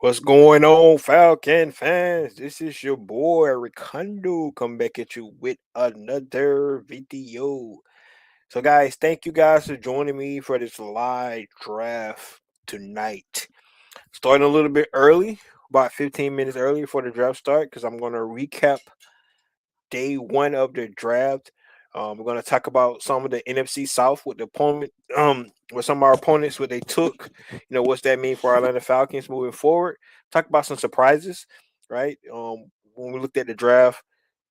What's going on, Falcon fans? This is your boy Ricardo come back at you with another video. So, guys, thank you guys for joining me for this live draft tonight. Starting a little bit early, about 15 minutes early before the draft start, because I'm going to recap day one of the draft. We're going to talk about some of the NFC South with the opponent, with some of our opponents, what they took. What's that mean for our Atlanta Falcons moving forward? Talk about some surprises, right? When we looked at the draft,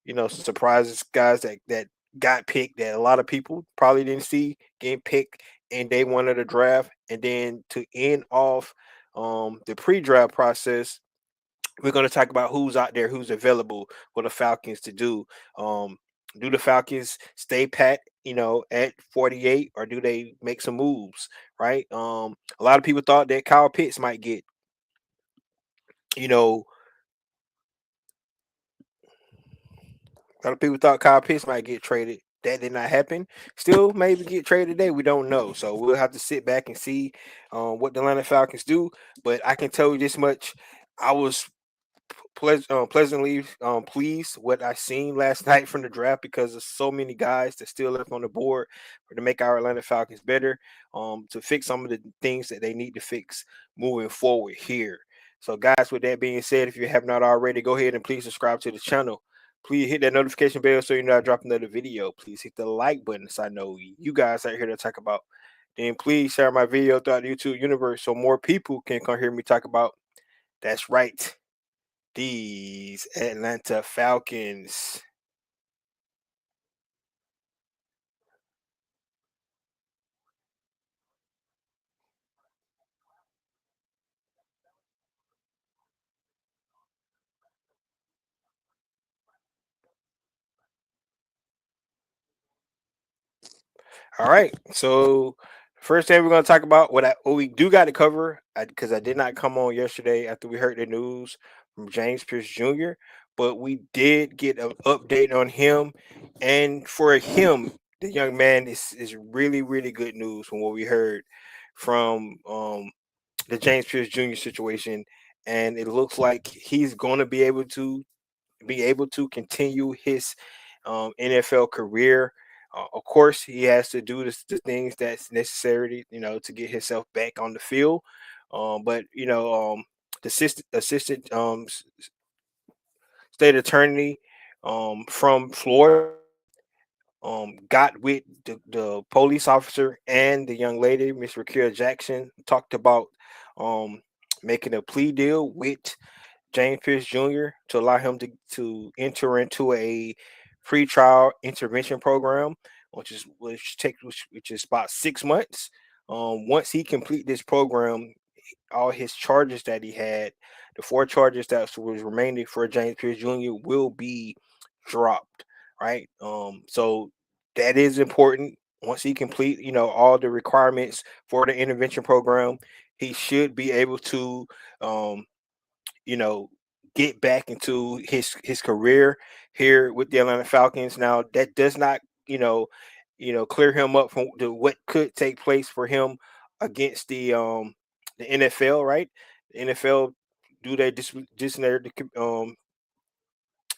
some surprises, guys that got picked that a lot of people probably didn't see getting picked in day one of the draft, and then to end off the pre-draft process, we're going to talk about who's out there, who's available for the Falcons to do. Do the Falcons stay pat, at 48, or do they make some moves? Right. A lot of people thought that Kyle Pitts might get, you know, a lot of people thought Kyle Pitts might get traded. That did not happen. Still, maybe get traded today. We don't know. So we'll have to sit back and see what the Atlanta Falcons do. But I can tell you this much: I was pleasantly pleased what I seen last night from the draft because there's so many guys that still left on the board to make our Atlanta Falcons better, to fix some of the things that they need to fix moving forward here. So, guys, with that being said, if you have not already, go ahead and please subscribe to the channel. Please hit that notification bell so you know I drop another video. Please hit the like button so I know you guys are here to talk about. Then please share my video throughout the YouTube universe so more people can come hear me talk about. That's right, these Atlanta Falcons. All right. So first thing we're going to talk about what we do got to cover, because I did not come on yesterday after we heard the news from James Pierce Jr., but we did get an update on him, and for him, the young man is really really good news from what we heard from the James Pierce Jr. situation, and it looks like he's going to be able to continue his NFL career. Of course, he has to do the things that's necessary, to get himself back on the field. But the assistant state attorney from Florida got with the police officer and the young lady, Miss Rakira Jackson, talked about um, making a plea deal with James Pierce Jr. to allow him to enter into a pretrial intervention program, which is about 6 months. Once he complete this program, all his charges that he had, the four charges that was remaining for James Pierce Jr. will be dropped. Right. So that is important. Once he complete, all the requirements for the intervention program, he should be able to um, you know, get back into his career here with the Atlanta Falcons. Now that does not, clear him up from what could take place for him against the NFL, right? The NFL do their disciplinary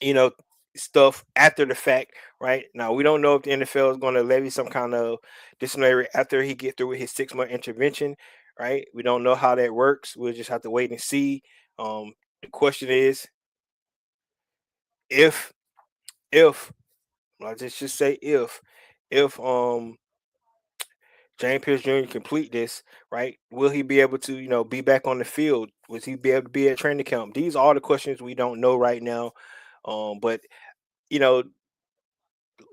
you know stuff after the fact, right? Now we don't know if the NFL is going to levy some kind of disciplinary after he get through with his 6 month intervention, right? We don't know how that works. We'll just have to wait and see. The question is if if I just say if James Pierce Jr. complete this, right, will he be able to be back on the field? Was he be able to be at training camp? These are all the questions we don't know right now. But you know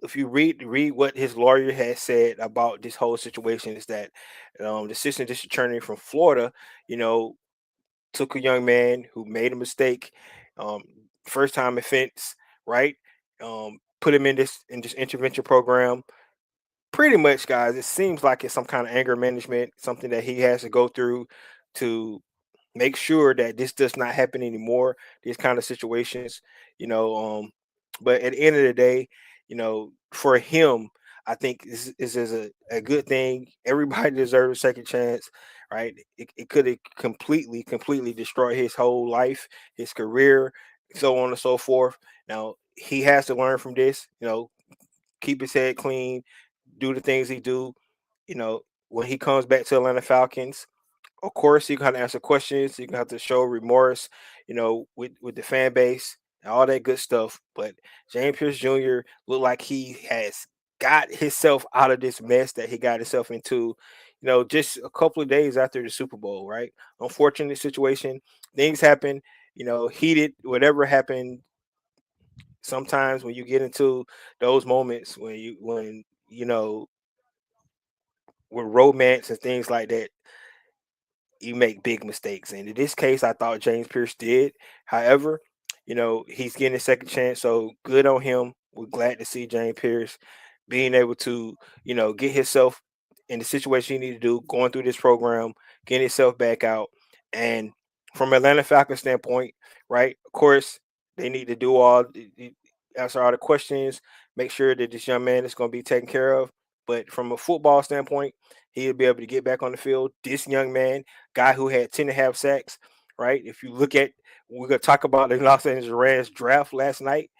if you read what his lawyer has said about this whole situation, is that the assistant district attorney from Florida, you know, took a young man who made a mistake, um, first time offense, right? Put him in this intervention program. Pretty much, guys, it seems like it's some kind of anger management, something that he has to go through to make sure that this does not happen anymore. These kind of situations, you know. But at the end of the day, for him, I think this is a good thing. Everybody deserves a second chance, right? It could have completely destroyed his whole life, his career, so on and so forth. Now he has to learn from this, keep his head clean, do the things he do. When he comes back to Atlanta Falcons, of course, you gotta answer questions. You have to show remorse, with the fan base and all that good stuff. But James Pierce Jr. looked like he has got himself out of this mess that he got himself into. Just a couple of days after the Super Bowl, right? Unfortunate situation. Things happen. Heated. Whatever happened. Sometimes when you get into those moments when with romance and things like that, you make big mistakes. And in this case, I thought James Pierce did. However, he's getting a second chance. So good on him. We're glad to see James Pierce being able to, get himself in the situation he need to do, going through this program, getting himself back out. And from Atlanta Falcons standpoint, right, of course, they need to do answer all the questions, make sure that this young man is going to be taken care of. But from a football standpoint, he'll be able to get back on the field. This young man, guy who had 10 and a half sacks, right? If you look at, we're going to talk about the Los Angeles Rams draft last night,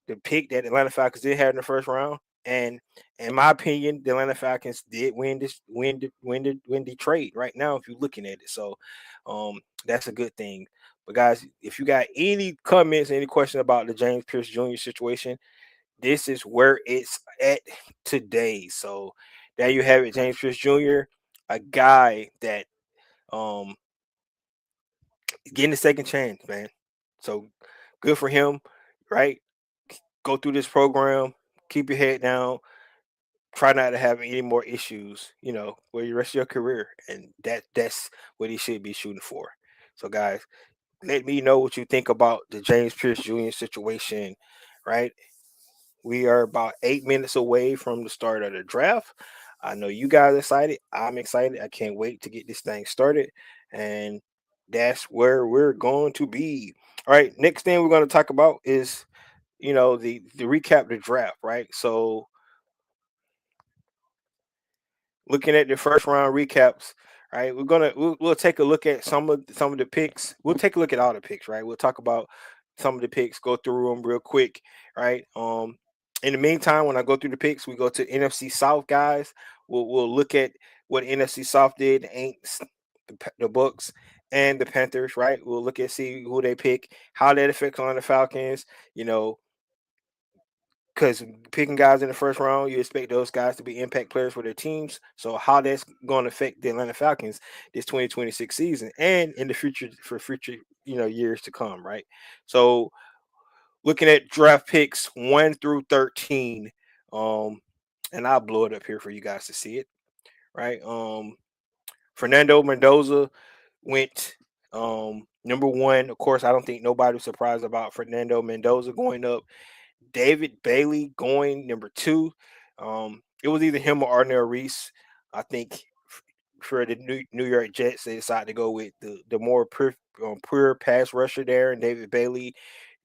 the pick that Atlanta Falcons did have in the first round. And in my opinion, the Atlanta Falcons did win the trade right now, if you're looking at it. So that's a good thing. But guys, if you got any comments, any question about the James Pierce Jr. situation, this is where it's at today. So there you have it, James Pierce Jr., a guy that um getting a second chance, man. So good for him, right? Go through this program, keep your head down, try not to have any more issues, for the rest of your career. And that's what he should be shooting for. So guys, let me know what you think about the James Pierce Jr. situation, right? We are about 8 minutes away from the start of the draft. I know you guys are excited. I'm excited. I can't wait to get this thing started. And that's where we're going to be. All right. Next thing we're going to talk about is, the recap the draft, right? So looking at the first round recaps, right? We'll take a look at some of the picks. We'll take a look at all the picks, right? We'll talk about some of the picks, go through them real quick, right? In the meantime, when I go through the picks, we go to NFC South, guys. We'll look at what NFC South did, the Aints, the Bucks, and the Panthers, right? We'll look at see who they pick, how that affects on the Falcons, you know, because picking guys in the first round, you expect those guys to be impact players for their teams. So how that's going to affect the Atlanta Falcons this 2026 season and in the future for future years to come, right? So looking at draft picks 1 through 13, um, and I'll blow it up here for you guys to see it, right? Fernando Mendoza went number one. Of course, I don't think nobody was surprised about Fernando Mendoza going up. David Bailey going number two. It was either him or Arnell Reese. I think for the New York Jets, they decided to go with the more pure pass rusher there, and David Bailey.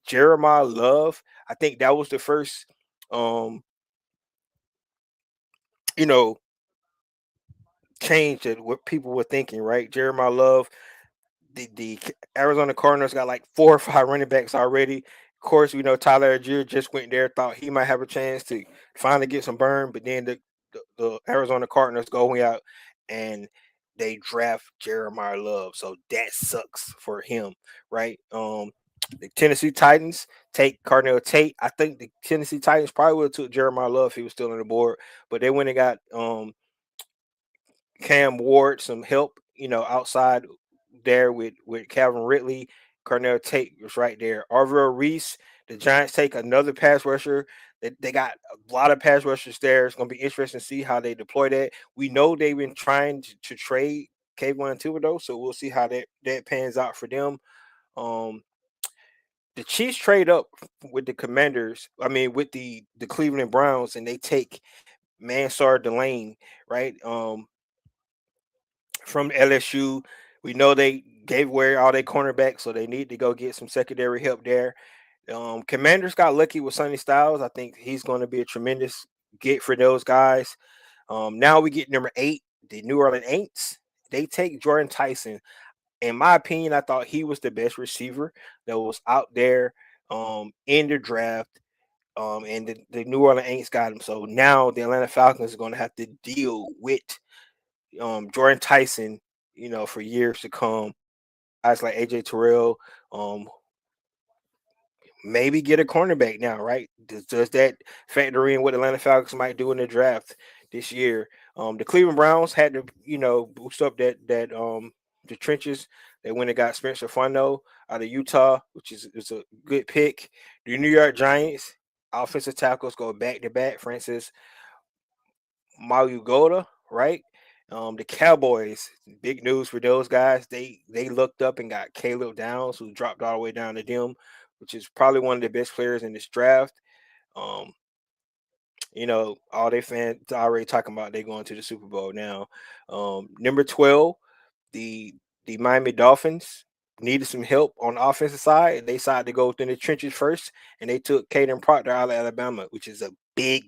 Jeremiah Love, I think that was the first, um, you know, change that what people were thinking, right? Jeremiah Love, the Arizona Cardinals got like 4 or 5 running backs already. Of course, we know Tyler Algier just went there, thought he might have a chance to finally get some burn, but then the Arizona Cardinals go out and they draft Jeremiah Love, so that sucks for him, right? The Tennessee Titans take Cardinal Tate. I think the Tennessee Titans probably would have took Jeremiah Love if he was still on the board, but they went and got Cam Ward some help, outside there with Calvin Ridley. Cornell Tate was right there. Arvell Reese, the Giants take another pass rusher. They got a lot of pass rushers there. It's going to be interesting to see how they deploy that. We know they've been trying to trade K1 Thibodeau, so we'll see how that pans out for them. Um, the Chiefs trade up with the Commanders. I mean, with the Cleveland Browns, and they take Mansard Delane, right? From LSU. We know they gave away all their cornerbacks, so they need to go get some secondary help there. Commanders got lucky with Sonny Styles. I think he's going to be a tremendous get for those guys. Now we get number 8, the New Orleans Aints. they take Jordan Tyson. In my opinion, I thought he was the best receiver that was out there in the draft. And the New Orleans Aints got him. So now the Atlanta Falcons are going to have to deal with Jordan Tyson, for years to come. Guys like AJ Terrell, um, maybe get a cornerback now, right? Does that factor in what Atlanta Falcons might do in the draft this year? The Cleveland Browns had to, boost up that the trenches. They went and got Spencer Fundo out of Utah, which is a good pick. The New York Giants offensive tackles go back to back. Francis Mariugoda, right? The Cowboys, big news for those guys. They looked up and got Caleb Downs, who dropped all the way down to them, which is probably one of the best players in this draft. Um, all their fans already talking about they going to the Super Bowl now. Number 12, the the Miami Dolphins needed some help on the offensive side. They decided to go within the trenches first, and they took Caden Proctor out of Alabama, which is a big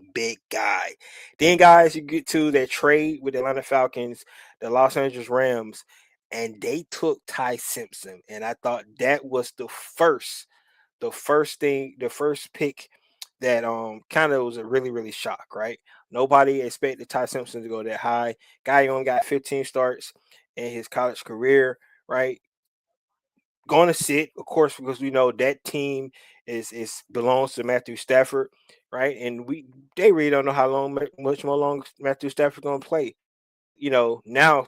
guy. Then, guys, you get to that trade with the Atlanta Falcons, the Los Angeles Rams, and they took Ty Simpson. And I thought that was the first pick that kind of was a really shock, right? Nobody expected Ty Simpson to go that high. Guy only got 15 starts in his college career, right? Going to sit, of course, because we know that team is belongs to Matthew Stafford, right? And they really don't know how long, much more long Matthew Stafford's going to play. Now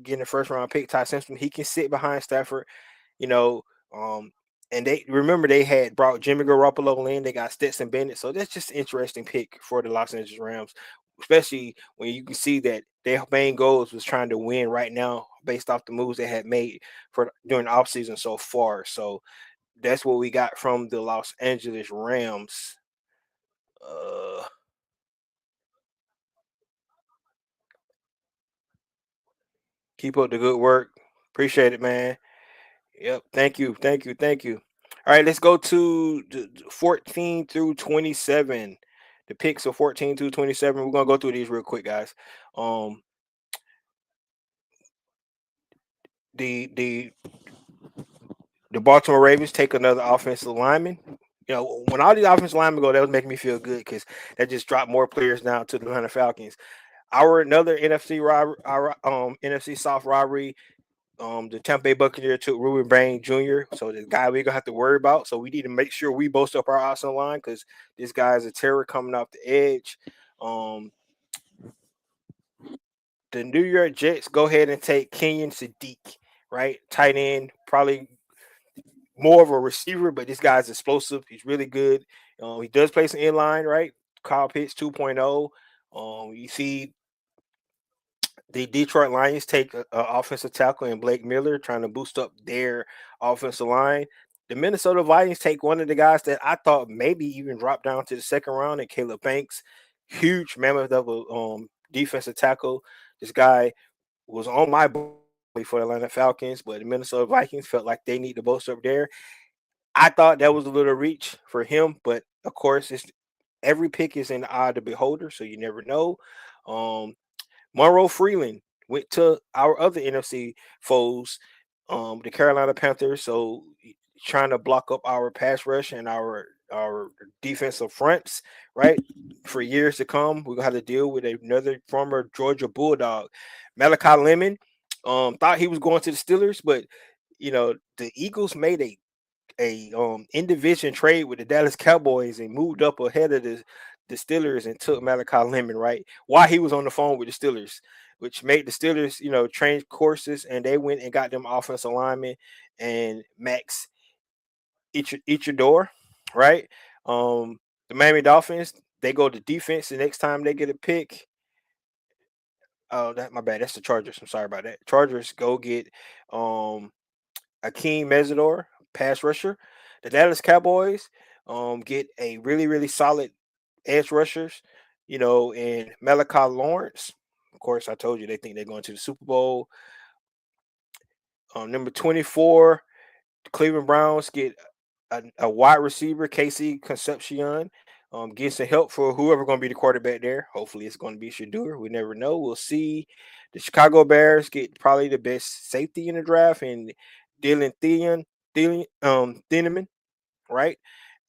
getting the first round pick, Ty Simpson, he can sit behind Stafford, you know. Um, and they remember they had brought Jimmy Garoppolo in, they got Stetson Bennett, so that's just an interesting pick for the Los Angeles Rams, especially when you can see that their main goals was trying to win right now based off the moves they had made for during the offseason so far. So that's what we got from the Los Angeles Rams. Uh, keep up the good work. Appreciate it, man. Yep. Thank you. All right, let's go to 14 through 27. The picks of 14 through 27. We're gonna go through these real quick, guys. Um, the the Baltimore Ravens take another offensive lineman. When all these offensive linemen go, that was making me feel good because that just dropped more players down to the Atlanta Falcons. Our another NFC rivalry, our NFC South rivalry. The Tampa Bay Buccaneers took Ruben Brain Jr., so the guy we're gonna have to worry about. So we need to make sure we bolster up our offensive line because this guy is a terror coming off the edge. Um, the New York Jets go ahead and take Kenyon Sadiq, right? Tight end, probably more of a receiver, but this guy's explosive. He's really good. He does play some inline, right? Kyle Pitts 2.0. You see the Detroit Lions take a offensive tackle in Blake Miller, trying to boost up their offensive line. The Minnesota Vikings take one of the guys that I thought maybe even drop down to the second round, and Caleb Banks, huge mammoth of a defensive tackle. This guy was on my board for the Atlanta Falcons, but the Minnesota Vikings felt like they need to bolster up there. I thought that was a little reach for him, but of course, it's every pick is in the eye of the beholder, so you never know. Um, Monroe Freeland went to our other NFC foes, the Carolina Panthers. So trying to block up our pass rush and our defensive fronts, right? For years to come, we're gonna have to deal with another former Georgia Bulldog, Malachi Lemon. Thought he was going to the Steelers, but the Eagles made a in division trade with the Dallas Cowboys and moved up ahead of the Steelers and took Malachi Lemon, right? While he was on the phone with the Steelers, which made the Steelers, change courses, and they went and got them offensive linemen and Max Ichador, right? The Miami Dolphins, they go to defense the next time they get a pick. Oh, that my bad. That's the Chargers. I'm sorry about that. Chargers go get Akeem Mesidor, pass rusher. The Dallas Cowboys get a really solid edge rushers, and Malachi Lawrence. Of course, I told you they think they're going to the Super Bowl. Number 24, the Cleveland Browns get a wide receiver, Casey Concepcion. Get some help for whoever going to be the quarterback there. Hopefully, it's going to be Shadur. We never know. We'll see. The Chicago Bears get probably the best safety in the draft, and Dylan Thieneman, right?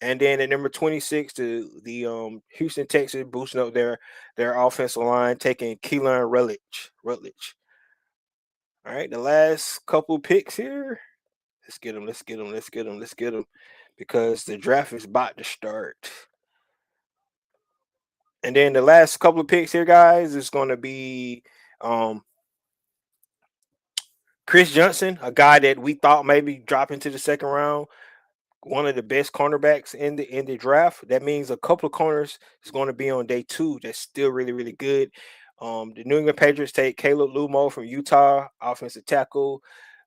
And then at number 26, the Houston Texans boosting up their offensive line, taking Keelan Rutledge. All right, the last couple picks here. Let's get them. Let's get them. Let's get them. Let's get them, because the draft is about to start. And then the last couple of picks here, guys, is going to be um, Chris Johnson, a guy that we thought maybe drop into the second round, one of the best cornerbacks in the draft. That means a couple of corners is going to be on day two. That's still really really good. The New England Patriots take Caleb Lumo from Utah, offensive tackle.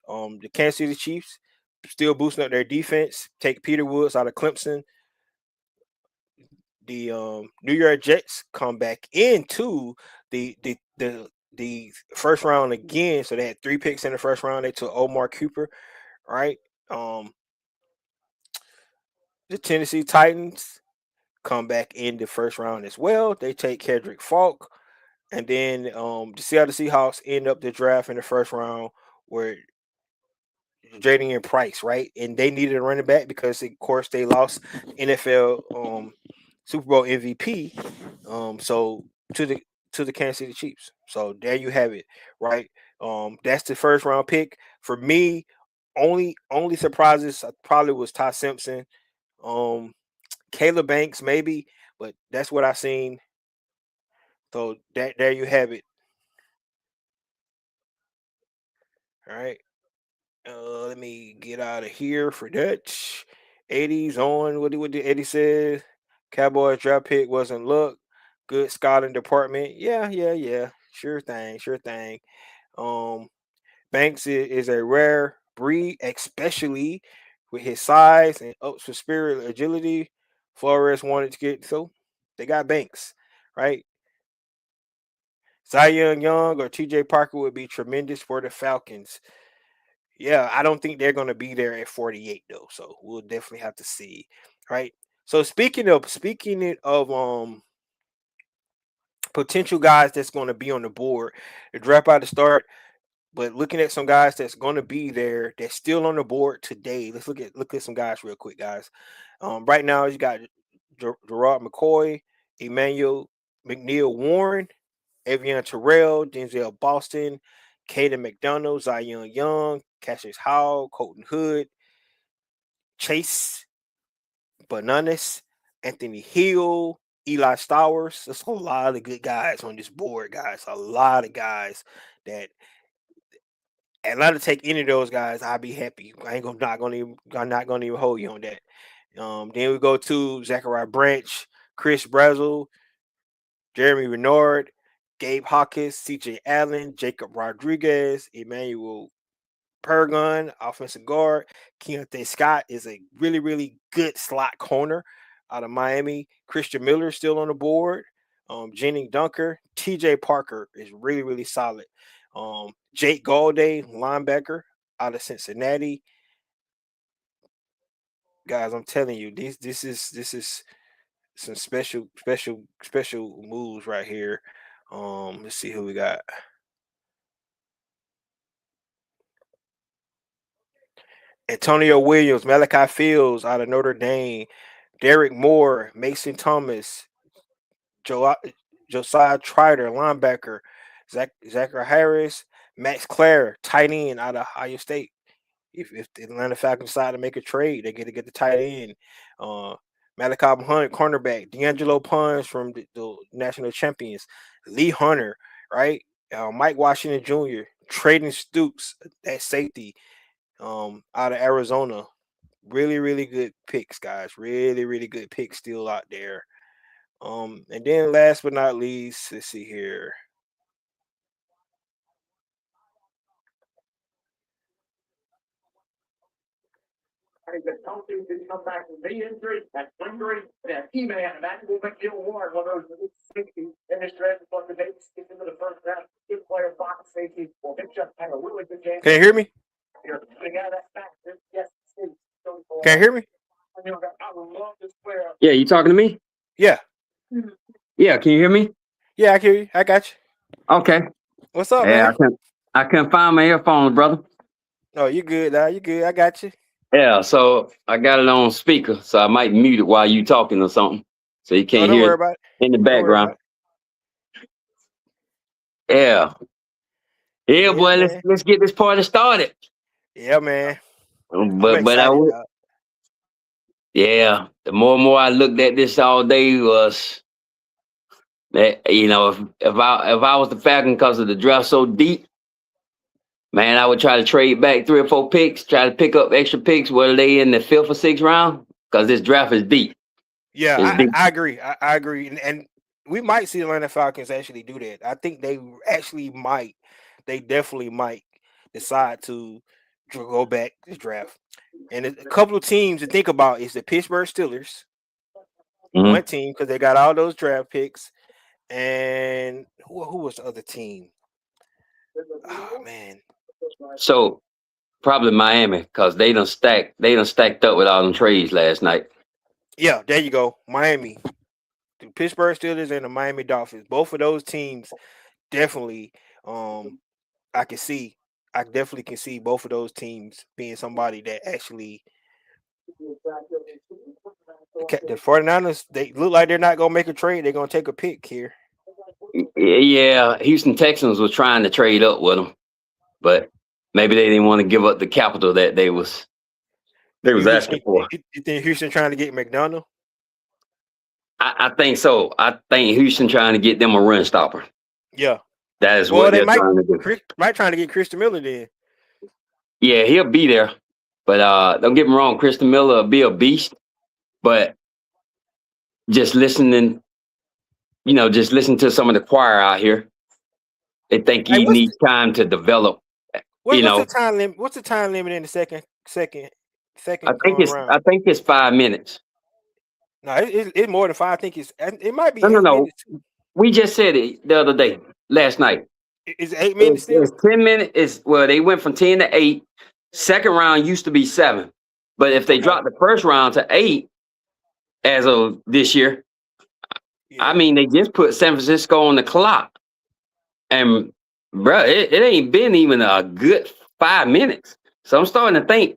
The Kansas City Chiefs still boosting up their defense. Take Peter Woods out of Clemson. The New York Jets come back into the first round again. So they had 3 picks in the first round. They took Omar Cooper, right? The Tennessee Titans come back in the first round as well. They take Kedrick Falk. And then the Seattle Seahawks end up the draft in the first round where Jadon Price, right? And they needed a running back because, of course, they lost NFL Super Bowl MVP. So to the Kansas City Chiefs. So there you have it, right? That's the first round pick for me. Only surprises probably was Ty Simpson, Caleb Banks maybe, but that's what I've seen. So that there you have it. All right. Let me get out of here for that. 80s on what did Eddie says. Cowboys draft pick wasn't luck. Good scouting department. Yeah. Sure thing. Um, Banks is a rare breed, especially with his size and ups for spirit agility. Flores wanted to get so they got Banks, right? Zion Young or TJ Parker would be tremendous for the Falcons. Yeah, I don't think they're going to be there at 48 though. So we'll definitely have to see, right? So speaking of potential guys that's going to be on the board, the draft out to start. But looking at some guys that's going to be there, that's still on the board today. Let's look at some guys real quick, guys. Right now, you got Gerard McCoy, Emmanuel McNeil Warren, Avian Terrell, Denzel Boston, Caden McDonald, Zion Young, Cassius Howell, Colton Hood, Chase Bananas, Anthony Hill, Eli Stowers. There's a lot of good guys on this board, guys. A lot of guys that Atlanta take any of those guys, I'll be happy. I'm not gonna even hold you on that. Then we go to Zachariah Branch, Chris Brazel, Jeremy Renard, Gabe Hawkins, CJ Allen, Jacob Rodriguez, Emmanuel Pergun, offensive guard. Keontae Scott is a really, really good slot corner out of Miami. Christian Miller still on the board. Jennings Dunker. TJ Parker is really, really solid. Jake Galday, linebacker out of Cincinnati. Guys, I'm telling you, this is some special moves right here. Let's see who we got. Antonio Williams, Malachi Fields out of Notre Dame, Derek Moore, Mason Thomas, jo- Josiah Trider, linebacker, Zachary Harris, Max Clare, tight end out of Ohio State. If the Atlanta Falcons decide to make a trade, they get to get the tight end. Uh, Malachi Hunt, cornerback, D'Angelo Pons from the national champions, Lee Hunter, right? Mike Washington Jr., Traden Stoops, that safety, out of Arizona. Really, really good picks, guys. Really, really good picks still out there. And then last but not least, let's see here. Can you hear me? Can you hear me? Yeah, you talking to me? Yeah, Yeah, can you hear me? yeah, I hear you. I got you. Okay. What's up, Yeah, man? I couldn't find my earphones, brother. Oh, you good now? You good? I got you. Yeah, so I got it on speaker, so I might mute it while you talking or something, so you Oh, can't don't hear worry it about it. in the Don't worry about background. it. Yeah, yeah, Yeah, boy. man. Let's get this party started. Yeah, man. I'm But I excited, would, dog. yeah. The more and more I looked at this all day was that if I was the Falcon because of the draft so deep, man, I would try to trade back 3 or 4 picks, try to pick up extra picks, whether they in the fifth or sixth round, because this draft is deep. Yeah, It's deep. I agree. I agree, and we might see the Atlanta Falcons actually do that. I think they actually might. They definitely might decide to go back this draft. And a couple of teams to think about is the Pittsburgh Steelers, Mhm. one team because they got all those draft picks, and who was the other team? Oh man, So probably Miami because they done stacked up with all them trades last night. yeah, there you go, Miami, the Pittsburgh Steelers and the Miami Dolphins. Both of those teams definitely. I can see. I definitely can see both of those teams being somebody that actually the 49ers, they look like they're not gonna make a trade. They're gonna take a pick here. Yeah, Houston Texans was trying to trade up with them, but maybe they didn't want to give up the capital that they was You asking think for. you think Houston trying to get McDonald? I think so. I think Houston trying to get them a run stopper. Yeah. That is Well, what they they're trying to do. might trying to get Christian Miller then. Yeah, he'll be there, but don't get me wrong, Christian Miller will be a beast. But just listening, just listen to some of the choir out here. They think Hey, he needs time to develop. You what's the know, time limit? What's the time limit in the second I think it's round? I think it's 5 minutes. No, it's more than five. I think it might be No, no, 8 minutes. no. We just said it the other day, last night. Is it 8 minutes It's still? 10 minutes. Well, they went from 10 to 8. Second round used to be 7, but if they Okay. dropped the first round to 8 as of this year, I Yeah. mean they just put San Francisco on the clock, and bro, it ain't been even a good 5 minutes. So I'm starting to think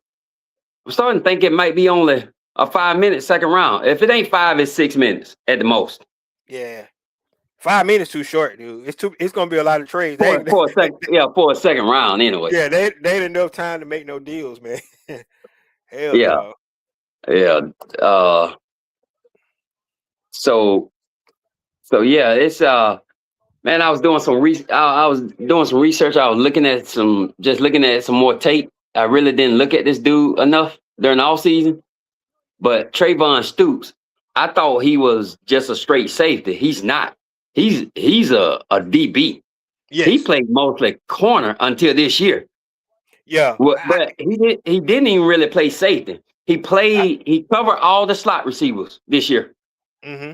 it might be only a 5 minute second round. If it ain't 5, it's 6 minutes at the most. Yeah. 5 minutes too short, dude. It's gonna be a lot of trades. For a second, yeah, for a second round anyway. Yeah, they ain't enough time to make no deals, man. Hell Yeah, no. yeah. Uh, so yeah, it's man, I was doing some research. I was looking at some more tape. I really didn't look at this dude enough during the off season. But Trayvon Stoops, I thought he was just a straight safety. He's not. He's a DB. He Yes. played mostly corner until this year. Yeah. But he didn't even really play safety. He covered all the slot receivers this year. Mm-hmm.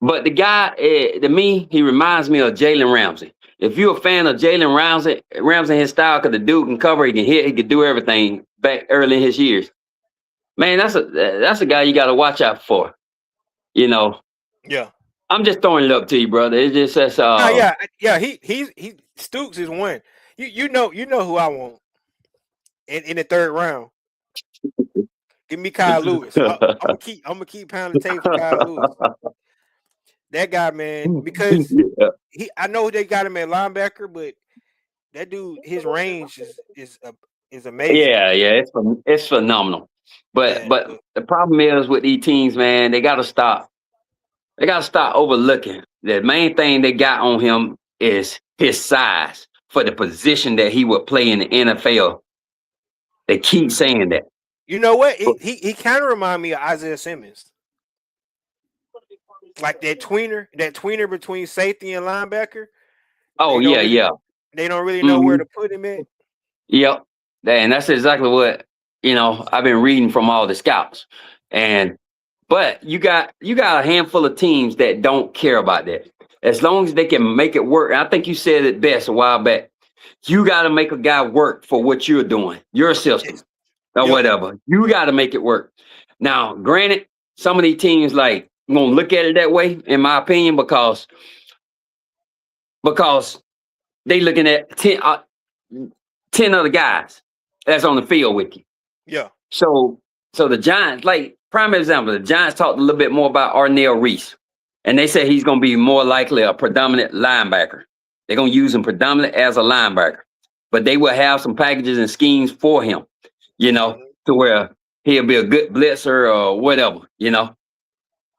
But the guy, to me, he reminds me of Jalen Ramsey. If you're a fan of Jalen Ramsey, his style, because the dude can cover, he can hit, he can do everything back early in his years. Man, that's a guy you got to watch out for. You know, Yeah. I'm just throwing it up to you, brother. It's just that's No, yeah. He Stooks is one. You know who I want in the third round. Give me Kyle Lewis. I'm gonna keep pounding the tape for Kyle Lewis. That guy, man, because yeah, I know they got him at linebacker, but that dude, his range is amazing. yeah. It's phenomenal. But Yeah, but the problem is with these teams, man, they got to stop. They got to stop overlooking. The main thing they got on him is his size for the position that he would play in the NFL. They keep saying that. you know what? He kind of remind me of Isaiah Simmons, like that tweener between safety and linebacker. Oh They don't yeah, really yeah. they don't really know where Hmm. to put him at. Yep. And that's exactly what, I've been reading from all the scouts. And but you got a handful of teams that don't care about that. As long as they can make it work. I think you said it best a while back. You got to make a guy work for what you're doing, your system Yes. or Yep. whatever. You got to make it work. Now, granted, some of these teams like I'm gonna look at it that way, in my opinion, because they looking at 10 other guys that's on the field with you. Yeah. So the Giants, like prime example, the Giants talked a little bit more about Arnell Reese, and they said he's gonna be more likely a predominant linebacker. They're gonna use him predominant as a linebacker, but they will have some packages and schemes for him, Mhm. to where he'll be a good blitzer or whatever,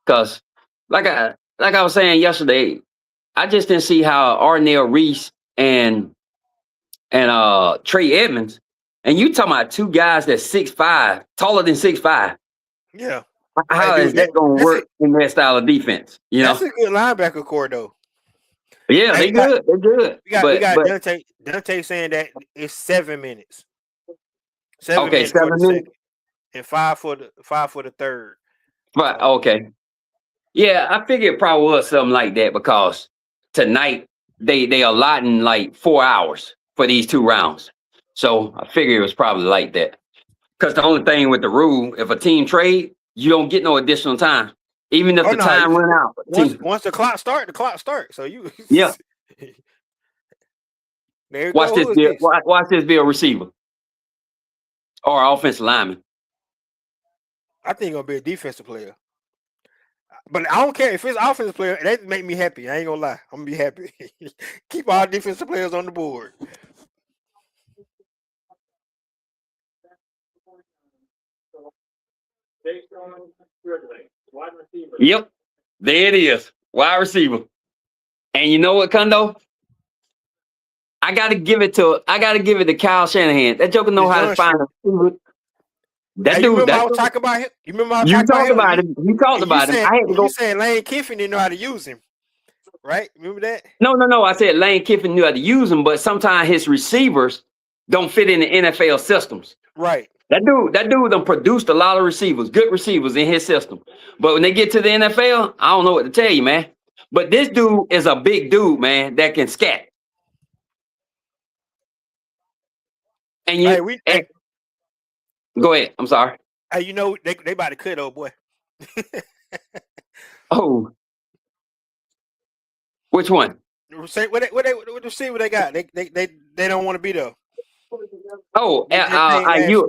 because like I was saying yesterday, I just didn't see how Arnell Reese and Trey Edmonds, and you talking about two guys that's 6'5", taller than 6'5". Yeah. Hey, How is dude, that gonna that's a work in that style of defense? that's a good linebacker core though. Yeah, Hey, they good. They're good. we got But Dante saying that it's 7 minutes. 7 okay, minutes for the 7 minutes. second. And five for the third. But okay. Yeah, I figured it probably was something like that because tonight they allotting like 4 hours for these 2 rounds. So I figured it was probably like that. Because the only thing with the rule, if a team trade, you don't get no additional time. Even if Oh the no, time run out. once the clock start, the clock starts. So you Yeah. there you Watch go. this Who is be this? watch this be a receiver or offensive lineman. I think gonna be a defensive player. But I don't care if it's offensive player, that make me happy. I ain't gonna lie. I'm gonna be happy. Keep all defensive players on the board. Yep. There it is. Wide receiver. And you know what, Kundo? I gotta give it to Kyle Shanahan. That joker know It's how to John find Street. a receiver. That Hey, you dude, remember I that was dude. talking about him? You remember I was You talking about talked him? about him. You talked about him. I had to You go. said Lane Kiffin didn't know how to use him, right? Remember that? No. I said Lane Kiffin knew how to use him, but sometimes his receivers don't fit in the NFL systems. Right. That dude done produced a lot of receivers, good receivers in his system. But when they get to the NFL, I don't know what to tell you, man. But this dude is a big dude, man, that can scat. And Hey, go ahead. I'm sorry. hey, they about to cut old boy. Oh, which one? Say what the see what they got. They don't want to be there. Oh, They paying last year.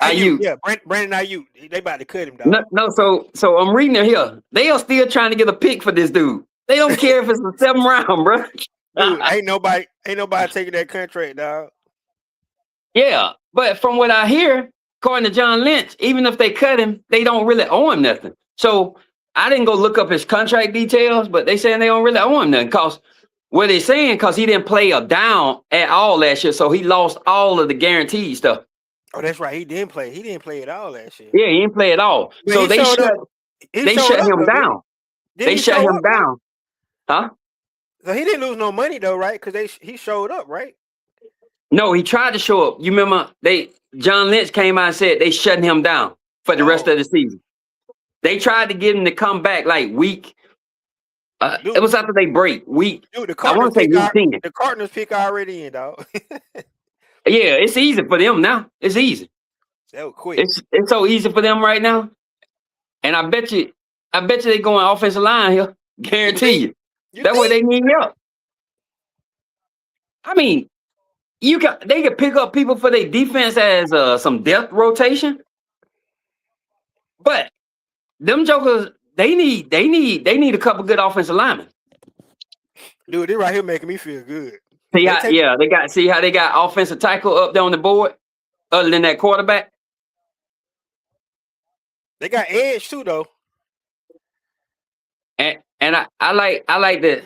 Ayuk. Yeah, Brandon Ayuk. They about to cut him, dog. No. So I'm reading it here. They are still trying to get a pick for this dude. They don't care if it's the 7th round, bro. Dude, ain't nobody taking that contract, dog. Yeah, but from what I hear, according to John Lynch, even if they cut him, they don't really owe him nothing. So I didn't go look up his contract details, but they saying they don't really owe him nothing. Cause what they saying, cause he didn't play a down at all last year, so he lost all of the guaranteed stuff. Oh, that's right. He didn't play. He didn't play at all last year. Yeah, he didn't play at all. But So he they showed shut up. He showed up, him though, down. They he shut show him up, right? down. Huh? So he didn't lose no money though, right? Because he showed up, right? No, he tried to show up. You remember John Lynch came out and said they shutting him down for the rest of the season. They tried to get him to come back like week. It was after they break week. Dude, I want to say week 10. The Cardinals pick already in, dog. Yeah, it's easy for them now. It's easy. That was quick. It's so easy for them right now. And I bet you they going offensive line here. Guarantee you. That's where they need help. I mean, they could pick up people for their defense as some depth rotation. But them jokers, they need a couple good offensive linemen. Dude, this right here making me feel good. See how they got offensive tackle up there on the board, other than that quarterback. They got edge too, though. And I like the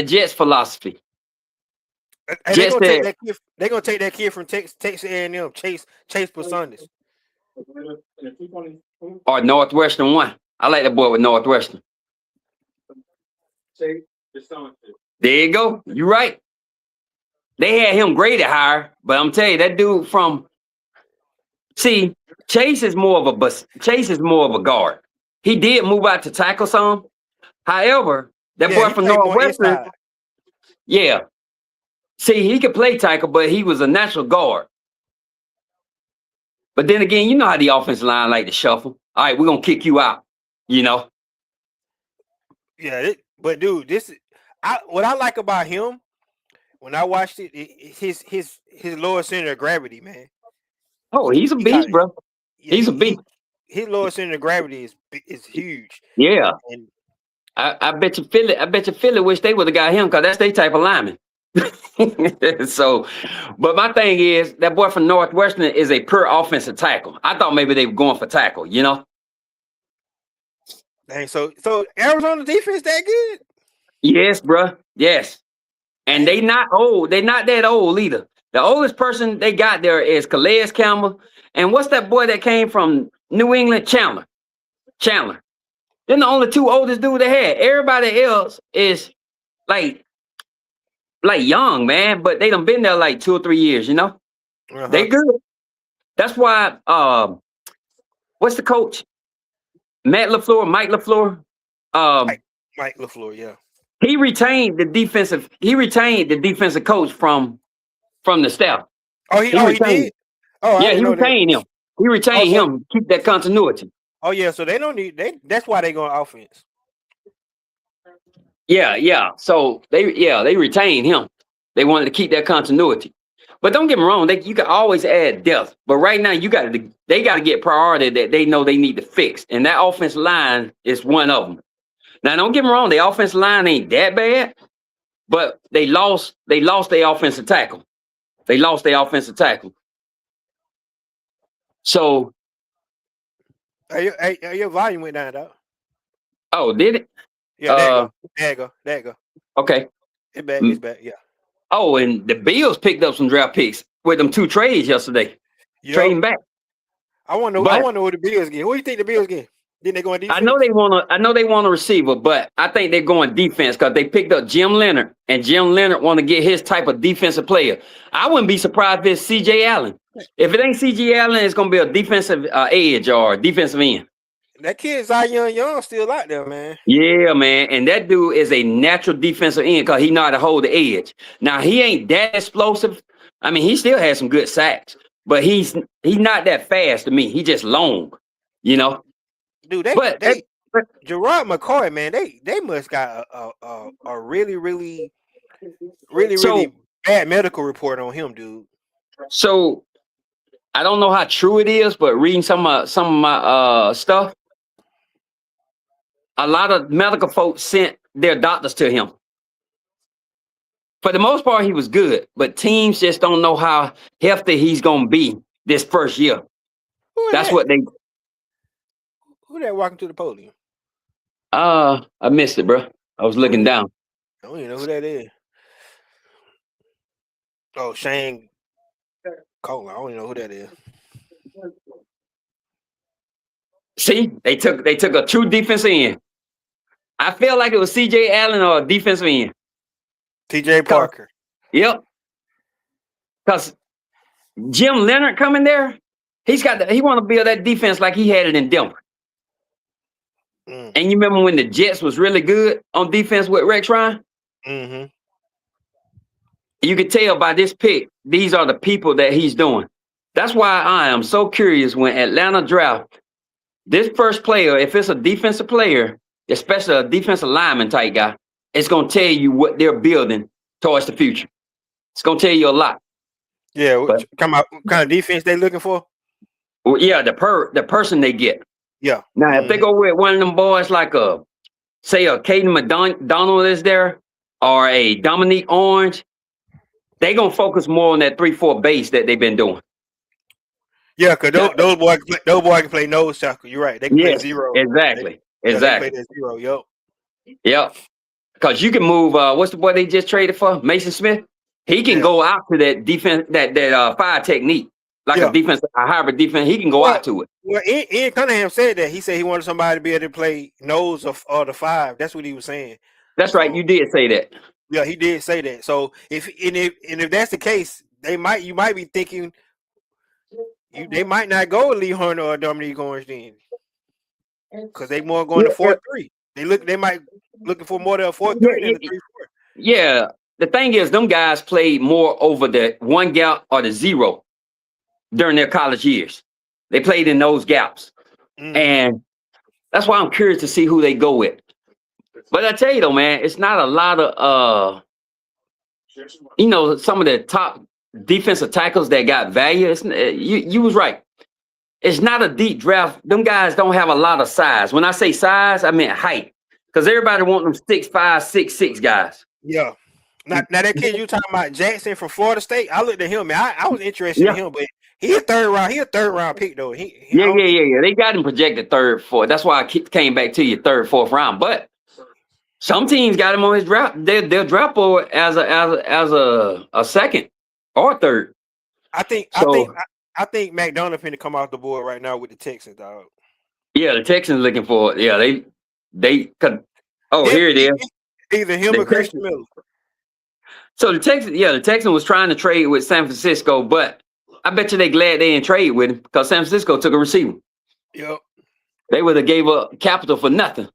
Jets philosophy. And they're gonna take that kid from Texas A&M, Chase Personas. Or Northwestern one. I like that boy with Northwestern. There you go. You're right. They had him graded higher, but I'm telling you, that dude Chase is more of a guard. He did move out to tackle some. However, that boy from Northwestern, yeah. See, he could play tackle, but he was a natural guard. But then again, you know how the offensive line like to shuffle. All right, we're gonna kick you out. You know. Yeah, but dude, what I like about him when I watched his lower center of gravity, man. Oh, he's a He got beast, bro. yeah, He's a beast. his lower center of gravity is huge. Yeah. And I bet you Philly. I bet you Philly wish they would have got him because that's their type of lineman. So, but my thing is that boy from Northwestern is a pure offensive tackle. I thought maybe they were going for tackle. You know. dang, so Arizona defense that good? Yes, bro. Yes. And they Dang. not old. They not that old either. The oldest person they got there is Calais Campbell. And what's that boy that came from New England? Chandler. Chandler. They're the only two oldest dudes they had. Everybody else is like young, man, but they done been there like 2 or 3 years, you know? Uh-huh. They good. That's why what's the coach? Mike LaFleur. Um Mike LaFleur, yeah. he retained the defensive coach from the staff. He He retained. did? Oh, I Yeah, didn't he know that. retained him. He Oh, retained so him to keep that continuity. yeah, so they don't need that's why they going offense. Yeah. So they retained him. They wanted to keep that continuity. But don't get me wrong, you can always add depth. But right now they got to get priority that they know they need to fix. And that offensive line is one of them. Now don't get me wrong, the offensive line ain't that bad, but they lost their offensive tackle. They lost their offensive tackle. So Your volume went down, dog. oh, did it? Yeah, there you go. There you go. Okay. It's back, yeah. Oh, and the Bills picked up some draft picks with them 2 trades yesterday. Yep. Trading back. I want to know who the Bills get. Who do you think the Bills get? Didn't they go on defense? I know they want a receiver, but I think they're going defense because they picked up Jim Leonard, and Jim Leonard want to get his type of defensive player. I wouldn't be surprised if it's C.J. Allen. If it ain't C.J. Allen, it's going to be a defensive edge or defensive end. That kid Zion Young still out there, man. Yeah, man, and that dude is a natural defensive end because he know how to hold the edge. Now he ain't that explosive. I mean, he still has some good sacks, but he's not that fast to me. He just long, you know. Dude, Gerard McCoy, man, they must got a really bad medical report on him, dude. So I don't know how true it is, but reading some of my stuff, a lot of medical folks sent their doctors to him. For the most part, he was good, but teams just don't know how healthy he's gonna be this first year. That's what they. Who that walking to the podium? I missed it, bro. I was looking down. I don't even know who that is. Oh, Shane Cole. I don't even know who that is. See, they took a true defensive end. I feel like it was C.J. Allen or a defensive end. T.J. Parker. Yep. Because Jim Leonard coming there, he want to build that defense like he had it in Denver. And you remember when the Jets was really good on defense with Rex Ryan? Mm-hmm. You could tell by this pick, these are the people that he's doing. That's why I am so curious when Atlanta draft this first player, if it's a defensive player, especially a defensive lineman type guy, it's going to tell you what they're building towards the future. It's going to tell you a lot. Yeah, what kind of defense they looking for? Well, yeah, the person they get. Yeah. Now, if they go with one of them boys like say a Caden McDonald is there or a Dominique Orange, they going to focus more on that 3-4 base that they've been doing. Yeah, because those boys can play nose tackle. You're right. They can play zero. Exactly. They play that zero. Yep. Because you can move. What's the boy they just traded for? Mason Smith. He can go out to that defense, that fire technique, like a hybrid defense. He can go out to it. Well, Ian Cunningham said that. He said he wanted somebody to be able to play nose or the 5. That's what he was saying. That's right. You did say that. Yeah, he did say that. So if that's the case, you might be thinking they might not go with Lee Hunter or Dominique Orange then, because they more going to 4-3. They might looking for more than a 4-3 than a 3-4. Yeah, the thing is, them guys played more over the 1 gap or the 0 during their college years. They played in those gaps. Mm. And that's why I'm curious to see who they go with. But I tell you though, man, it's not a lot of some of the top defensive tackles that got value. You was right. It's not a deep draft. Them guys don't have a lot of size. When I say size, I mean height. Because everybody want them 6'5", 6'6" guys. Yeah. Now that kid you talking about, Jackson from Florida State, I looked at him, man. I was interested in him, but he a third round pick though. Yeah. They got him projected third, fourth. That's why I came back to you third, fourth round. But some teams got him on his draft. They'll draft board as a second or third. I think McDonough finna come off the board right now with the Texans, dog. Yeah, the Texans looking for it. Yeah, they could. Oh, here it is. Either him or Christian Miller. So the Texans was trying to trade with San Francisco, but I bet you they glad they didn't trade with him because San Francisco took a receiver. Yep. They would have gave up capital for nothing.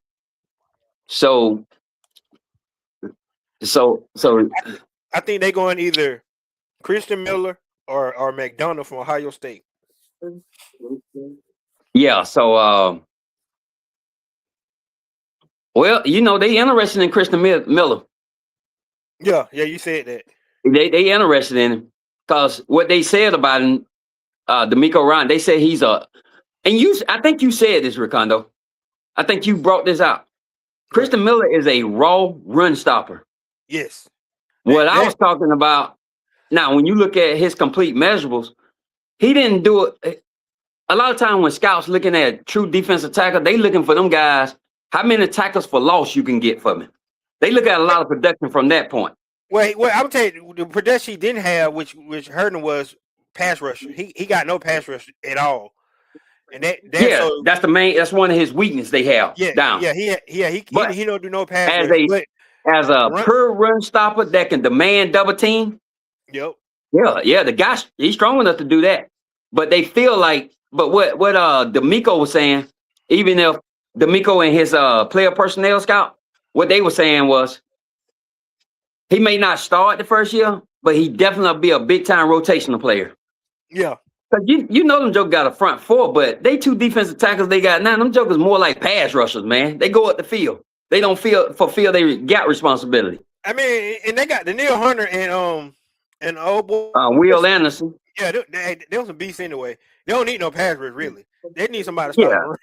So I think they going either Christian Miller or McDonough from Ohio State. Yeah, so well, they interested in Christian Miller. Yeah, you said that. They interested in him because what they said about him, D'Amico Ryan, they said he's I think you said this, Ricondo. I think you brought this out. Christian Miller is a raw run stopper. Yes. What I was talking about, now when you look at his complete measurables, he didn't do it. A lot of time when scouts looking at true defensive tackle, they looking for them guys, how many tackles for loss you can get from him. They look at a lot of production from that point. Well, I'm telling you, the production he didn't have, which hurt him, was pass rusher. He got no pass rush at all. And that's the main. That's one of his weaknesses they have. Down. Yeah, he don't do no pass rush. As a pure run stopper that can demand double team. Yep. Yeah. The guy, he's strong enough to do that. But they feel like, but what D'Amico was saying, even if D'Amico and his player personnel scout, what they were saying was, he may not start the first year, but he definitely be a big time rotational player. Yeah. Cause you know them jokers got a front four, but they two defensive tackles they got now. Them jokers more like pass rushers, man. They go up the field. They don't fulfill their gap responsibility. I mean, and they got Danielle Hunter and old boy Will Anderson. Yeah, they was some beasts anyway. They don't need no pass rush really. They need somebody to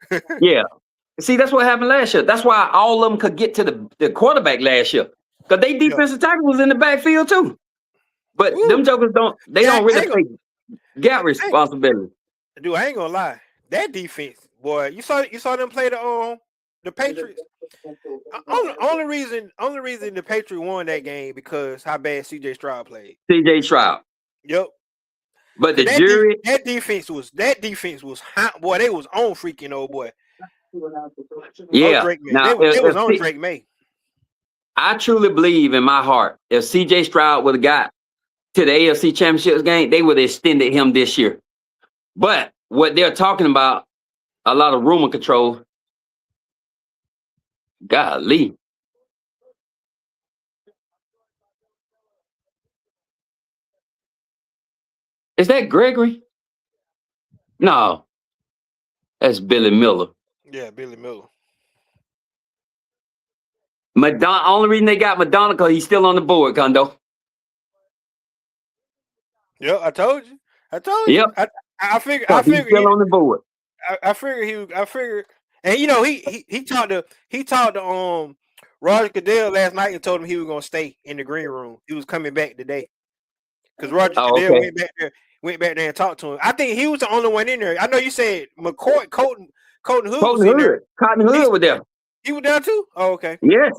stop. Yeah. See, that's what happened last year. That's why all of them could get to the quarterback last year. Because they defensive tackle was in the backfield too. But them jokers don't really take gap responsibility. Dude, I ain't gonna lie. That defense, boy, you saw them play the Patriots. Only reason the Patriots won that game because how bad CJ Stroud played. CJ Stroud. Yep. But that defense was hot. Boy, they was on freaking old boy. Yeah. Now, it was on Drake May. I truly believe in my heart, if CJ Stroud would have got to the AFC Championships game, they would have extended him this year. But what they're talking about, a lot of rumor control. Golly. Is that Gregory? No. That's Billy Miller. Yeah, Billy Miller. Only reason they got Madonna because he's still on the board, Condo. Yeah, I told you. Yep. I figured he's still on the board. I figured, and he talked to Roger Goodell last night and told him he was gonna stay in the green room. He was coming back today because Roger Goodell went back there and talked to him. I think he was the only one in there. I know you said McCoy, Colton Hood was in there. Cotton Hood was there. He was down too? Oh, okay. Yes.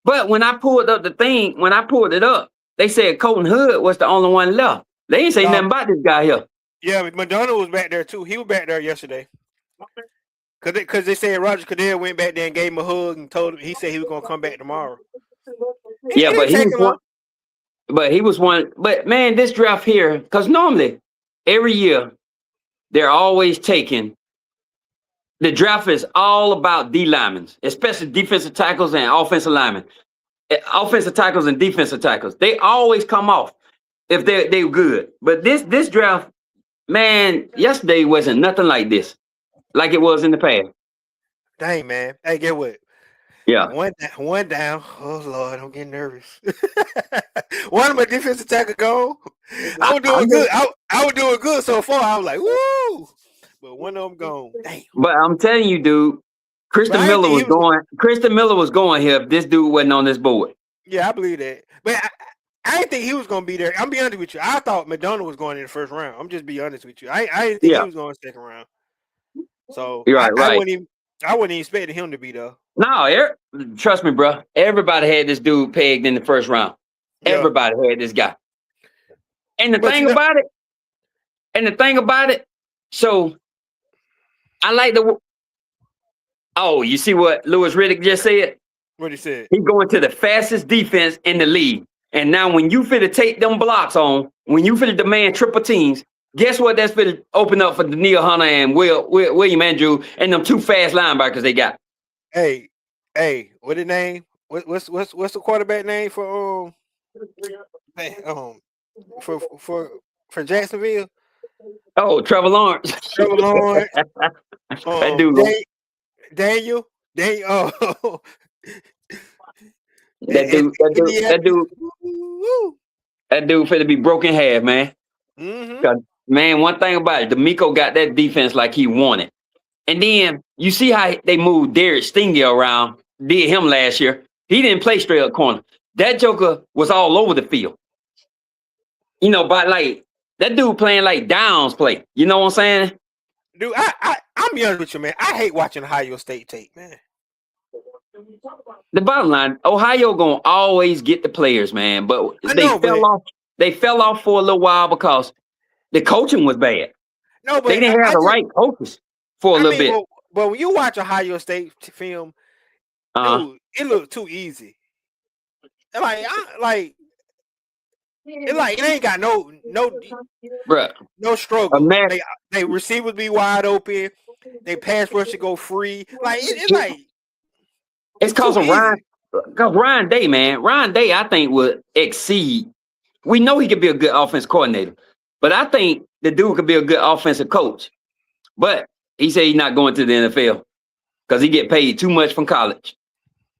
But when I pulled up it up, they said Colton Hood was the only one left. They didn't say nothing about this guy here. Yeah, but Madonna was back there too. He was back there yesterday. Because they said Roger Goodell went back there and gave him a hug and told him he said he was gonna come back tomorrow. But man, this draft here, because normally every year they're always taking. The draft is all about D linemen, especially defensive tackles and offensive linemen. Offensive tackles and defensive tackles. They always come off if they're good. But this draft, man, yesterday wasn't nothing like this, like it was in the past. Dang, man. Hey, get what? Yeah. One down. Oh Lord, I'm getting nervous. One of my defensive tackle gone. I was doing I'm good. just, I was doing good so far. I was like, woo! But one of them gone. Damn. but I'm telling you, dude, But I didn't think he was gonna. Christian Miller was going here if this dude wasn't on this board. Yeah, I believe that. But I didn't think he was gonna be there. I'm be honest with you. I thought McDonald was going in the first round. I'm just be honest with you. I didn't think he Yeah. was going second round. So You're right, right. I wouldn't even expect him to be there. No, trust me, bro. Everybody had this dude pegged in the first round. Yeah. Everybody had this guy. And the But thing about it, so I like the. Oh, you see what Lewis Riddick just said? what he said. He going to the fastest defense in the league. And now when you fit to take them blocks on, when you fit to demand triple teams, guess what that's fit to open up for Daniil Hunter and William Andrew and them two fast linebackers they got. Hey, what the name? What's the quarterback name for hey, for Jacksonville? Oh, Trevor Lawrence. Trevor Lawrence. That dude. Daniel. Oh, That dude finna be broken in half, man. Mm-hmm. Man, one thing about it, D'Amico got that defense like he wanted. And then you see how they moved Derek Stingley around, did him last year. He didn't play straight up corner. That joker was all over the field. You know, but like that dude playing like downs play. You know what I'm saying? Dude, I'm be honest with you, man. I hate watching Ohio State tape, man. The bottom line, Ohio gonna always get the players, man. But they fell off for a little while because the coaching was bad. No, but they didn't have the right coaches for a little bit. But when you watch Ohio State film, dude, it looked too easy. It ain't got no struggle. They receivers be wide open. They pass rush to go free. It's cause of Ryan Day, man. Ryan Day, I think, would exceed. We know he could be a good offense coordinator, but I think the dude could be a good offensive coach. But he said he's not going to the NFL because he get paid too much from college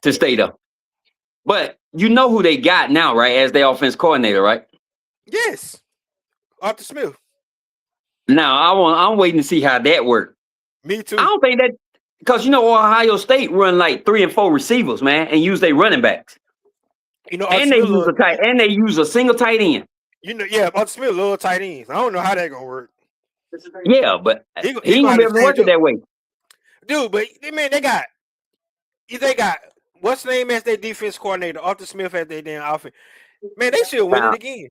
to stay there. But you know who they got now, right? As their offense coordinator, right? Yes, Arthur Smith. Now I'm waiting to see how that works. Me too. I don't think that because Ohio State run like 3 and 4 receivers, man, and use their running backs. And they use a single tight end. Arthur Smith little tight ends. I don't know how that gonna work. Yeah, but he ain't gonna be able to work it that way. Dude, but man, they got what's the name as their defense coordinator? Arthur Smith as their damn offense. Man, they should win it again.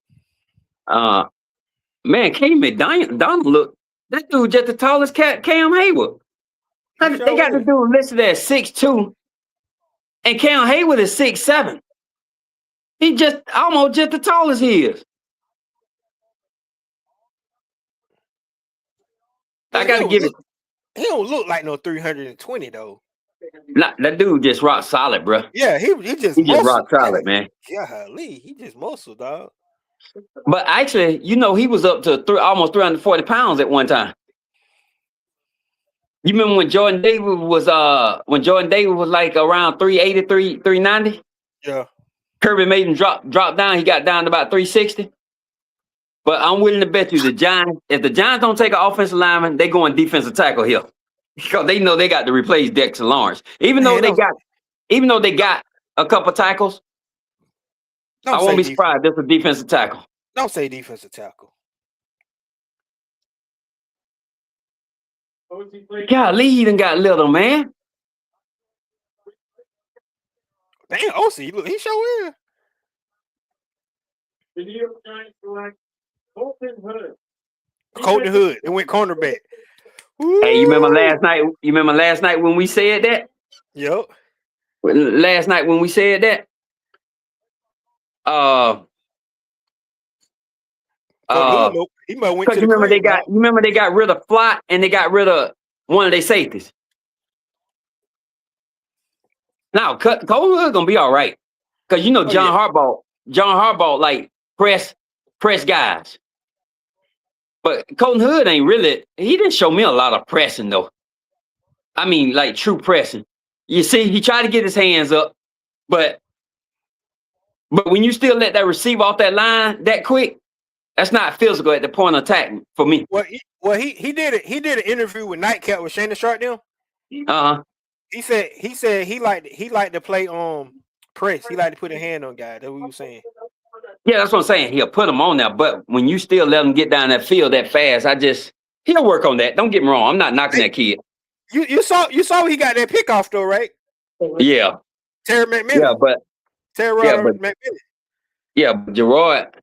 Man, Kenny McDonald look, that dude just the tallest Cam Hayward. They got the dude listed at 6'2", and Cam Hayward is 6'7". He just almost just the tallest he is. I gotta give it. He don't look like no 320 though. Nah, that dude just rock solid, bro. Yeah, he just rock solid, man. Yeah, he just muscle, dog. But actually, he was up to almost 340 pounds at one time. You remember when Jordan Davis was like around 380, 390? Yeah. Kirby made him drop down. He got down to about 360. But I'm willing to bet you if the Giants don't take an offensive lineman, they go in defensive tackle here. Because they know they got to replace Dexter Lawrence. Even though they got a couple tackles, I won't be surprised. That's a defensive tackle. Don't say defensive tackle. Golly, he done got little, man. Damn, OC, look, he sure is. Colton Hood. It went cornerback. Woo! Hey, you remember last night when we said that? Yep. Last night when we said that? He might went to the remember they got rid of Flott and they got rid of one of their safeties. Now, Colton Hood gonna be all right. Because John Harbaugh like press guys. But Colton Hood ain't really. He didn't show me a lot of pressing though. I mean, like true pressing. You see, he tried to get his hands up, but when you still let that receiver off that line that quick, that's not physical at the point of attack for me. He did it. He did an interview with Nightcap with Shannon Sharp. Them. Uh-huh. He said he liked to play press. He liked to put a hand on guys. That's what he was saying. Yeah, that's what I'm saying. He'll put him on there, but when you still let him get down that field that fast, he'll work on that. Don't get me wrong. I'm not knocking that kid. You saw he got that pick off though, right? Yeah. Terry McMillan. Yeah, but Gerard.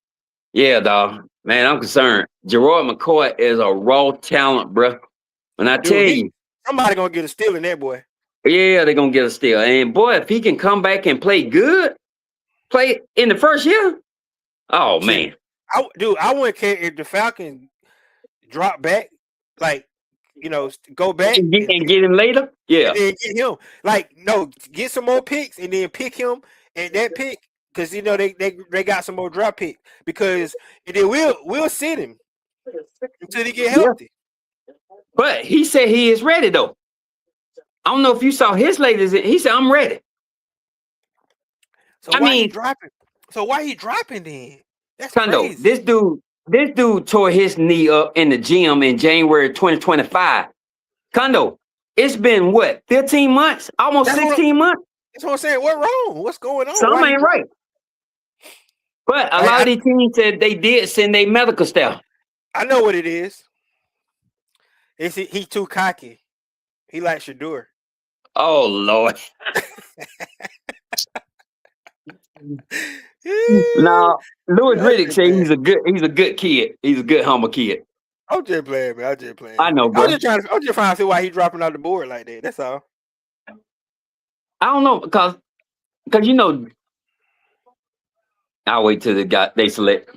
Yeah, dog. Man, I'm concerned. Gerard McCoy is a raw talent, bro. And I tell you, somebody gonna get a steal in that boy. Yeah, they're gonna get a steal. And boy, if he can come back and play in the first year. Oh man. I wouldn't care if the Falcons drop back, like, go back and get him later. Yeah. And then get him. Like, no, get some more picks and then pick him and that pick. Because they got some more draft picks. Because then we'll sit him until he get healthy. Yeah. But he said he is ready though. I don't know if you saw his latest. He said, I'm ready. So why he dropping? So why he dropping then? That's crazy. This dude tore his knee up in the gym in January 2025. Kondo, it's been what, 15 months? Almost 16 months? That's what I'm saying. What wrong? What's going on? Something ain't right. But a lot of these teams said they did send their medical staff. I know what it is. He's too cocky. He like Shador. Oh Lord. Now, Louis Riddick said he's a good kid. He's a good humble kid. I'm just playing, man. I know, bro. I'm just trying to see why he's dropping out the board like that. That's all. I don't know, because I'll wait till they select.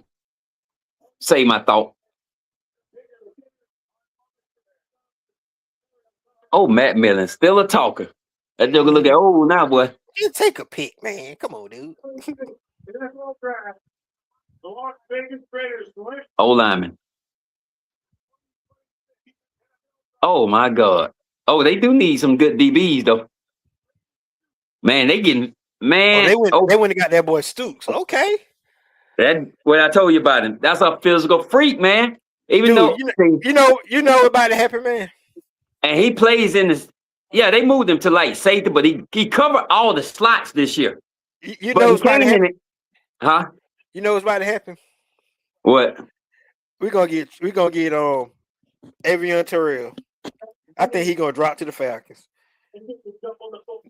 Say my thought. Oh, Matt Millen, still a talker. That joker look at now, boy. You take a pick, man. Come on, dude. Old lineman. Oh my God. Oh, they do need some good DBs though. Man, they went and got that boy Stooks. Okay. That what I told you about him. That's a physical freak, man. Even though you know about to happen, man. And he plays in this. Yeah, they moved him to like safety, but he covered all the slots this year. You know what's about to happen? Huh? You know what's about to happen? What? We're gonna get Avion Terrell. I think he's gonna drop to the Falcons.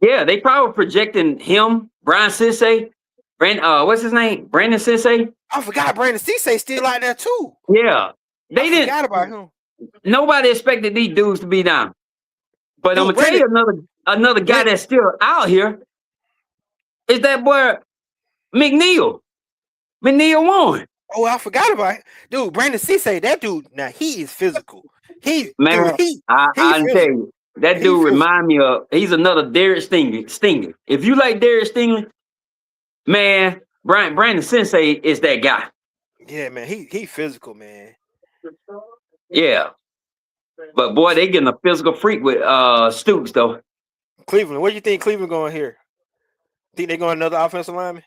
Yeah, they probably projecting him, Brian Cisse, what's his name? Brandon Cisse. I forgot Brandon Cisse still out there too. Yeah, they didn't forgot about him. Nobody expected these dudes to be down. But I'm gonna tell you another guy that's still out here is that boy McNeil Warren. Oh, I forgot about it. Dude, Brandon Cisse, that dude, now he is physical. I tell you, that dude remind me of, he's another Derek Stingley. If you like Derek Stingley, man, Brandon Cisse is that guy. Yeah, man, he physical, man. Yeah. But boy, they getting a physical freak with Stooks though. Cleveland, what do you think Cleveland going here? Think they going another offensive lineman?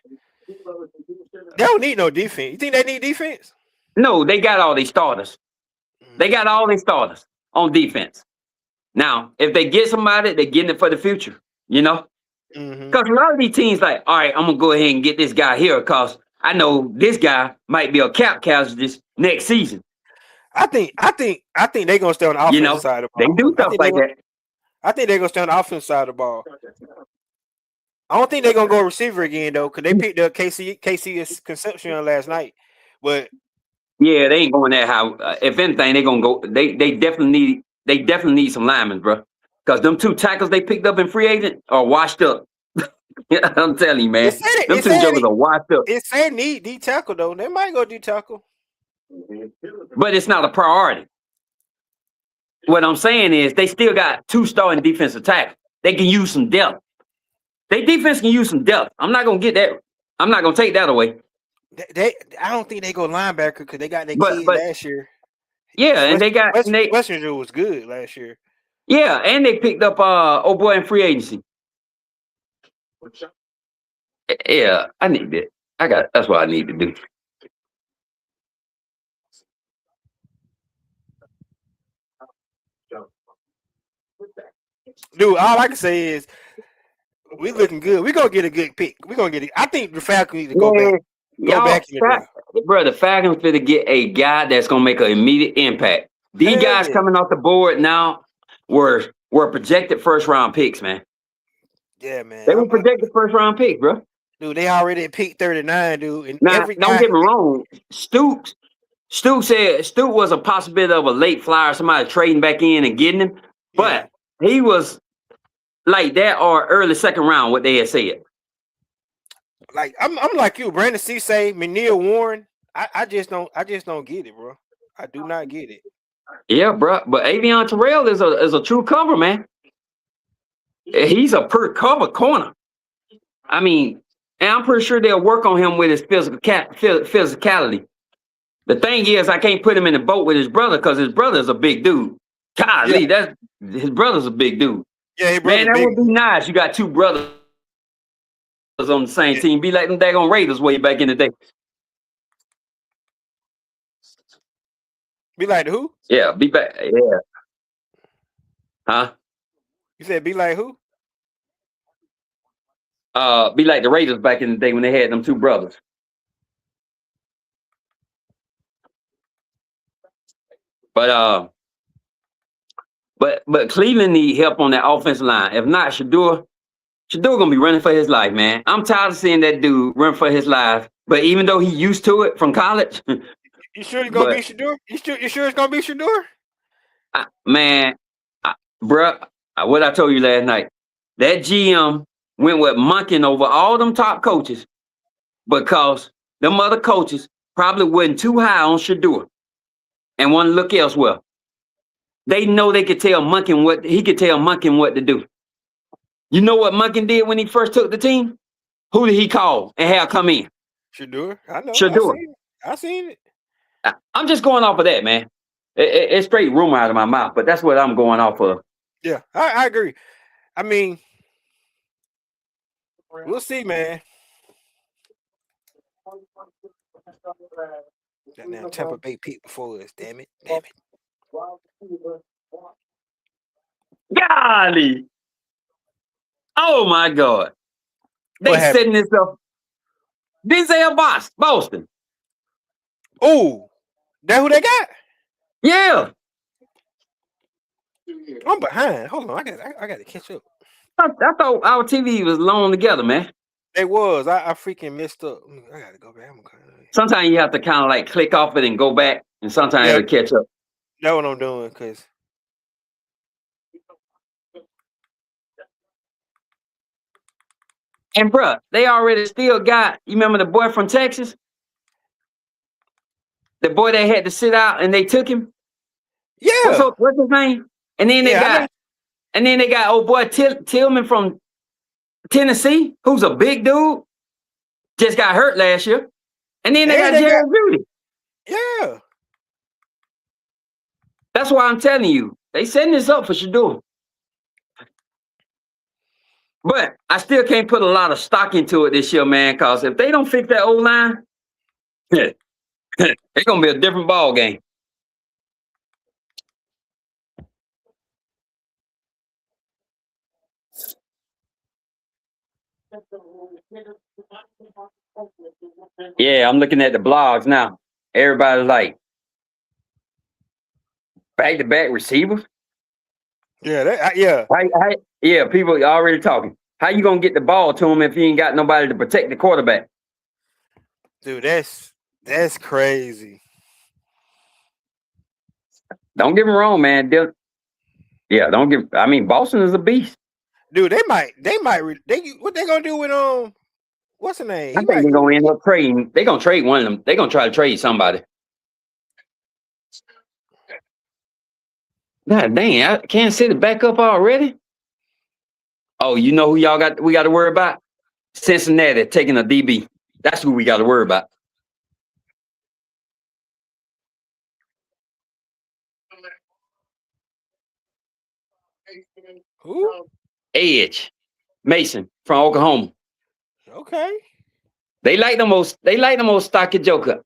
They don't need no defense. You think they need defense? No, they got all these starters. They got all these starters on defense. Now, if they get somebody, they're getting it for the future, you know? Because a lot of these teams like, all right, I'm going to go ahead and get this guy here because I know this guy might be a cap casualty next season. I think they're going to stay on the offensive side of the ball. They do stuff like that. I think they're going to stay on the offensive side of the ball. I don't think they're going to go receiver again, though, because they picked up KC Concepcion last night. But yeah, they ain't going that high. If anything, they're going to go. They definitely need some linemen, bro. Because them two tackles they picked up in free agent are washed up. I'm telling you, man. Them two jokers are washed up. It said need D tackle, though. They might go D tackle. But it's not a priority. What I'm saying is they still got two starting defensive tackles. They can use some depth. Their defense can use some depth. I'm not going to get that. I'm not going to take that away. I don't think they go linebacker because they got their kid last year. Yeah, and they got and they Western Drew was good last year. yeah, and they picked up old boy in free agency. Yeah, I need that. That's what I need to do. Dude, all I can say is we looking good. We gonna get a good pick. We gonna get it. I think the Falcons need to Yeah, go y'all, back in the draft. bro, the Falcons finna get a guy that's gonna make an immediate impact. These Hell guys yeah, coming off the board now were projected first round picks, man. yeah, man. They were projected first round picks, bro. Dude, they already at pick 39, dude, and Now, every don't guy. get me wrong. Stooks said Stooks was a possibility of a late flyer, somebody trading back in and getting him, Yeah, but he was like that or early second round. What they had said. like I'm like you, Brandon Cisse, McNeil Warren. I just don't get it, bro. I do not get it. Yeah, bro. But Avion Terrell is a true cover, man. He's a per cover corner. I mean, and I'm pretty sure they'll work on him with his physicality. The thing is, I can't put him in the boat with his brother because his brother's a big dude. Golly, his brother's a big dude. Yeah, his Man, brother that big. would be nice. You got two brothers on the same team. Be like them daggone Raiders way back in the day. Be like who? Yeah, be back. Yeah. Huh? You said be like who? Be like the Raiders back in the day when they had them two brothers. But Cleveland need help on that offensive line. If not, Shador gonna be running for his life, man. I'm tired of seeing that dude run for his life. But even though he used to it from college, You sure it's gonna be Shador? You sure it's gonna be Shador? man, bruh, what I told you last night, that GM went with Monken over all them top coaches because them other coaches probably wasn't too high on Shador and want to look elsewhere. They know they could tell Monken what to do. You know what Monken did when he first took the team? Who did he call and have come in? Shador. I know. Shador. I seen it. I'm just going off of that, man. It's straight rumor out of my mouth, but that's what I'm going off of. Yeah, I agree. I mean, we'll see, man. That damn Tampa Bay pick before us. Damn it. Golly. Oh my God. They What happened? setting this up. Denzel Boston. Oh, that who they got? Yeah. I'm behind. Hold on, I got to catch up. I thought our TV was long together, man. It was. I freaking messed up. I got to go back. Sometimes you have to kind of like click off it and go back, and sometimes it'll catch up. That's what I'm doing, cause. And bruh, they already still got. You remember the boy from Texas? The boy that had to sit out and they took him. Yeah. What's his name? And then they got old boy Tillman from Tennessee, who's a big dude, just got hurt last year. And then they got Jerry Jeudy. Yeah. That's why I'm telling you, they setting this up for Shador. But I still can't put a lot of stock into it this year, man, because if they don't fix that old line, it's gonna be a different ball game. Yeah, I'm looking at the blogs now. Everybody's like, back-to-back receivers. Yeah, yeah. Yeah, people are already talking. How you gonna get the ball to him if you ain't got nobody to protect the quarterback? Dude, that's crazy. Don't get me wrong, man. I mean, Boston is a beast. Dude, they might. What they gonna do with what's the name? I think they're gonna end up trading. They're gonna trade one of them. They're gonna try to trade somebody. God dang, Kansas City back up already? Oh, you know who we got to worry about? Cincinnati taking a DB. That's who we got to worry about. Who? Edge Mason from Oklahoma. Okay. They like the most stocky joker.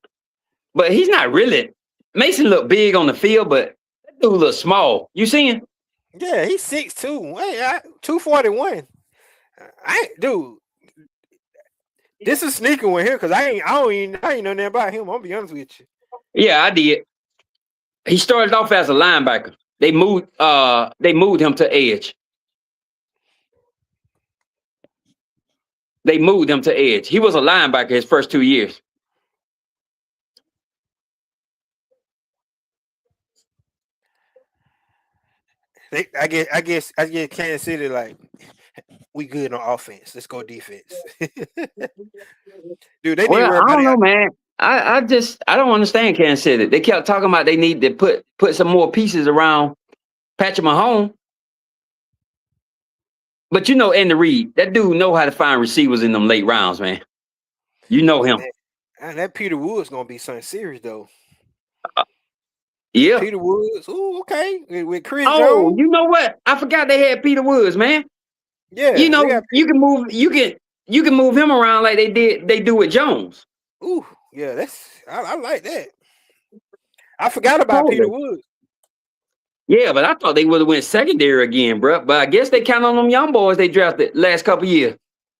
But he's not really. Mason look big on the field, but that dude look small. You seen? Yeah, he's 6'2". Wait, 241. Dude, this is sneaking one here because I ain't know nothing about him. I'll be honest with you. Yeah, I did. He started off as a linebacker. They moved him to edge. They moved him to edge. He was a linebacker his first 2 years. I get Kansas City like we good on offense. Let's go defense. Dude, they need to Well, worry I about don't it. know, man. I don't understand Kansas City. They kept talking about they need to put some more pieces around Patrick Mahomes. But you know Andy Reid, that dude know how to find receivers in them late rounds, man. You know him. And that Peter Woods gonna be something serious though. Yeah. Peter Woods, ooh, okay. With Chris Oh, Jones. you know what? I forgot they had Peter Woods, man. You Yeah, they know, got Peter. you can move him around like they do with Jones. Ooh, yeah, I like that. I forgot about Totally. Peter Woods. Yeah, but I thought they would have went secondary again, bro. But I guess they count on them young boys they drafted last couple years.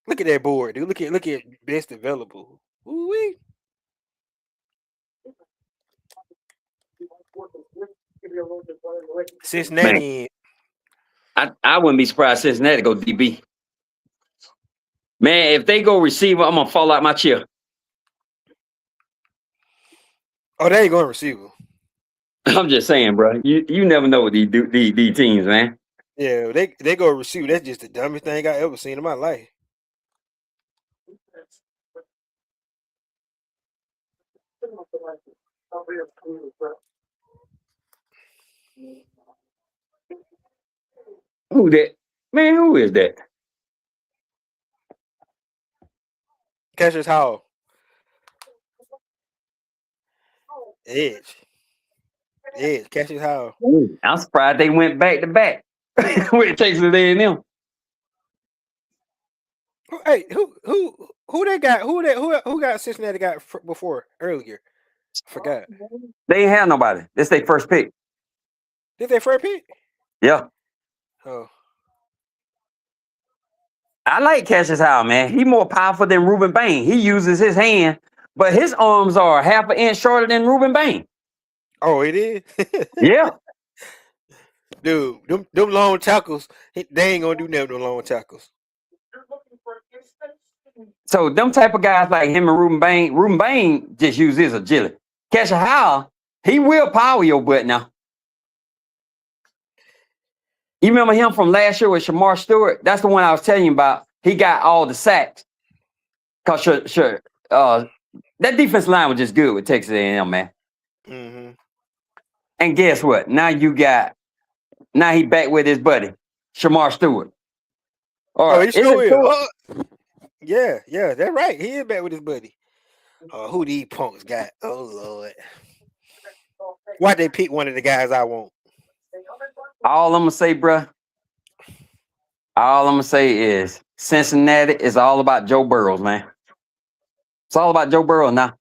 Look at that board, dude. Look at best available. Ooh-wee. Man, Cincinnati. I wouldn't be surprised Cincinnati go DB. Man, if they go receiver, I'm gonna fall out my chair. Oh, they ain't going receiver. I'm just saying, bro. You never know with these teams, man. Yeah, they go receiver. That's just the dumbest thing I ever seen in my life. Who that? Man, who is that? Cassius Howell. Edge. Cassius Howell. I'm surprised they went back to back with Texas A&M. Hey, who they got? Who got Cincinnati got before earlier? Forgot. They ain't have nobody. This their first pick. Did they first pick? Yeah. Oh, I like Cassius Howell, man. He more powerful than Ruben Bain. He uses his hand, but his arms are half an inch shorter than Ruben Bain. oh, it is. Yeah. Dude, them long tackles, they ain't gonna do nothing with them long tackles. So them type of guys like him and Ruben Bain just use his agility. Cassius Howell, he will power your butt now. You remember him from last year with Shamar Stewart? That's the one I was telling you about. He got all the sacks. Cause that defense line was just good with Texas A&M, man. Mm-hmm. And guess what? Now he back with his buddy, Shamar Stewart. Oh, he Is it sure is. Stewart? Yeah, that's right. He is back with his buddy. Who these punks got? Oh Lord. Why they pick one of the guys I want? All I'm gonna say, bruh, all I'm gonna say is Cincinnati is all about Joe Burrows, man. It's all about Joe Burrow now.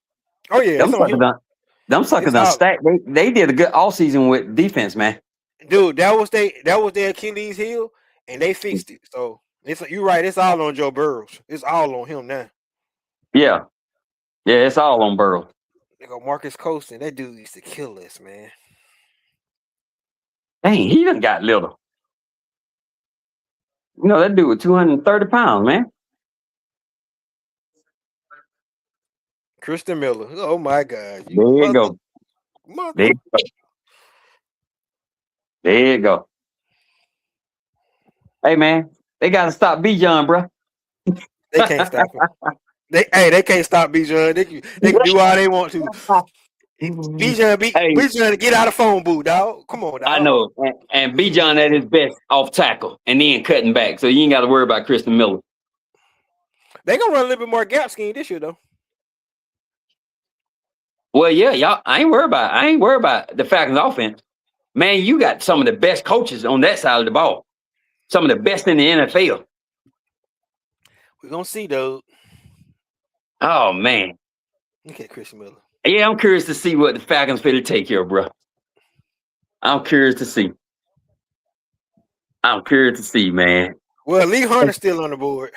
Oh yeah, Them it's on suckers him. done It's stacked. They did a good all season with defense, man. dude. That was their Achilles heel, and they fixed it. So you're right. It's all on Joe Burrows. It's all on him now. Yeah. Yeah, it's all on Burrow. They go Marcus Colston. That dude used to kill us, man. Dang, he done got little. You know, that dude was 230 pounds, man. Christian Miller. Oh my God, There you go. mother. There you go. Hey, man, they got to stop Bijan, bro. They can't stop him. They can't stop Bijan. They can do all they want to. Hey, Bijan to get out of phone booth, dog. Come on, dog. I know. And Bijan at his best off tackle and then cutting back. So you ain't got to worry about Christian Miller. They gonna run a little bit more gap scheme this year, though. Well, yeah, y'all. I ain't worried about the Falcons offense. Man, you got some of the best coaches on that side of the ball. Some of the best in the NFL. We're gonna see though. Oh man. Look at Chris Miller. Yeah, I'm curious to see what the Falcons finna take here, bro. I'm curious to see. I'm curious to see, man. Well, Lee Hunter's still on the board.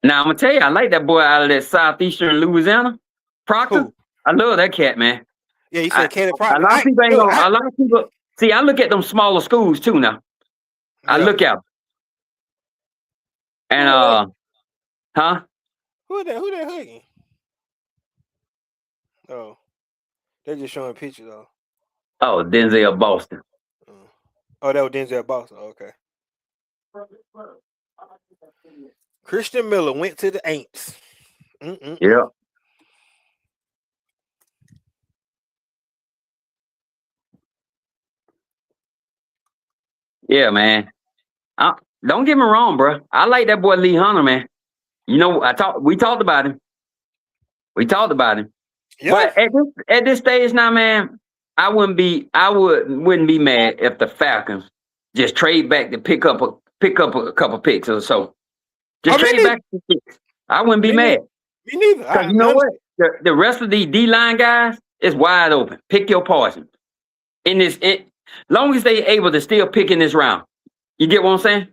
Now I'm gonna tell you, I like that boy out of that southeastern Louisiana, Proctor. Who? I love that cat, man. Yeah, you I, said Caleb a Proctor. lot of people ain't Look, gonna. A lot of people see. I look at them smaller schools too now. I yeah. look at 'em. And huh? Who that hugging? Oh, they're just showing pictures though. Oh, Denzel Boston. Oh, that was Denzel Boston. Okay. Christian Miller went to the Aints. Yeah. Yeah, man. Don't get me wrong, bro. I like that boy Lee Hunter, man. You know, we talked about him. We talked about him. Yeah. But at this stage now, man, I wouldn't be mad if the Falcons just trade back to pick up a couple picks or so. Just trade back the picks. I wouldn't be mad. Me neither. Because you know what? The rest of the D-line guys is wide open. Pick your poison. Long as they able to still pick in this round. You get what I'm saying?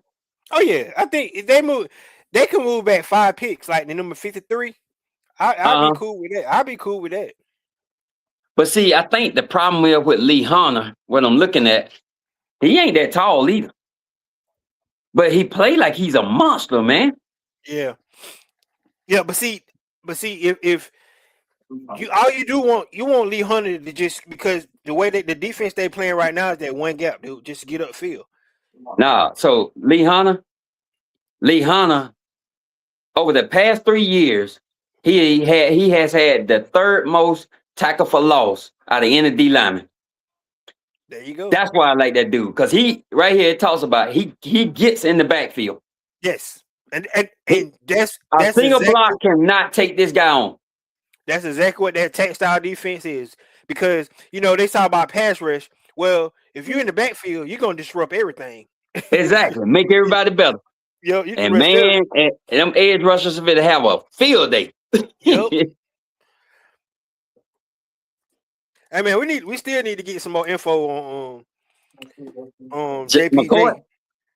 Oh yeah. I think if they can move back 5 picks, like the number 53. I'll be cool with that. I'll be cool with that. But see, I think the problem with Lee Hunter, what I'm looking at, he ain't that tall either. But he played like he's a monster, man. Yeah. Yeah, but see, if all you want Lee Hunter to just, because the way that the defense they playing right now is that one gap, dude, just get upfield. Nah, so Lee Hunter, over the past 3 years, he has had the third most tackle for loss out of any D lineman. There you go. That's why I like that dude, because he right here it talks about he gets in the backfield. Yes, and that's a single block cannot take this guy on. That's exactly what that textile defense is, because they talk about pass rush. Well, if you're in the backfield, you're gonna disrupt everything. Exactly, make everybody better. Yo, and man, and them edge rushers are to have a field day. Yep. Hey man, we still need to get some more info on JPJ. McCoy?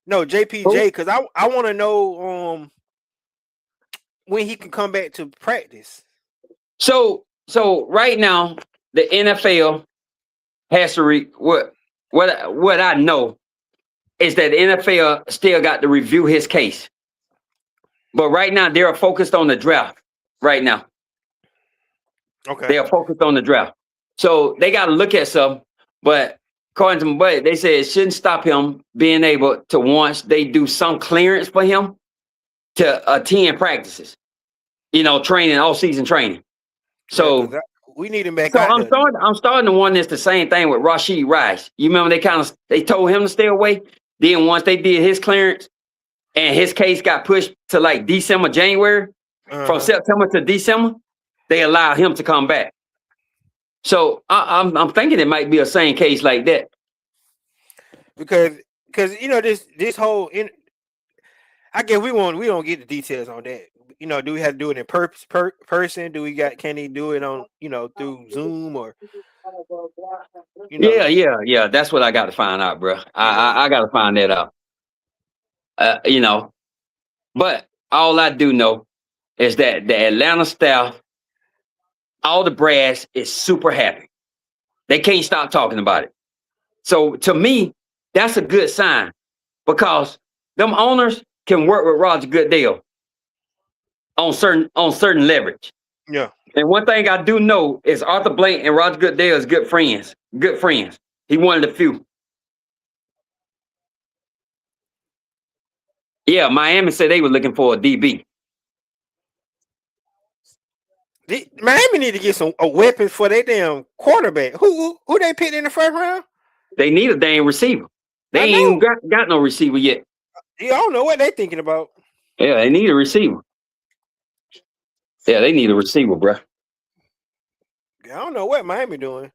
No, JPJ, because I want to know when he can come back to practice. So right now the NFL has to what I know is that the NFL still got to review his case. But right now they're focused on the draft right now. Okay. They are focused on the draft. So they got to look at something, but according to my buddy, they say it shouldn't stop him being able to, once they do some clearance for him, to attend practices, training, all-season training. So we need him back. So I'm starting to wonder it's the same thing with Rashid Rice. You remember they told him to stay away. Then once they did his clearance and his case got pushed to like December, January, from September to December, they allowed him to come back. So I'm thinking it might be a same case like that. Because this whole I guess we don't get the details on that. Do we have to do it in person? Can he do it on through Zoom or Yeah. That's what I got to find out, bro. I got to find that out. But all I do know is that the Atlanta staff, all the brass is super happy. They can't stop talking about it. So to me, that's a good sign, because them owners can work with Roger Goodell on certain leverage. Yeah. And one thing I do know is Arthur Blank and Roger Goodell is good friends. Good friends. He one of the few. Yeah, Miami said they were looking for a DB. Miami need to get a weapon for their damn quarterback. Who they picked in the first round? They need a damn receiver. They ain't even got no receiver yet. Yeah, I don't know what they thinking about. Yeah, they need a receiver. Yeah, they need a receiver, bro. I don't know what Miami doing.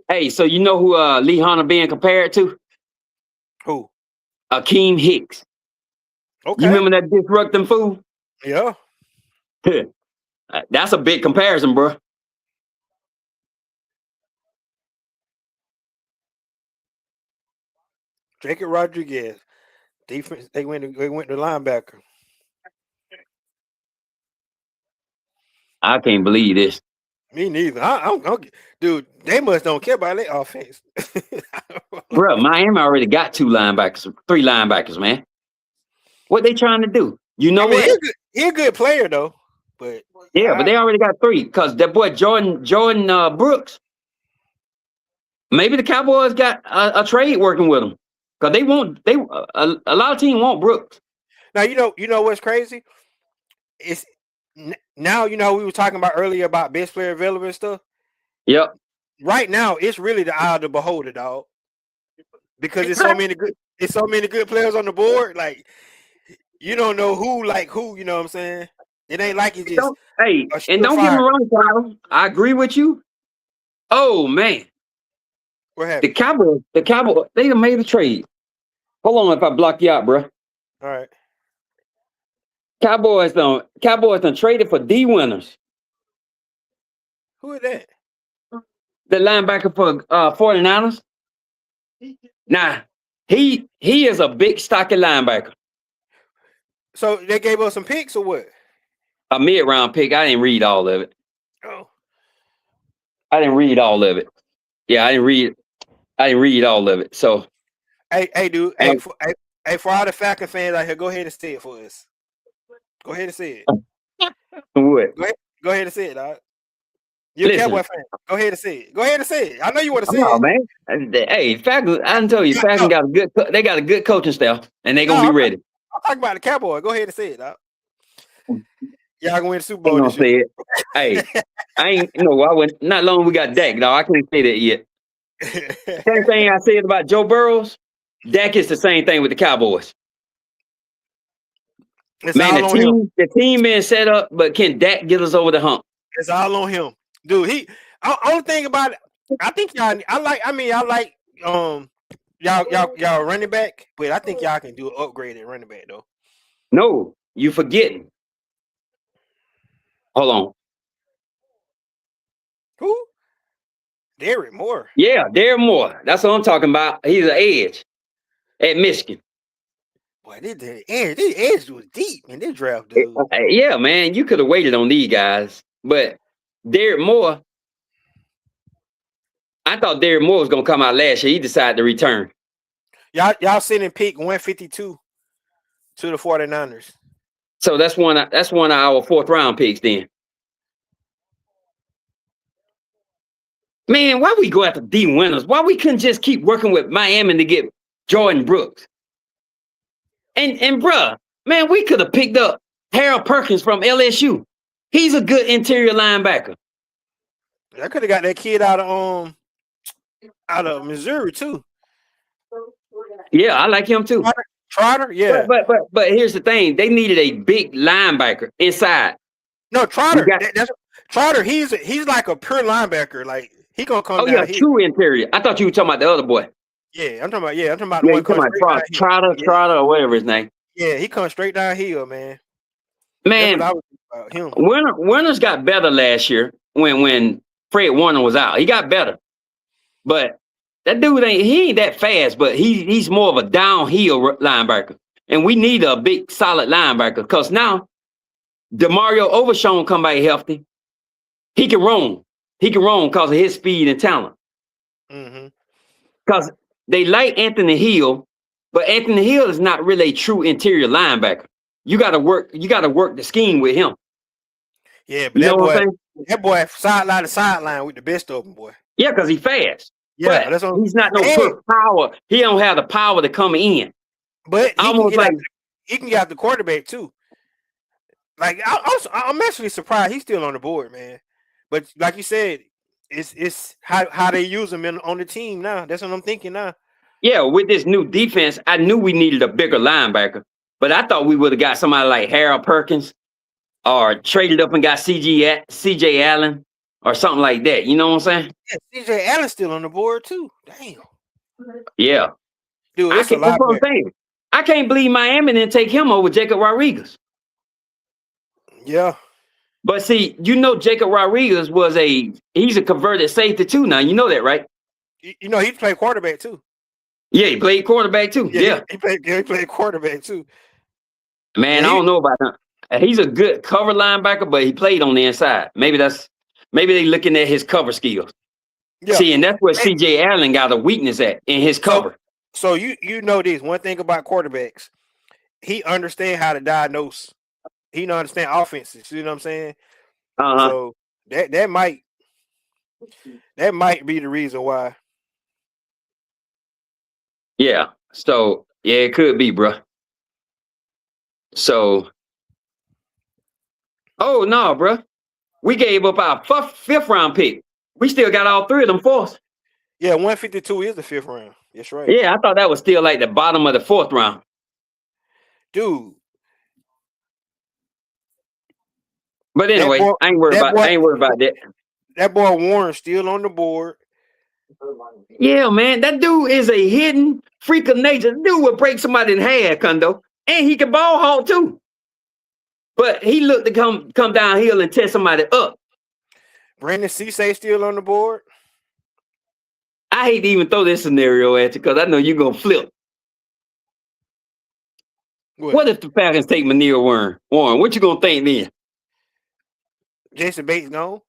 Hey, so you know who Lee Hunter being compared to? Who? Akeem Hicks. You Okay. remember that disrupting fool? Yeah. That's a big comparison, bro. Jacob Rodriguez. Defense. They went to linebacker. I can't believe this. Me neither. Dude, they must don't care about their offense. Bro, Miami already got 2 linebackers, 3 linebackers, man. What they trying to do? You know I mean, what? he a good player though. But Yeah, but they already got 3 because that boy Jordan Brooks. Maybe the Cowboys got a trade working with them because a lot of teams want Brooks. now you know what's crazy? It's now we were talking about earlier about best player available and stuff. Yep. Right now, it's really the eye of the beholder, dog. Because it's so many good players on the board. Like you don't know who like who. You know what I'm saying? It ain't like it's just Hey, and don't get me wrong, Tyler. I agree with you. Oh man, what happened? the Cowboys, they done made a trade. Hold on, if I block you out, bro. All right. Cowboys done traded for D Winners, Who is that? the linebacker for 49ers. Nah, he is a big stocky linebacker. So they gave us some picks or what? A mid-round pick. I didn't read all of it. Oh. I didn't read all of it. Yeah, I didn't read all of it. So Hey, dude. Hey, for all the Falcon fans out here, go ahead and say it for us. Go ahead and say it. what? Go ahead and say it, dog. You're a Cowboy fan. Go ahead and say it. Go ahead and say it. I know you want to say it. Man. Hey, Falcons, I can tell you, Falcons got a good coaching staff, and they're gonna be ready. I'm talking about the Cowboy. Go ahead and say it, dog. Y'all gonna win the Super Bowl. I'm gonna say it. Hey, I ain't I went not long we got Dak, dog. I can't say that yet. Same thing I said about Joe Burrows. Dak is the same thing with the Cowboys. Man, the team being set up, but can Dak get us over the hump? It's all on him. Dude, only thing about it, I think y'all y'all running back, but I think y'all can do an upgrade at running back though. No, you forgetting. Hold on. Who? Derek Moore. Yeah, Derek Moore. That's what I'm talking about. He's an edge at Michigan. Boy, this edge was deep in this draft, dude. Yeah, man, you could have waited on these guys, but Derek Moore, I thought Derek Moore was gonna come out last year. He decided to return. Y'all sending pick 152 to the 49ers. So that's one of our 4th round picks then. Man, why we go after D Winners? Why we couldn't just keep working with Miami to get Jordan Brooks? And bruh, man, we could have picked up Harold Perkins from LSU. He's a good interior linebacker. I could have got that kid out of Missouri too. Yeah, I like him too. Trotter, yeah. But here's the thing: they needed a big linebacker inside. No, Trotter. Trotter. He's like a pure linebacker. Like he gonna come down. Oh yeah, true interior. I thought you were talking about the other boy. Yeah, I'm talking about the one coming Trotter or whatever his name. Yeah, he comes straight downhill, man. Man, him. Warner's got better last year when Fred Warner was out. He got better, but that dude ain't that fast. But he's more of a downhill linebacker, and we need a big solid linebacker because now DeMario Overshown come back healthy. He can roam. He can roam because of his speed and talent. Because they like Anthony Hill, but Anthony Hill is not really a true interior linebacker. You got to work the scheme with him. Yeah, but that boy sideline to sideline with the best of them, boy. Yeah, because he's fast. Yeah, but he's not no power. He don't have the power to come in. But he can get the quarterback too. Like I'm actually surprised he's still on the board, man. But like you said, it's how they use him on the team now. That's what I'm thinking now. Yeah, with this new defense, I knew we needed a bigger linebacker, but I thought we would have got somebody like Harold Perkins, or traded up and got C.J. Allen or something like that. You know what I'm saying? Yeah, CJ Allen's still on the board too. Damn, Yeah. dude, I it's a can't. That's lot what I'm better. saying. I can't believe Miami didn't take him over Jacob Rodriguez. Yeah, But see, Jacob Rodriguez he's a converted safety too now. You know that, right? you know he played quarterback too. Yeah, he played quarterback too. Yeah, Yeah. he played quarterback too. Man, Yeah, I don't know about that. He's a good cover linebacker, but he played on the inside. Maybe they looking at his cover skills. yeah. See, and that's where CJ Allen got a weakness at in his So cover. so you know this one thing about quarterbacks, he understand how to diagnose. He don't understand offenses. You know what I'm saying? Uh-huh. So that might be the reason why. Yeah. So yeah, it could be, bro. So oh no, bro. We gave up our fifth round pick. We still got all three of them fourths. Yeah, 152 is the fifth round. That's right, Yeah, I thought that was still like the bottom of the fourth round. dude. But That anyway, boy, I ain't worried about that. that boy Warren still on the board. Yeah, man, that dude is a hidden freak of nature. The dude will break somebody in half, Kondo, and he can ball hawk too. But he looked to come downhill and tear somebody up. Brandon Cisse still on the board. I hate to even throw this scenario at you because I know you're gonna flip. What if the Falcons take Manir Warren? What you gonna think then? Jason Bates gone.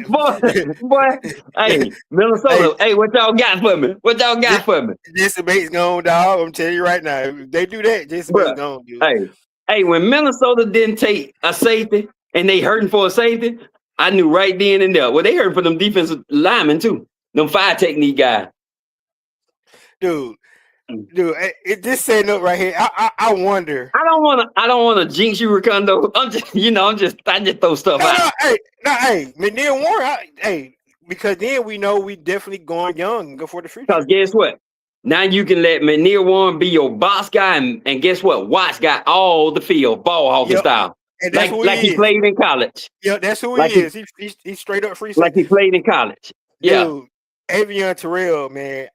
boy, hey, Minnesota, hey, what y'all got for me? Jason Bates gone, dog. I'm telling you right now. If they do that, Jason Bates gone, dude. Hey, when Minnesota didn't take a safety and they hurting for a safety, I knew right then and there. Well, they hurting for them defensive linemen too. Them fire technique guys. Dude, it just setting up right here. I wonder. I don't wanna jinx you, Ricondo. I just throw stuff out. Hey, Manir Warren, because then we know we definitely going young and go for the future. Because guess what? Now you can let Manir Warren be your boss guy, and guess what? Watts got all the field, ball hawking style. And that's like he played in college. Yeah, that's who he is. He's straight up free. Like he played in college. Yeah. Dude, Avion Terrell, man.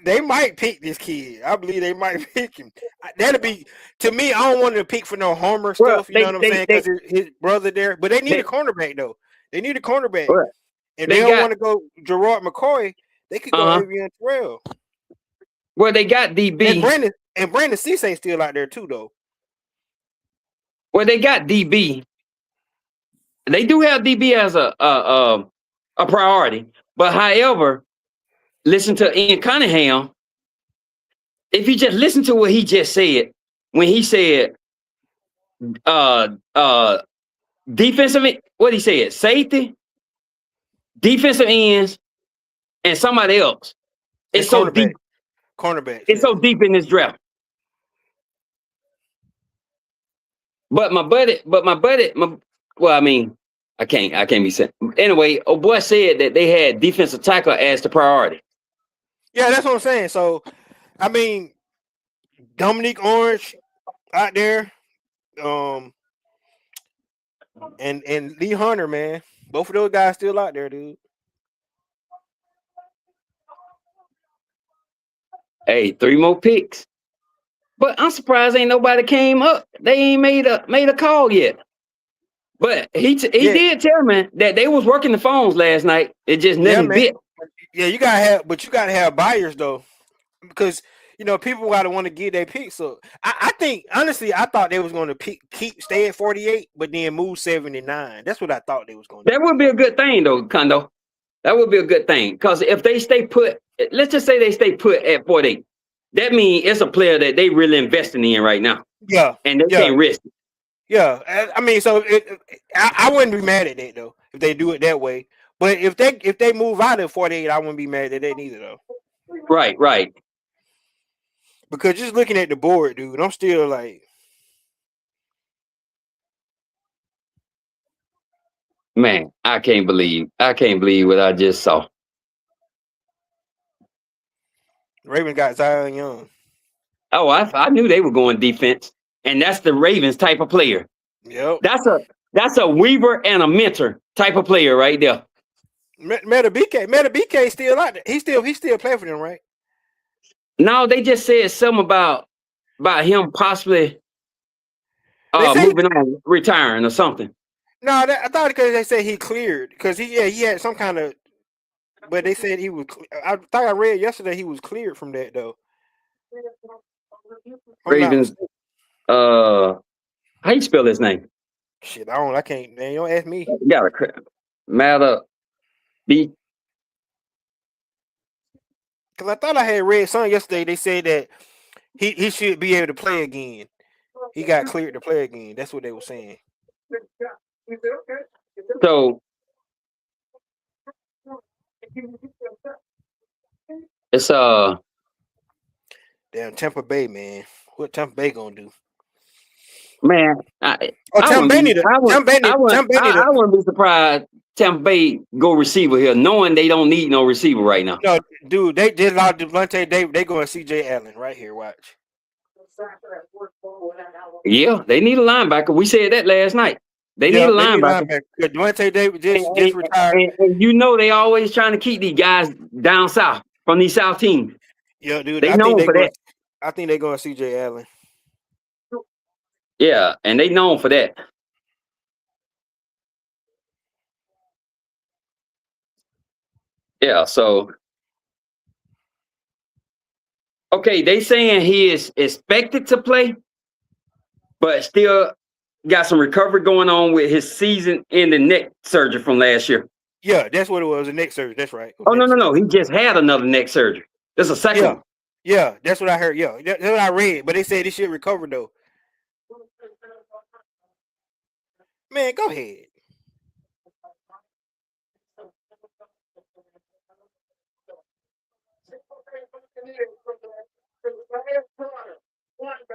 They might pick this kid. I believe they might pick him. That'll be, to me, I don't want to pick for no homer stuff. You know what I'm saying? Because his brother there. But they need a cornerback, though. They need a cornerback. If they don't want to go Gerard McCoy, they could go Avion Terrell. Well, they got DB. And Brandon Cisse still out there, too, though. Well, they got DB. They do have DB as a priority. But however, listen to Ian Cunningham. If you just listen to what he just said, when he said defensive, what he said, safety, defensive ends, and somebody else. It's so deep. Cornerback. It's so deep in this draft. But my buddy, well, I mean, I can't be said. Anyway, oh boy said that they had defensive tackle as the priority. Yeah, that's what I'm saying. So, I mean, Dominique Orange out there, and Lee Hunter, man, both of those guys still out there, dude. Hey, 3 more picks. But I'm surprised ain't nobody came up. They ain't made a call yet. But he did tell me that they was working the phones last night. It just nothing bit. Yeah, you gotta have buyers though, because people gotta want to get their picks. So I think honestly, I thought they was going to stay at 48, but then move 79. That's what I thought they was going to. That would be a good thing though, Kondo. That would be a good thing because if they stay put, let's just say they stay put at 48. That means it's a player that they really investing in right now. Yeah, and they can't risk it. Yeah, I mean, so I wouldn't be mad at that though if they do it that way. But if they move out of 48, I wouldn't be mad at that neither though. Right. Because just looking at the board, dude, I'm still like, man, I can't believe what I just saw. Ravens got Zion Young. Oh, I knew they were going defense. and that's the Ravens type of player. Yep. That's a Weaver and a mentor type of player right there. Meta BK still out there. He still playing for them, right? Now they just said something about him possibly They say moving on, retiring or something. no. I thought because they said he cleared because he had some kind of. But they said he was. I thought I read yesterday he was cleared from that though. I'm not Ravens. mistaken. How you spell his name? Shit, I don't. I can't. Man, you don't ask me. You got a matter B. Because I thought I had read something yesterday. They said that he should be able to play again. He got cleared to play again. That's what they were saying. So it's Damn Tampa Bay, man. What Tampa Bay gonna do? man, Oh, Tampa Bay need a Tampa Bay need a I wouldn't be surprised Tampa Bay go receiver here, knowing they don't need no receiver right now. no dude. They did a lot of Devontae Davis. They going CJ Allen right here. Watch. Yeah, they need a linebacker. We said that last night. They need a They need linebacker. linebacker. Devontae Davis just retired. And you know they always trying to keep these guys down south from these south teams. Yeah, dude. They known for that. I think they're going CJ Allen. Yeah, and they known for that. Yeah, so okay, they saying he is expected to play, but still got some recovery going on with his season-ending neck surgery from last year. Yeah, that's what it was. The neck surgery. That's right. Oh no, he just had another neck surgery. That's a second one. Yeah, that's what I heard. Yeah, that's what I read. But they said he should recover though. Man, go ahead.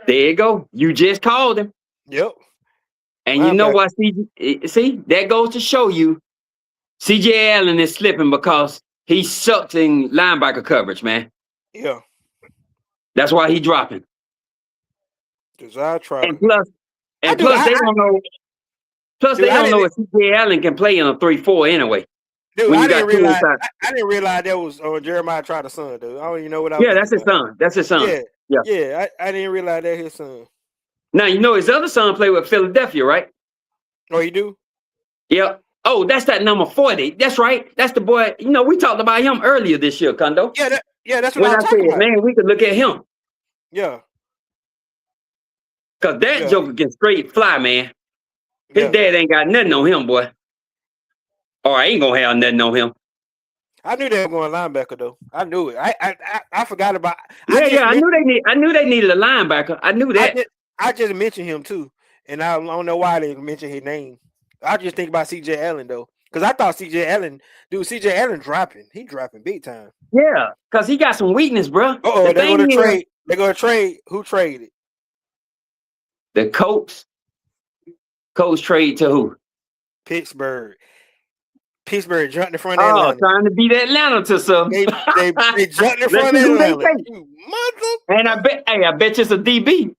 There you go. You just called him. Yep. And you know what? See, that goes to show you CJ Allen is slipping because he sucks in linebacker coverage, man. Yeah. That's why he dropping. Because I tried. And plus they don't know. Plus, they don't know if CJ Allen can play in a 3-4 anyway. Dude, I didn't realize that was Jeremiah Trotter's son, dude. I don't even know what I was. Yeah, that's his son. That's his son. Yeah. I didn't realize that his son. Now you know his other son played with Philadelphia, right? Oh, you do? Yep. Oh, that's that number 40. That's right. That's the boy. You know, we talked about him earlier this year, Kondo. Yeah, that's what I said. About. Man, we could look at him. Yeah. Cause that joker can straight fly, man. His dad ain't got nothing on him, boy. Or I ain't gonna have nothing on him. I knew they were going linebacker though. I knew it. I forgot about. I knew they needed a linebacker. I knew that. I just mentioned him too, and I don't know why they mentioned his name. I just think about CJ Allen though, because I thought CJ Allen dropping. He dropping big time. Yeah, because he got some weakness, bro. They're gonna trade. They're gonna trade. Who traded? The Colts. Colts trade to who? Pittsburgh. Pittsburgh jumped in front of Atlanta. Trying to beat Atlanta to some. They jumped in front of Atlanta. And I bet you it's a DB.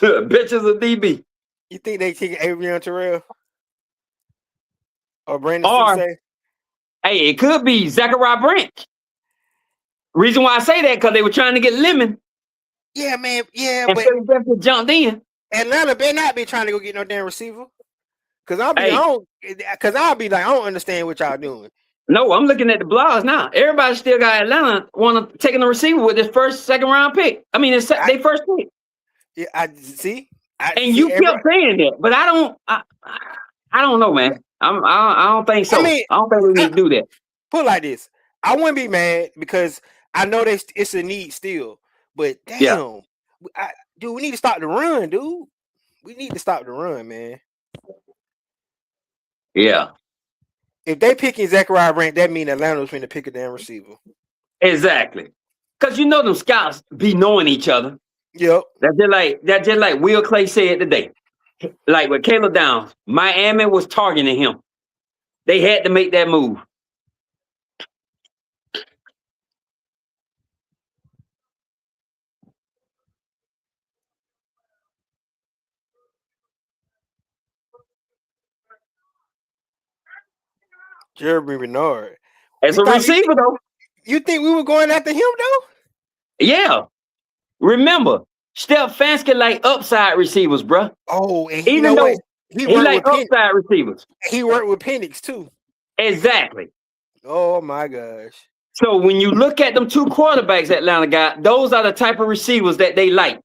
I bet you it's a DB. You think they kick Avion Terrell? Or Brandon Cisse? Hey, it could be Zachariah Branch. Reason why I say that, because they were trying to get Lemon. Yeah, man. Yeah, and but jumped in. Atlanta better not be trying to go get no damn receiver. Cause I'll be like, I don't understand what y'all doing. No, I'm looking at the blogs now. Everybody still got Atlanta want to taking a receiver with his second round pick. I mean, it's their first pick. Yeah, I see. You kept saying that, but I don't know, man. I don't think so. I don't think we need to do that. Put it like this: I wouldn't be mad because I know it's a need still, but damn, dude, we need to stop the run, dude. We need to stop the run, man. Yeah. If they picking Zachariah Branch, that means Atlanta was going to pick a damn receiver. Exactly. Because you know them scouts be knowing each other. Yep. That's just like Will Clay said today. Like with Caleb Downs, Miami was targeting him. They had to make that move. Jeremy Bernard. as We a thought receiver, though. you think we were going after him though? Yeah. Remember, Stefanski like upside receivers, bruh. Oh, and you Even know what? though He he worked like with upside receivers. He worked with Penix too. Exactly. Oh my gosh. So when you look at them two quarterbacks Atlanta got, those are the type of receivers that they like.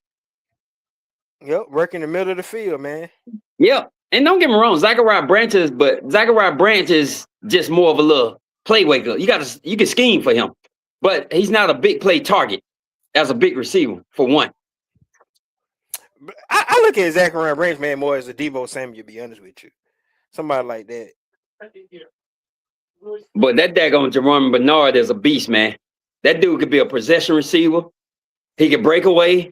Yep, work in the middle of the field, man. Yep. And don't get me wrong, Zachariah Branch is just more of a little play waker. You can scheme for him, but he's not a big play target as a big receiver for one. But I look at Zachariah Branch, man, more as a Debo Samuel, to be honest with you. Somebody like that. But that daggone Jerome Bernard is a beast, man. That dude could be a possession receiver. He could break away.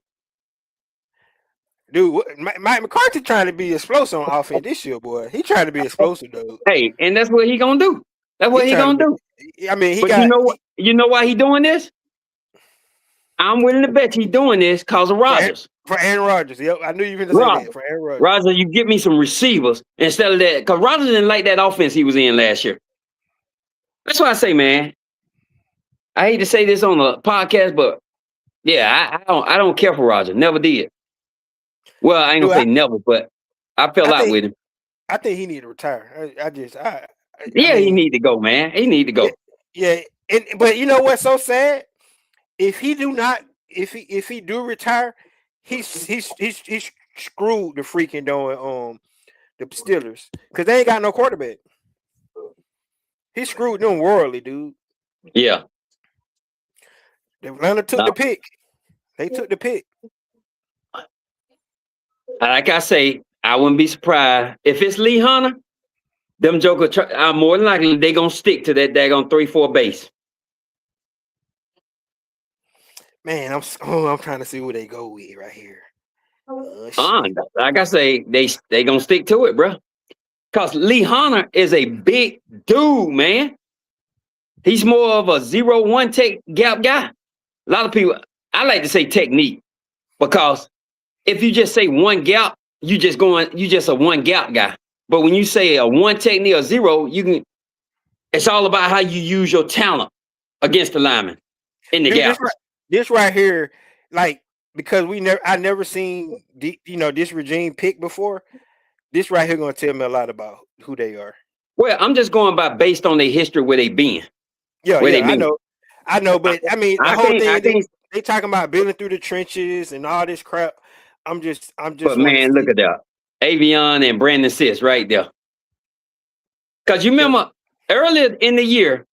Dude, Mike McCarthy trying to be explosive on offense this year, boy. He trying to be explosive, though. Hey, and that's what he gonna do. That's what he gonna do. I mean, but you know why he doing this? I'm willing to bet he doing this because of Rodgers. For Aaron Rodgers. Yep, I knew you were going to say that. For Aaron Rodgers. Rodgers, you get me some receivers instead of that. Because Rodgers didn't like that offense he was in last year. That's why I say, man, I hate to say this on the podcast, but yeah, I don't care for Rodgers. Never did. Well, I ain't gonna say never, but I fell out with him. I think he need to retire. He need to go, man. He need to go. Yeah. But you know what's so sad? If he do retire, he's screwed the freaking doing the Steelers because they ain't got no quarterback. He screwed them worldly, dude. Yeah. Atlanta took the pick. They took the pick. Like I say, I wouldn't be surprised if it's Lee Hunter. Them jokers are more than likely they gonna stick to that daggone 3-4 base. Man, I'm trying to see where they go with right here. Like I say, they gonna stick to it, bro. Cause Lee Hunter is a big dude, man. He's more of a 0-1 tech gap guy. A lot of people, I like to say technique, because if you just say one gap, you just a one gap guy. But when you say a one technique or zero, it's all about how you use your talent against the lineman in the gap. This right here, like, because I never seen this regime pick before. This right here gonna tell me a lot about who they are. Well, I'm just going by based on their history where they been. Yeah, I know, but I mean the whole thing they talking about building through the trenches and all this crap. I'm just. But man, look at that, Avion and Brandon Sis right there. Because you remember earlier in the year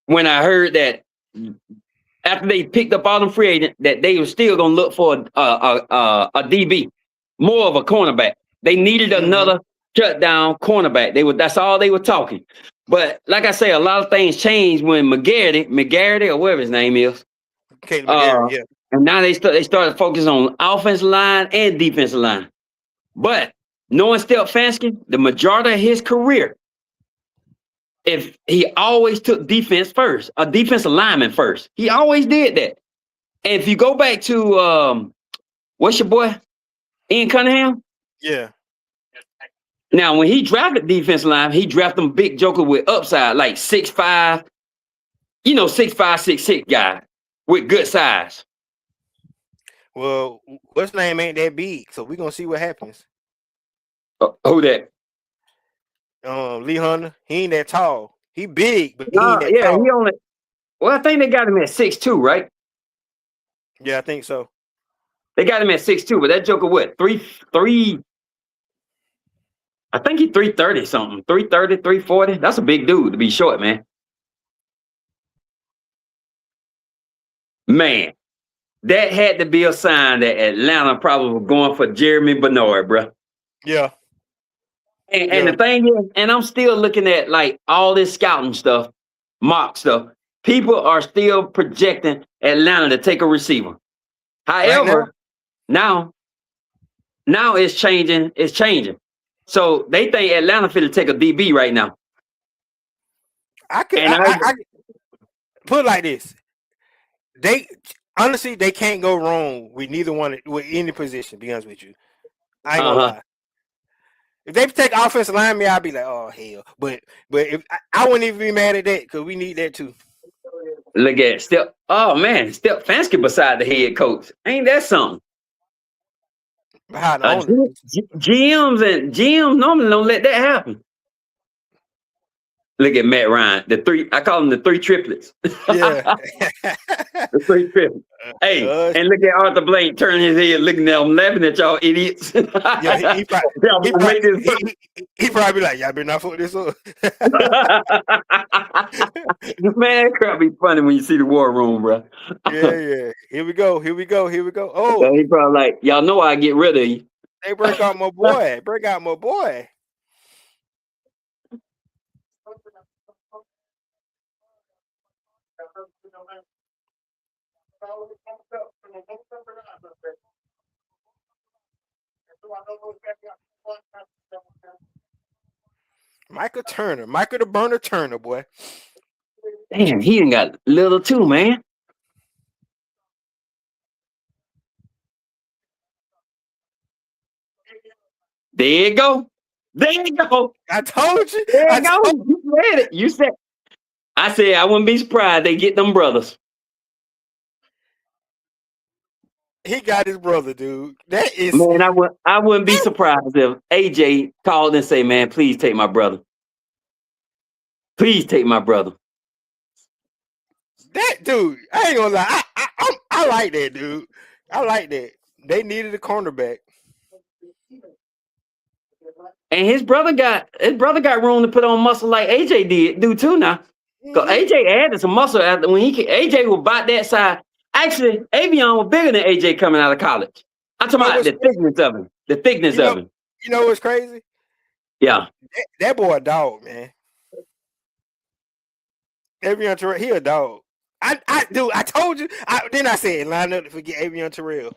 when I heard that after they picked up all them free agents, that they were still gonna look for a DB, more of a cornerback. They needed another shutdown cornerback. That's all they were talking. But like I say, a lot of things changed when McGarity or whatever his name is. Caleb McGarity, and now they started focusing on offensive line and defensive line. But knowing Stefanski, the majority of his career, if he always took defense first, a defensive lineman first. He always did that. And if you go back to what's your boy? Ian Cunningham? Yeah. Now, when he drafted defensive line, he drafted them big joker with upside, like 6'5", 6'5", 6'6" guy with good size. Well, what's name ain't that big, so we're gonna see what happens. Who that? Lee Hunter. He ain't that tall. He big, but he ain't that tall. He only. Well, I think they got him at 6'2", right? Yeah, I think so. They got him at 6'2", but that joker what? 3. I think he's 330 something. 330, 340. That's a big dude to be short, man. Man, that had to be a sign that Atlanta probably was going for Jeremy Bernard, bro. Yeah. And the thing is, and I'm still looking at like all this scouting stuff, mock stuff. People are still projecting Atlanta to take a receiver. However, right now it's changing. It's changing. So they think Atlanta finna take a DB right now. I put it like this. They honestly can't go wrong with neither one with any position, to be honest with you. I ain't gonna lie. If they take offensive line me, I'd be like, oh hell. But if I wouldn't even be mad at that because we need that too. Look at Step. Oh man, Step Fancy beside the head coach. Ain't that something? Behind the owner. GMs normally don't let that happen. Look at Matt Ryan. The three, I call them the three triplets. Yeah. The three triplets. Hey, and look at Arthur Blank turning his head, looking at them, laughing at y'all idiots. Yeah, he probably like, y'all better not fuck this up. Man, that crap be funny when you see the war room, bro. Yeah. Here we go. Oh, so he probably like, y'all know I get rid of you. They break out my boy. Michael the Burner Turner, boy. Damn, he done got little too, man. There you go. I told you. There you go. You said it. You said. I said I wouldn't be surprised they get them brothers. He got his brother, dude. That is, man. I wouldn't be surprised if AJ called and say, "Man, please take my brother. Please take my brother." That dude, I ain't gonna lie. I like that dude. I like that. They needed a cornerback. And his brother got room to put on muscle like AJ do too now. Cause AJ added some muscle after when AJ was about that size. Actually, Avion was bigger than AJ coming out of college. I'm talking about the thickness of him. The thickness of him. You know what's crazy? Yeah. That boy a dog, man. Avion Terrell, he a dog. I told you. Then I said line up to forget Avion Terrell.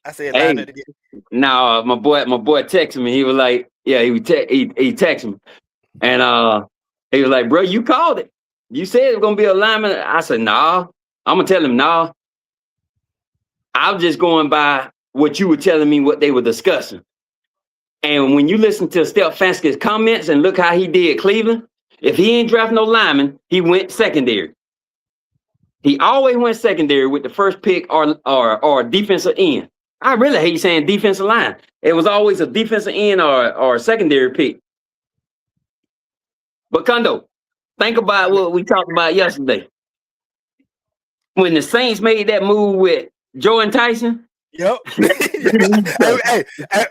I said line up to get. Now my boy texted me. He was like, yeah, he texted me, and he was like, bro, you called it. You said it was gonna be a lineman. I said, nah. I'm gonna tell him, nah. I'm just going by what you were telling me, what they were discussing. And when you listen to Stefanski's comments and look how he did Cleveland, if he ain't draft no lineman, he went secondary. He always went secondary with the first pick or defensive end. I really hate saying defensive line. It was always a defensive end or a secondary pick. But Kondo, think about what we talked about yesterday. When the Saints made that move with Jordan Tyson. Yep.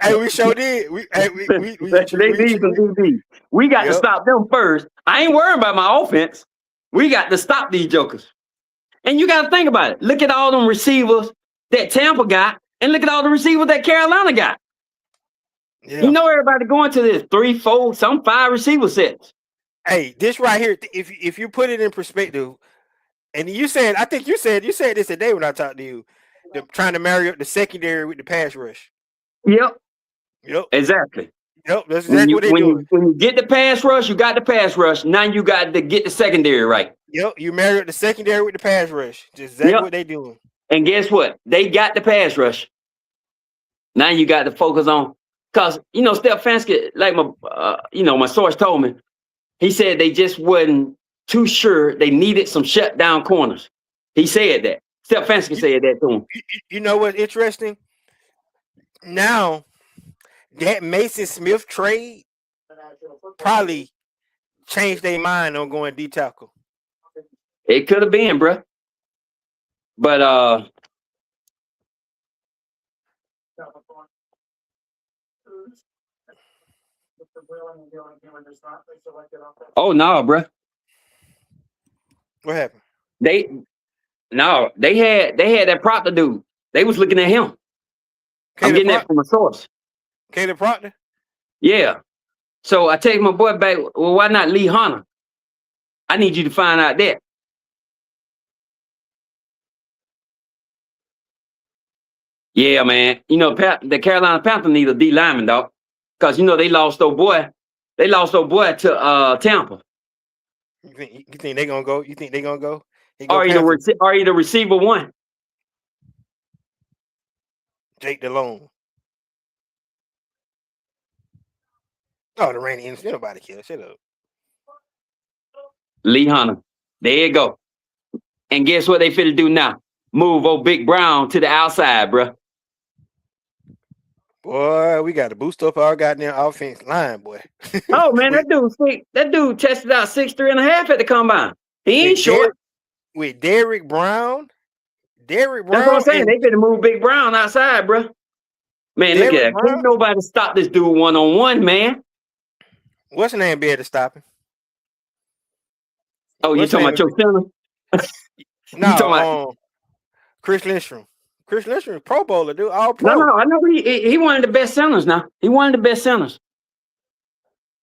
hey, we sure did. We need some DB. We got to stop them first. I ain't worried about my offense. We got to stop these jokers. And you got to think about it. Look at all them receivers that Tampa got, and look at all the receivers that Carolina got. Yeah. You know everybody going to this 3, 4, some 5 receiver sets. Hey, this right here, if you put it in perspective, and I think you said this today when I talked to you, trying to marry up the secondary with the pass rush. Yep. Exactly. Yep. That's exactly what they're doing. When you get the pass rush, you got the pass rush. Now you got to get the secondary right. Yep. You marry up the secondary with the pass rush. Just exactly what they're doing. And guess what? They got the pass rush. Now you got to focus on, because Stefanski, like my source told me, he said they just wasn't too sure. They needed some shutdown corners. He said that. Stefanski said that to him. You know what's interesting? Now, that Mason Smith trade probably changed their mind on going D tackle. It could have been, bro. But oh no, bro. What happened? They had that Proctor dude. They was looking at him. I'm getting that from a source. Caleb Proctor? Yeah. So I take my boy back. Well, why not Lee Hunter? I need you to find out that. Yeah, man. The Carolina Panthers need a D lineman, dog. Because they lost old boy. They lost old boy to Tampa. You think they're gonna go? You think they're gonna go? Are you the receiver one? Jake Delhomme. Oh, the Randy Anderson. Nobody care. Shut up. Lee Hunter. There you go. And guess what they finna do now? Move old Big Brown to the outside, bro. Boy, we got to boost up our goddamn offense line, boy. Oh man, with that dude tested out 6'3.5" at the combine. He ain't with short. with Derrick Brown. Derrick That's what I'm Brown saying. and They finna move Big Brown outside, bro. Man, look Derrick at that. Brown. Can't nobody stop this dude one-on-one, man. What's the name? Be able to stop him. Oh, you What's the talking name? about your center? You talking about No, Chris Lindstrom. Chris Lindstrom is Pro Bowler, dude. All no, pro. I know he one of the best centers now. He one of the best centers.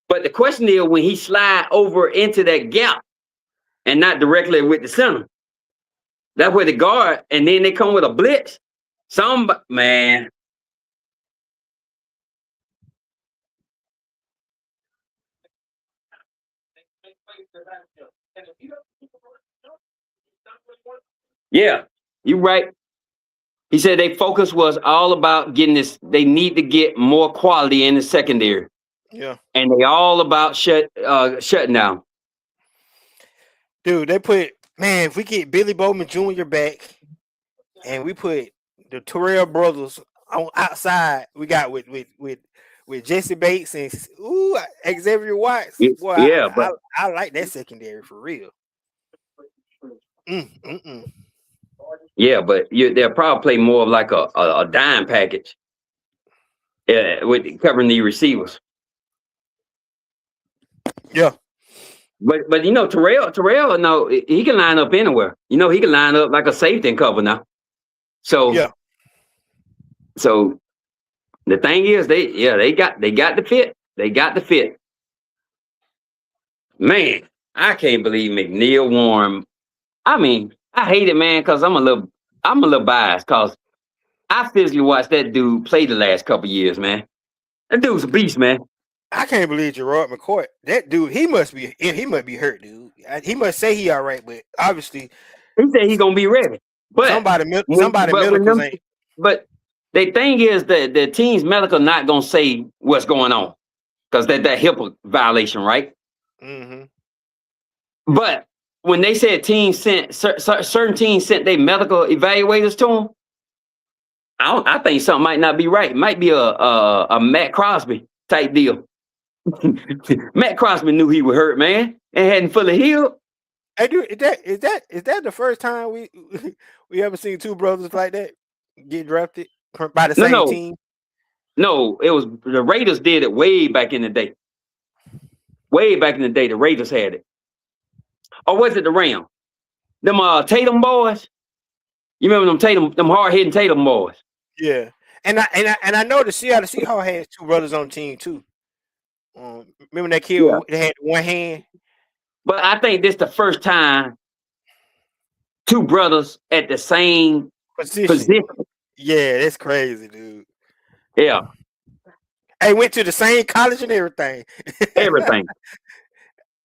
But the question is when he slide over into that gap and not directly with the center. That's where the guard, and then they come with a blitz. Man. Yeah, you right. He said their focus was all about getting this. They need to get more quality in the secondary. Yeah. And they all about shutting down. Dude, they put if we get Billy Bowman Jr. back and we put the Terrell brothers on outside, we got with Jesse Bates and Xavier Watts. Boy, Yeah, but I like that secondary for real. Mm. yeah, but they'll probably play more of like a dime package with covering the receivers. Yeah. But you know, Terrell, no, he can line up anywhere. You know, he can line up like a safety and cover now. So yeah. So the thing is, they got the fit. They got the fit. Man, I can't believe McNeil Warren. I mean, I hate it, man, because I'm a little biased because I physically watched that dude play the last couple years, man. That dude's a beast, man. I can't believe Gerard McCoy. That dude, he must be hurt, dude. He must say he all right, but obviously He said he's gonna be ready. But somebody medical ain't. But the thing is that the team's medical not gonna say what's going on because that HIPAA violation, right? Mm-hmm. But when they said certain teams sent their medical evaluators to them, I think something might not be right. It might be a Matt Crosby type deal. Matt Crosby knew he was hurt, man, and hadn't fully healed. Hey, dude, is that the first time we ever seen two brothers like that get drafted by the same team? No, it was the Raiders did it way back in the day. Way back in the day, the Raiders had it. Or was it the Rams? Them Tatum boys? You remember them hard-hitting Tatum boys? Yeah. And I know the Seattle Seahawks had two brothers on the team too. Remember that kid that had one hand? But I think this the first time two brothers at the same position. Yeah, that's crazy, dude. Yeah. They went to the same college and everything. Everything.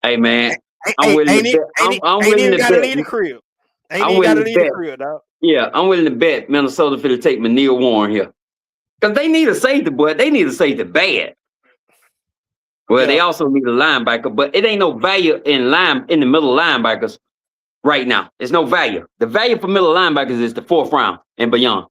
Hey, man. I'm willing to bet. I'm willing to bet. Leave the crib. Ain't even got to leave the crib, dog. Yeah, I'm willing to bet Minnesota finna take McNeil Warren here. Because they need a safety, boy. They need a safety bad. Well, they also need a linebacker, but it ain't no value in the middle linebackers right now. There's no value. The value for middle linebackers is the 4th round and beyond.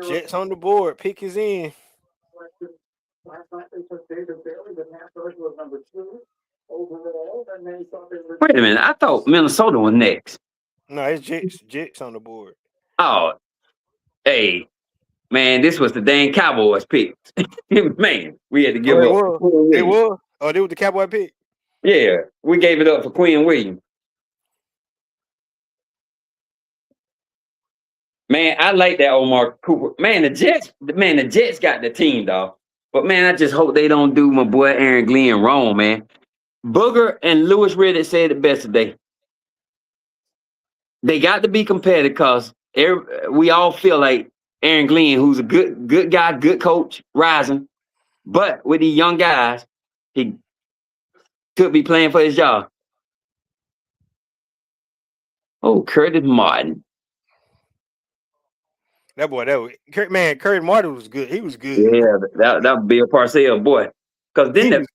Jets on the board. Pick is in. Wait a minute. I thought Minnesota was next. No, it's Jets. Jets on the board. Oh, hey, man, this was the dang Cowboys pick. Man, we had to give up. It was. Oh, they were the Cowboy pick. Yeah, we gave it up for Quinn Williams. Man, I like that Omar Cooper. Man, the Jets got the team, dog. But man, I just hope they don't do my boy Aaron Glenn wrong, man. Booger and Lewis Riddick said it best today. They got to be competitive because we all feel like Aaron Glenn, who's a good guy, good coach, rising. But with these young guys, he could be playing for his job. Oh, Curtis Martin. Man, Curry Martin was good. He was good. Yeah, that would be a Parcell boy. Because He was.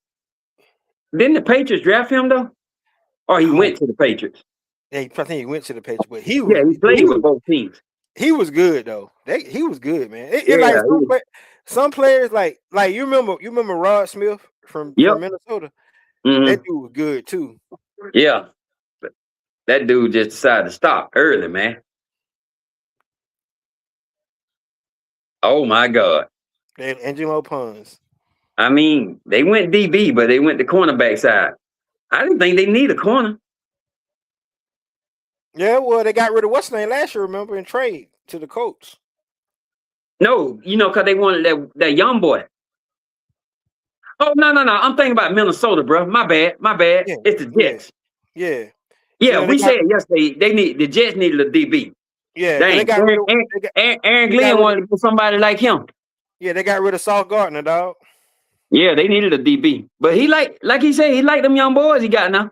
didn't the Patriots draft him though? Or he Oh, went to the Patriots? yeah, I think he went to the Patriots, but he was Yeah, he he played was with both teams. he was good though. He was good, man. It like Yeah, some players like you remember Rod Smith from yep. Minnesota. That Hmm. dude was good too. Yeah, that dude just decided to stop early, man. Oh my God. And Angelo Pons. I mean, they went DB, but they went the cornerback side. I didn't think they need a corner. Yeah, well, they got rid of what's name last year, remember, in trade to the Colts. No, because they wanted that young boy. Oh no. I'm thinking about Minnesota, bro. My bad. Yeah, It's the yeah, Jets. yeah. Yeah, So they we got said yesterday the Jets needed a DB. yeah, because they Dang, got rid of Aaron they got Glenn rid of wanted to get somebody like him. yeah, they got rid of Sauce Gardner, dog. Yeah, they needed a DB. But he like he said, he liked them young boys he got now.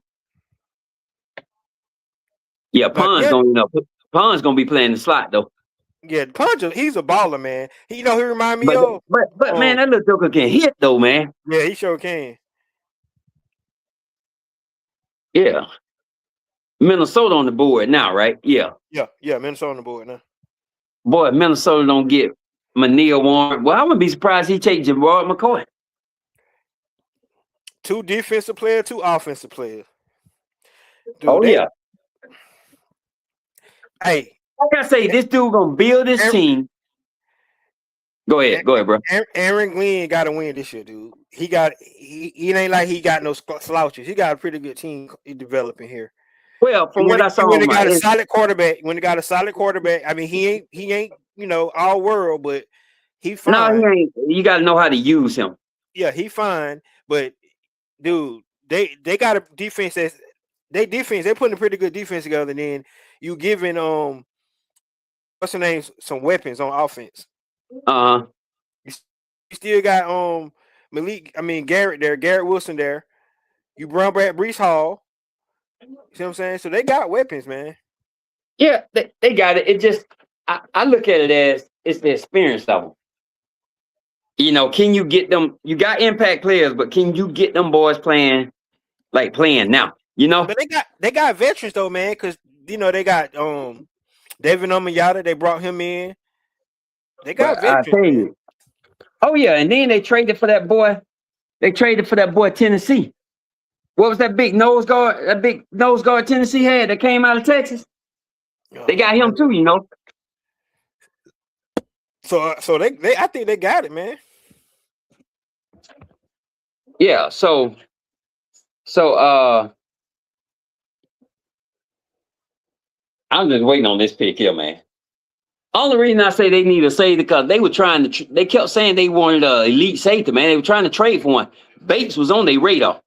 Yeah, But yeah, Pond's gonna be playing the slot though. yeah, Puncher, he's a baller, man. He he remind me But of but man, that little joker can hit though, man. yeah, he sure can. Yeah. Minnesota on the board now, right? Yeah. Yeah, Minnesota on the board now. Boy, if Minnesota don't get Manil Warren. Well, I wouldn't be surprised he take Gerard McCoy. 2 defensive players, 2 offensive players. Oh Dude, yeah. hey, Like I say, this dude gonna build this Aaron, team. Go ahead, bro. Aaron Glenn got to win this year, dude. He ain't like he got no slouches. He got a pretty good team developing here. Well, from what I saw, When they got a solid quarterback, I mean, he ain't all world, but he fine. no, he ain't. You got to know how to use him. Yeah, he fine. But dude, they got a defense they putting a pretty good defense together. And then you giving what's the name some weapons on offense. Uh-huh. You still got Garrett Wilson there. You brought back Brees Hall. You see what I'm saying? So they got weapons, man. Yeah, they got it. It just I look at it as it's the experience level. Can you get them? You got impact players, but can you get them boys playing now? But they got veterans though, man, because they got David Omayata, they brought him in. They got But I veterans, tell man. you. Oh yeah, and then they traded for that boy. They traded for that boy Tennessee. What was that big nose guard? That big nose guard Tennessee had that came out of Texas. They got him too, So they I think they got it, man. Yeah. So I'm just waiting on this pick here, man. Only reason I say they need a safety because they were trying to. They kept saying they wanted an elite safety, man. They were trying to trade for one. Bates was on their radar.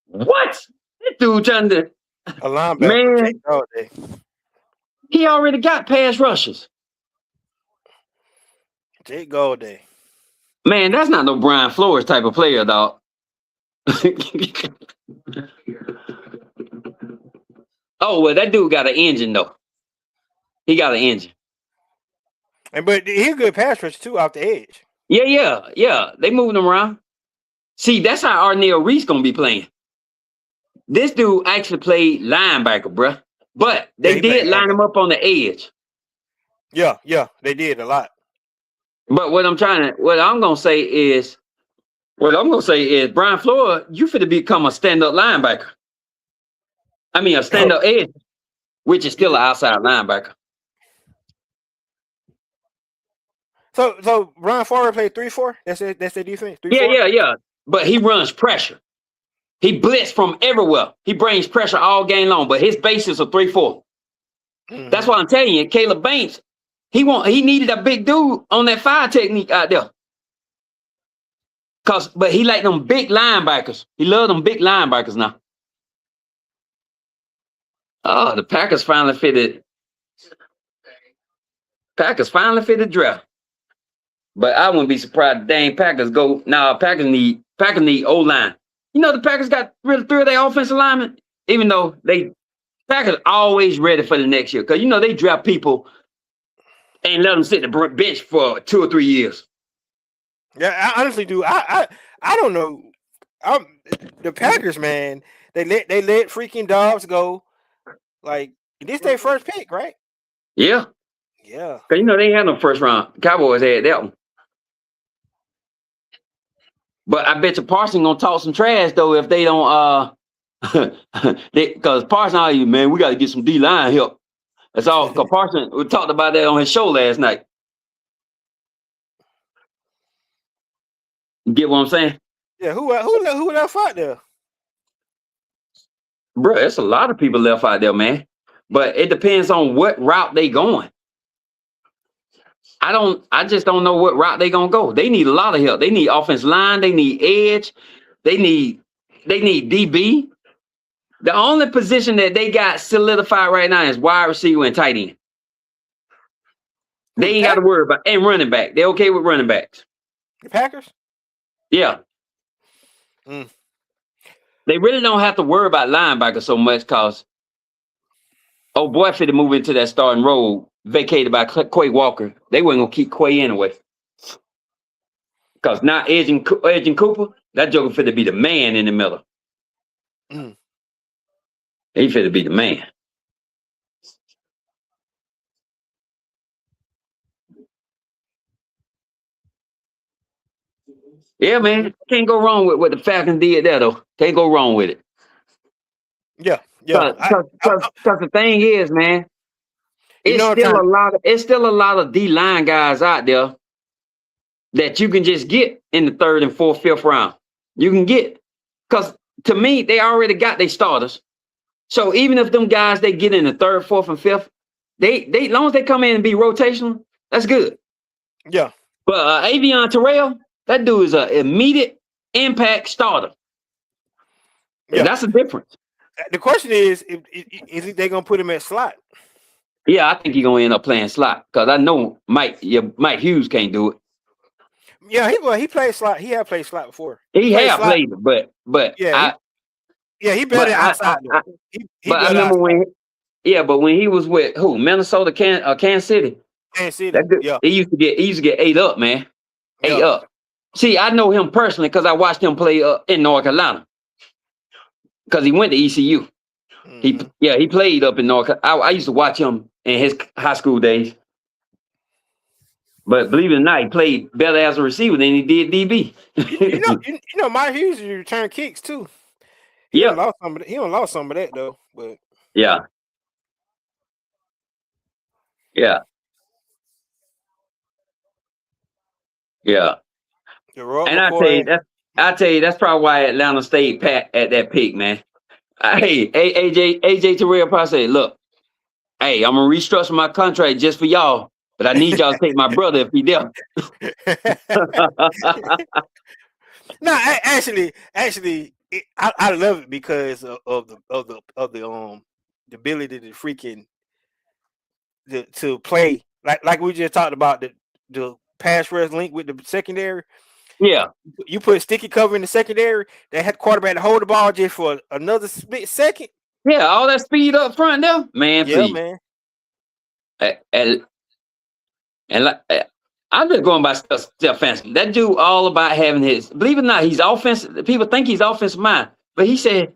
What? This dude trying to A linebacker, man. Jake Galladay. He already got pass rushers. Jake Galladay. Man, that's not no Brian Flores type of player, dog. Oh well, that dude got an engine though. He got an engine. But he's a good pass rusher too off the edge. Yeah. They moving him around. See, that's how Arnell Reese gonna be playing. This dude actually played linebacker, bruh. But they did line him up on the edge. Yeah, they did a lot. But what I'm gonna say is Brian Flores, you finna become a stand-up linebacker. I mean a stand-up edge, which is still an outside linebacker. So Brian Flores played 3-4. That's it. That's their defense. 3-4? Yeah. But he runs pressure. He blitz from everywhere. He brings pressure all game long. But his base is a 3-4. Mm-hmm. That's why I'm telling you, Caleb Banks. He needed a big dude on that fire technique out there. But he like them big linebackers. He loved them big linebackers now. Oh, the Packers finally fitted. Packers finally fit the draft. But I wouldn't be surprised if dang Packers go. Nah, Packers need O line. You know the Packers got really three of their offensive linemen, even though Packers always ready for the next year because you know they draft people and let them sit the bench for 2 or 3 years. Yeah, I honestly do. I don't know. The Packers, man, they let freaking Dobbs go. Like this, their first pick, right? Yeah, Yeah. because you know they had no first round. Cowboys had that one. But I bet you Parsons gonna talk some trash though if they don't because Parsons, man, we got to get some D line help. That's all. Because Parsons, we talked about that on his show last night. You get what I'm saying? Yeah. Who left out there? Bro, it's a lot of people left out there, man. But it depends on what route they going. I just don't know what route they gonna go. They need a lot of help. They need offense line, they need edge, they need DB. The only position that they got solidified right now is wide receiver and tight end. They ain't got to worry about and running back. They're okay with running backs. The Packers? Yeah. They really don't have to worry about linebackers so much because boy fit to move into that starting role vacated by Quay Walker. They weren't gonna keep Quay anyway. Because now Edge and Cooper, that joker fit to be the man in the middle. He fit to be the man. Yeah, man. Can't go wrong with what the Falcons did there, though. Can't go wrong with it. Yeah. Because the thing is, man, it's still a lot of D-line guys out there that you can just get in the 3rd and 4th, 5th round. You can get. Because to me, they already got their starters. So even if them guys they get in the 3rd, 4th, and 5th, they as long as they come in and be rotational, that's good. Yeah. But Avion Terrell, that dude is an immediate impact starter. Yeah. That's the difference. The question is they gonna put him at slot? Yeah, I think he's gonna end up playing slot because I know Mike Hughes can't do it. Yeah, he played slot. He had played slot before. He had played it, but yeah, he better outside. But I remember but when he was with who? Minnesota, Kansas City. Kansas City. Yeah. He used to get ate up, man. Ate up. See, I know him personally because I watched him play in North Carolina. Because he went to ECU. He played up in North Carolina. I used to watch him in his high school days. But believe it or not, he played better as a receiver than he did DB. you know, Mike Hughes return kicks too. He lost some of that though. But yeah. And I tell you, that's probably why Atlanta stayed pat at that pick, man. Hey, AJ Terrell probably said, look, hey, I'm gonna restructure my contract just for y'all, but I need y'all to take my brother if he there. No, actually, I love it because of the ability to freaking to play like we just talked about the pass rush link with the secondary. Yeah, you put sticky cover in the secondary. They had the quarterback to hold the ball just for another split second. Yeah, all that speed up front there, man. Yeah, please. Man. And I'm just going by Steph Fancy. That dude all about having his. Believe it or not, he's offensive. People think he's offensive mind, but he said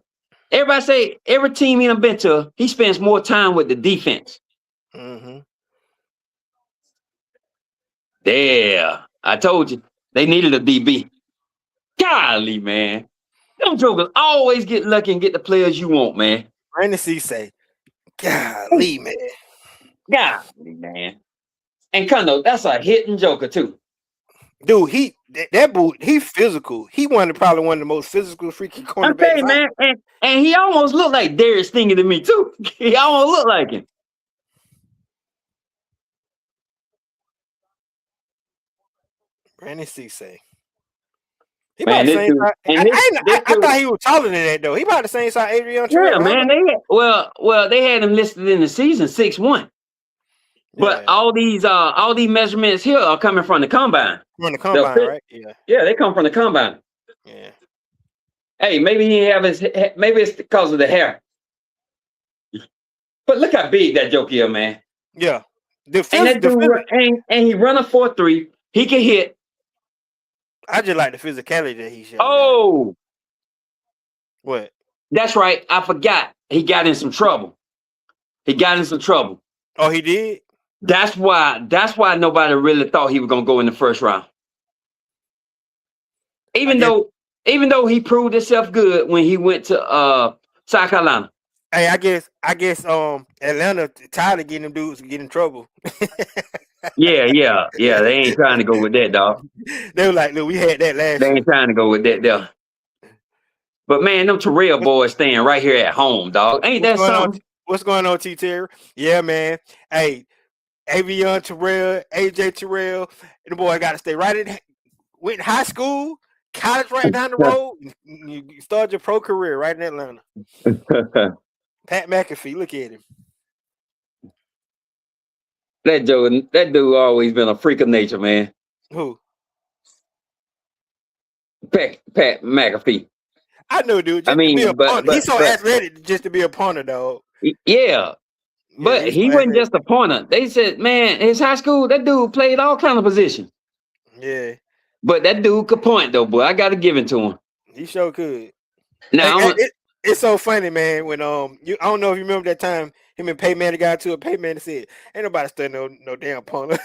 everybody say every team he done been to, he spends more time with the defense. There, I told you. They needed a DB. Golly, man. Them jokers always get lucky and get the players you want, man. Brandon C say, golly, man. Golly, man. And Kondo, that's a hitting joker, too. Dude, he physical. He probably one of the most physical freaking cornerbacks. Okay, man. And he almost looked like Darius Stingy to me, too. He almost looked like him. Brandon C say. He about the same size. I thought he was taller than that though. He about the same size Adrian. Yeah, man. They had him listed in the season 6'1". But Yeah. all these measurements here are coming from the combine. From the The combine, fit, right? Yeah. yeah, they come from the combine. Yeah. Hey, maybe he have maybe it's because of the hair. But look how big that joke is, man. Yeah. The And phys that the dude phys and he run a 4.3. He can hit. I just like the physicality that he showed out. Oh, What? that's right. I forgot. He got in some trouble. He got in some trouble. Oh, he did? That's why nobody really thought he was gonna go in the first round. I Even guess though even though he proved himself good when he went to South Carolina. hey, I guess Atlanta tired of getting them dudes get in trouble. Yeah, yeah, yeah. They ain't trying to go with that, dog. They were like, look, we had that They last ain't year. trying to go with that, though. But man, them Terrell What, boys staying right here at home, dog. Ain't what's that going on? something? What's going on, T Terry? Yeah, man. Hey, Avion Terrell, AJ Terrell, and the boy got to stay right in. Went in high school, college right down the road. You started your pro career right in Atlanta. Pat McAfee, look at him. That dude always been a freak of nature, man. Who? Pat McAfee. I know, dude. I Just to be a mean, but punter, but he's so but athletic just to be a punter, dog. yeah, Yeah, but he's so he wasn't athletic. just a pointer. They said, man, his high school, that dude played all kind of positions. Yeah, But that dude could point though, boy. I gotta give it to him. he sure could. Hey, Now, it's so funny, man. When I don't know if you remember that time him and Payman got to a Payman and said, "Ain't nobody studying no damn punter."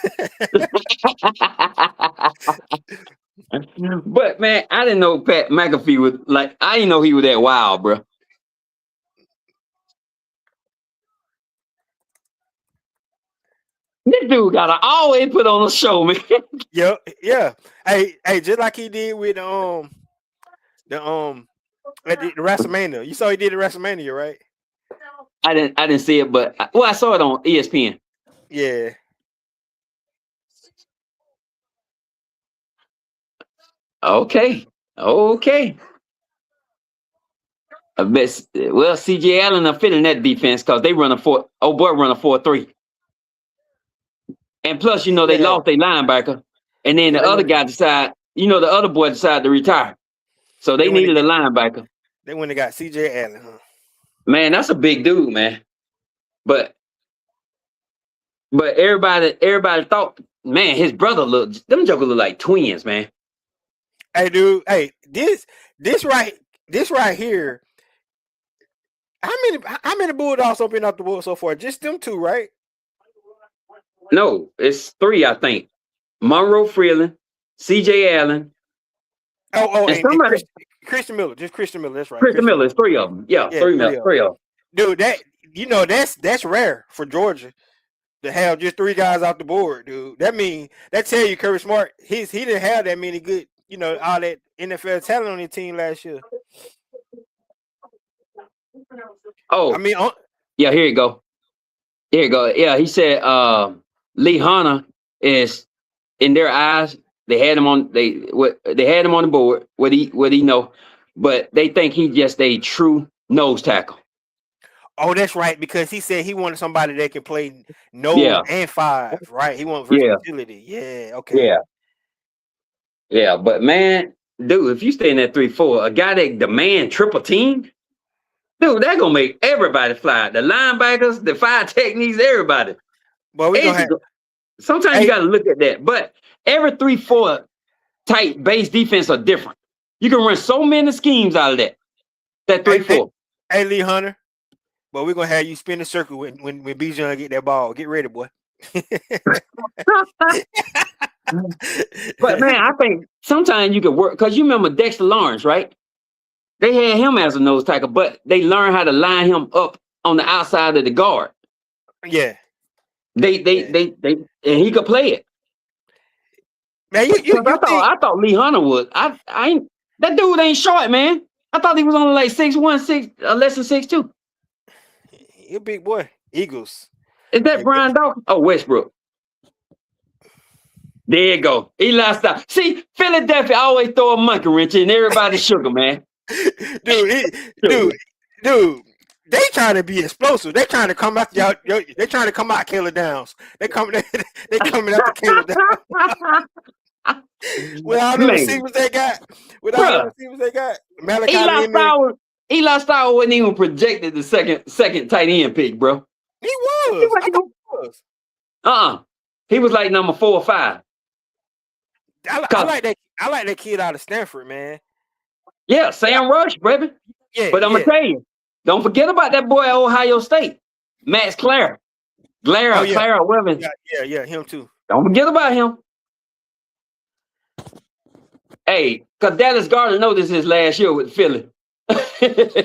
but man, I didn't know Pat McAfee was like. I didn't know he was that wild, bro. This dude gotta always put on a show, man. Yeah. Hey, just like he did with the at the WrestleMania. You saw he did the WrestleMania, right? I didn't see it, but I saw it on ESPN. Yeah. Okay, okay. I bet. Well, CJ Allen are fitting that defense because they run a 4. Oh boy, run a 4.3. And plus, they Yeah. lost their linebacker, and then Yeah, the they other went guy the other boy decided to retire, so they they went to needed a get linebacker. they went and got CJ Allen, huh? Man, that's a big dude, man. But everybody thought, man, his brother them jokers look like twins, man. Hey, dude. Hey, this right here. How many Bulldogs have been off the board so far? Just them two, right? No, it's 3, I think. Monroe Freeland, CJ Allen, Oh, and and somebody, Christian Miller, just Christian Miller. That's right, Christian Christian Miller. Miller. It's 3 of them. Yeah, Yeah, three, three of them. 3 of them. Dude, that's rare for Georgia to have just 3 guys off the board, dude. That tell you Kirby Smart, he didn't have that many good, all that NFL talent on his team last year. I Oh, mean, yeah, here you go. Here you go. Yeah, he said Lee Hunter is, in their eyes, they had him on the board. What he know, but they think he's just a true nose tackle. oh, that's right, because he said he wanted somebody that can play nose Yeah, and 5, right? He wanted yeah, versatility. Yeah, okay. yeah, yeah. But man, dude, if you stay in that 3-4, a guy that demand triple team, dude, that gonna make everybody fly. The linebackers, the 5 techniques, everybody. But we gonna It's, have sometimes you hey got to look at that. But every 3-4 type base defense are different. You can run so many schemes out of that. That hey, 3-4. hey Lee Hunter. But we're gonna have you spin the circle when Bijan get that ball. Get ready, boy. But man, I think sometimes you can work because you remember Dexter Lawrence, right? They had him as a nose tackle, but they learned how to line him up on the outside of the guard. Yeah. They and he could play it. Man, Because you think I thought Lee Hunter was. I ain't, that dude ain't short, man. I thought he was only like 6'1", less than 6'2". he a big boy. Eagles. Is that Hey, Brian Dawkins? Oh, Westbrook. There you go. He lost out. See, Philadelphia always throw a monkey wrench in everybody sugar, man. dude, Sugar. dude. They trying to be explosive. They trying to come out y'all. They trying to come out Caleb Downs. They coming. They coming after Caleb Downs with all the Man, receivers they got. With all the bruh, receivers they got. Malachi Eli Lindman. Stower, Eli Stower wasn't even projected the second tight end pick, bro. He He was. I wasn't thought even, he was. he was like number 4 or 5. I like that. I like that kid out of Stanford, man. Yeah, Sam Rush, baby. Yeah, But I'm gonna yeah. tell you, don't forget about that boy at Ohio State, Max Clara. Oh yeah, Clara, whatever. yeah. Him too. Don't forget about him. Hey, because Dallas Gardner know this is his last year with Philly.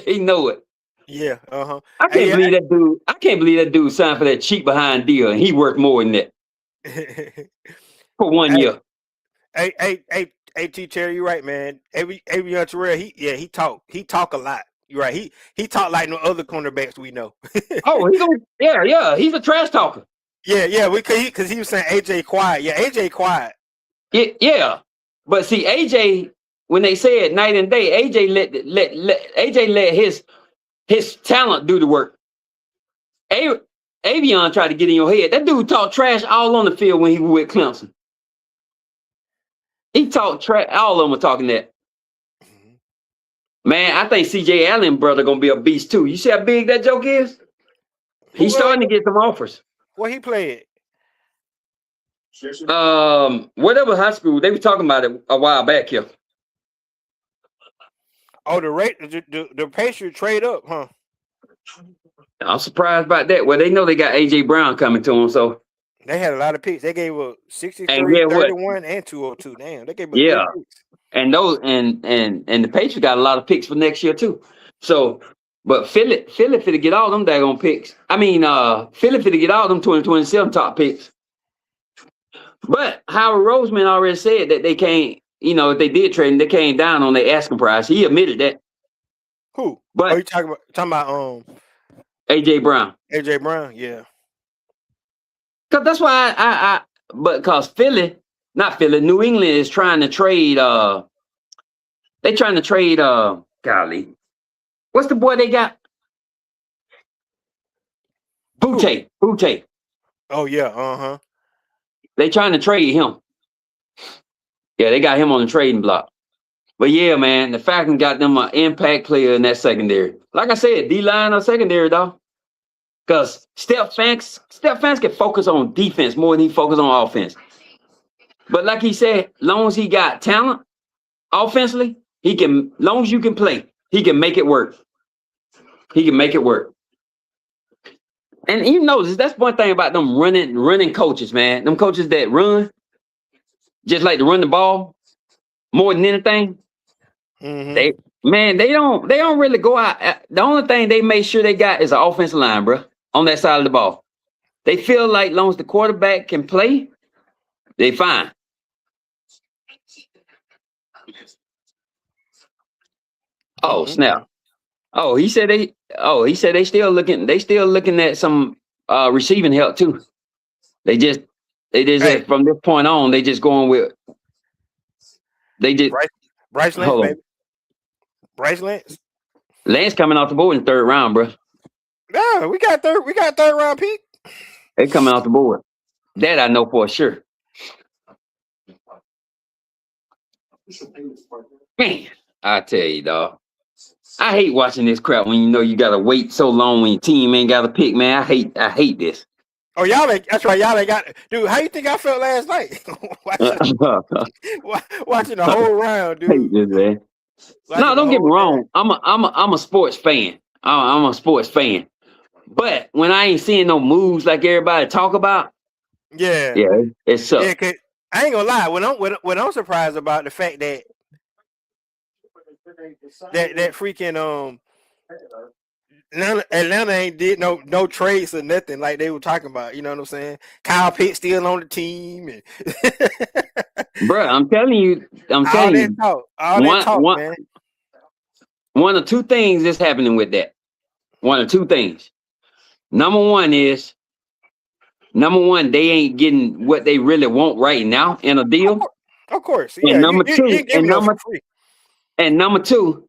He know it. Yeah. I can't believe that dude. I can't believe that dude signed for that cheap behind deal, and he worked more than that for 1 year. Hey, T. Cherry, you right, man. Avion Terrell, he talk a lot. You're right. He talk like no other cornerbacks we know. Oh, yeah. He's a trash talker. Yeah. Because he was saying AJ quiet. Yeah, AJ quiet. Yeah. But see, AJ, when they say it night and day, AJ let his talent do the work. Avion tried to get in your head. That dude talked trash all on the field when he was with Clemson. He talked trash. All of them were talking that. Man, I think CJ Allen brother gonna be a beast too. You see how big that joke is? He's starting to get some offers. Where he played? Whatever high school, they were talking about it a while back here. Oh, the Patriots trade up, huh? I'm surprised about that. Well, they know they got AJ Brown coming to them, so they had a lot of picks. They gave up 63, and 31, and 202. Damn, they gave up yeah. good picks. And those and the Patriots got a lot of picks for next year too. So, but Philly finna get all them daggone picks. I mean, Philly finna get all them 2027 top picks. But Howard Roseman already said that they can't. You know, if they did trade, they came down on their asking price. He admitted that. Who? But you talking about AJ Brown. AJ Brown, yeah. Cause that's why because New England is trying to trade. They trying to trade. Golly, what's the boy they got? Butte. Oh yeah, They trying to trade him. Yeah, they got him on the trading block. But yeah, man, the Falcons got them an impact player in that secondary. Like I said, D-line or secondary, dog. Because Steph Fans can focus on defense more than he focus on offense. But like he said, long as he got talent offensively, he can, long as you can play, he can make it work. And you notice that's one thing about them running coaches, man. Them coaches that run, just like to run the ball more than anything. Mm-hmm. They don't really go out. The only thing they make sure they got is an offensive line, bro, on that side of the ball. They feel like long as the quarterback can play, they fine. Oh, snap. Oh, he said they still looking at some receiving help too. They just from this point on, they just going with Bryce Lance, baby. Bryce Lance. Lance coming off the board in the 3rd round, bro. Yeah, we got third round pick. They coming off the board. That I know for sure. Man, I tell you, dog. I hate watching this crap when you know you gotta wait so long when your team ain't got a pick, man. I hate this. Oh, that's right. Y'all ain't got it. Dude, how you think I felt last night? watching the whole round, dude. I hate this, man. No, don't get me wrong. I'm a sports fan. I'm a sports fan. But when I ain't seeing no moves like everybody talk about, yeah, it sucks. Yeah, 'cause I ain't gonna lie. When I'm surprised about the fact that freaking Atlanta ain't did no trades or nothing like they were talking about. You know what I'm saying? Kyle Pitts still on the team, and bro, I'm telling you, all that talk, man. One or two things is happening with that. One or two things. Number one, they ain't getting what they really want right now in a deal. Of course, yeah. And number two,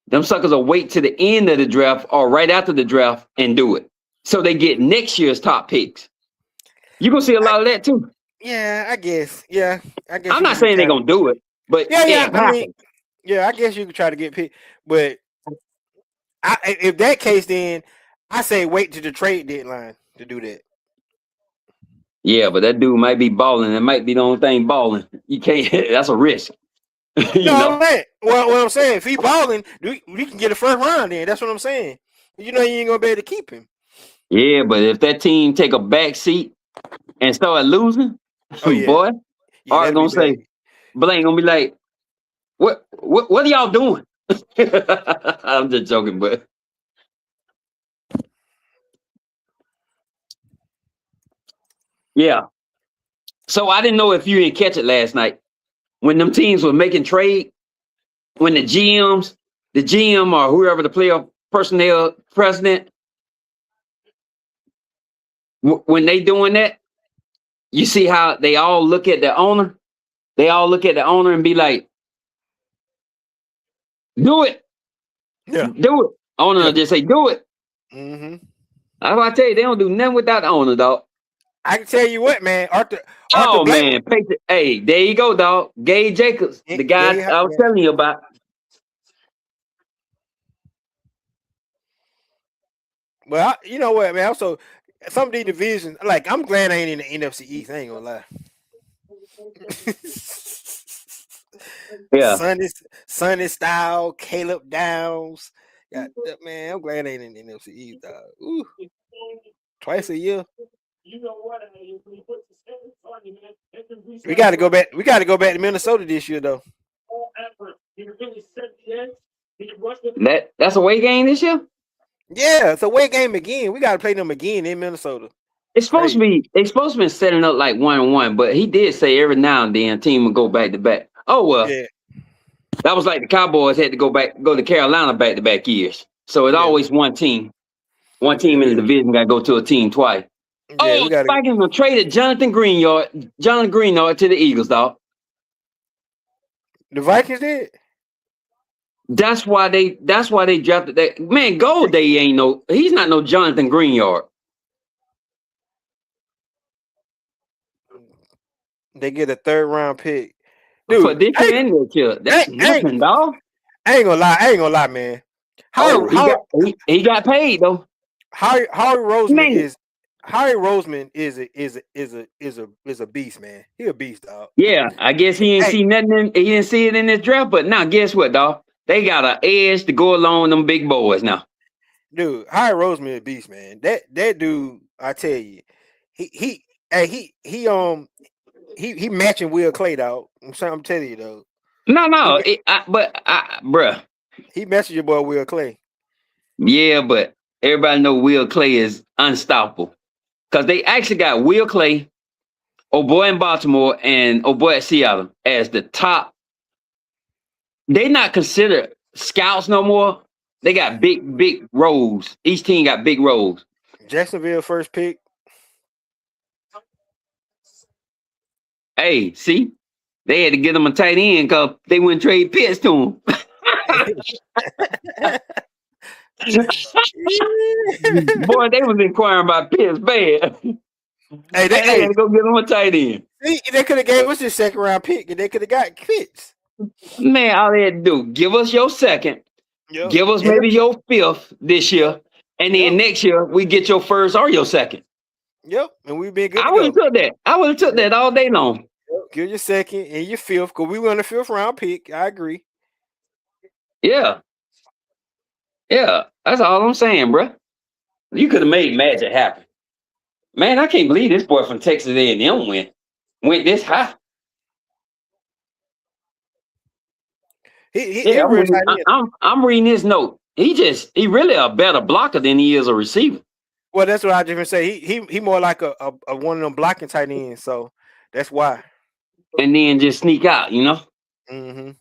Them suckers will wait to the end of the draft or right after the draft and do it. So they get next year's top picks. You're gonna see a I, lot of that too. yeah, I guess. Yeah, I guess I'm you not could be saying they're trying. gonna do it, but Yeah, yeah. it I mean, happens. yeah, I guess you could try to get picked, but if that case, then I say wait to the trade deadline to do that. Yeah, but that dude might be balling. It might be the only thing balling. You can't. That's a risk. No, you I'm know. saying. Well, what I'm saying, if he balling, we can get a first round. Then that's what I'm saying. You know, you ain't gonna be able to keep him. Yeah, but if that team take a back seat and start losing, Oh yeah, boy, yeah, Art that'll be gonna bad. say, Blake gonna be like, what are y'all doing? I'm just joking, but yeah. So I didn't know if you didn't catch it last night when them teams were making trade. When the GM or whoever the player personnel president, when they doing that, you see how they all look at the owner. They all look at the owner and be like, "Do it, Yeah, do it." Owner yeah. will just say, "Do it." hmm That's why I tell you, they don't do nothing without the owner, dog. I can tell you what, man. Arthur Oh Blank. man, hey, there you go, dog. Gay Jacobs, the guy I was Yeah. telling you about. Well, you know what, man. Also, some of these divisions, like I'm glad I ain't in the NFC East. I ain't gonna lie. Yeah, Sonny Style, Caleb Downs. Yeah, man, I'm glad I ain't in the NFC East, dog. Ooh, twice a year. We got to go back. We got to go back to Minnesota this year, though. that's a away game this year. Yeah, it's a away game again. We got to play them again in Minnesota. It's supposed to Crazy. be. They supposed to be setting up like 1-1, but he did say every now and then team will go back to back. Oh well, Yeah, that was like the Cowboys had to go to Carolina back to back years. So it's yeah, always one team. One yeah. team in the division got to go to a team twice. Yeah, Oh, we got the to. Vikings have traded Jonathan Greenyard to the Eagles, dog. The Vikings did. That's why they drafted that man. Gold Day ain't no. He's not no Jonathan Greenyard. They get a third round pick, For dude. this year and next year. I, That's I, nothing, dog. I ain't gonna lie. I ain't gonna lie, man. Oh, he got paid though. Harry Roseman Man, is a beast, man. He a beast, dog. yeah, I guess he didn't Hey, see nothing. He didn't see it in this draft. But now, guess what, dog? They got an edge to go along with them big boys now. dude, Harry Roseman a beast, man. That dude, I tell you, hey, he matching Will Clay, dog. I'm telling you, though. No, He no, ma- bruh. he matching your boy Will Clay. Yeah, but everybody know Will Clay is unstoppable because they actually got Will Clay, old boy in Baltimore, and old boy at Seattle as the top. They not considered scouts no more. They got big roles. Each team got big roles. Jacksonville first pick. Hey, see, they had to get them a tight end because they wouldn't trade Pitts to him. Boy, they was inquiring about Pitts bad. Hey, They had to go get them a tight end. they could have gave us this second round pick, and they could have got Pitts. Man, all they had to do, give us your second, Yep. give us maybe your fifth this year, and then Yep. next year we get your first or your second. Yep. And we've been good I to would go. have took that. I would have took that all day long. Give your second and your fifth, because we won the fifth round pick. I agree. Yeah. Yeah. That's all I'm saying, bro. You could have made magic happen. Man, I can't believe this boy from Texas A&M went this high. He Yeah, real tight end. I'm reading his note. He really a better blocker than he is a receiver. Well, that's what I just gonna say. He more like a one of them blocking tight ends. So that's why. And then just sneak out, you know? Mm-hmm.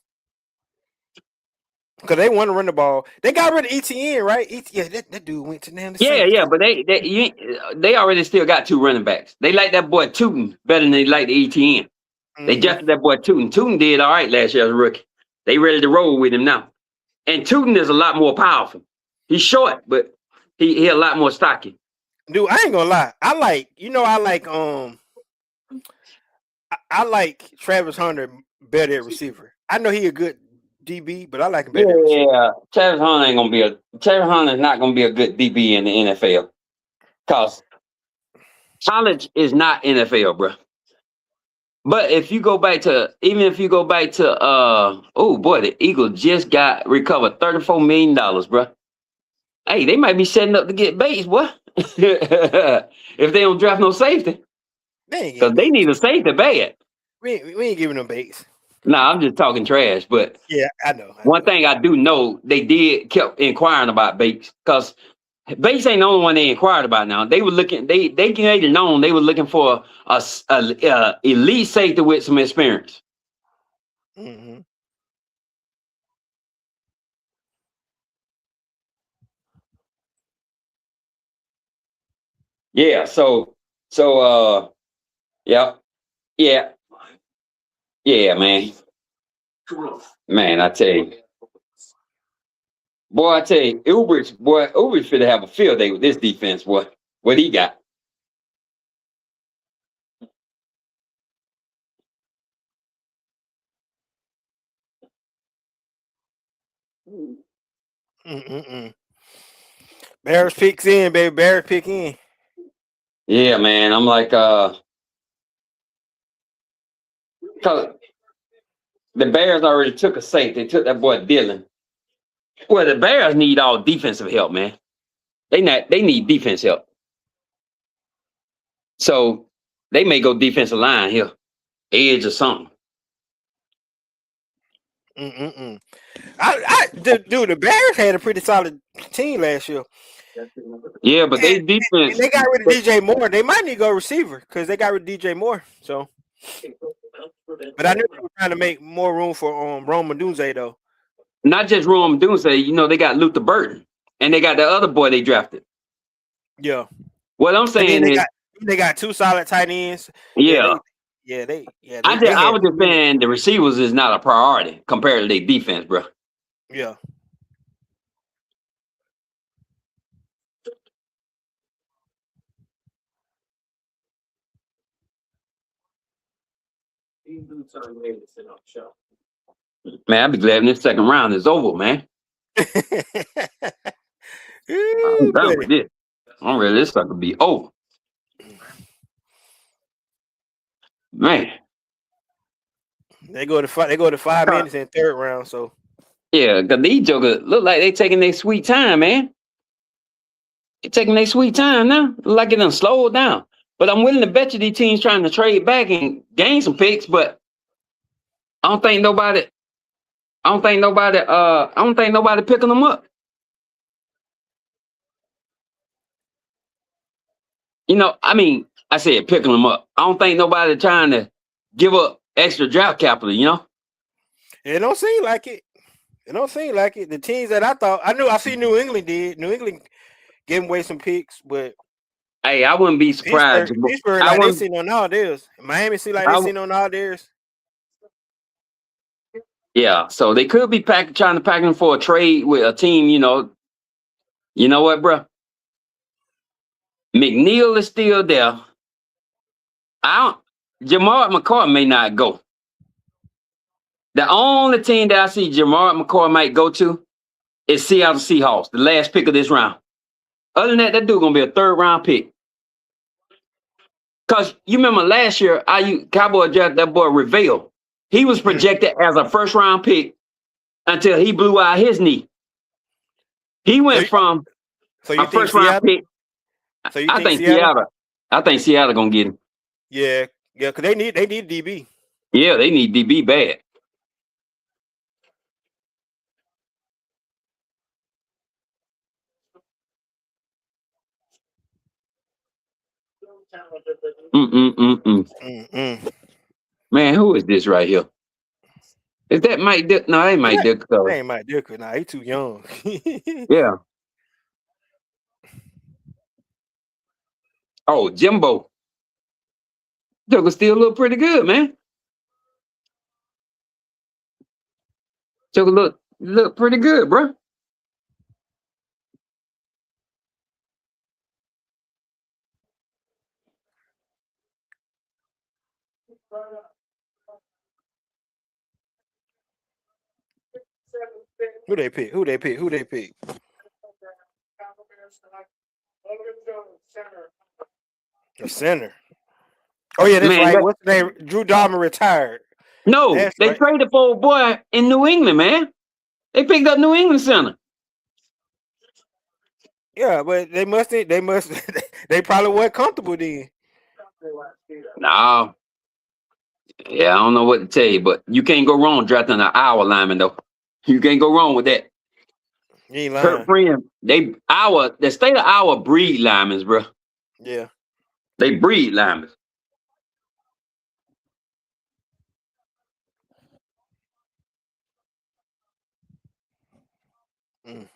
Because they want to run the ball. They got rid of ETN, right? Yeah, that dude went to the Yeah, Saints. yeah, but they already still got two running backs. They like that boy Tootin better than they like the ETN. They drafted that boy Tootin. Tootin did all right last year as a rookie. They ready to roll with him now. And Tootin is a lot more powerful. He's short, but he a lot more stocky. Dude, I ain't gonna lie. I like Travis Hunter better at receiver. I know he a good DB, but I like him better at receiver. Yeah, Travis Hunter is not gonna be a good DB in the NFL. Cause college is not NFL, bro. But if you go back to oh boy, the Eagles just got recovered $34 million, bro. Hey, they might be setting up to get Bates, boy. If they don't draft no safety. They ain't Because getting they Bates. need a safety bad. We ain't giving them Bates. Nah, I'm just talking trash. But Yeah, I know. one thing I do know, they kept inquiring about Bates. Because Bates ain't the only one they inquired about now. They were looking, they made it known they were looking for a elite safety with some experience. Mm-hmm. Yeah, yeah, yeah, yeah, man. Man, I tell you. Boy, I tell you, Uber should have a field day with this defense, boy. What he got? Mm-mm-mm. Bears picks in, baby. Bears pick in. Yeah, man. I'm like, 'cause the Bears already took a safe. They took that boy Dylan. Well, the Bears need all defensive help, man. They need defense help. So they may go defensive line here, edge or something. Mm-mm-mm. Dude, the Bears had a pretty solid team last year. Yeah, but they And defense. they got rid of DJ Moore. They might need to go receiver because they got rid of DJ Moore. So, but I knew they were trying to make more room for Rome Dunze though. Not just Rome Doomsday, they got Luther Burton and they got the other boy they drafted. Yeah, What I'm and then saying is, they got two solid tight ends. yeah, I had was too just many. saying the receivers is not a priority compared to their defense, bro. Yeah. Man, I'd be glad when this second round is over, man. I'm Ooh, done with buddy. this. I'm ready. This sucker be over, man. They go to 5 minutes in third round. So Yeah, cause these jokers look like they taking their sweet time, man. They taking their sweet time now. Look like it done slowed down. But I'm willing to bet you these teams trying to trade back and gain some picks, but I don't think nobody picking them up. I mean, I said picking them up. I don't think nobody trying to give up extra draft capital. it don't seem like it. It don't seem like it. The teams that I see New England did. New England giving away some picks, but Hey, I wouldn't be surprised. Pittsburgh I like they wouldn't. seen on all theirs. Miami see like I, they wou- seen on all theirs. yeah, so they could be trying to pack them for a trade with a team. You know what, bro? McNeil is still there. Jamar McCoy may not go. The only team that I see Jamar McCoy might go to is Seattle Seahawks, the last pick of this round. Other than that dude gonna be a third round pick. Cause you remember last year, Cowboy drafted that boy Reveal. He was projected as a first round pick until he blew out his knee. He went from So you a think first round Seattle? pick. So you I think think Seattle? Seattle. I think Seattle gonna get him. Yeah, because they need DB. Yeah, they need DB bad. Mm-mm. Man, who is this right here? Is that Mike Dick? No, that ain't Mike Dick. That ain't Mike Dicker. Nah, he too young. Yeah. Oh, Jimbo. Joker still look pretty good, man. Joker look look pretty good, bro. Who they pick? Who they pick? Who they pick? The center. Oh yeah, that's Man, right. What's the name? Drew Dahmer retired. no, That's they right. traded for a boy in New England, man. They picked up New England center. Yeah, but they must they probably weren't comfortable then. No, yeah, I don't know what to tell you, but you can't go wrong drafting an Iowa lineman though. You can't go wrong with that. You ain't Kurt lying. Friend, the state of Iowa breed linemen, bro. Yeah. They breed linemen. Mm.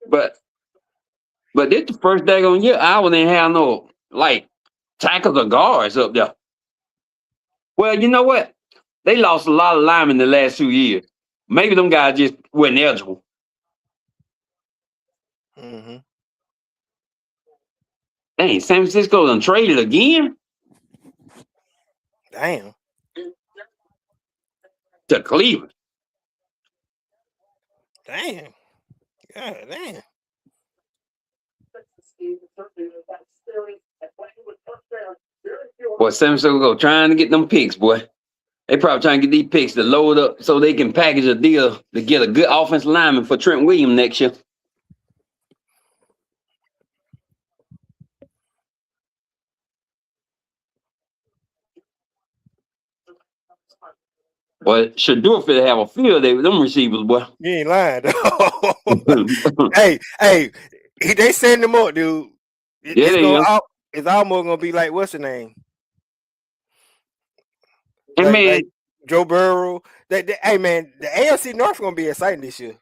But this the first daggone year Iowa didn't have no like tackles or guards up there. Well, you know what? They lost a lot of linemen the last 2 years. Maybe them guys just weren't eligible. Mm-hmm. Dang, San Francisco done traded again Damn. to Cleveland. Damn. Yeah, damn. Boy, San Francisco trying to get them picks, boy. They probably trying to get these picks to load up so they can package a deal to get a good offensive lineman for Trent Williams next year. Well, Shadur fit have a field day with them receivers, boy. You ain't lying. Hey, they send them up, dude. Yeah, they is. It's almost gonna be like what's the name? And man, Like Joe Burrow. Hey man, the AFC North gonna be exciting this year.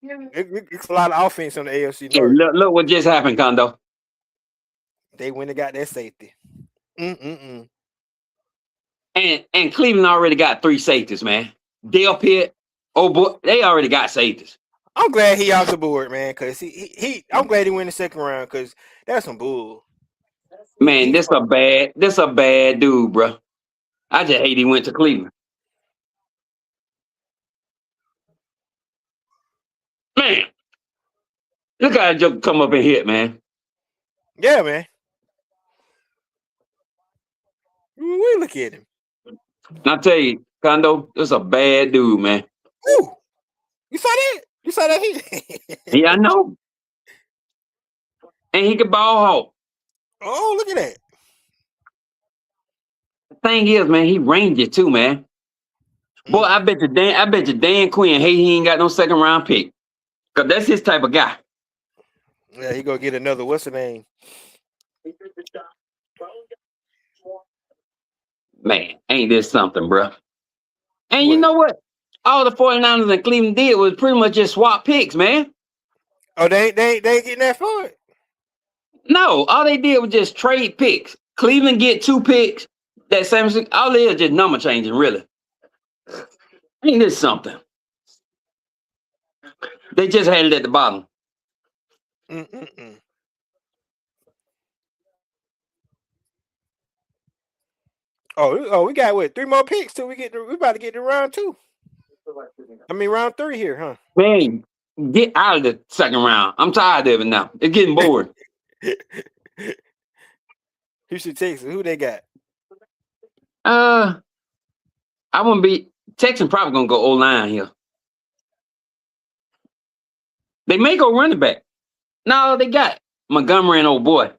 It's a lot of offense on the AFC North. look what just happened, Kondo. They went and got their safety. Mm-mm-mm. And Cleveland already got 3 safeties, man. Dale Pitt, oh boy, they already got safeties. I'm glad he off the board, man, because I'm glad he went the second round because that's some bull. Man, this a bad dude, bro. I just hate he went to Cleveland. Man, look how that joke come up and hit, man. Yeah, man. We look at him. I tell you, Kondo, this a bad dude, man. Ooh, you saw that? You saw that hit? Yeah, I know. And he can ball hawk. Oh, look at that. The thing is, man, he ranges too, man. Boy, I bet you Dan Quinn hate he ain't got no second round pick. Cause that's his type of guy. Yeah, he gonna get another. What's the name? Man, ain't this something, bro? And you What? know what? All the 49ers in Cleveland did was pretty much just swap picks, man. Oh, they ain't getting that for it. No, all they did was just trade picks. Cleveland get 2 picks. That same, all they is just number changing, really. Ain't this something? They just had it at the bottom. Mm-mm-mm. Oh, we got what? 3 more picks till we about to get to round 2. I mean round 3 here, huh? Man, get out of the second round. I'm tired of it now. It's getting bored. Houston Texas, who they got? I wouldn't be Texans probably gonna go O-line here. They may go running back. No, they got Montgomery and old boy.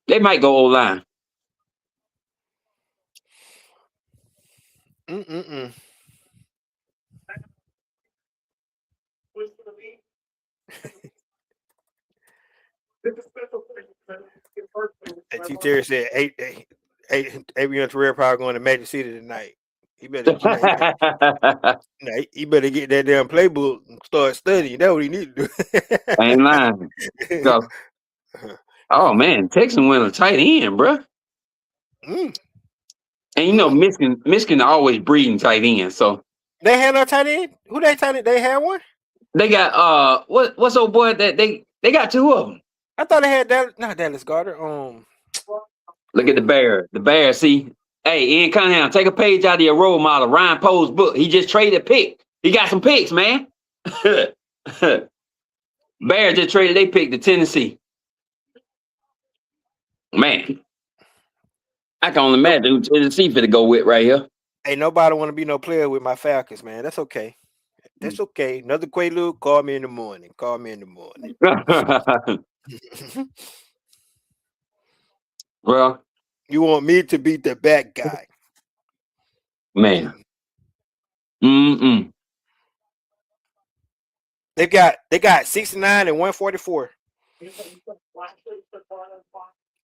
They might go O-line. Mm-mm-mm. And T. Terry said Adrian Terrell probably going to Magic City tonight. He better, he better get that damn playbook and start studying. That's what he need to Ain't lying. do. Oh man, Texans win a tight end, bro. And you know, Michigan always breeding tight ends. So They had no tight end. Who they tight end? They had one. they got what's old boy that they got two of them. I thought they had Dallas, not Dallas Goddard. Look at the Bears. The Bears, see. Hey, Ian Cunningham, take a page out of your role model, Ryan Poe's book. He just traded pick. He got some picks, man. Bears just traded they pick to Tennessee. Man, I can only imagine who Tennessee for to go with right here. Ain't nobody want to be no player with my Falcons, man. That's okay. That's okay. Another Quaalude, call me in the morning. Call me in the morning. Well, You want me to be the bad guy, man. Mm-mm. They got 69 and 144.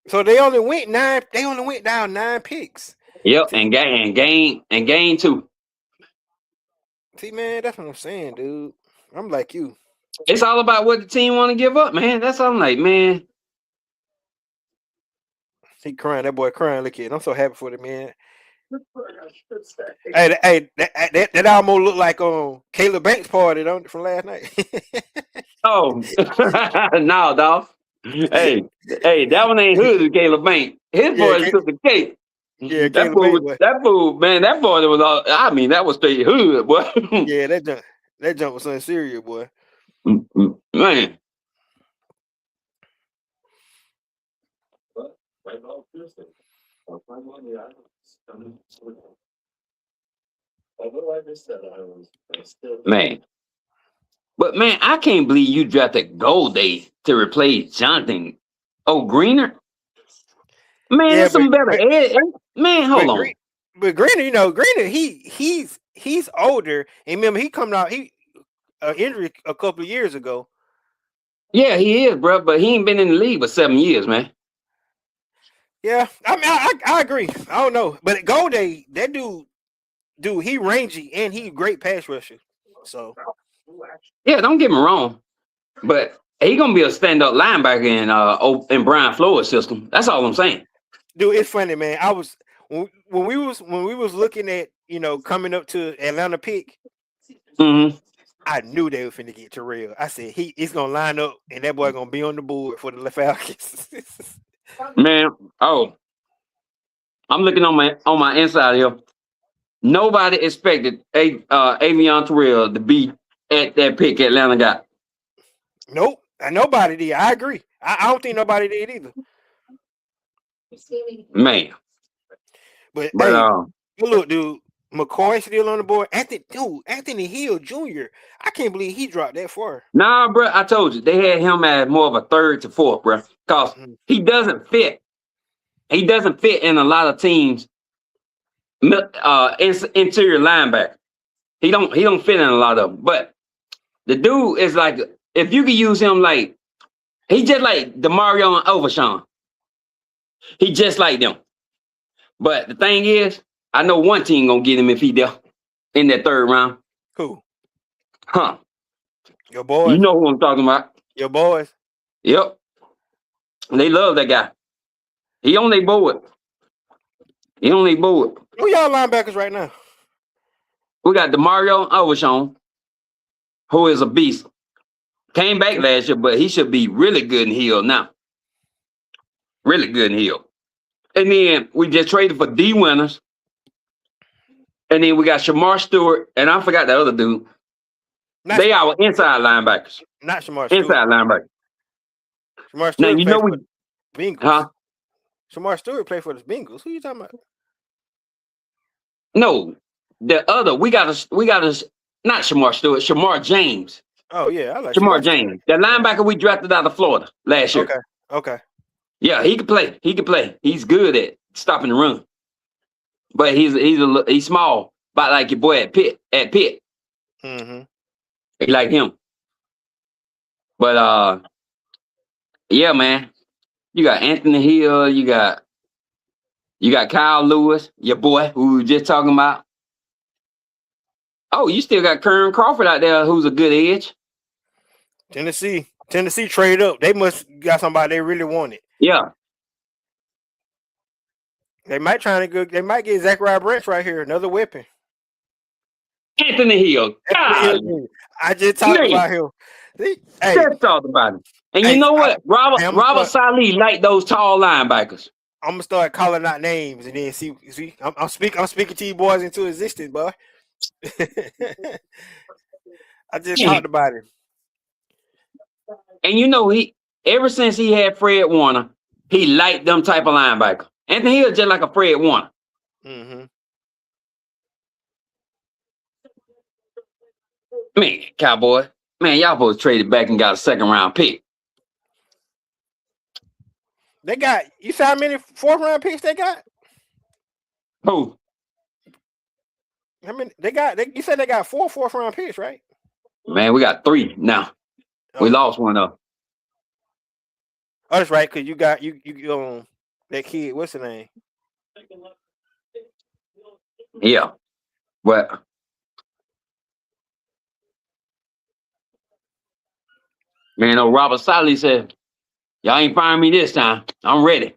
So they only went 9. They only went down 9 picks. Yep, and gain too. See, man, that's what I'm saying, dude. I'm like you. It's all about what the team want to give up, man. That's all I'm like, man. He crying. That boy crying. Look at it. I'm so happy for the man. Hey, that almost looked like Caleb Banks' party from last night. Oh, no, dog. Hey, that one ain't hood as Caleb Banks. His boy took the cake. Yeah, that fool, man, that boy was all. I mean, that was straight hood, boy. Yeah, that jump was something serious, boy. Man. Man. But man, I can't believe you drafted Goldie to replace Jonathan. Oh, Greener? Man, Yeah, there's some better. Man, hold on. But Greener, he's older. And remember, he coming out injury a couple of years ago. Yeah, he is, bro. But he ain't been in the league for 7 years, man. Yeah, I mean, I agree. I don't know, but Goldie, that dude, he rangy and he great pass rusher. So yeah, don't get me wrong, but he gonna be a stand-up linebacker in Brian Flores' system. That's all I'm saying. Dude, it's funny, man. I was when we was looking at coming up to Atlanta pick. Mm-hmm. I knew they were finna get Terrell. I said he's gonna line up and that boy gonna be on the board for the Falcons. Man, I'm looking on my inside here. Nobody expected Avion Terrell to be at that pick Atlanta got. Nope, nobody did. I agree. I don't think nobody did either. Man, but hey, look, dude, McCoy still on the board. Anthony Hill Jr. I can't believe he dropped that far. Nah, bro, I told you they had him as more of a 3rd to 4th, bro, because he doesn't fit. He doesn't fit in a lot of teams. Interior linebacker. He don't fit in a lot of them. But the dude is like, if you could use him like, he just like DeMario and Overshawn. He just like them. But the thing is, I know one team gonna get him if he there in that 3rd round. Who? Huh? Your boys. You know who I'm talking about. Your boys. Yep. They love that guy. He on their board. Who y'all linebackers right now? We got DeMario Overshawn, who is a beast. Came back last year, but he should be really good in Hill now. Really good in Hill. And then we just traded for D Winners. And then we got Shamar Stewart, and I forgot the other dude. They are our inside linebackers. Not Shamar Stewart. Inside linebacker. Shamar Stewart. Now, you know we Bengals. Huh? Shamar Stewart played for the Bengals. Who are you talking about? No, the other we got a not Shamar Stewart, Shamar James. Oh yeah, I like Shamar James, the linebacker we drafted out of Florida last year. Okay. Yeah, he can play. He's good at stopping the run, but he's small, about like your boy at Pitt. Mm-hmm. He like him, but yeah, man. You got Anthony Hill. You got Kyle Lewis, your boy, who we were just talking about. Oh, you still got Kern Crawford out there, who's a good edge. Tennessee trade up. They must got somebody they really wanted. Yeah. They might try to go. They might get Zachariah Branch right here, another weapon. Anthony Hill. God, I just talked man, about him. See? Hey, just talked about it. And you hey, know what? hey, Robert Saleh like those tall linebackers. I'm gonna start calling out names and then see. I'm speaking to you boys into existence, boy. I just talked about him. And you know, ever since he had Fred Warner, he liked them type of linebacker. Anthony Hill just like a Fred Warner. Mm-hmm. Man, Cowboy. Man, y'all both traded back and got a second round pick. They got, you saw how many fourth round picks they got? Who? I mean, you said they got 4 fourth round picks, right? Man, we got 3 now. We lost one up. Oh, that's right, because you got you that kid, what's his name? Yeah. But man, Robert Saleh said, y'all ain't firing me this time. I'm ready.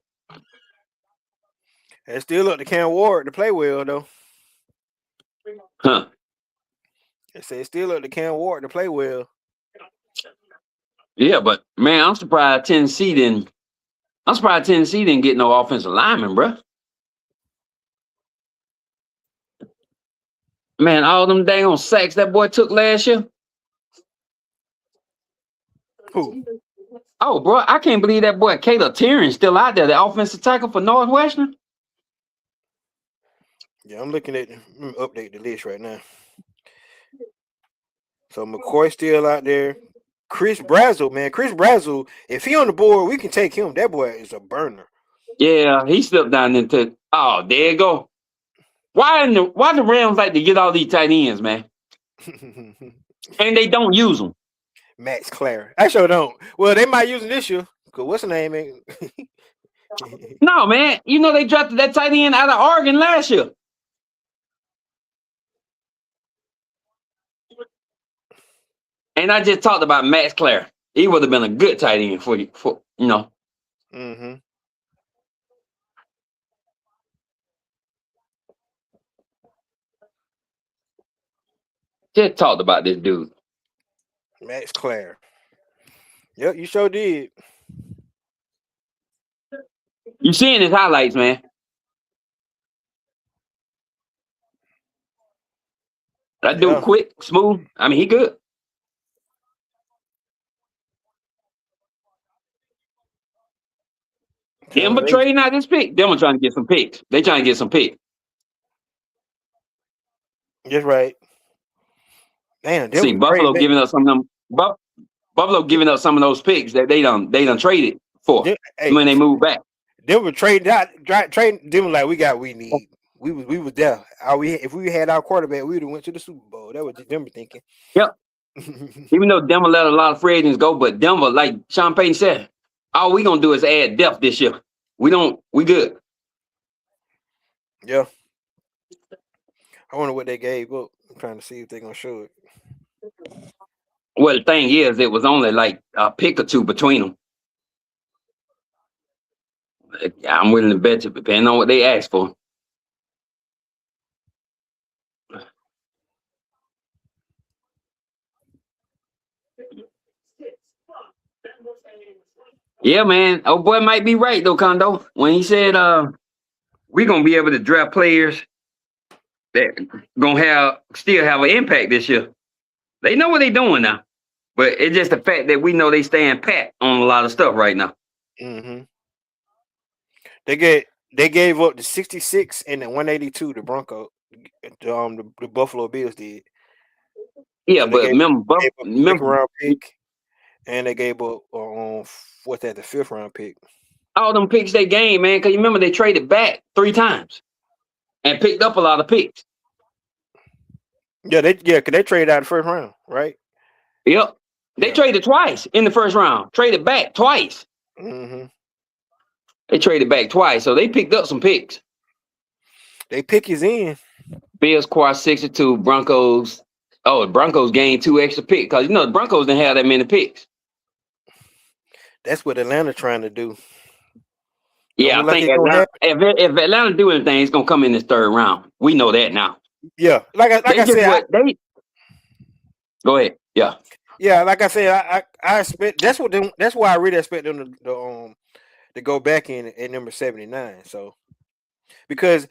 It still up to Cam Ward to play well, though. Huh. They say it's still up to Cam Ward to play well. Yeah, but man, I'm surprised Tennessee didn't get no offensive lineman, bro. Man, all them dang sacks that boy took last year. Who? Oh, bro, I can't believe that boy Caleb Tiernan still out there, the offensive tackle for Northwestern. Yeah, I'm looking at. Let me update the list right now. So McCoy still out there. Chris Brazzell, man. Chris Brazzell, if he on the board, we can take him. That boy is a burner. Yeah, he slipped down into. Oh, there you go. Why the Rams like to get all these tight ends, man? And they don't use them. Max Clare. I sure don't. Well, they might use him this year. Cause what's the name? No, man. You know they drafted that tight end out of Oregon last year. And I just talked about Max Clare. He would have been a good tight end for you, Mm-hmm. Just talked about this dude. Max Clare. Yep, you sure did. You seeing his highlights, man. That dude quick, smooth. I mean, he good. Denver trading out this pick. Denver trying to get some picks. They trying to get some picks. That's right. Man, see Buffalo giving up some of them. Buffalo giving up some of those picks that they done traded for when they move back. They were trading out, trading them like we need. We was there. If we had our quarterback, we would have went to the Super Bowl. That was Denver thinking. Yep. Even though Denver let a lot of free agents go, but Denver, like Sean Payton said, all we gonna do is add depth this year. We good. Yeah. I wonder what they gave up. I'm trying to see if they're gonna show it. Well, the thing is, it was only like a pick or two between them. I'm willing to bet you, depending on what they asked for. Yeah, man. Oh boy, might be right though, Kondo, when he said we're gonna be able to draft players that gonna still have an impact this year. They know what they're doing now, but it's just the fact that we know they stand pat on a lot of stuff right now. Mm-hmm. They gave up the 66 and the 182. The Broncos, the Buffalo Bills did. Yeah, so but remember, second round pick, and they gave up what's that? The 5th round pick. All them picks they gained, man. Because you remember they traded back 3 times and picked up a lot of picks. Yeah, because they traded out the 1st round, right? Yep, they traded twice in the 1st round. Traded back twice. Mm-hmm. They traded back twice, so they picked up some picks. They pick is in. Bills acquired 62. Broncos. Oh, the Broncos gained 2 extra picks because the Broncos didn't have that many picks. That's what Atlanta trying to do. Don't Yeah, look I like think it's gonna Atlanta. happen. If Atlanta do anything, it's gonna come in this third round. We know that now. Yeah, like They I just said, what they go ahead. Yeah. yeah, like I said, I expect that's why I really expect them to go back in at number 79. So because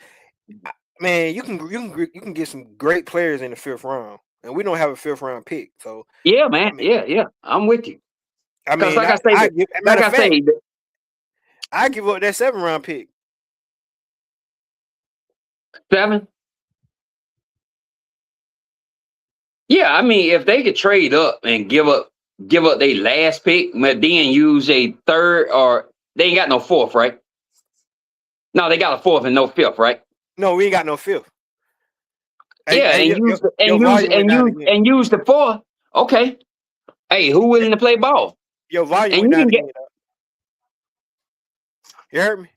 man, you can get some great players in the fifth round, and we don't have a fifth round pick. So Yeah, I man. mean, Yeah, yeah. I'm with you. I Cause mean, matter like of I fact, say, I give up that 7th round pick. 7. Yeah, I mean, if they could trade up and give up their last pick, but then use a third, or they ain't got no fourth, right? No, they got a fourth and no fifth, right? No, we ain't got no fifth. Yeah, Hey, and your volume went down again. use the fourth. Okay. Hey, who willing to play ball? Your volume And went you down can get again. You heard me?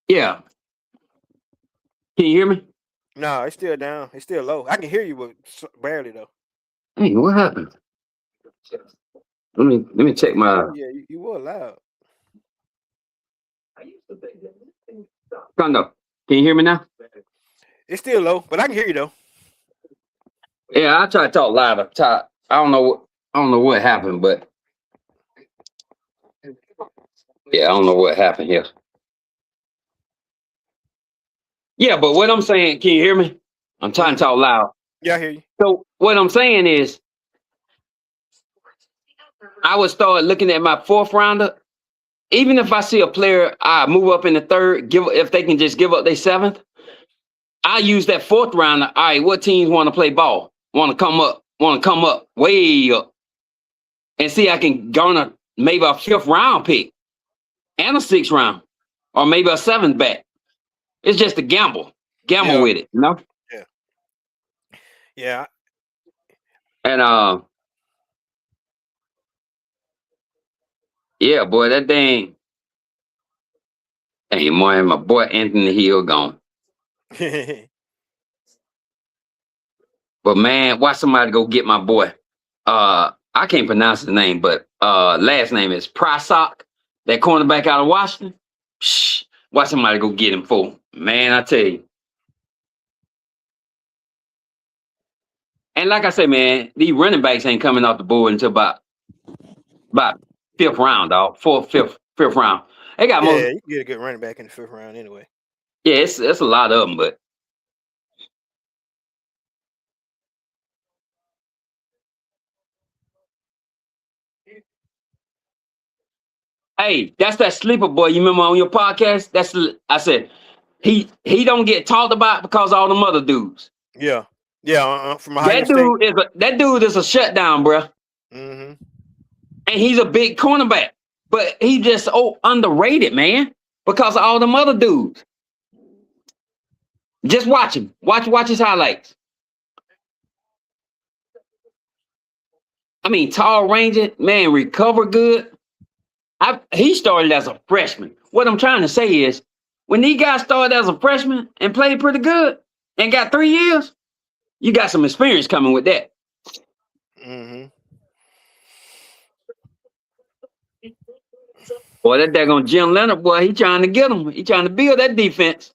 yeah. Can you hear me? No, it's still down. It's still low. I can hear you, but barely though. Hey, what happened? Let me check my. Oh yeah, you were loud. Condo. Can you hear me now? It's still low, but I can hear you though. Yeah, I try to talk louder. I don't know what happened, but yeah, I don't know what happened here. Yeah, but what I'm saying, can you hear me? I'm trying to Hmm. talk loud. Yeah, I hear you. So what I'm saying is, I would start looking at my fourth rounder. Even if I see a player, I move up in the third. Give if they can just give up their seventh, I use that fourth rounder. All right, what teams want to play ball? Want to come up? Want to come up way up and see I can garner maybe a fifth round pick and a sixth round, or maybe a seventh back. It's just a gamble. Gamble Yeah, with it, you know. yeah, yeah. And yeah, boy, that thing. Hey, my boy Anthony Hill gone. But man, watch somebody go get my boy. I can't pronounce his name, but last name is Prasok, that cornerback out of Washington. Shh, watch somebody go get him for. Man, I tell you. And like I say, man, these running backs ain't coming off the board until about fifth round, dog. Fourth, fifth round. They got Yeah, most. you can get a good running back in the fifth round anyway. Yeah, it's a lot of them, but hey, that's that sleeper boy. You remember on your podcast? I said he don't get talked about because all them other dudes. Yeah, yeah. From Ohio State. That dude is a shutdown, bro. Hmm. And he's a big cornerback, but he just underrated, man, because of all them other dudes. Just watch him. Watch his highlights. I mean, tall, rangy, man, recover good. He started as a freshman. What I'm trying to say is, when these guys started as a freshman and played pretty good and got 3 years, you got some experience coming with that. Hmm. Boy, that daggone Jim Leonard boy, he trying to get him. He trying to build that defense.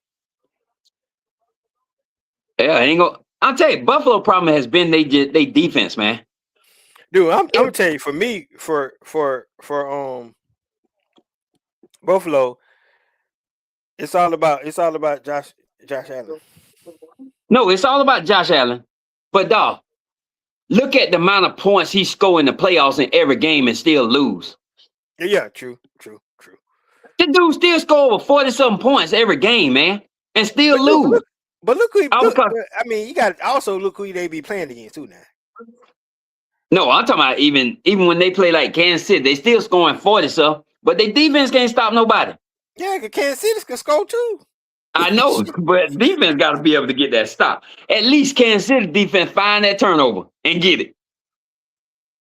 Yeah, ain't gonna. I'll tell you, Buffalo problem has been they defense, man. Dude, I'm If gonna tell you, for me, for Buffalo, it's all about Josh Allen. no, it's all about Josh Allen. But dog, look at the amount of points he scored in the playoffs in every game and still lose. Yeah, true, true, true. The dude still score over 40-something points every game, man, and still But dude, lose. look who he, All look. because I mean, you got to also look who they be playing against too now. no, I'm talking about even when they play like Kansas City, they still scoring 40 something, but their defense can't stop nobody. Yeah, 'cause Kansas City can score too. I know, but defense got to be able to get that stop. At least Kansas City defense find that turnover and get it.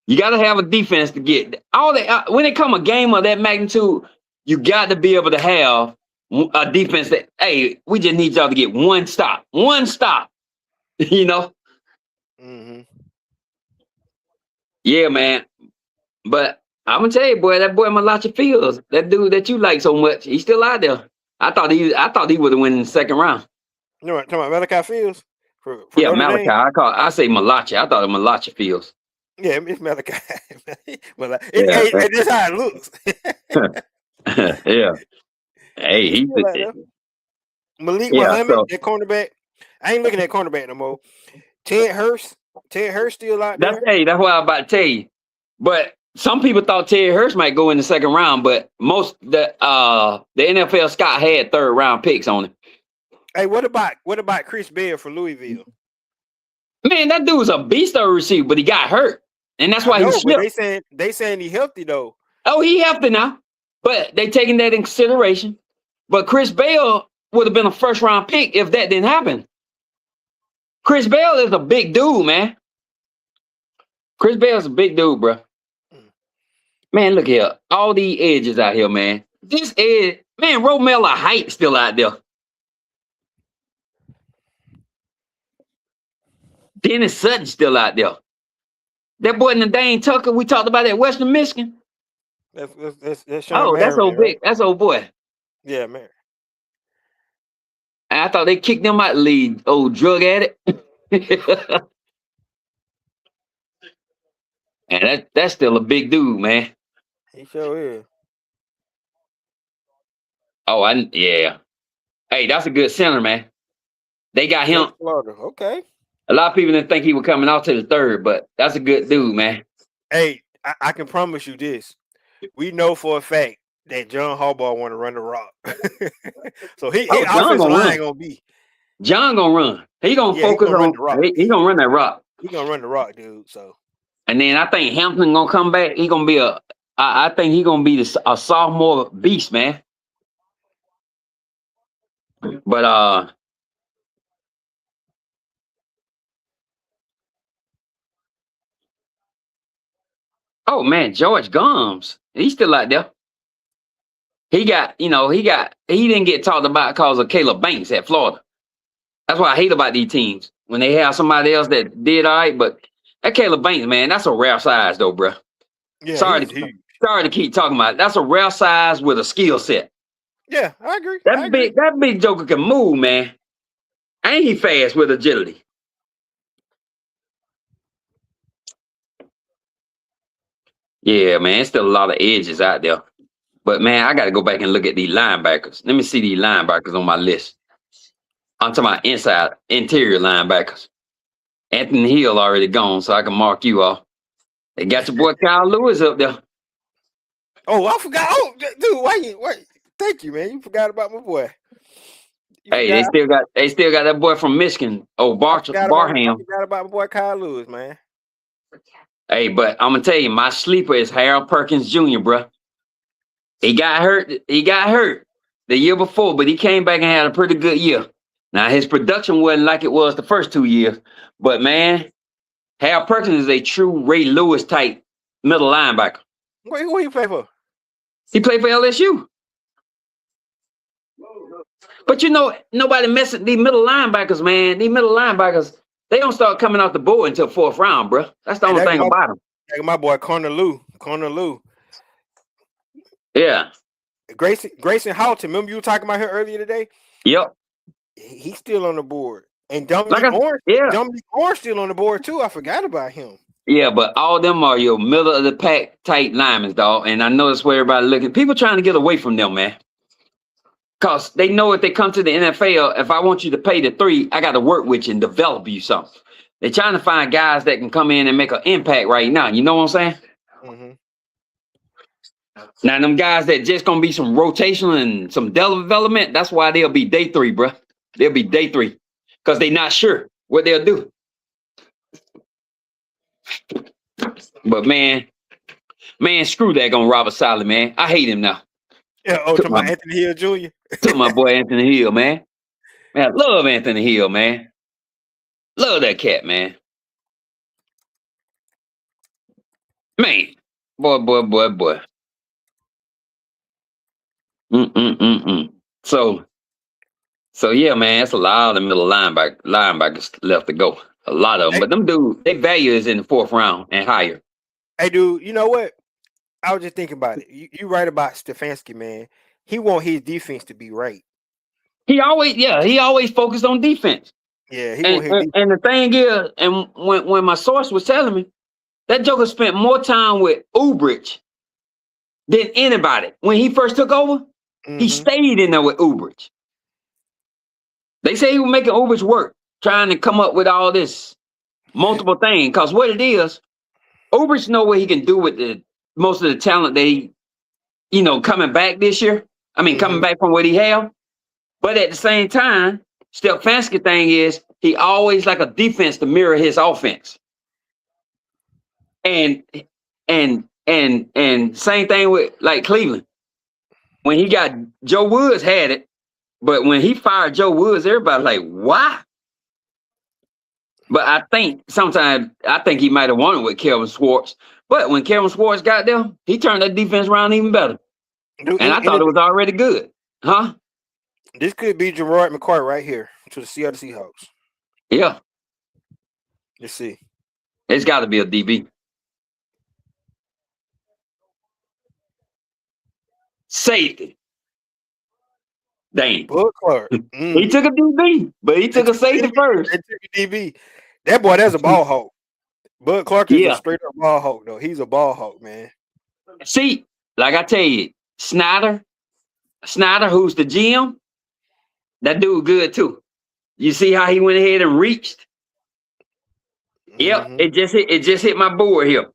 You got to have a defense to get all that. When it come a game of that magnitude, you got to be able to have a defense that, hey, we just need y'all to get one stop. You know? Hmm. Yeah, man. But I'm gonna tell you, boy, that boy Malachi Fields, that dude that you like so much, he's still out there. I thought he would have won in the second round. You know what? Talking about Malachi Fields for Yeah, Notre Malachi. Dame. I say Malachi. I thought it Malachi Fields. Yeah, it's Malachi. Well, Yeah, that's how it looks. yeah. But Hey, he's still out there. Malik yeah. Muhammad, So that cornerback. I ain't looking at cornerback no more. Ted Hurst. Ted Hurst still out there. that's what I'm about to tell you. But some people thought Terry Hurst might go in the second round, but the NFL Scott had third round picks on him. Hey, what about Chris Bell for Louisville? Man, that dude was a beast of a receiver, but he got hurt, and that's why he but slipped. they saying he healthy though. Oh, he healthy now, but they taking that in consideration. But Chris Bell would have been a first round pick if that didn't happen. Chris Bell is a big dude, man. Chris Bell's a big dude, bro. Man, look here. All these edges out here, man. This edge, man, Romella Height still out there. Dennis Sutton still out there. That boy Nadane Tucker, we talked about at Western Michigan. That's Oh, that's Merriman, old right? big. That's old boy. Yeah, man. And I thought they kicked them out the league, old drug addict. And that's still a big dude, man. He sure is. Oh, yeah. Hey, that's a good center, man. They got him. Florida. Okay. A lot of people didn't think he was coming out to the third, but that's a good dude, man. Hey, I can promise you this. We know for a fact that John Harbaugh want to run the rock. So his offensive line gonna be. John gonna run. He gonna focus on the rock. He gonna run that rock. He gonna run the rock, dude. So. And then I think Hampton gonna come back. He gonna be I think he gonna be a sophomore beast, man. But oh man, George Gums, he's still out there. He didn't get talked about because of Caleb Banks at Florida. That's what I hate about these teams when they have somebody else that did all right. But that Caleb Banks, man, that's a rare size though, bro. Yeah, sorry to keep talking about it. That's a rare size with a skill set. Yeah, I agree. That big joker can move, man. Ain't he fast with agility? Yeah, man, still a lot of edges out there. But man, I got to go back and look at these linebackers. Let me see these linebackers on my list. I'm talking about interior linebackers. Anthony Hill already gone, so I can mark you off. They got your boy Kyle Lewis up there. Oh, I forgot. Oh, dude, why? Thank you, man. You forgot about my boy. They still got that boy from Michigan. Oh, Barham. I forgot about my boy Kyle Lewis, man. Hey, but I'm gonna tell you, my sleeper is Harold Perkins Jr., bro. He got hurt the year before, but he came back and had a pretty good year. Now his production wasn't like it was the first 2 years, but man, Harold Perkins is a true Ray Lewis type middle linebacker. Who he play for? He played for LSU. But nobody messing these middle linebackers, man. These middle linebackers, they don't start coming off the board until fourth round, bro. That's the only thing about them. Like my boy Corner Lou. Yeah. Grayson Halton. Remember you were talking about her earlier today? Yep. He's still on the board. And Dominique Orange still on the board too. I forgot about him. Yeah, but all of them are your middle of the pack tight linemen, dog. And I know that's where everybody looking. People trying to get away from them, man. Because they know if they come to the NFL, if I want you to pay the 3, I got to work with you and develop you something. They're trying to find guys that can come in and make an impact right now. You know what I'm saying? Mm-hmm. Now, them guys that just going to be some rotation and some development, that's why they'll be day 3, bro. They'll be day 3 because they're not sure what they'll do. But, man, screw that on Robert Saleh, man. I hate him now. Yeah, talking about Anthony Hill Jr. Took my boy Anthony Hill, man. Man, I love Anthony Hill, man. Love that cat, man. Man, boy. So yeah, man, it's a lot of middle linebackers left to go. A lot of them, but them dudes, their value is in the 4th round and higher. Hey, dude, you know what? I was just thinking about it. You right about Stefanski, man. He want his defense to be right. he always focused on defense. Yeah, he And want his and, and the thing is, and when my source was telling me that Joker spent more time with Ubrich than anybody. When he first took over, he mm-hmm. stayed in there with Ubrich. They say he was making Ubrich work, trying to come up with all this multiple thing. Because what it is, Ubrich know what he can do with the most of the talent that he, coming back this year. I mean, coming Mm-hmm. back from what he have. But at the same time, Stefanski thing is he always like a defense to mirror his offense. And and same thing with like Cleveland. When he got Joe Woods had it, but when he fired Joe Woods, everybody's like, why? But I think he might have won it with Kelvin Schwartz. But when Kelvin Schwartz got there, he turned that defense around even better. Dude, And I thought it was already good. Huh? this could be Gerard McCoy right here to the Seattle Seahawks. Yeah. Let's see. It's got to be a DB. Safety. Dang. Bud Clark. He took a DB, but he took a safety first. They took a DB. That boy, that's a ball hawk. Bud Clark is a straight up ball hawk, though. He's a ball hawk, man. See, like I tell you, Snyder, who's the GM, that dude good too. You see how he went ahead and reached? Yep, it just hit my board here.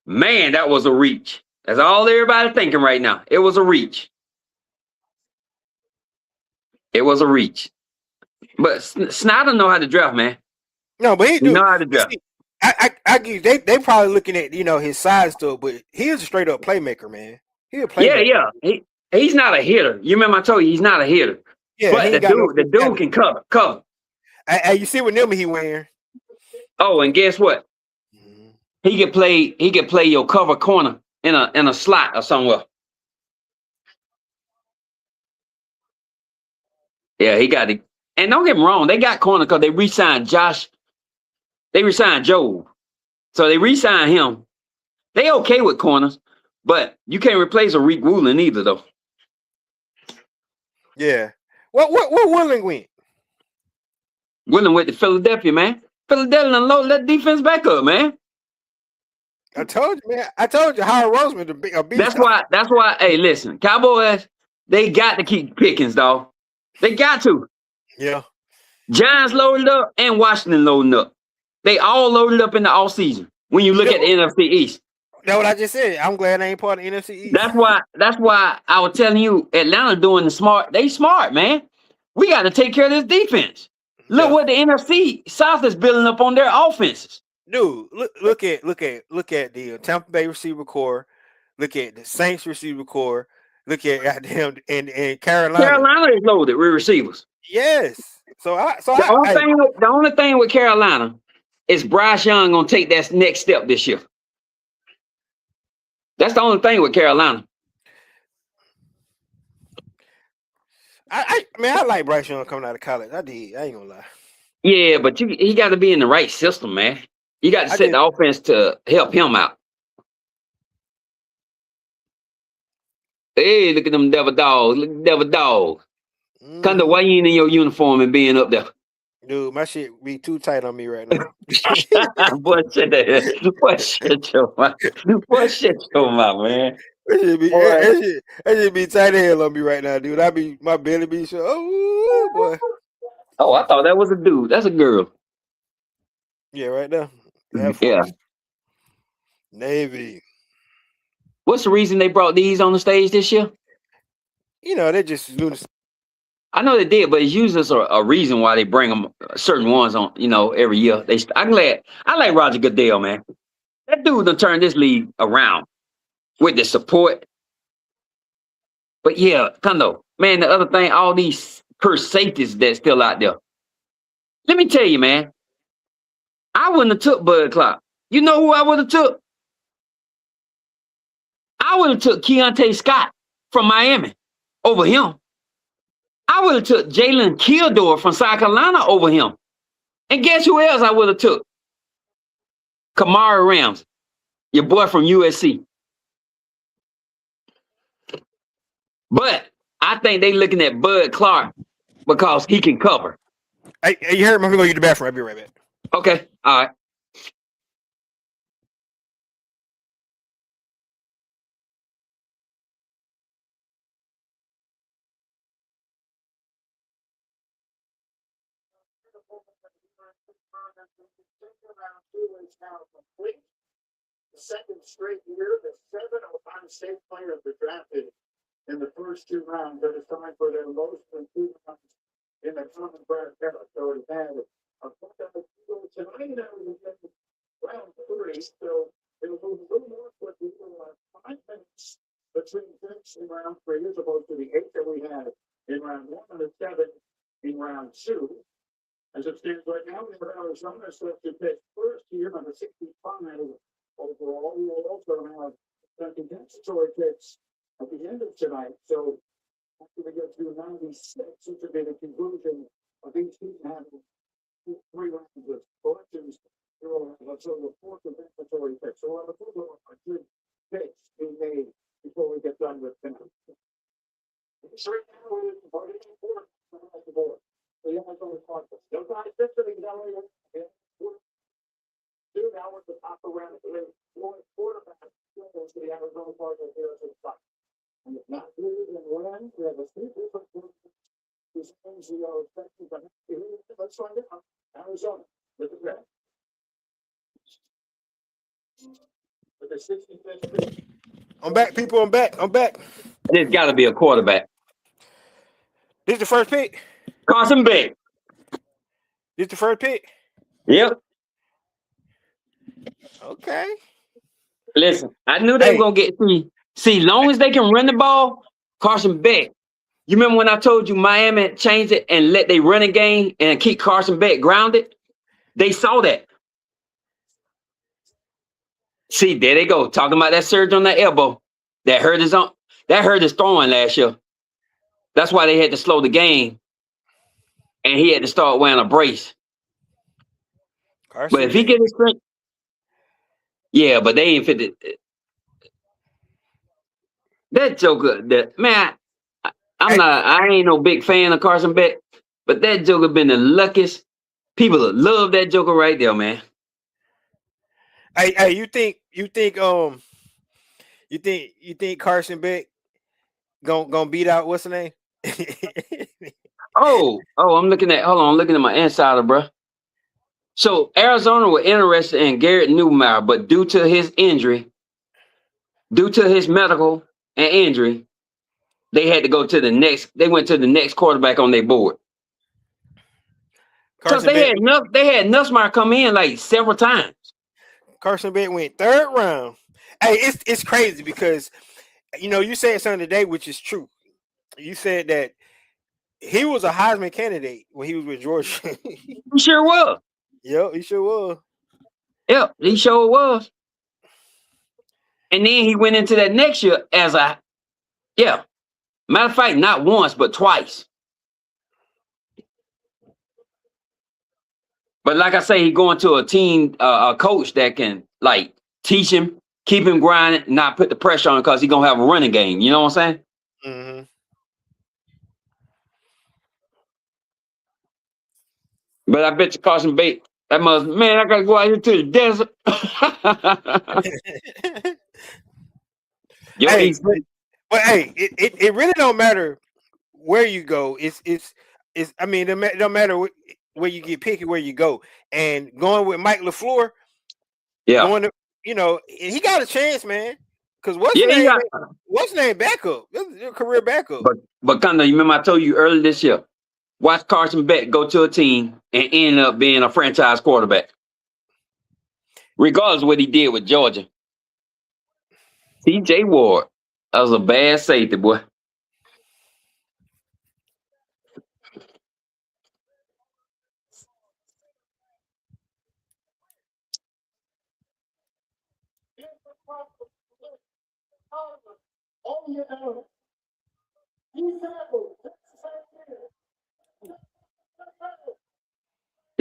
Man, that was a reach. That's all everybody thinking right now. It was a reach. It was a reach. But Snyder know how to draft, man. No, but he do know how to draft. See, I give they probably looking at his size stuff, but he is a straight up playmaker, man. He a playmaker. Yeah. He's not a hitter. You remember I told you he's not a hitter. Yeah, but the dude can cover. Hey, you see what number he wearing? Oh, and guess what? Mm-hmm. He can play your cover corner in a slot or somewhere. Yeah, he got it. And don't get me wrong, they got corner because they re-signed Josh. They re-signed Joe. So they re-signed him. They okay with corners, but you can't replace a Reek Woolen either, though. Yeah. What Woolen went? Woolen went to Philadelphia, man. Philadelphia done loaded that defense back up, man. I told you, man. I told you Howard Roseman to be a beast. That's why. Hey, listen, Cowboys, they got to keep Pickens, dog. They got to. Yeah. Giants loaded up and Washington loading up. They all loaded up in the offseason when you look at the NFC East. That's what I just said. I'm glad I ain't part of the NFC East. That's why I was telling you Atlanta doing the smart. They smart, man. We got to take care of this defense. Look what the NFC South is building up on their offenses. Dude, look at the Tampa Bay receiver core. Look at the Saints receiver core. Look at them and Carolina. Carolina is loaded with receivers. Yes. The only thing with Carolina is Bryce Young gonna take that next step this year. That's the only thing with Carolina. I like Bryce Young coming out of college. I did. I ain't gonna lie. Yeah, but he got to be in the right system, man. You got to set the offense to help him out. Hey, look at them devil dogs. Look at the devil dogs. Kinda, why you ain't in your uniform and being up there? Dude, my shit be too tight on me right now. Boy, shut your mouth. Boy, shut your mouth, man. That shit be tight as hell on me right now, dude. My belly be so. Oh boy. Oh, I thought that was a dude. That's a girl. Yeah, right there. Yeah. Navy. What's the reason they brought these on the stage this year? They just doing. I know they did, but it's usually a reason why they bring them certain ones on. Every year. I like Roger Goodell, man. That dude done turned this league around with the support. But yeah, Kondo, man, the other thing, all these safeties that's still out there. Let me tell you, man, I wouldn't have took Bud Clark. You know who I would have took? I would have took Keontae Scott from Miami over him. I would have took Jalen Kildor from South Carolina over him. And guess who else I would have took? Kamari Ramsey, your boy from USC. But I think they looking at Bud Clark because he can cover. Hey, you heard me? I'm gonna go use the bathroom. I'll be right back. Okay, all right. The second straight year, the 7 Ohio State players were drafted in the first 2 rounds that is time for their most than 2 rounds in the common draft era. So it had a bunch of people tonight that was in round 3. So it will move a little more quickly. 5 minutes between picks in round 3 as opposed to the 8 that we had in round 1 and the 7 in round 2. As it stands right now, we have Arizona selected pick first here number 65 overall. We will also have some compensatory picks at the end of tonight. So after we get to 96, which will be the conclusion of each team having 3 rounds of collections, there will have a total of 4 compensatory picks. So we'll have a total of 100 picks being made before we get done with them. So right now, we're voting for the board. So you have to talk to no guys fixing down here. 2 now with the top around the quarterback goes to the Arizona Cardinals here to the top. And if not good, then when we have a few different these things we are expecting, but let's find out. Arizona with the draft. With the 65th pick. I'm back, people. I'm back. I'm back. There's got to be a quarterback. This is the first pick. Carson Beck. This is the first pick. Yep. Okay. Listen, I knew they were gonna get three. See, long as they can run the ball, Carson Beck. You remember when I told you Miami changed it and let they run a game and keep Carson Beck grounded? They saw that. See, there they go, talking about that surgery on that elbow. That hurt his throwing last year. That's why they had to slow the game. And he had to start wearing a brace. Carson But if he Beck. get his strength, yeah, but they ain't fit it. That Joker, I ain't no big fan of Carson Beck, but that Joker been the luckiest. People love that Joker right there, man. Hey, you think Carson Beck gonna beat out what's the name? I'm looking at my insider, bro. So Arizona were interested in Garrett Newmeyer, but due to his injury, due to his medical and injury, they had to go to the next. They went to the next quarterback on their board. Because they had Nussmeier come in like several times. Carson Beck went 3rd round. Hey, it's crazy because you said something today which is true. You said that he was a Heisman candidate when he was with Georgia. He sure was. Yep, he sure was. Yep, he sure was. And then he went into that next year as matter of fact, not once, but twice. But like I say, he going to a team, a coach that can like teach him, keep him grinding, not put the pressure on him because he's going to have a running game. You know what I'm saying? Mm-hmm. But I bet you Carson Beck, I got to go out here to the desert. But hey, it really don't matter where you go. I mean, it don't matter where you get picked, where you go. And going with Mike LaFleur, going to, he got a chance, man. Because what's his name backup? This is your career backup. But Kanda, you remember I told you earlier this year, watch Carson Beck go to a team and end up being a franchise quarterback. Regardless of what he did with Georgia. TJ Ward, that was a bad safety, boy.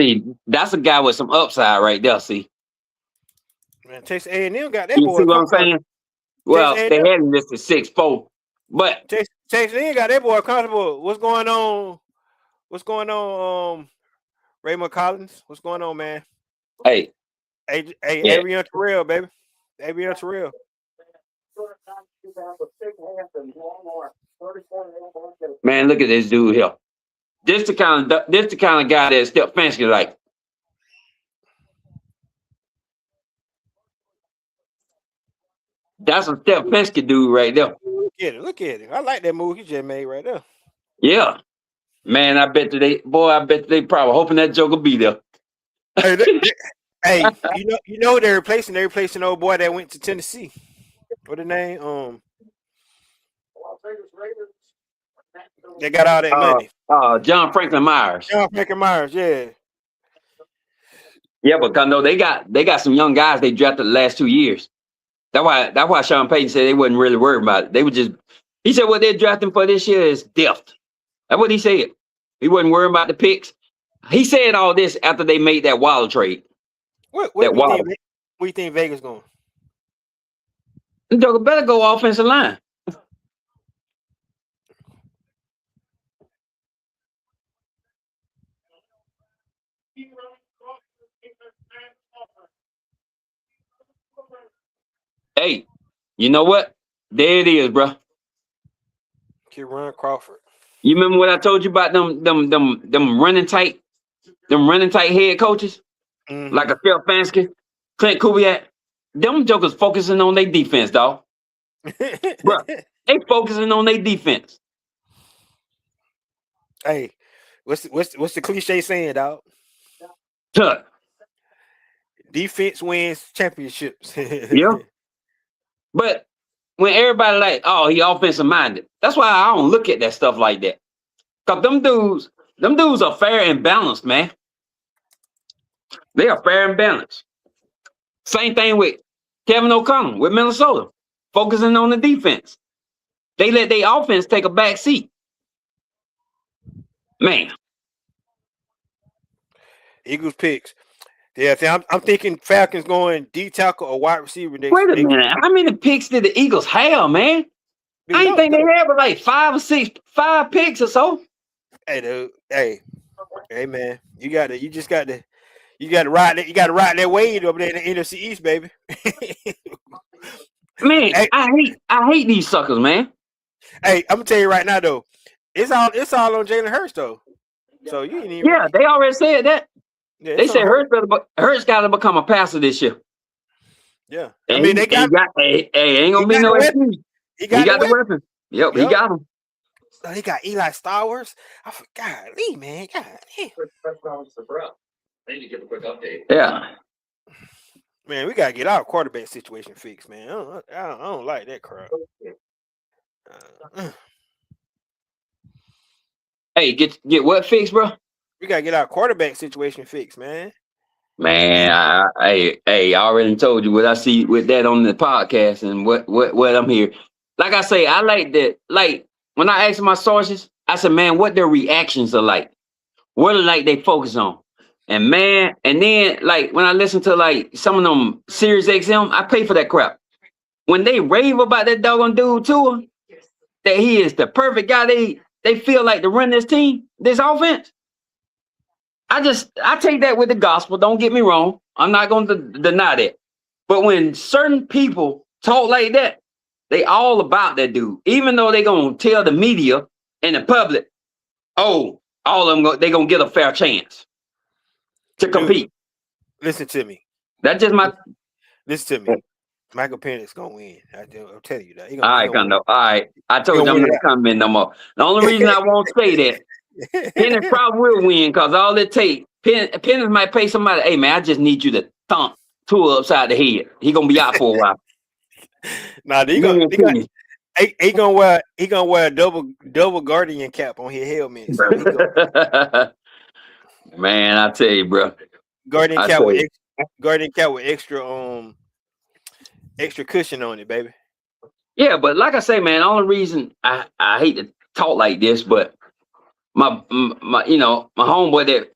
See, that's a guy with some upside right there, see. Man, Texas A&M got that you boy. See what I'm saying? Well, they had him listed 6'4", but Texas A&M got that boy comfortable. What's going on What's going on, Raymond Collins? What's going on, man? Hey, Hey, yeah, Adrian Terrell, baby. Adrian Terrell. man, look at this dude here. This the kind of guy that Stefanski like. That's a Stefanski dude right there. Look at it. Look at it. I like that move he just made right there. Yeah, man. I bet they probably hoping that Joker be there. Hey, hey, you know they're replacing. They're replacing old boy that went to Tennessee. What the name? They got all that money. John Franklin Myers. John Franklin Myers. Yeah. Yeah, but I know they got some young guys they drafted the last 2 years. That's why Sean Payton said they wasn't really worried about it. They were just he said what they're drafting for this year is depth. That's what he said. He wasn't worried about the picks. He said all this after they made that Waller trade. What That do you Waller. think? What do you think Vegas going? The Joker better go offensive line. Hey, you know what? There it is, bro. Kieran Crawford. You remember what I told you about them running tight head coaches Mm-hmm. like a Stefanski, Clint Kubiak. Them jokers focusing on their defense, dog. Bro, they focusing on their defense. Hey, what's the cliche saying, dog? Huh. Defense wins championships. Yeah. But when everybody like, oh, he offensive minded, that's why I don't look at that stuff like that. Cause them dudes are fair and balanced, man. They are fair and balanced. Same thing with Kevin O'Connell with Minnesota, focusing on the defense. They let their offense take a back seat. Man, Eagles picks. Yeah, I'm thinking Falcons going D tackle or wide receiver. wait a minute. How many picks did the Eagles have, man? I didn't think they had but like 5 picks or so. Hey, dude. Hey, man. You got to ride that wave over there in the NFC East, baby. Man, Hey. I hate these suckers, man. Hey, I'm gonna tell you right now though, it's all on Jalen Hurts though. So you ain't even. Yeah, they already said that. Yeah, They said Hurts got to become a passer this year. Yeah, And I mean they got. ain't gonna be no excuse. He He got the weapon. weapon. Yep, he got him. Oh, they got Eli Stowers. I forgot. Lee, man. God damn. I need to give a quick update. Yeah. Man, we gotta get our quarterback situation fixed, man. I don't like that crap. Hey, get what fixed, bro? We gotta get our quarterback situation fixed, man. Man, I already told you what I see with that on the podcast and what I'm here. Like I say, I like that. Like when I ask my sources, I said, man, what their reactions are like. What are like they focus on. And man, and then like when I listen to like some of them Sirius XM, I pay for that crap. When they rave about that doggone dude too, that he is the perfect guy, they feel like to run this team, this offense. I take that with the gospel. Don't get me wrong. I'm not going to deny that. But when certain people talk like that, they all about that dude. Even though they going to tell the media and the public, oh, all of them, they going to get a fair chance to compete. Dude, listen to me. That's just my... Listen to me. Michael Penix going to win. I'm telling you that. All right, Kondo. All right. I told you I'm not coming no more. The only reason I won't say that, Penix probably will win because all it takes, Penix might pay somebody, hey, man, I just need you to thump Tua upside the head. He going to be out for a while. Nah, he gonna wear a double guardian cap on his helmet. So man, I tell you, bro. Guardian cap with extra cushion on it, baby. Yeah, but like I say, man, the only reason I hate to talk like this, but my homeboy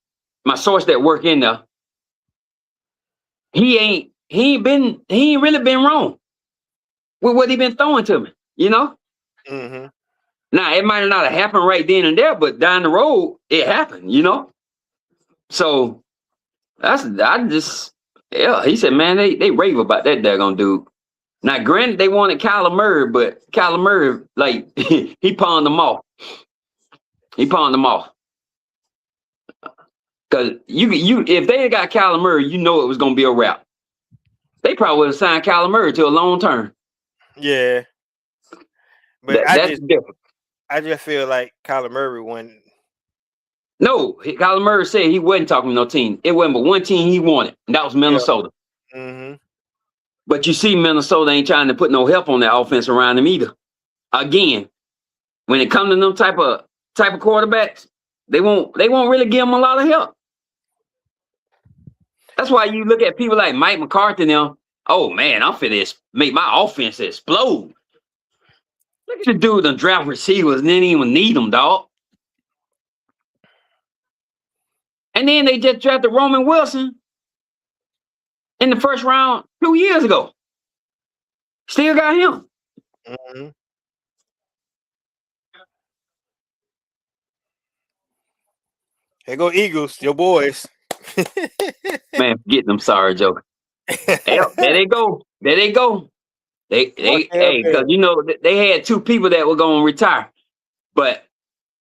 my source that work in there, he ain't really been wrong with what he been throwing to me, you know? Mm-hmm. Now it might not have happened right then and there, but down the road it happened. So he said, man, they rave about that daggone dude. Now, granted, they wanted Kyler Murray, but Kyler Murray, like, he pawned them off. Cause you if they had got Kyler Murray, it was gonna be a wrap. They probably would have signed Kyler Murray to a long term. Yeah, but That's different. I just feel like Kyler Murray won. No, Kyler Murray said he wasn't talking to no team. It wasn't but one team he wanted, and that was Minnesota. Yeah. Mm-hmm. But you see, Minnesota ain't trying to put no help on that offense around him either. Again, when it comes to them type of quarterbacks, they won't really give him a lot of help. That's why you look at people like Mike McCarthy now. Oh man, I'm finna make my offense explode. Look at the dude that draft receivers and didn't even need them, dog. And then they just drafted Roman Wilson in the first round 2 years ago. Still got him. Mm-hmm. Here go Eagles, your boys. Man, forget them sorry joke. Hey, there they go. Hey, because they had two people that were going to retire, but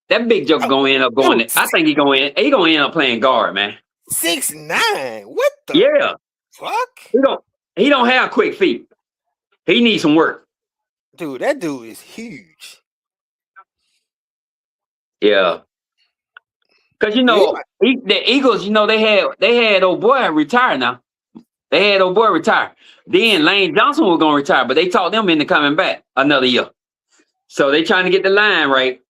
that big joke going to end up going. I think he going to end up playing guard, man. 6'9". What the? Yeah. Fuck. He don't have quick feet. He needs some work. Dude, that dude is huge. Yeah. Because the Eagles, they had old boy retire now. They had old boy retire. Then Lane Johnson was gonna retire, but they talked them into coming back another year. So they trying to get the line right.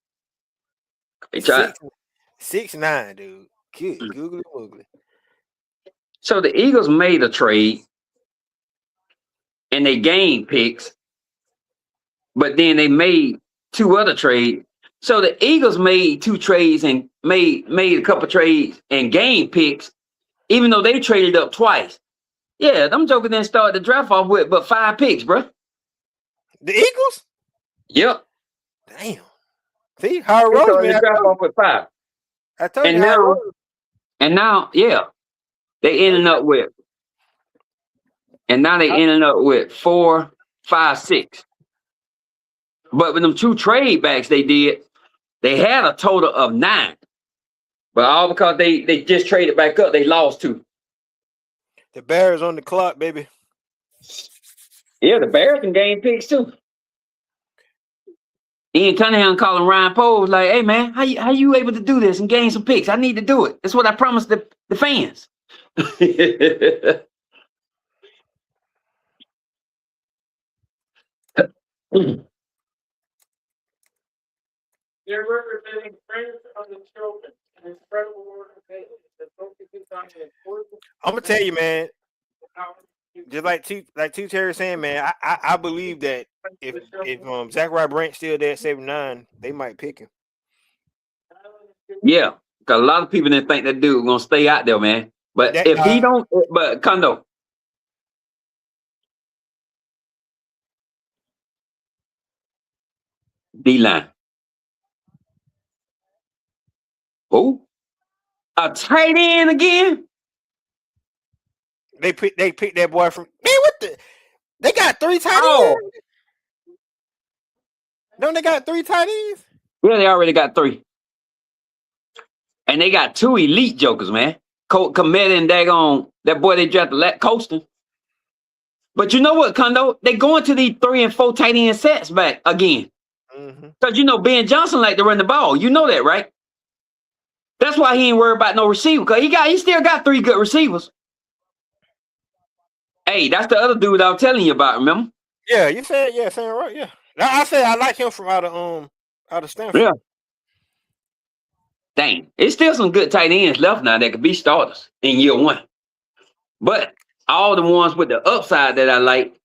They try 6'9", dude. Good, googly woogly. So the Eagles made a trade and they gained picks, but then they made two other trades. So the Eagles made two trades and made a couple trades and gained picks, even though they traded up twice. Yeah, them jokers didn't start the draft off with but 5 picks, bro. The Eagles? Yep. Damn. See, Howard Roseman the draft off with 5. I told you. And now, yeah, they ended up with. And now they ended up with 4, 5, 6. But with them 2 trade backs they did, they had a total of 9. But all because they just traded back up, they lost 2. The Bears on the clock, baby. Yeah, the Bears can gain picks too. Ian Cunningham calling Ryan Poles like, "Hey man, how you able to do this and gain some picks? I need to do it. That's what I promised the fans." They're representing Friends of the Children, an incredible organization that focuses on the important. I'm gonna tell you, man. Just like Two Terry saying, man, I believe that if Zachariah Brandt's still there at 79, they might pick him. Yeah, because a lot of people didn't think that dude was gonna stay out there, man. But if he don't, but Kondo. D-line. Oh, a tight end again? They picked that boy from, man, what the? They got 3 tight ends? Don't they got 3 tight ends? Yeah, they already got 3. And they got 2 elite jokers, man. Komet and daggone, that boy they drafted, Colston. But you know what, Kondo? They going to these 3 and 4 tight end sets back again. Because Ben Johnson like to run the ball. You know that, right? That's why he ain't worried about no receiver. Because he still got 3 good receivers. Hey, that's the other dude I was telling you about, remember? Yeah, you said, saying right, yeah. I said I like him from out of Stanford. Yeah. Dang, it's still some good tight ends left now that could be starters in year 1. But all the ones with the upside that I like,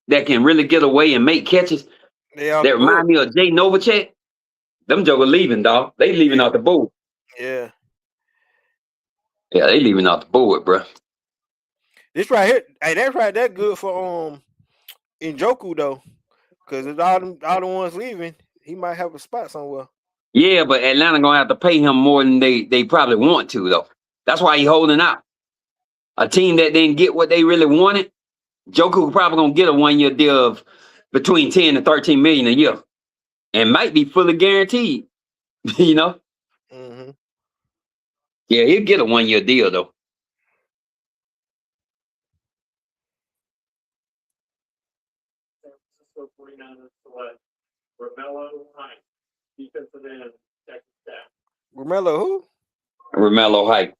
that can really get away and make catches, that remind me of Jay Novacek, them jokers leaving, dog. They leaving off the board. Yeah. Yeah, they leaving off the board, bro. This right here, hey, that's good for Njoku though, because it's all the ones leaving. He might have a spot somewhere. Yeah, but Atlanta gonna have to pay him more than they probably want to though. That's why he holding out. A team that didn't get what they really wanted, Joker probably gonna get a 1 year deal of between 10 and 13 million a year, and might be fully guaranteed. you know, Mm-hmm. yeah, he'll get a 1 year deal though. San Francisco 49ers select Romello Hines, defensive end, Texas Tech. Romello, who? Romello hype.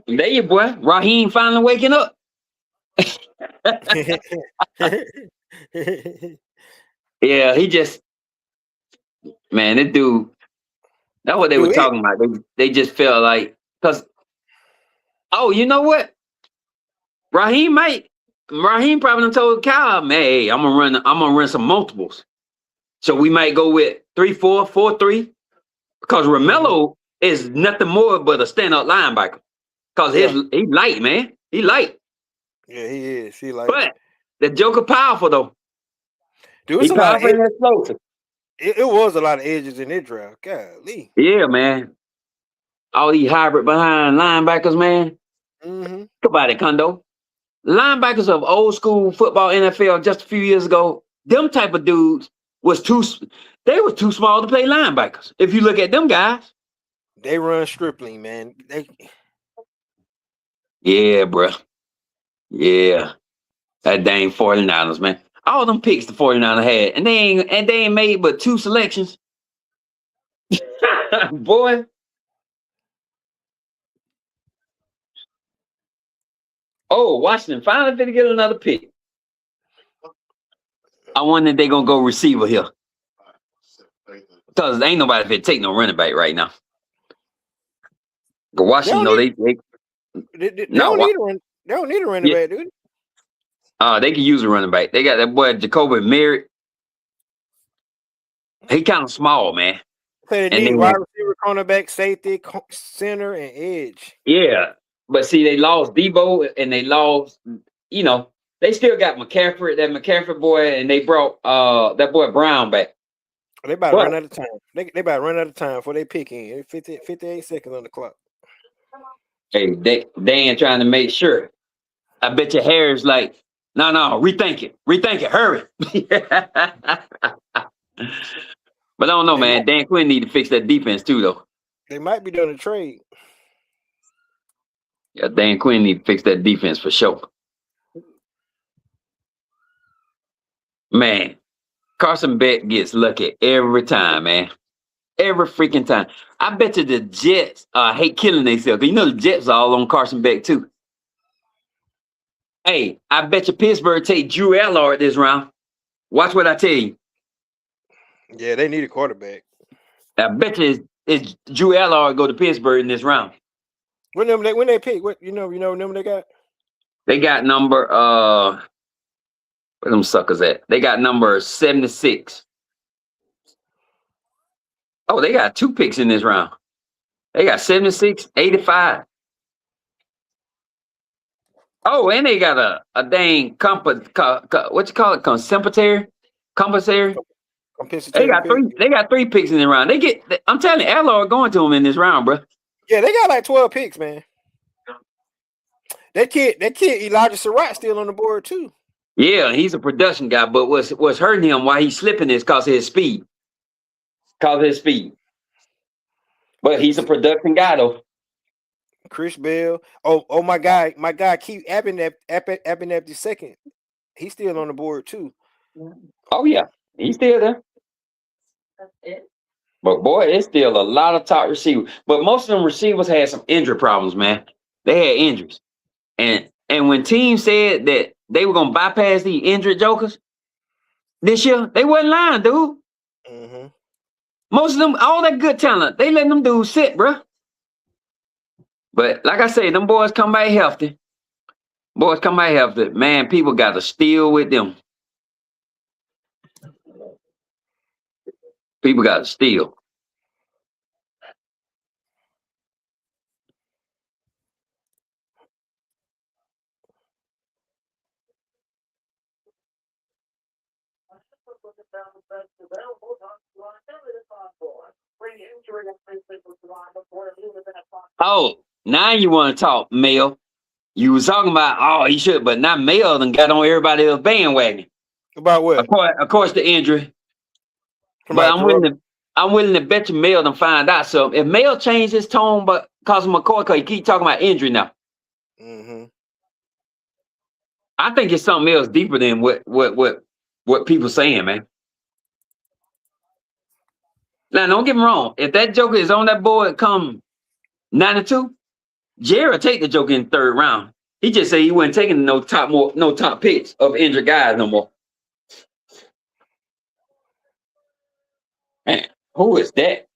There you boy. Raheem finally waking up. Yeah, he just man, this dude. That's what they were Do it. talking about. They just felt like because you know what? Raheem probably done told Kyle, man, hey, I'm gonna run some multiples. So we might go with 3-4, 4-3. Because Mm-hmm. Romello is nothing more but a stand-up linebacker. Because Yeah, he light, man. He light. yeah, he is. He like, But the Joker powerful though. dude, it's He a lot of powerful ed- and explosive. it was a lot of edges in that draft. Golly. Yeah, man. All these hybrid behind linebackers, man. Mm-hmm. Think about it, Kondo. Linebackers of old school football NFL just a few years ago, them type of dudes they were too small to play linebackers. If you look at them guys. They run stripling, man. Yeah, bro. Yeah. That dang 49ers, man. All them picks the 49ers had, and they ain't made but 2 selections. Boy. Oh, Washington finally finna get another pick. I wonder if they gonna go receiver here. Because ain't nobody fit take no running back right now. But They Washington, don't no, need. they They no, don't need a run. They don't need a running yeah, back, dude. they can use a running back. They got that boy Jacoby Merritt. He kind of small, man. They And need then wide receiver, cornerback, safety, center, and edge. yeah, but see, they lost Debo and they lost, they still got McCaffrey, that McCaffrey boy, and they brought that boy Brown back. They about to run But out of time. They about to run out of time before they pick in. 58 seconds on the clock. hey, they ain't trying to make sure. I bet your Harris like, no, rethink it, hurry. But I don't know, They might man. Dan Quinn need to fix that defense too, though. they might be doing a trade. Yeah, Dan Quinn need to fix that defense for sure. Man, Carson Beck gets lucky every time, man. Every freaking time. I bet you the Jets hate killing themselves. You know the Jets are all on Carson Beck too. Hey, I bet you Pittsburgh take Drew Allard this round. Watch what I tell you. Yeah, they need a quarterback. I bet you it's Drew Allard go to Pittsburgh in this round. When they pick, what them they got? They got number where them suckers at? They got number 76. Oh, they got 2 picks in this round. They got 76, 85. Oh, and they got a dang what you call it? Compensatory. Compensatory pick. They got 3 picks in the round. I'm telling you, Allard going to them in this round, bro. Yeah, they got like 12 picks, man. That kid Elijah Surratt still on the board too. Yeah, he's a production guy, but what's hurting him while he's slipping is cause of his speed. Cause of his speed. But he's a production guy though. Chris Bell. Oh my guy Keith Abernathy second. He's still on the board too. Oh yeah, he's still there. But boy, it's still a lot of top receivers. But most of them receivers had some injury problems, man. They had injuries. And when teams said that they were gonna bypass the injured jokers this year, they wasn't lying, dude. Mm-hmm. Most of them, all that good talent, they letting them dudes sit, bro. But like I say, them boys come back healthy. Boys come back healthy. Man, people got to steal with them. People got to steal. Oh, now you want to talk, Mel. You was talking about, oh, he should, but not Mel done got on everybody else bandwagon. About what? Of course, the injury. But About Jordan? I'm willing to bet you Mel done find out something. If Mel changed his tone, but cause McCoy, because he keep talking about injury now. Mm-hmm. I think it's something else deeper than what people saying, man. Now, don't get me wrong. If that Joker is on that board come 92, Jared take the Joker in the third round. He just said he wasn't taking no top picks of injured guys no more. Man, who is that?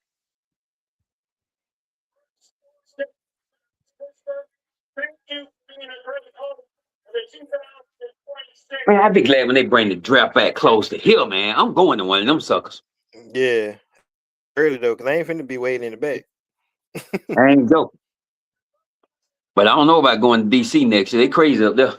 Man, I'd be glad when they bring the draft back close to here, man. I'm going to one of them suckers. Yeah. Early though, because I ain't finna be waiting in the back. I ain't joking. But I don't know about going to DC next year. They crazy up there.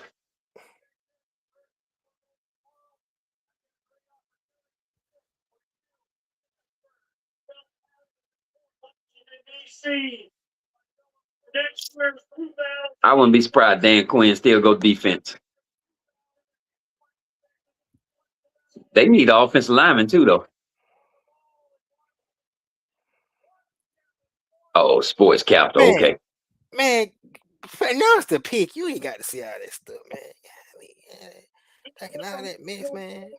I wouldn't be surprised Dan Quinn still go defense. They need offensive lineman too, though. Oh, sports capital. Man, Okay. man, announce the pick. You ain't got to see all that stuff, man. Taking all that mess, man.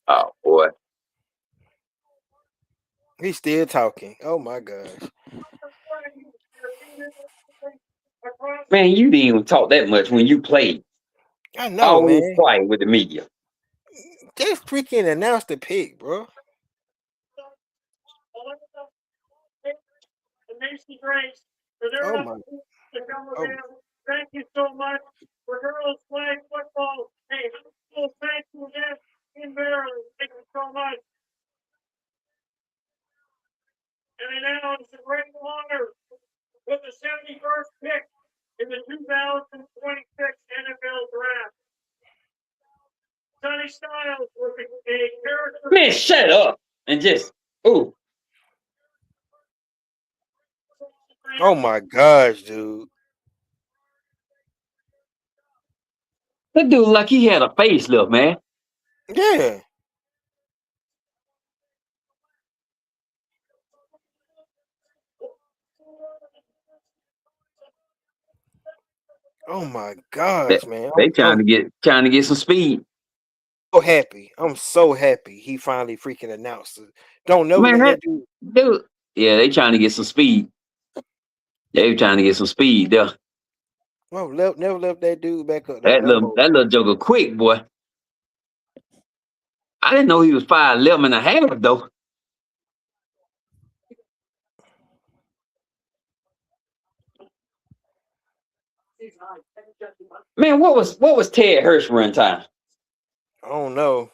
Oh boy. He's still talking. Oh my gosh. Man, you didn't even talk that much when you played. I know, Always man. quiet with the media. Just freaking announce the pick, bro. Oh my. Oh, Thank you so much for girls flag football. Hey, thank you again in Maryland. Thank you so much. And now it's a great honor with the 71st pick in the 2026 NFL Draft. Sonny Styles was a character. Man, shut up and just ooh. oh my gosh, dude. That dude like he had a facelift, man. Yeah. Oh my gosh, man. They trying to get some speed. So happy. I'm so happy he finally freaking announced it. Don't never Man, let that that dude. dude. Yeah, they trying to get some speed. They trying to get some speed there. No, never left that dude back up there no more. That little joker quick, boy. I didn't know he was 5'11" and a half though. Man, what was Ted Hurst run time? I don't know.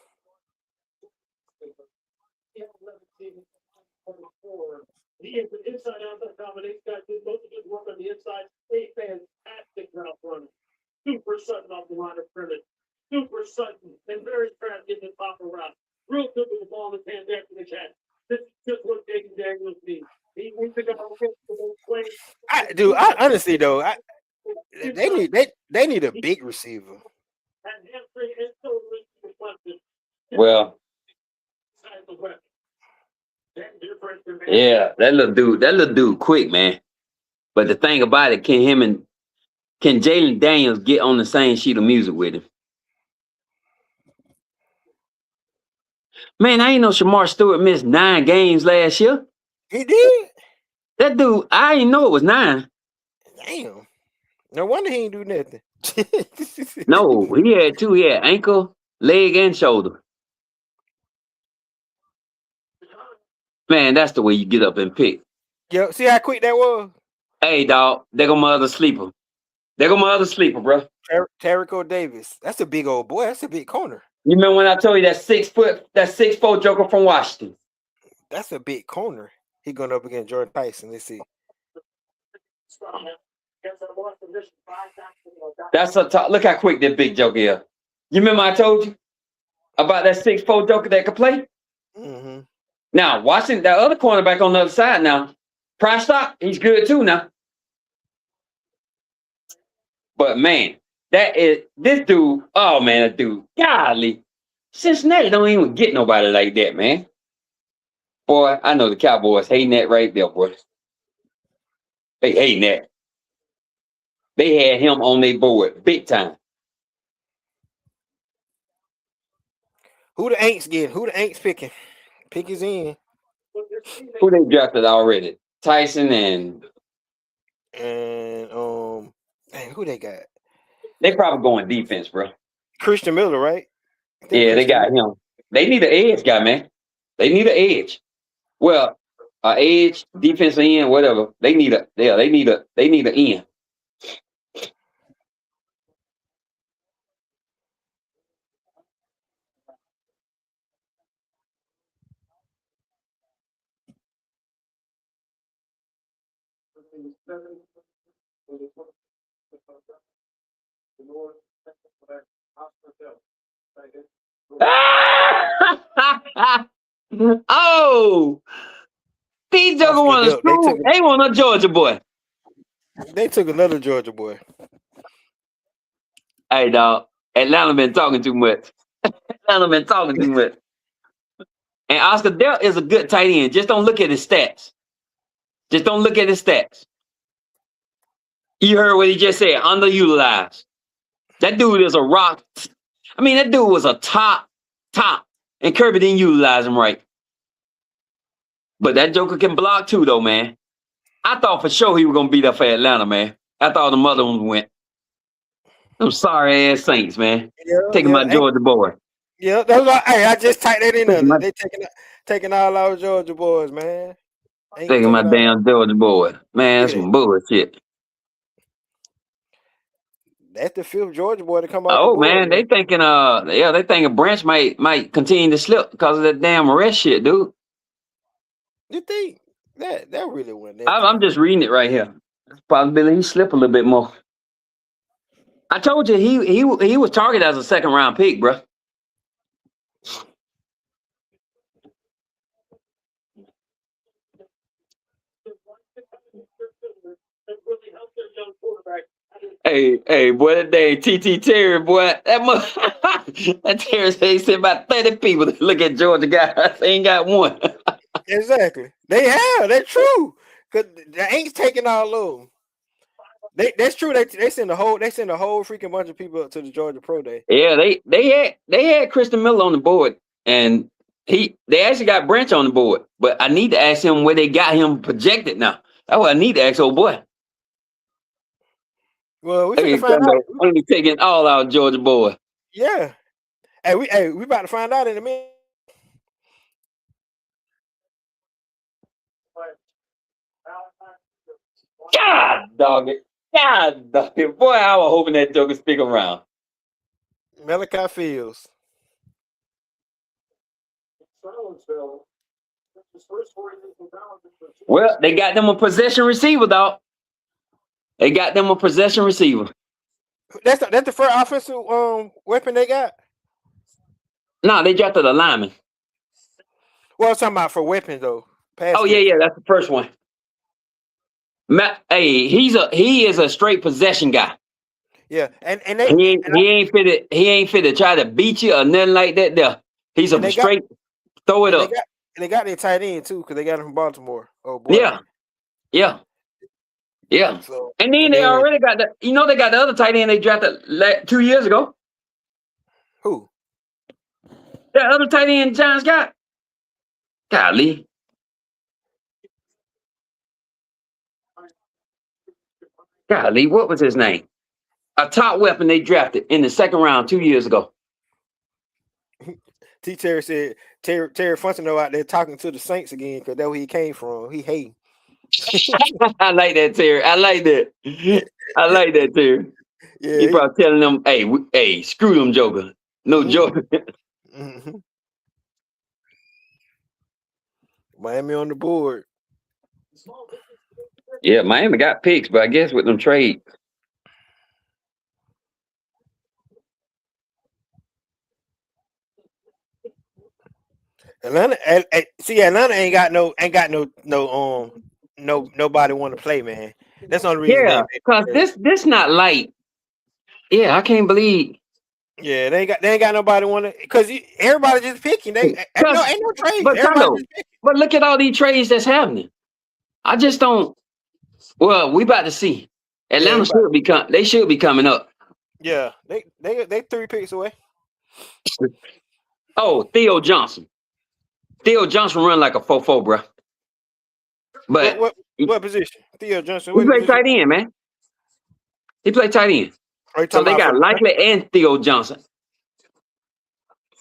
He is an inside-outside combination. Guys did most of his work on the inside. A fantastic route runner. Super sudden off the line of scrimmage. Super sudden and very fast getting the top of route. Real good with the ball in his hand after the catch. This is just what Jaden Daniels needs. He needs to go against the swing. I honestly though, they need a big receiver. And hamstring and shoulder deflected. Well, yeah, that little dude quick, man. But the thing about it, can Jalen Daniels get on the same sheet of music with him? Man, I ain't know Shamar Stewart missed 9 games last year. He did. That dude, I didn't know it was 9. Damn. No wonder he ain't do nothing. No, he had 2. He had ankle, leg, and shoulder. Man, that's the way you get up and pick. Yo, see how quick that was? Hey, dog, there go my other sleeper. There go my other sleeper, bro. Terrico Davis. That's a big old boy. That's a big corner. You remember when I told you that 6'4" joker from Washington? That's a big corner. He going up against Jordan Tyson. Let's see. That's a top. Look how quick that big joker is. You remember I told you about that 6'4" joker that could play? Mm-hmm. Now, watching that other cornerback on the other side now, Price Stock, he's good too now. But man, that is this dude. Oh man, that dude. Golly, Cincinnati don't even get nobody like that, man. Boy, I know the Cowboys hating that right there, boy. They hating that. They had him on their board big time. Who the Aints getting? Who the Aints picking? Pick is in. Who they drafted already? Tyson and dang, who they got? they probably going defense, bro. Christian Miller, right? I think Yeah, they Christian got him. They need an edge guy, man. They need an edge. Well, edge, defensive end, whatever. They need a they need an end. Oh, these Joker want a Oscar Delp. school. They want a Georgia boy. They took another Georgia boy. Hey, dog. Atlanta been talking too much. Atlanta been talking too much. And Oscar Delp is a good tight end. Just don't look at his stats. Just don't look at his stats. You heard what he just said. Underutilized. That dude is a rock. I mean, that dude was a top. And Kirby didn't utilize him right. But that Joker can block too, though, man. I thought for sure he was gonna beat up for Atlanta, man. After all the other ones went. I'm sorry ass Saints, man. Taking my Georgia boy. Yeah, that's why. Hey, I just typed that in there. They taking all our Georgia boys, man. Taking my damn Georgia boy. Man, that's some bullshit. That's the fifth Georgia boy to come out. Oh man, they thinking they thinking Branch might continue to slip because of that damn arrest shit, dude. You think that really went there? I'm just reading it right here. Possibility he slip a little bit more. I told you he was targeted as a second round pick, bro. Hey, boy, that day TT Terry, boy, that Terry said he sent about 30 people to look at Georgia guys. They ain't got one. Exactly. They have. That's true. Cause they ain't taking all of them. That's true. They send a whole freaking bunch of people up to the Georgia Pro Day. Yeah, they had Christian Miller on the board, and they actually got Branch on the board. But I need to ask him where they got him projected now. That's what I need to ask old boy. Well, we finna find out. I'm be taking all our Georgia boy. Yeah. Hey, we about to find out in a minute. God dog it. Boy, I was hoping that joker stick around. Malachi Fields. Well, they got them a possession receiver, dog. They got them a possession receiver. That's the first offensive weapon they got. No, they drafted a lineman. Well, I'm talking about for weapons though. Yeah, that's the first one. Hey, he is a straight possession guy. Yeah, and he ain't fit to try to beat you or nothing like that. There, he's a straight throw it up. They got their tight end too because they got him from Baltimore. Oh boy. Yeah. So, and then they already got they got the other tight end they drafted 2 years ago. Who? That other tight end Giants got. Golly. What was his name? A top weapon they drafted in the second round 2 years ago. T. Terry said Terry Fontenot out there talking to the Saints again because that's where he came from. He hating. I like that, Terry. I like that, Terry. Yeah, he probably telling them, hey, screw them, Joker. No Joker. Mm-hmm. Miami on the board. Yeah, Miami got picks, but I guess with them trade, See, Atlanta ain't got no nobody want to play, man. That's the only reason they yeah, made cause the trade. this not like, yeah, I can't believe, Yeah, they ain't got nobody want to because everybody just picking. They cause ain't no trades. but Everybody Carlo, just picking. but look at all these trades that's happening. I just don't. Well, we about to see. Yeah, Atlanta should be they should be coming up. yeah, they 3 picks away. Oh, Theo Johnson. Theo Johnson run like a 4-4, bro. What But what he, what position? Theo Johnson. he What play position? tight end, man. He play tight end. Are you So talking they about for got the Likely and Theo Johnson.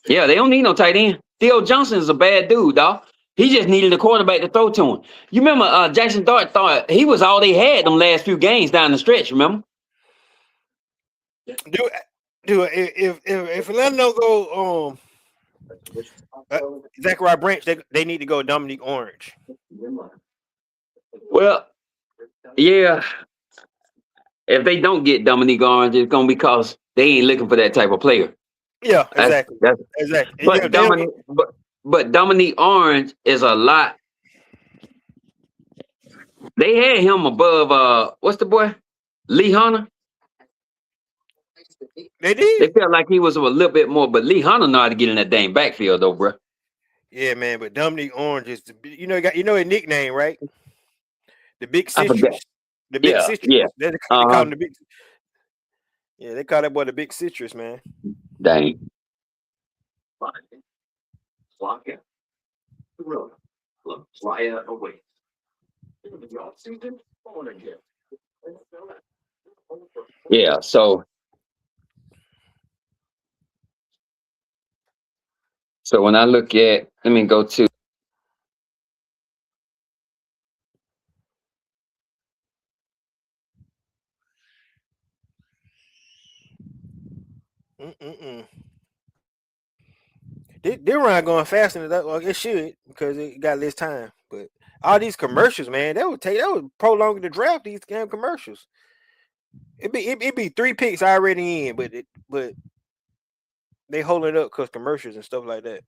Yeah, they don't need no tight end. Theo Johnson is a bad dude, dog. He just needed a quarterback to throw to him. You remember Jackson Dart thought he was all they had them last few games down the stretch, remember? do if Atlanta don't go uh, Zachariah Branch, they need to go Dominique Orange. Well, yeah. If they don't get Dominique Orange, it's gonna be because they ain't looking for that type of player. Yeah, That's exactly, that's exactly. Yeah, but they don't get. But Dominique Orange is a lot. They had him above what's the boy? Lee Hunter. They They did. felt like he was a little bit more, but Lee Hunter know how to get in that dang backfield though, bro. Yeah, man. But Dominique Orange is you know his nickname, right? The Big I forgot. Citrus. The Big Yeah, Citrus. yeah. They call Uh-huh. him the Big. Yeah, they call that boy the Big Citrus, man. Dang. Yeah, so when I look at, let me go to Mm-mm-mm. They run going faster than that. Well, it should because it got less time. But all these commercials, man, that would prolong the draft. These damn commercials. It be 3 picks already in, but they holding it up because commercials and stuff like that.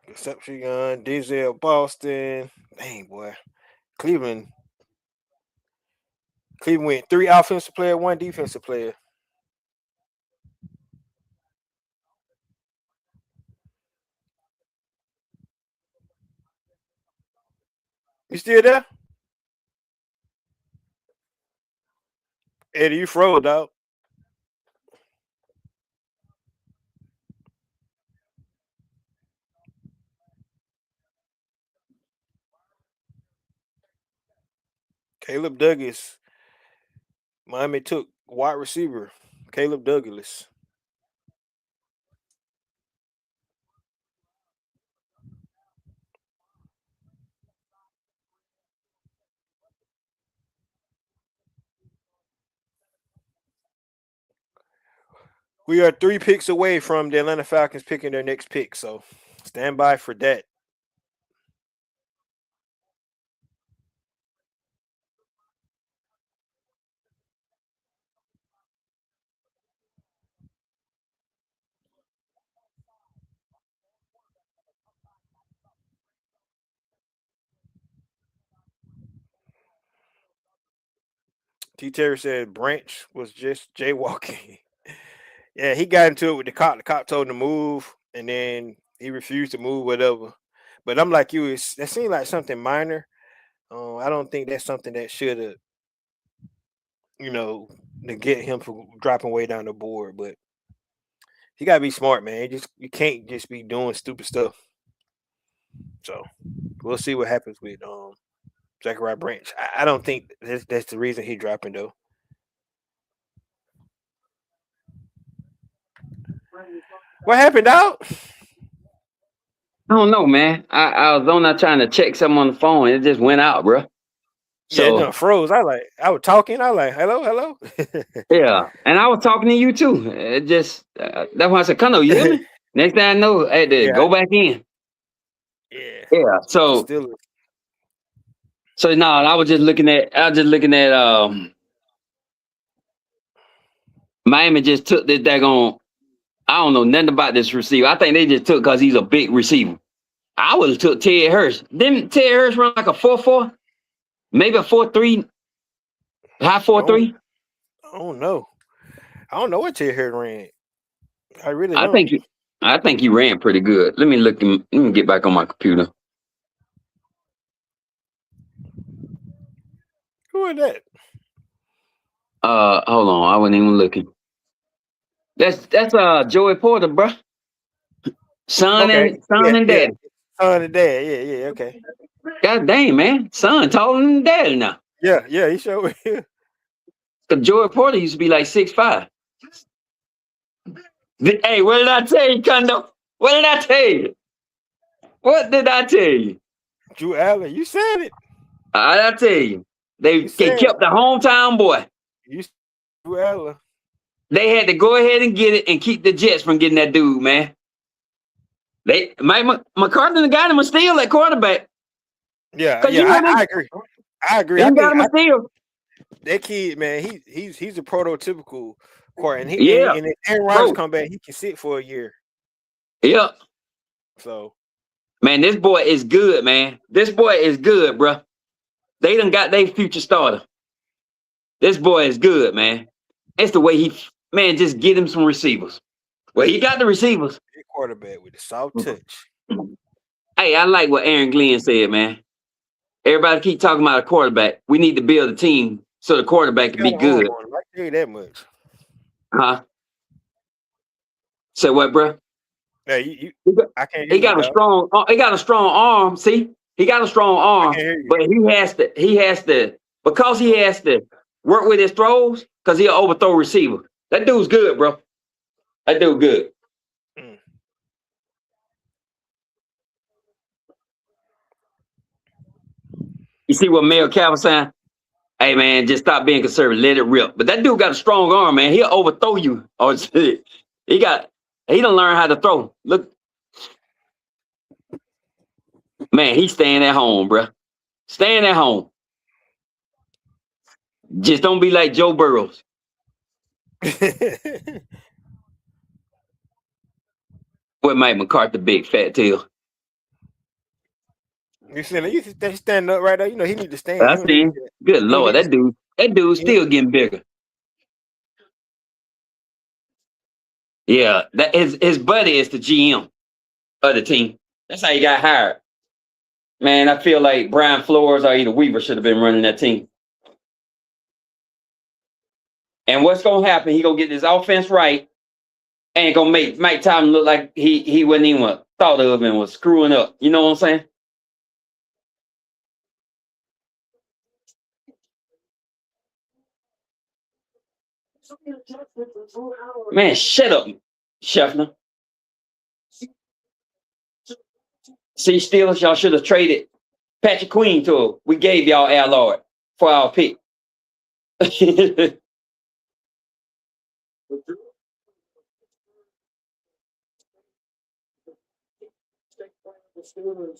Concepcion, Denzel, Boston. Dang boy, Cleveland. Cleveland went 3 offensive player, 1 defensive player. You still there, Eddie? You froze, dog. Caleb Douglas. Miami took wide receiver Caleb Douglas. We are 3 picks away from the Atlanta Falcons picking their next pick, so stand by for that. T. Terry said Branch was just jaywalking. Yeah, he got into it with the cop. The cop told him to move, and then he refused to move, whatever. But I'm like you, that seemed like something minor. I don't think that's something that should have, you know, to get him from dropping way down the board. But he gotta be smart, man. You can't just be doing stupid stuff. So we'll see what happens with Zachariah Branch. I don't think that's the reason he dropping though. What happened, dog? I don't know, man. I was on there trying to check something on the phone, and it just went out, bro. Yeah, it So done froze. I was talking. I was like, hello, hello. yeah, and I was talking to you too. It just that's why I said, "Kano, you hear me?" Next thing I know, I had to Yeah, go back in. yeah. Yeah. So Still, so no, I was just looking at Miami just took this daggone. I don't know nothing about this receiver. I think they just took because he's a big receiver. I would have took Ted Hurst. Didn't Ted Hurst run like a 4.4? Maybe a 4.3, high I don't, 4.3? I don't know. I don't know what Ted Hurd ran. I really I don't. think he, I think he ran pretty good. Let me look him. Let me get back on my computer. Who is that? Hold on. I wasn't even looking. That's Joey Porter, bro. Son Okay. and son Yeah, and yeah. daddy. Son and dad. Yeah, yeah. Okay. God dang, man. Son taller than daddy now. Yeah, yeah. He showed. Cause Joey Porter used to be like 6'5". Hey, what did I tell you, Kondo? What did I tell you? What did I tell you? Drew Allen. You said it. I tell you. You They said it. kept the hometown boy. You said Drew Allen. They had to go ahead and get it and keep the Jets from getting that dude, man. Mike McCarthy got him a steal at quarterback. Yeah, Cause yeah. you know I they, agree. I agree. they got him a steal. That kid, man, he's a prototypical court, Yeah, and if Aaron Rodgers bro. come back, he can sit for a year. Yeah, So man, this boy is good, man. This boy is good, bro. They done got their future starter. This boy is good, man. It's the way man, just get him some receivers. Well, he got the receivers. big quarterback with a soft touch. Hey, I like what Aaron Glenn said, man. Everybody keep talking about a quarterback. We need to build a team so the quarterback He can got be an arm good. on him. I tell you that much. Huh? Say what, bro? Hey, He got, I can't hear he you, got a dog. strong. He got a strong arm. See, he got a strong I arm, can't hear you. but because he has to work with his throws because he'll overthrow receiver. That dude's good, bro. That dude good. Mm. You see what Mel Calvin saying? Hey man, just stop being conservative. Let it rip. But that dude got a strong arm, man. He'll overthrow you. Oh, shit. He don't learn how to throw. Look, man, he's staying at home, bro. Staying at home. Just don't be like Joe Burrows. What Mike McCarthy, big fat tail. You see, you stand up right there. You know he need to stand. I He don't need see. to. Good He don't lord, need to. that dude's He, still getting bigger. Yeah, that his buddy is the GM of the team. That's how he got hired. Man, I feel like Brian Flores or either Weaver should have been running that team. And what's gonna happen? He gonna get this offense right and gonna make Mike Tomlin look like he wasn't even thought of and was screwing up. You know what I'm saying? Man, shut up, Scheffner. See, Steelers, y'all should have traded Patrick Queen to him. We gave y'all Al Lord for our pick.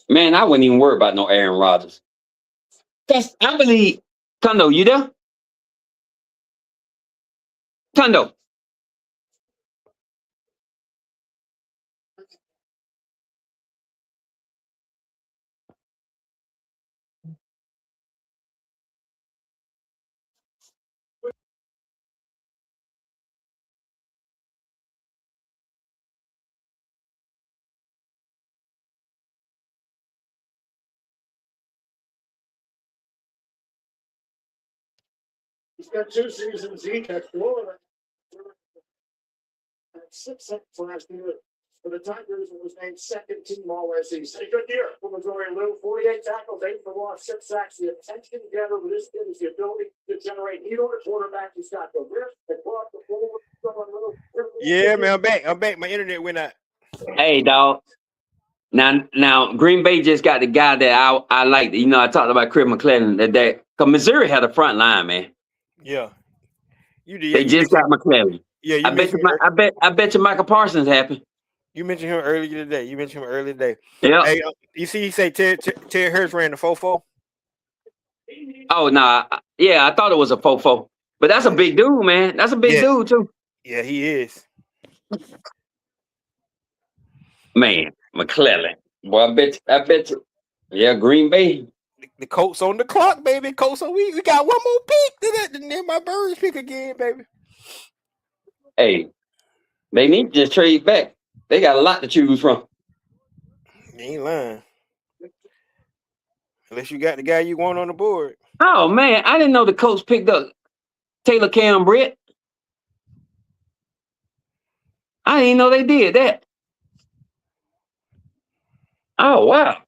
Man, I wouldn't even worry about no Aaron Rodgers. I believe. Kondo, you there? Kondo. He's got 2 seasons each at Florida. And 6 last year. For the Tigers, it was named second team All SEC. Good year for Missouri Lou. 48 tackles, 8 for loss, 6 sacks. The attention together with this kid is the ability to generate heat on the quarterback. He's got the wrist, the cross, the forward. Yeah, man, I'm back. I'm back. My internet went out. Hey, dog. Now, Green Bay just got the guy that I like. You know, I talked about Chris McClellan that because Missouri had a front line, man. Yeah, you did. They just got McClellan. Yeah, I bet you Michael Parsons happy. You mentioned him earlier today. Yeah. Hey, you see, he say Ted Hurst ran the 4-4. Oh nah, yeah, I thought it was a 4-4, but that's a big dude, man. That's a big dude too. Yeah, he is. Man, McClellan. Boy, I bet you. Yeah, Green Bay. The Colts on the clock, baby. Colts on. We got one more pick. Then my Birds pick again, baby. Hey, they need to just trade back. They got a lot to choose from. You ain't lying. Unless you got the guy you want on the board. Oh man, I didn't know the Colts picked up Taylor Cam Britt. I didn't know they did that. Oh wow.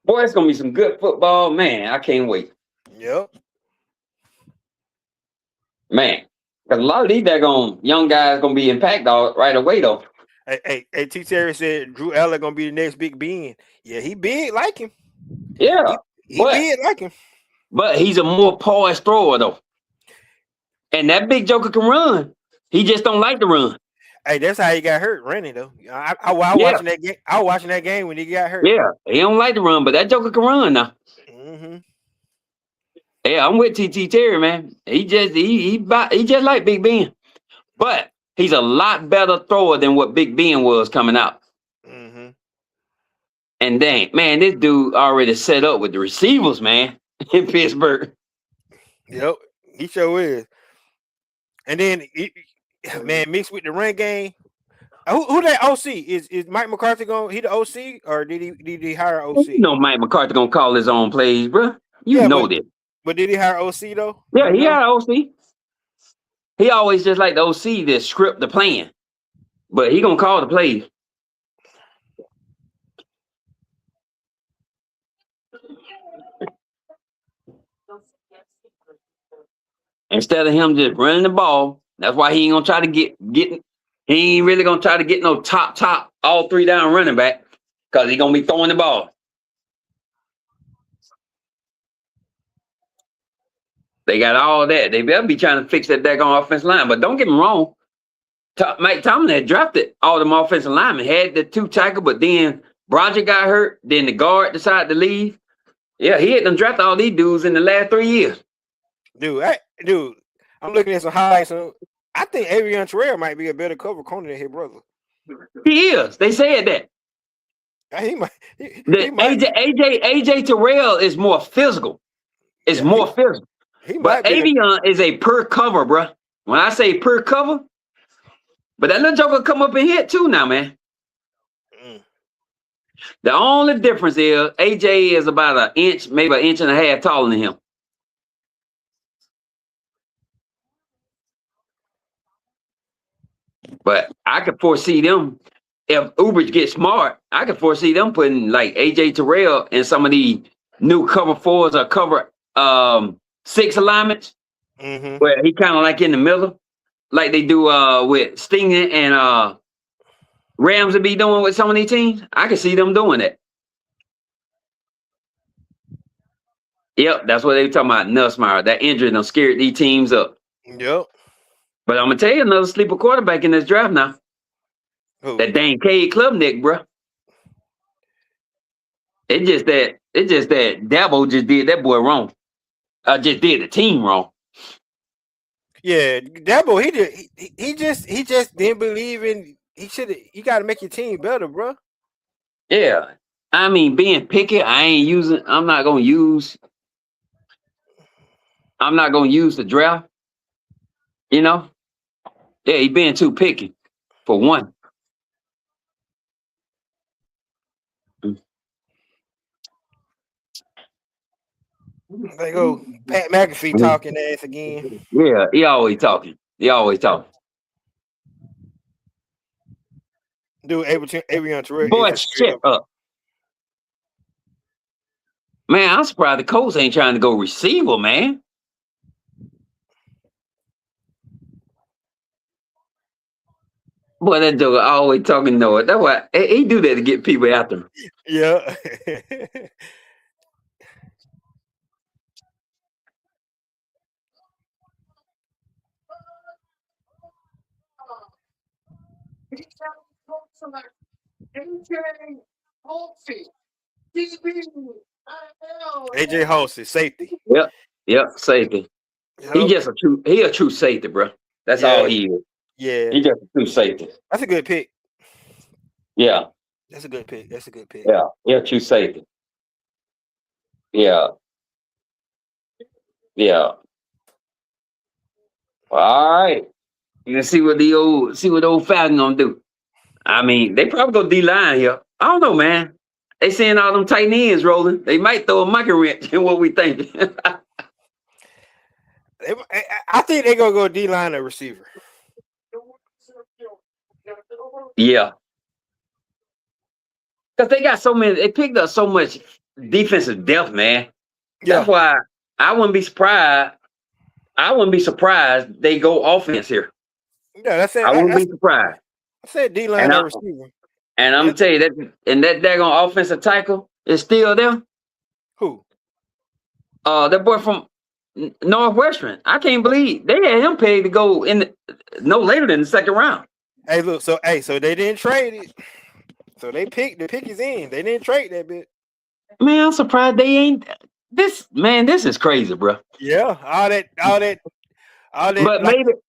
Boy, it's gonna be some good football, man. I can't wait. Yep. Man, because a lot of these daggone young guys gonna be impacted right away though. Hey, T. Terry said Drew Allen gonna be the next Big Ben. Yeah, he big like him. Yeah, he big like him. But he's a more poised thrower though. And that big joker can run. He just don't like to run. Hey, that's how he got hurt running though. I watching that game. I was watching that game when he got hurt. Yeah, he don't like to run, but that joker can run now. Mm-hmm. Yeah, I'm with T. Terry, man. He just like Big Ben, but he's a lot better thrower than what Big Ben was coming out. Mm-hmm. And dang, man, this dude already set up with the receivers, man, in Pittsburgh. Yep, he sure is. And then, man, mixed with the run game. Who that OC is Mike McCarthy going? He the OC or did he hire OC? You know Mike McCarthy gonna call his own plays, bro. You know that. But did he hire OC though? Yeah, he hired OC. He always just like the OC that script the plan, but he gonna call the plays. Instead of him just running the ball, that's why he ain't gonna try to get. He ain't really gonna try to get no top all 3 down running back because he gonna be throwing the ball. They got all that. They better be trying to fix that daggone offensive line. But don't get me wrong, Mike Tomlin had drafted all them offensive linemen, had the 2 tackle, but then Broderick got hurt. Then the guard decided to leave. Yeah, he had them drafted all these dudes in the last 3 years. Dude, I'm looking at some highlights. So I think Avion Terrell might be a better cover corner than his brother. He is. They said that. He might. AJ Terrell is more physical. It's more physical. But Avion is a per cover, bro. When I say per cover, but that little joker come up and hit too now, man. The only difference is AJ is about an inch, maybe an inch and a half taller than him. But I could foresee them, if Uber gets smart, I could foresee them putting like AJ Terrell in some of the new cover 4s or cover 6 alignments, where he kind of like in the middle, like they do with Sting and Rams would be doing with some of these teams. I could see them doing that. Yep, that's what they were talking about. Nussmeier, that injury done scared these teams up. Yep. But I'm gonna tell you another sleeper quarterback in this draft now. Who? That dang Cade Klubnik, bro. It's just that Dabo just did that boy wrong. Just did the team wrong. Yeah, Dabo, he just didn't believe in. You got to make your team better, bro. Yeah, I mean, being picky, I'm not gonna use the draft. You know, yeah, he being too picky for one. They go Pat McAfee talking ass again. Yeah, he always talking. He always talking. Dude, Avion Terrell is Boy, a straight shut up. up. Man, I'm surprised the Colts ain't trying to go receiver, man. Boy, that joker always talking noise. That's why he do that to get people after him. Yeah. AJ Halsey, safety. Yep, safety. Yep. He a true safety, bro. That's all Yeah. he is. Yeah. He just a true safety. That's a good pick. Yeah, That's a good pick. That's a good pick. yeah, he a true safety. Yeah, yeah. All right. You can see what the old Falcons gonna do. I mean, they probably go D line here. I don't know, man. They seeing all them tight ends rolling. They might throw a monkey wrench in what we think. I think they're gonna go D line or receiver. Yeah, because they got so many. They picked up so much defensive depth, man. That's Yeah. why I wouldn't be surprised. I wouldn't be surprised they go offense here. Yeah, that's it. I wouldn't be surprised. I said D line And or receiver. And I'm gonna tell you that, and that daggone offensive tackle is still there. Who? That boy from Northwestern. I can't believe they had him paid to go in no later than the second round. Hey, look. So they didn't trade it. So the pick is in. They didn't trade that bit. Man, I'm surprised they ain't. This is crazy, bro. Yeah, all that.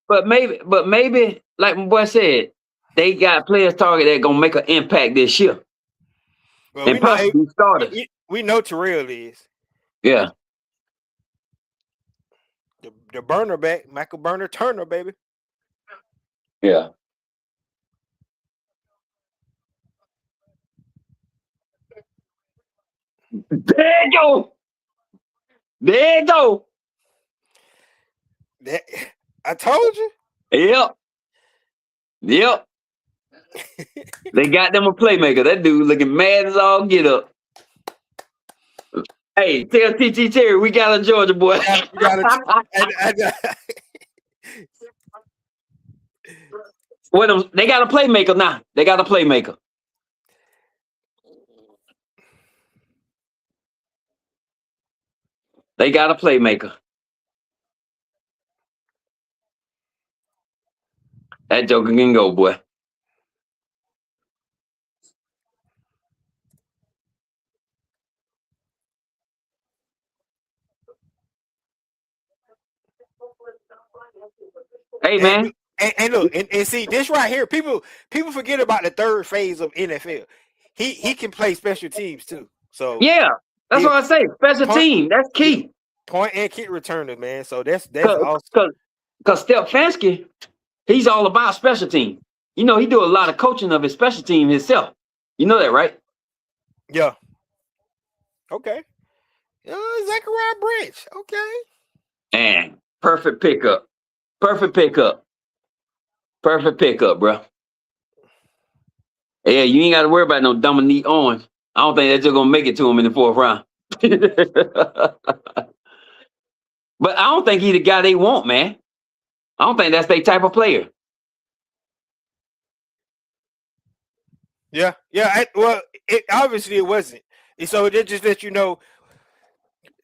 But maybe, like my boy said, they got players target that gonna make an impact this year. Well, and possibly starters. We know Terrell is. Yeah. The burner back, Michael Burner Turner, baby. Yeah. There you go. There you go. I told you. Yep. They got them a playmaker. That dude looking mad as all get up. Hey, tell TT Terry we got a Georgia boy. They got a playmaker now. They got a playmaker. They got a playmaker. That joker can go, boy. Hey, man. And look, and see this right here. People forget about the third phase of NFL. He can play special teams too. So yeah, that's what I say. Special team, that's key. Point and kick returner, man. So that's awesome. Because Stefanski, he's all about special team. You know, he do a lot of coaching of his special team himself. You know that, right? Yeah. Okay. Zachariah Branch. Okay. And perfect pickup. Perfect pickup, bro. Yeah, you ain't got to worry about no Dominique Owens. I don't think that's just gonna make it to him in the fourth round. But I don't think he's the guy they want, man. I don't think that's their type of player. Yeah. Obviously it wasn't. And so it just let you know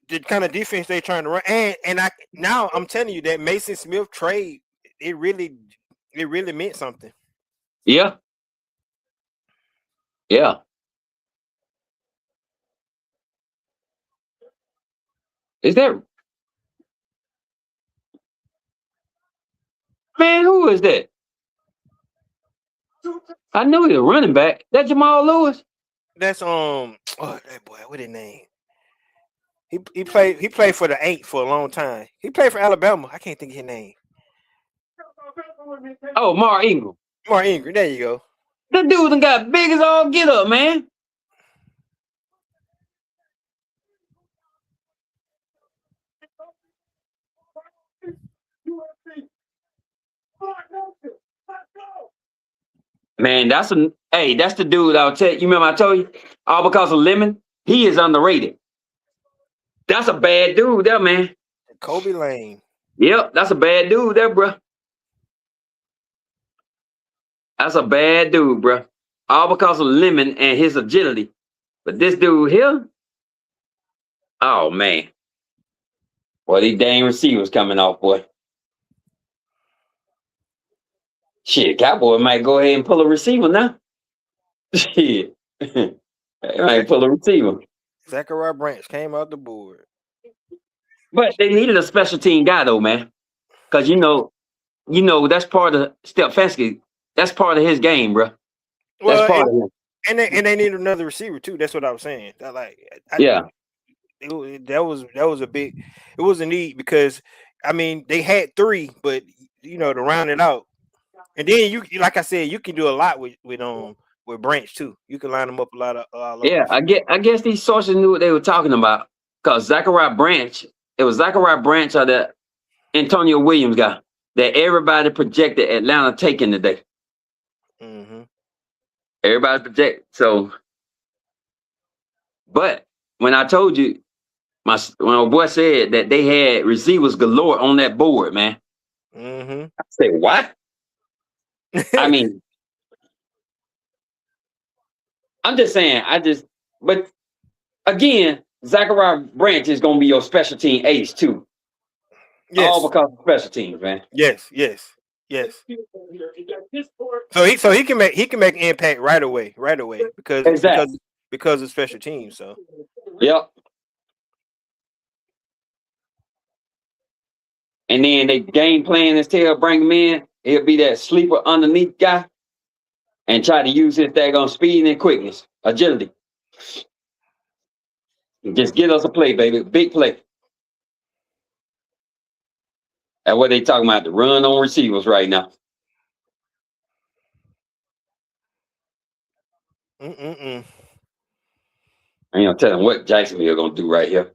the kind of defense they're trying to run. And I'm telling you that Mason Smith trade, it really meant something. Yeah. Yeah. Is that man? Who is that? I knew he was running back. That Jamal Lewis. That's that boy. What his name? He played for the 8 for a long time. He played for Alabama. I can't think of his name. Oh, Mark Ingram. Mark Ingram. There you go. That dude done got big as all get up, man. Man, that's the dude I'll tell you. You remember I told you? All because of Lemon, he is underrated. That's a bad dude there, man. Kobe Lane. Yep, that's a bad dude there, bro. That's a bad dude, bro. All because of Lemon and his agility. But this dude here, oh man. Boy, these dang receivers coming off, boy. Shit, Cowboy might go ahead and pull a receiver now. Shit. They might pull a receiver. Zachariah Branch came out the board. But they needed a special team guy though, man. Cause you know that's part of Stefanski. That's part of his game, bro. That's Well, part of him. and they need another receiver too. That's what I was saying. Yeah. That was a big. It was a need because I mean they had three, but to round it out, and then you like I said, you can do a lot with Branch too. You can line them up a lot of. Yeah, I guess these sources knew what they were talking about because Zachariah Branch. It was Zachariah Branch or the Antonio Williams guy that everybody projected Atlanta taking today. Mm-hmm. Everybody project so. But when I told you, when my boy said that they had receivers galore on that board, man. Mm-hmm. I said, what? I mean, I'm just saying, but again, Zachariah Branch is going to be your special team ace too. Yes. All because of special teams, man. Yes. So he can make impact right away because Exactly. because of special teams. So Yep. And then they game plan is bring him in. He'll be that sleeper underneath guy and try to use his daggone speed and quickness, agility. Just get us a play, baby. Big play. That's what they talking about, the run on receivers right now. Mm-mm-mm. I ain't gonna tell them what Jacksonville gonna do right here.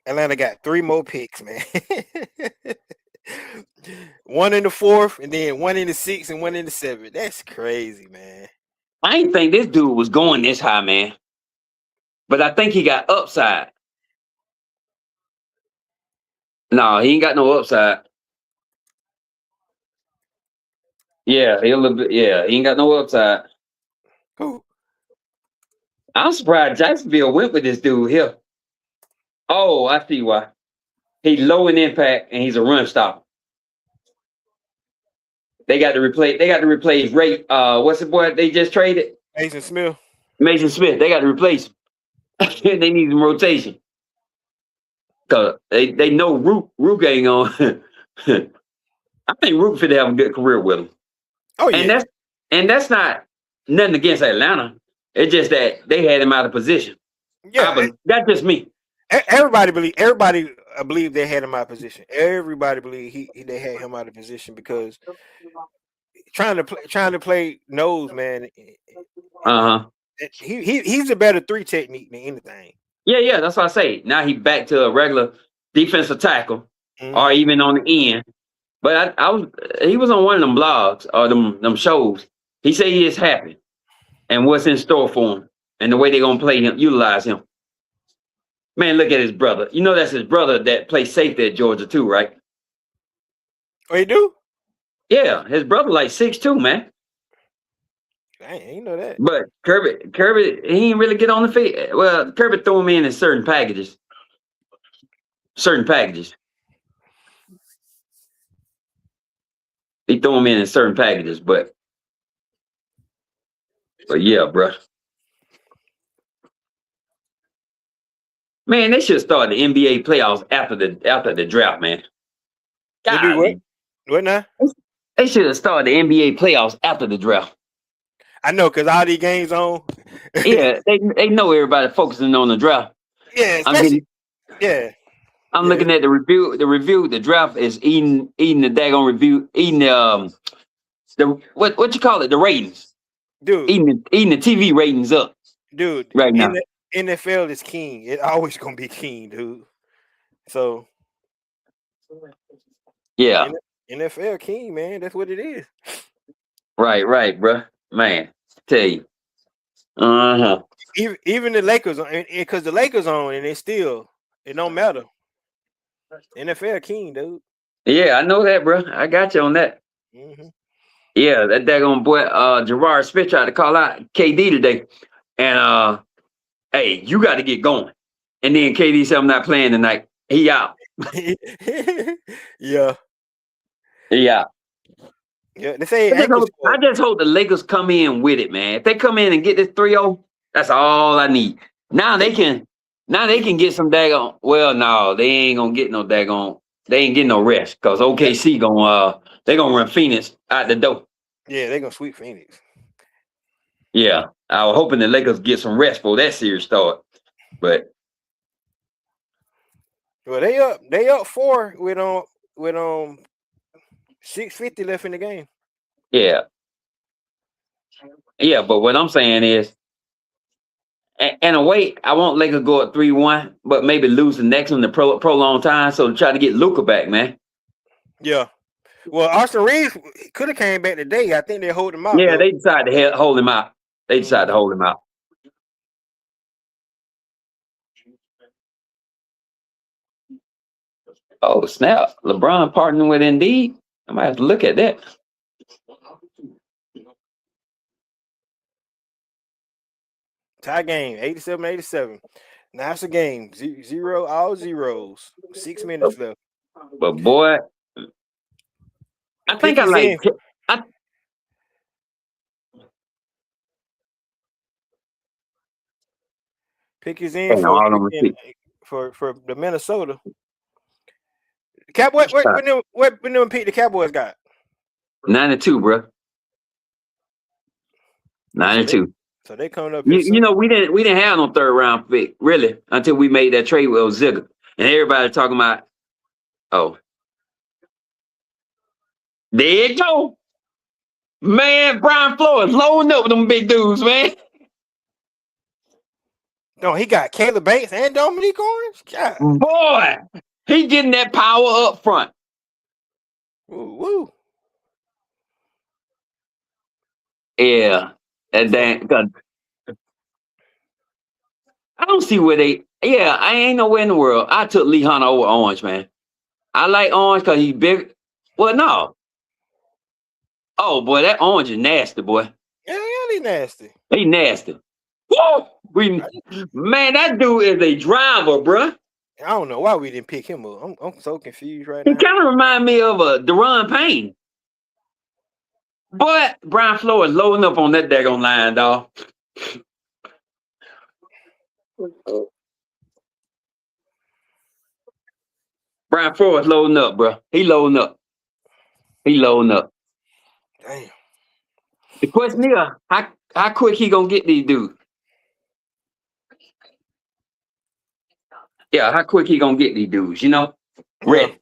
Atlanta got 3 more picks, man. 1 in the 4th, and then 1 in the 6th, and 1 in the 7th. That's crazy, man. I ain't think this dude was going this high, man. But I think he got upside. No, he ain't got no upside. Yeah, he a little bit. Yeah, he ain't got no upside. Who? I'm surprised Jacksonville went with this dude here. Oh, I see why. He's low in impact and he's a run stopper. They got to replace Ray. What's the boy they just traded? Mason Smith. Mason Smith. They got to replace him. They need some rotation. Cause they know Rook ain't on. I think Rook fit to have a good career with him. Oh yeah. And that's not nothing against Atlanta. It's just that they had him out of position. Yeah, that's just me. Everybody believe they had him out of position. Everybody believe they had him out of position because trying to play nose, man. He's a better 3 technique than anything. Yeah, that's what I say. Now he back to a regular defensive tackle, or even on the end. But he was on one of them blogs or them shows. He said he is happy and what's in store for him and the way they're gonna play him, utilize him. Man, look at his brother. You know that's his brother that plays safety at Georgia too, right? Oh, he do? Yeah, his brother like 6'2", man. I ain't know that. But Kirby, he didn't really get on the field. Well, Kirby threw him in certain packages. He threw him in certain packages, but yeah, bro. Man, they should start the NBA playoffs after the draft, man. They do what? What now? They should have started the NBA playoffs after the draft. I know, because all these games on. Yeah, they know everybody focusing on the draft. Yeah, I'm looking at the review. The draft is eating the daggone review, eating the what you call it, the ratings, dude. Eating the TV ratings up, dude. Right now, NFL is king. It always gonna be king, dude. So Yeah. NFL king, man. That's what it is. Right, bro. Man, tell you. Uh-huh. Even the Lakers, because the Lakers on, and it don't matter. NFL king, dude. Yeah, I know that, bro. I got you on that. Hmm. Yeah, that daggone boy, Gerard Smith tried to call out KD today. And hey, you got to get going. And then KD said, I'm not playing tonight. He out. Yeah, He out. yeah. They say ankle I sprain. just hope the Lakers come in with it, man. If they come in and get this 3-0, that's all I need. Now they can get some daggone. Well, no, they ain't gonna get no daggone. They ain't getting no rest because OKC they gonna run Phoenix out the door. Yeah, they're gonna sweep Phoenix. Yeah. I was hoping the Lakers get some rest for that series start. But Well, they up 4 with 6:50 left in the game. yeah. Yeah, but what I'm saying is in a way, I want Lakers go at 3-1, but maybe lose the next one to prolong time. So try to get Luka back, man. Yeah. Well, Austin Reeves could have came back today. I think they hold him out. Yeah, though. they decided to hold him out. They decided to hold him out. Oh, snap. LeBron partnering with Indeed. I might have to look at that. Tie game, 87-87. Now it's a game. Zero, all zeros. 6 minutes left. But boy, I think I like. Pick his in for the Minnesota. Cowboy, what pick the Cowboys got? 92, bro. 92. So they coming up. You know, we didn't have no third round pick really until we made that trade with Ozigga, and everybody talking about, oh, there you go, man. Brian Flores loading up with them big dudes, man. No, he got Caleb Banks and Dominique Orange. God. Boy, he getting that power up front. Woo. Yeah, and then I don't see where they. Yeah, I ain't nowhere in the world. I took Lee Hunter over Orange, man. I like Orange because he's big. Well, no. Oh boy, that Orange is nasty, boy. Yeah, he nasty. He nasty. Woo! Man, that dude is a driver, bruh. I don't know why we didn't pick him up. I'm so confused right He now. kind of remind me of a Deron Payne. But Brian Flores loading up on that daggone line, dog. Brian Flores loading up, bro. He loading up. Damn. The question is, how quick he gonna get these dudes? Yeah, how quick he gonna get these dudes? You know, ready.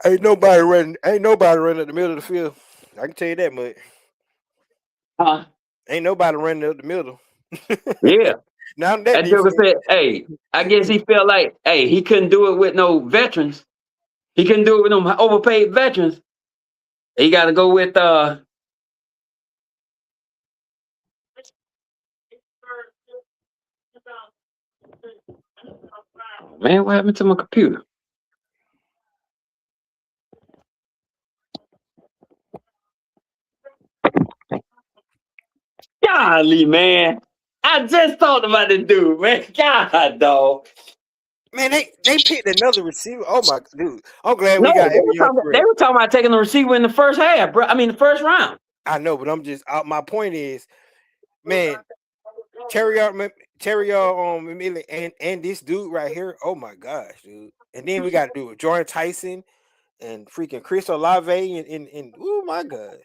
Ain't nobody running at the middle of the field. I can tell you that much. Ain't nobody running up the middle. Yeah. Now that Joker said, hey, I guess he felt like, hey, he couldn't do it with no veterans. He couldn't do it with them overpaid veterans. He got to go with man, what happened to my computer? Golly, man. I just thought about this dude, man. God, dog. Man, they picked another receiver. Oh my dude. I'm glad we got they were talking about taking the receiver in the first half, bro. I mean the first round. I know, but I'm just my point is, man, Terrier and this dude right here. Oh my gosh, dude. And then we got to do it. Jordan Tyson and freaking Chris Olave and oh my gosh.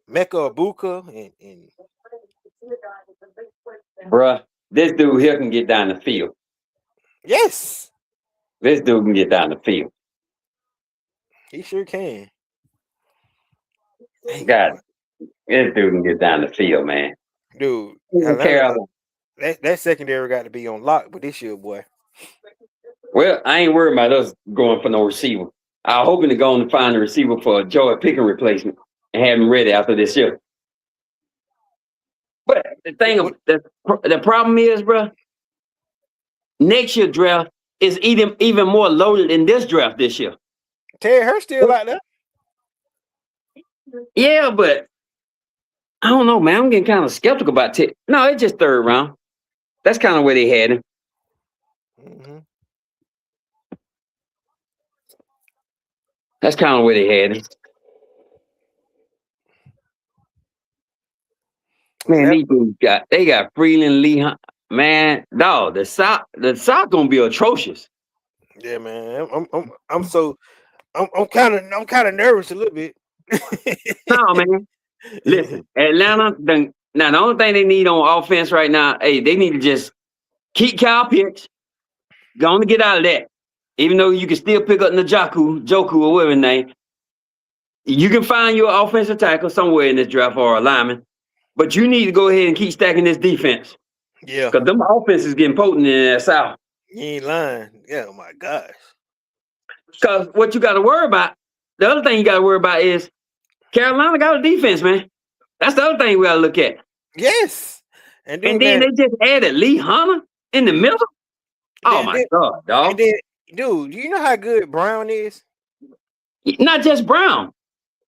Mecca Abuka and bruh, this dude here can get down the field. Yes. This dude can get down the field. He sure can. God, this dude can get down the field, man. Dude, that secondary got to be on lock. But this year, boy, Well, I ain't worried about us going for no receiver. I'm hoping to go on and find a receiver for a Joy Pickens replacement and have him ready after this year. But the thing of the problem is, bro, next year draft is even more loaded than this draft this year. Terry Hurst still out there. Yeah, but I don't know, man. I'm getting kind of skeptical about Ted. No, it's just third round. That's kind of where they had him. Mm-hmm. That's kind of where they had him. Man, these dudes got Freeland, Lee, man, dog. The South gonna be atrocious. Yeah, man. I'm kind of nervous a little bit. No, man. Listen, Atlanta. Now the only thing they need on offense right now, hey, they need to just keep Kyle Pitts. Go on to get out of that. Even though you can still pick up Joku, or whatever his name, you can find your offensive tackle somewhere in this draft or a lineman. But you need to go ahead and keep stacking this defense. Yeah. Because them offense is getting potent in that South. You ain't lying. Yeah, oh my gosh. Because what you got to worry about, the other thing you got to worry about is Carolina got a defense, man. That's the other thing we got to look at. Yes. And then they just added Lee Hunter in the middle. Oh, my God, dog. And then, dude, do you know how good Brown is? Not just Brown.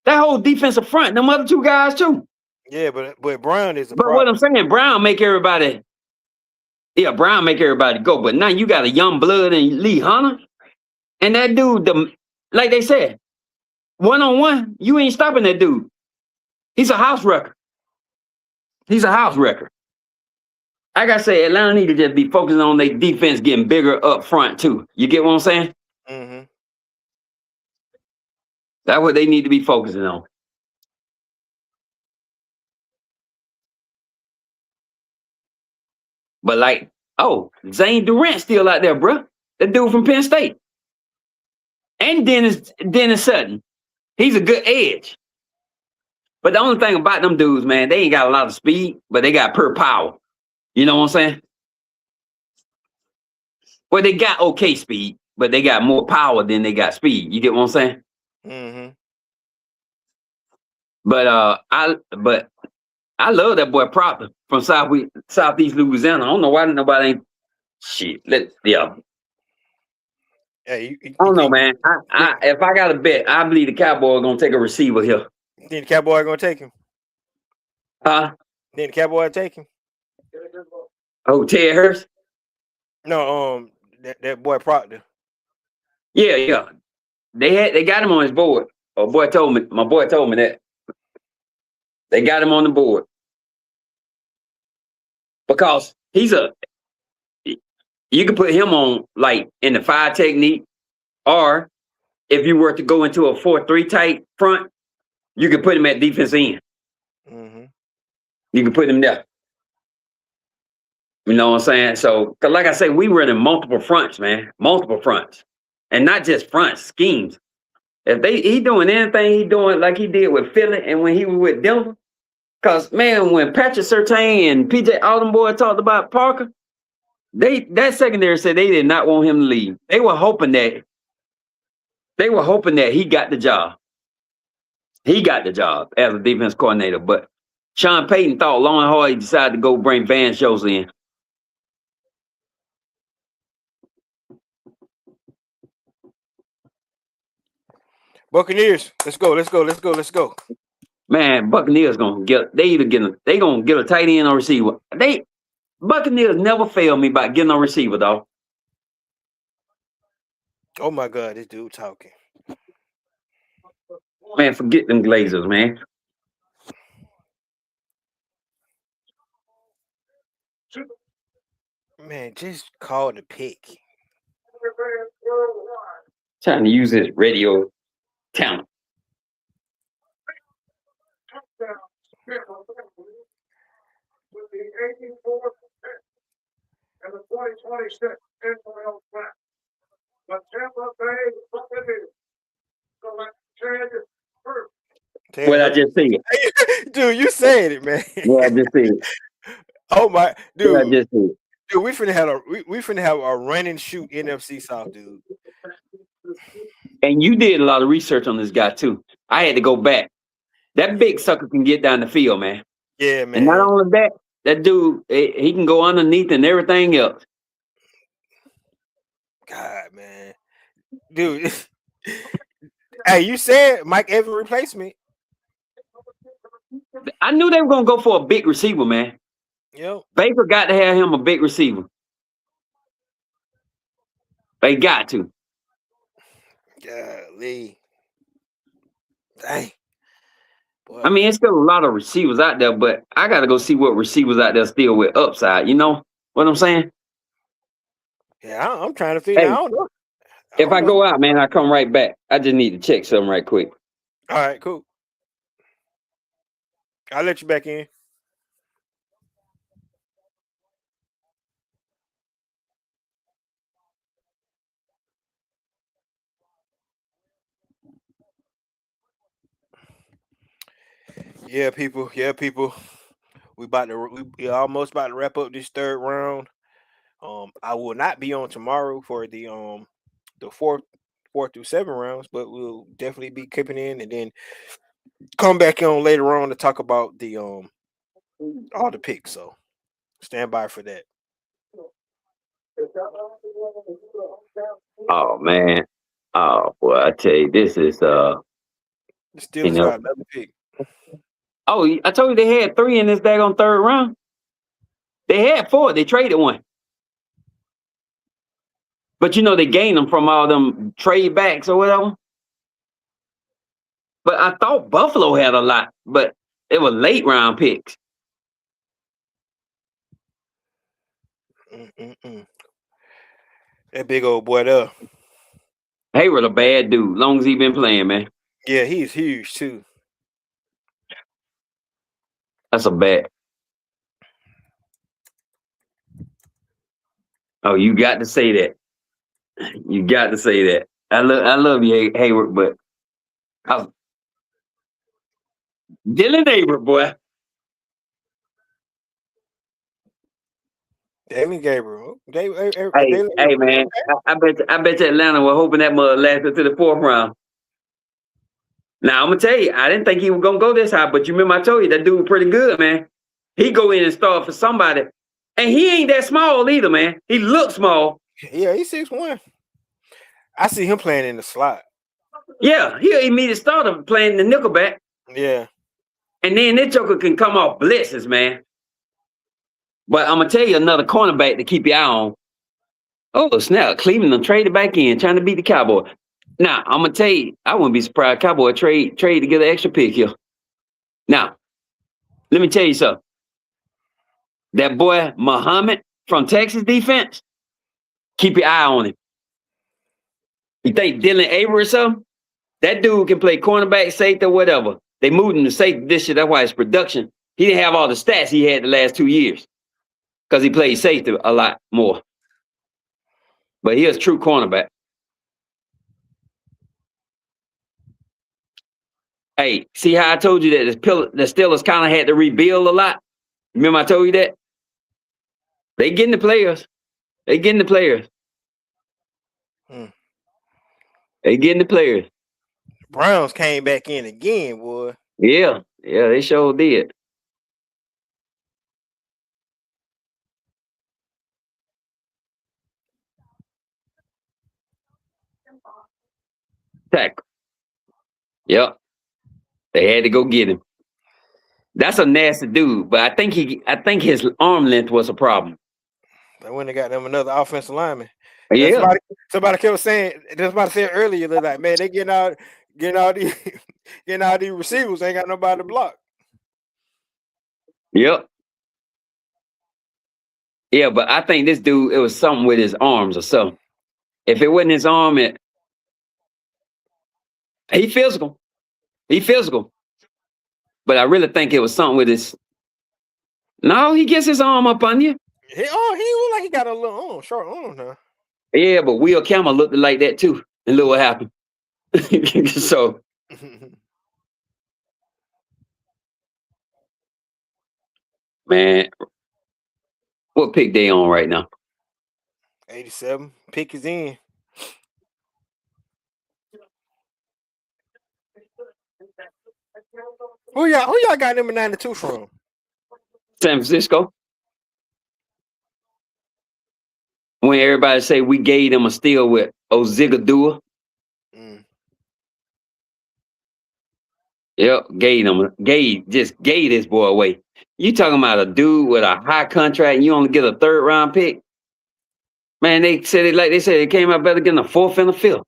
That whole defensive front, them other two guys, too. Yeah, but Brown is a But problem. what I'm saying, Brown make everybody go. But now you got a young blood in Lee Hunter. And that dude, like they said, one-on-one, you ain't stopping that dude. He's a house wrecker. Like I say, Atlanta need to just be focusing on their defense getting bigger up front, too. You get what I'm saying? Mm-hmm. That's what they need to be focusing on. But like, Zane Durant still out there, bro. That dude from Penn State. And Dennis Sutton. He's a good edge. But the only thing about them dudes, man, they ain't got a lot of speed, but they got pure power. You know what I'm saying? Well, they got okay speed, but they got more power than they got speed. You get what I'm saying? Mm-hmm. But I love that boy Proctor from Southeast Louisiana. I don't know why nobody ain't shit. Hey, I don't know, man. If I got to bet, I believe the Cowboys are gonna take a receiver here. Then the Cowboy gonna take him. Huh? Then the Cowboy take him. Oh, Ted Hurst? No, that boy Proctor. Yeah. They got him on his board. My boy told me that. They got him on the board. Because you can put him on like in the 5 technique, or if you were to go into a 4-3 type front, you can put him at defense end. Mm-hmm. You can put him there. You know what I'm saying? So, cause like I say, we were in multiple fronts, man. Multiple fronts. And not just fronts, schemes. If he doing anything he doing like he did with Philly and when he was with Denver, cause man, when Patrick Surtain and PJ all them boys talked about Parker, that secondary said they did not want him to leave. They were hoping that he got the job. He got the job as a defense coordinator, but Sean Payton thought long and hard. He decided to go bring Van Schultz in. Buccaneers, let's go. Man, Buccaneers gonna get a tight end or receiver. Buccaneers never fail me by getting a receiver, though. Oh my God, this dude talking. Man, forget them Glazers, man. Man, just call the pick. Trying to use his radio talent. With the 84th pick and the 2026 NFL draft, the Tampa Bay Buccaneers select Ted Hurst. What I just said. Dude, you said it, man. What I just said. Oh my What I dude, just said. dude, we finna have a run and shoot NFC South, dude. And you did a lot of research on this guy too. I had to go back. That big sucker can get down the field, man. Yeah, And not man. only that, that dude, he can go underneath and everything else. God, man, dude. Hey, you said Mike Evans replacement. I knew they were gonna go for a big receiver, man. Yep. Baker got to have him a big receiver. They got to. Golly. Dang. Boy. I mean, it's still a lot of receivers out there, but I got to go see what receivers out there still with upside. You know what I'm saying? Yeah, I'm trying to figure. I Hey, don't know. if I go out, man, I come right back. I just need to check something right quick. All right, cool. I'll let you back in. Yeah, people. Yeah, people. We almost about to wrap up this third round. I will not be on tomorrow for the fourth through seven rounds, but we'll definitely be keeping in and then come back on later on to talk about the all the picks. So stand by for that. Oh man. Oh boy, I tell you, this is The you Steelers know. got another pick. Oh, I told you they had 3 in this daggone third round. They had 4. They traded one. But you know they gained them from all them trade backs or whatever. But I thought Buffalo had a lot, but it was late round picks. Mm-mm-mm. That big old boy there. Hayward a bad dude, long as he been playing, man. Yeah, he's huge too. That's a bad. Oh, you got to say that. You got to say that. I love you, Hayward, but I was Dylan Hayward, boy. David Gabriel. Hey, man. I bet you Atlanta was hoping that mother lasted to the 4th round. Now I'm gonna tell you, I didn't think he was gonna go this high, but you remember I told you that dude was pretty good, man. He go in and start for somebody, and he ain't that small either, man. He looks small. Yeah, he's 6'1". I see him playing in the slot. Yeah, he'll immediately start playing the nickelback, Yeah. and then that joker can come off blitzes, man. But I'm gonna tell you another cornerback to keep your eye on. Oh snap! Cleveland traded back in, trying to beat the Cowboys. Now I'm gonna tell you, I wouldn't be surprised. Cowboy trade to get an extra pick here. Now, let me tell you something. That boy Muhammad from Texas defense, keep your eye on him. You think Dylan Avery or something? That dude can play cornerback, safety, or whatever. They moved him to safety this year. That's why his production. He didn't have all the stats he had the last 2 years because he played safety a lot more. But he is a true cornerback. Hey, see how I told you that the Steelers kind of had to rebuild a lot? Remember I told you that? They getting the players. They getting the players. Hmm. They getting the players. Browns came back in again, boy. Yeah, they sure did. Tackle. Yep. They had to go get him. That's a nasty dude, but I think his arm length was a problem. They went and got them another offensive lineman. Yeah. Somebody kept saying. Somebody said earlier, they're like, man, they getting all these getting all these receivers. Ain't got nobody to block. Yep. Yeah, but I think this dude, it was something with his arms or something. If it wasn't his arm, he physical. He physical. But I really think it was something with his. No, he gets his arm up on you. He look like he got a little short arm now. Yeah, but Will Campbell looked like that too. And look what happened. So, man, What pick they on right now? 87. Pick is in. Who y'all got number 92 from? San Francisco. When everybody say we gave them a steal with Ozigadua. Mm. Yep, just gave this boy away. You talking about a dude with a high contract and you only get a 3rd round pick? Man, they said it came out better getting a 4th and a 5th. At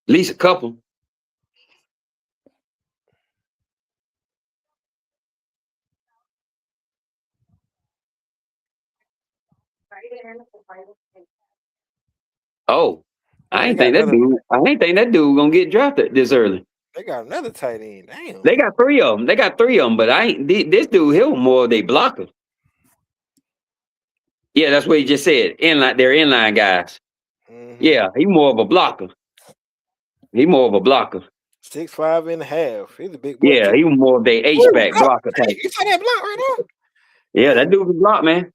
least a couple. Oh, I ain't think that dude gonna get drafted this early. They got another tight end. Damn. They got 3 of them. But this dude, he was more of they blocker. Yeah, that's what he just said. They're inline guys. Mm-hmm. Yeah, he more of a blocker. 6'5.5". He's a big boy. Yeah, too. he was more of the H-back blocker type. You saw that block right now? Yeah, that dude was blocked, man.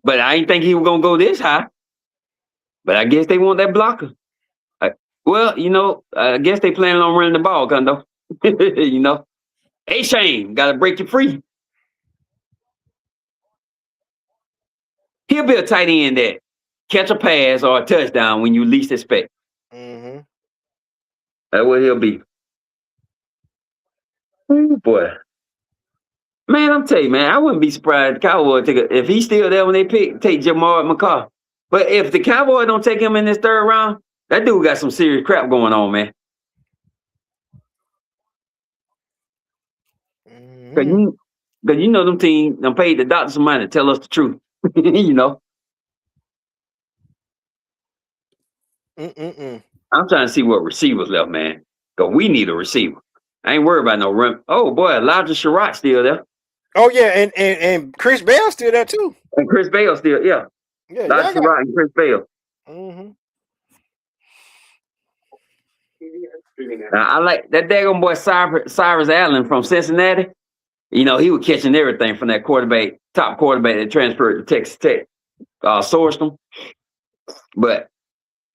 But I didn't think he was gonna go this high. But I guess they want that blocker. I guess they planning on running the ball, Kondo. A-Chain, gotta break you free. He'll be a tight end that catch a pass or a touchdown when you least expect. Mm-hmm. That's what he'll be. Ooh, boy. Man, I'm telling you, man, I wouldn't be surprised if the Cowboys if he's still there when they take Jamar McCall. But if the Cowboys don't take him in this 3rd round, that dude got some serious crap going on, man. Mm-hmm. Cause you know them teams done paid the doctor some money to tell us the truth. Mm-mm-mm. I'm trying to see what receivers left, man. Cause we need a receiver. I ain't worried about no run. Oh boy, Elijah Sherratt still there. Oh yeah, and Chris Bell still there too. And Chris Bale still, yeah. Yeah, Elijah Sherratt and Chris Bale. Mm-hmm. I like that daggone boy Cyrus Allen from Cincinnati. You know, he was catching everything from that top quarterback that transferred to Texas Tech, sourced him. But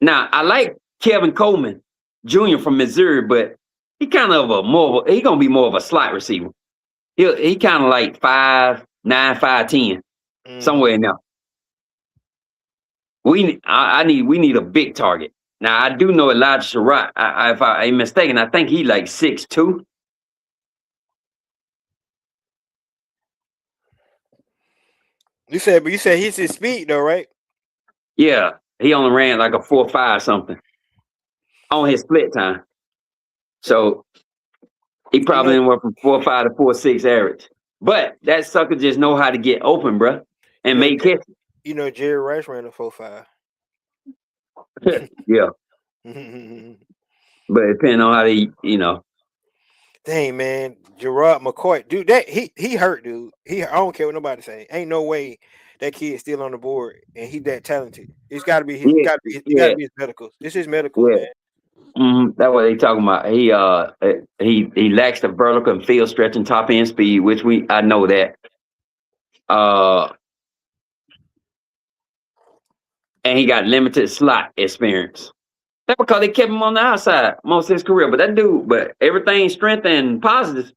now I like Kevin Coleman Jr. from Missouri, but he kind of he gonna be more of a slot receiver. He kind of like 5'9", 5'10", somewhere in there. We need a big target. Now I do know Elijah Sherratt. If I ain't mistaken, I think he like 6'2". You said he's his speed though, right? Yeah, he only ran like a 4.5 something on his split time. So he probably went from 4.5 to 4.6 average. But that sucker just know how to get open, bro, and make catches. You know, Jerry Rice ran a 4.5. Yeah. But depending on how they, Dang, man, Gerard McCoy, dude, that he hurt, dude. I don't care what nobody say. Ain't no way that kid's still on the board and he that talented. It's got to be his. Got to be his medicals. It's his medicals, man. Mm-hmm. That's what they talking about. He lacks the vertical and field stretching top end speed, which I know that. And he got limited slot experience. That's because they kept him on the outside most of his career. But everything strength and positives.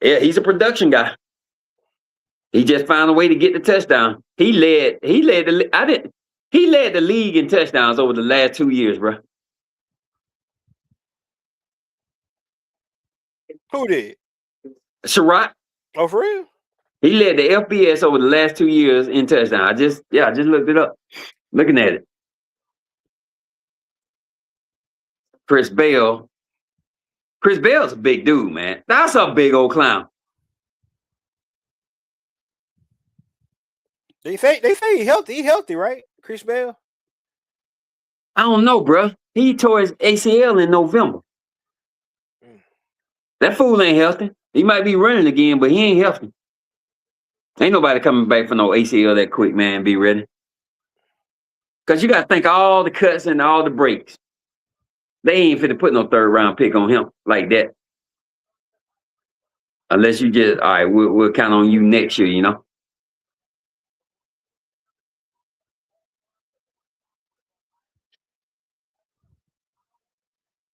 Yeah, he's a production guy. He just found a way to get the touchdown. He led the league in touchdowns over the last 2 years, bro. Who did? Sherratt. Oh, for real? He led the FBS over the last 2 years in touchdown. I just looked it up. Looking at it. Chris Bell's a big dude, man. That's a big old clown. They say he healthy. He healthy, right? Chris Bell? I don't know, bro. He tore his ACL in November. That fool ain't healthy. He might be running again, but he ain't healthy. Ain't nobody coming back for no ACL that quick, man. Be ready. Because you got to think all the cuts and all the breaks. They ain't finna put no 3rd round pick on him like that. Unless you just, all right, we'll count on you next year,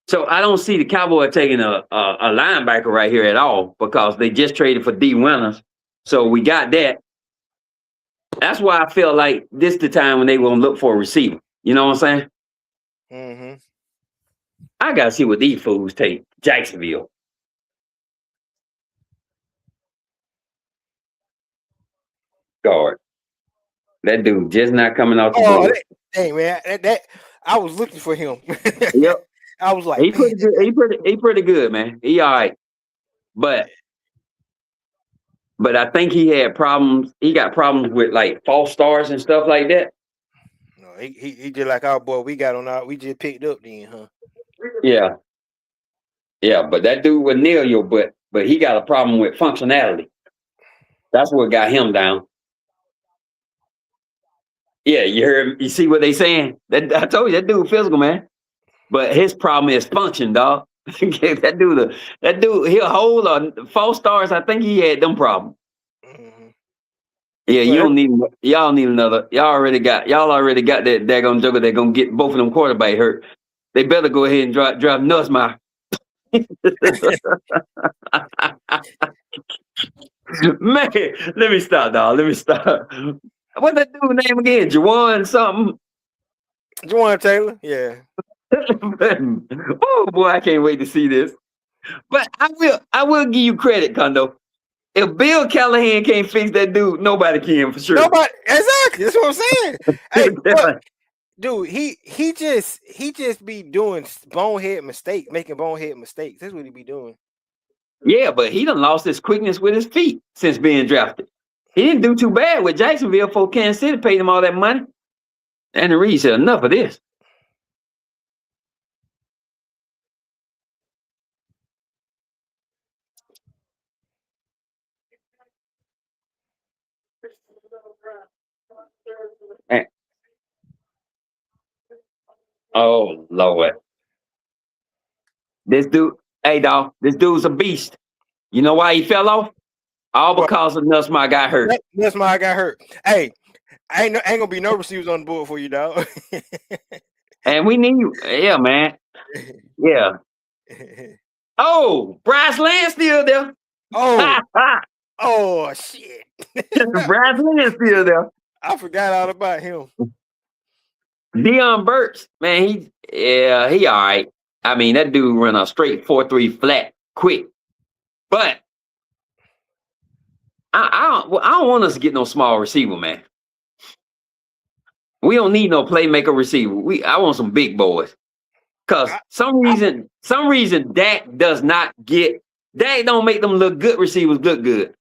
So I don't see the Cowboys taking a linebacker right here at all because they just traded for D. Winters. So we got that. That's why I feel like this the time when they gonna look for a receiver. You know what I'm saying? Mm-hmm. I gotta see what these fools take. Jacksonville. Guard. That dude just not coming off the Oh, board. dang man, that I was looking for him. Yep. I was like, He man, pretty good. He pretty good, man. He all right. But I think he had problems. He got problems with like false stars and stuff like that. no, he did like our boy. We got on our. We just picked up then, huh? Yeah. Yeah, but that dude would nail your butt. But he got a problem with functionality. That's what got him down. Yeah, you see what they saying? That I told you that dude physical, man. But his problem is function, dog. that dude, he'll hold on 4 stars. I think he had them problems. Mm-hmm. Yeah, you Well, don't need y'all need another. Y'all already got that daggone joker that gonna get both of them quarterback hurt. They better go ahead and drop Nussmeier. Man, let me stop, dog. Let me stop. What's that dude's name again? Jawan something. Juwan Taylor, yeah. Oh boy, I can't wait to see this. But I will give you credit, Kondo. If Bill Callahan can't fix that dude, nobody can for sure. Nobody, exactly. That's what I'm saying. Hey, look, dude, he just be doing bonehead mistakes, making bonehead mistakes. That's what he be doing. Yeah, but he done lost his quickness with his feet since being drafted. He didn't do too bad with Jacksonville for Kansas City paid him all that money. And the Reed said, enough of this. And, oh, Lord. This dude, hey, dog, this dude's a beast. You know why he fell off? All because of Nussmeier got hurt. That's why I got hurt. Hey, ain't gonna be no receivers on the board for you, dog. And we need you. Yeah, man. Yeah. Oh, Bryce Lance still there. Oh, oh shit. Bryce Lance still there. I forgot all about him. Deion Burks, man, he all right. I mean, that dude run a straight 4.3 flat quick. But I don't want us to get no small receiver, man. We don't need no playmaker receiver. I want some big boys. Cause some reason Dak don't make them look good receivers look good.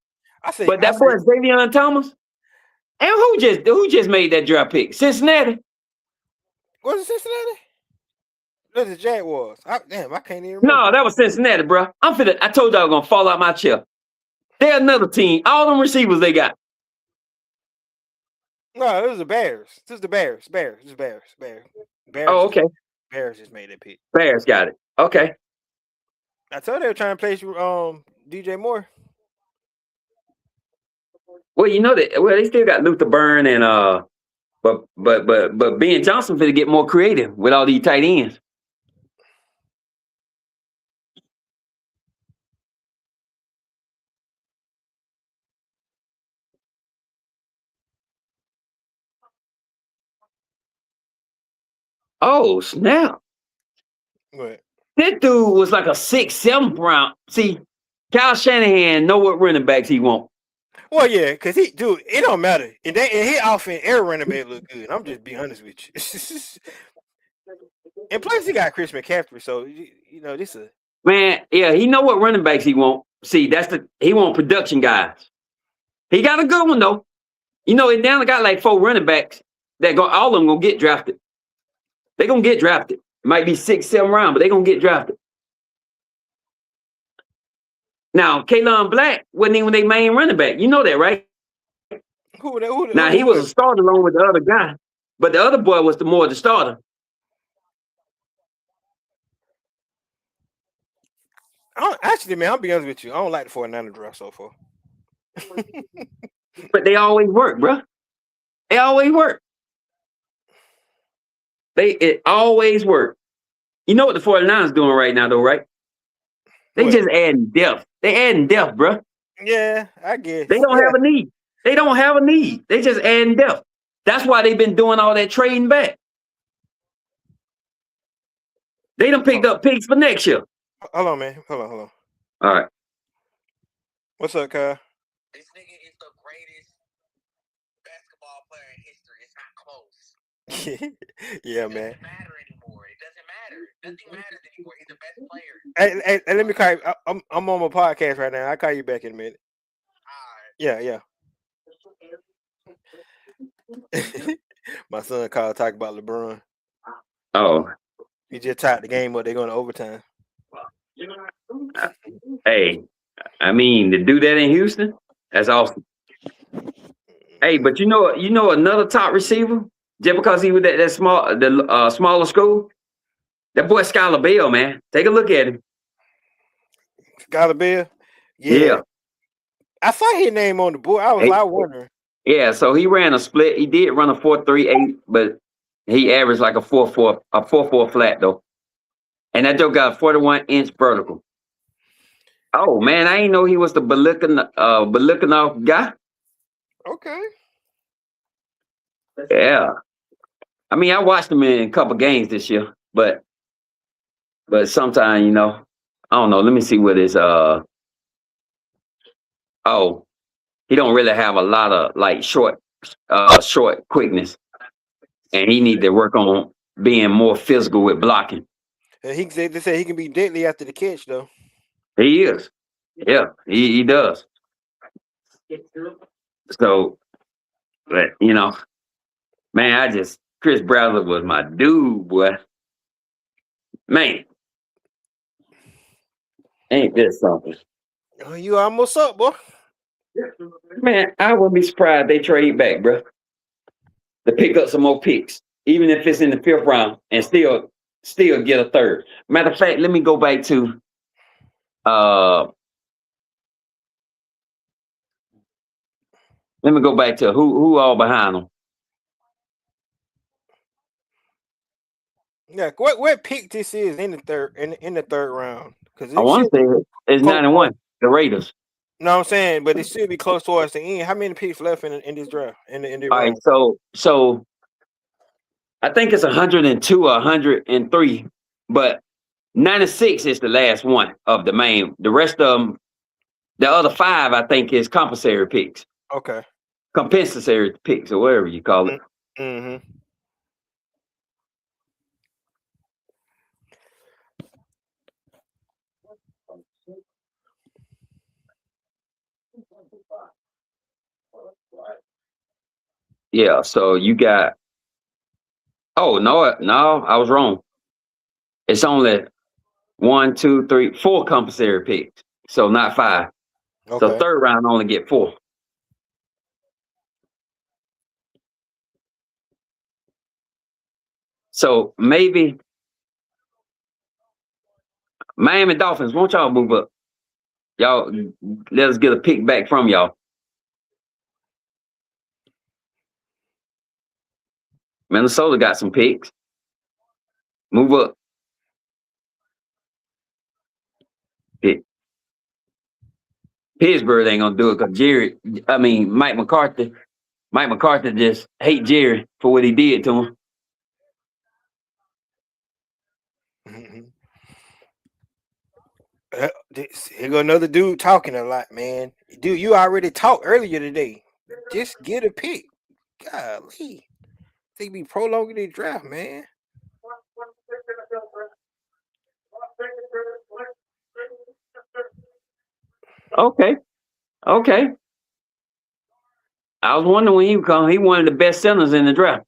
But that boy is Davion Thomas. And who just made that draft pick? Cincinnati. Was it Cincinnati? That's the Jaguars. Damn, I can't even remember. No, that was Cincinnati, bro. I told y'all I was gonna fall out my chair. They're another team. All them receivers they got. No, it was the Bears. This is the Bears. Bears. Oh, okay. Bears just made that pick. Bears got it. Okay. I told they were trying to place DJ Moore. Well, you know that. Well, they still got Luther Burn and but Ben Johnson finna get more creative with all these tight ends. Oh snap! What? That dude was like a 6, 7th round. See, Kyle Shanahan know what running backs he want. Well, yeah, because it don't matter. And his offense, every running back look good. I'm just being honest with you. And plus, he got Chris McCaffrey, so you know this is man. Yeah, he know what running backs he want. See, he want production guys. He got a good one though. You know, he now got like 4 running backs that all of them gonna get drafted. They gonna get drafted. It might be 6, 7 round, but they gonna get drafted. Now, Kalen Black wasn't even their main running back. You know that, right? Now he was a starter along with the other guy, but the other boy was the starter. Actually, man, I'll be honest with you. I don't like the 49ers draft so far. But they always work, bro. They always work. It always work. You know what the 49ers doing right now, though, right? They What? just adding depth. They adding depth, bro. Yeah, I They guess. don't Yeah. have a need. They don't have a need. They just adding depth. That's why they've been doing all that trading back. They done picked up picks for next year. Hold on, man. Hold on. All right. What's up, Kyle? This nigga is the greatest basketball player in history. It's not close. Yeah, It man. doesn't matter anymore. It doesn't matter. Nothing matters anymore. He's the best player. Hey, let me call you. I'm on my podcast right now. I'll call you back in a minute. All right. Yeah. My son called talk about LeBron. Oh, He just tied the game up. They're going to overtime. hey, I mean, to do that in Houston, that's awesome. Hey, but you know another top receiver, just because he was at that smaller school, that boy Skylar Bell, man. Take a look at him. Skylar Bell? Yeah. I saw his name on the board. I was wondering. Yeah, so he ran a split. He did run a 4.38, but he averaged like a 4.4 flat though. And that joke got a 41-inch vertical. Oh man, I didn't know he was the Belikanov guy. Okay. Yeah. I mean, I watched him in a couple games this year, but sometimes, I don't know. Let me see what his he don't really have a lot of like short quickness. And he need to work on being more physical with blocking. They say he can be deadly after the catch though. He is. Yeah, he does. So, but man, Chris Bradley was my dude, boy. Man, ain't this something? Oh, you almost up, boy. Man, I wouldn't be surprised they trade back, bro, to pick up some more picks, even if it's in the 5th round, and still get a third. Matter of fact, let me go back to who all behind them. Yeah, what pick this is in the third round? Because I want to say it's 91, the Raiders. No, I'm saying, but it should be close towards the end. How many picks left in this draft? In the All round? right, so I think it's 102 or 103, but 96 is the last one of the main. The rest of them, the other 5, I think, is compensatory picks. Okay. Compensatory picks, or whatever you call it. Mm-hmm. Yeah, so you got. Oh no, I was wrong. It's only 1, 2, 3, 4 compensatory picks, so not 5. Okay. So 3rd round only get 4. So maybe Miami Dolphins, won't y'all move up? Y'all, let us get a pick back from y'all. Minnesota got some picks. Move up. Pittsburgh ain't gonna do it because Mike McCarthy just hate Jerry for what he did to him. Here go another dude talking a lot, man. Dude, you already talked earlier today. Just get a pick. Golly. They be prolonging the draft, man. Okay. I was wondering when he would come. He one of the best centers in the draft.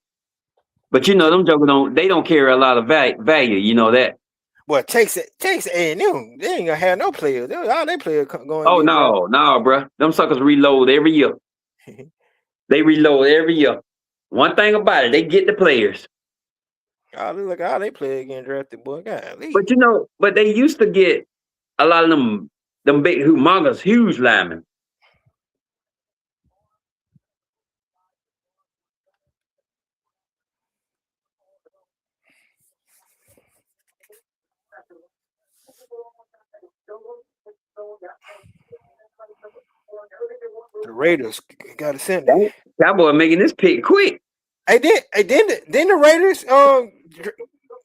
But them jokers don't carry a lot of value. You know that. Well, Texas A&M, they ain't gonna have no players. All they players going. Oh no, bro. Them suckers reload every year. They reload every year. One thing about it, they get the players. Oh, look like all they players getting drafted, boy. Golly. But they used to get a lot of them big humongous, huge linemen. The Raiders got a center. That boy making this pick quick. Then the Raiders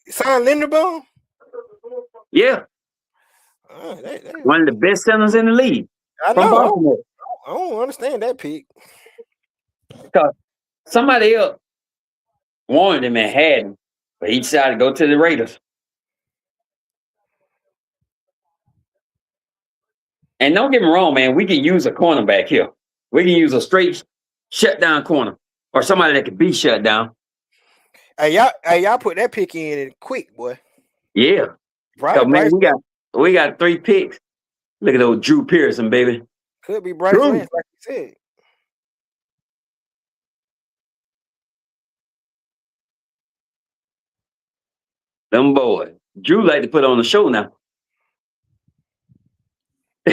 signed Linderbaum. Yeah, one of the best centers in the league from Baltimore. I don't understand that pick. Because somebody else wanted him and had him, but he decided to go to the Raiders. And don't get me wrong, man, we can use a cornerback here. We can use a straight shutdown corner or somebody that can be shut down. Hey, y'all put that pick in quick, boy. Yeah. Right, man, we got 3 picks. Look at those Drew Pearson, baby. Could be Bryce Lance, like you said. Them boys. Drew like to put on the show now.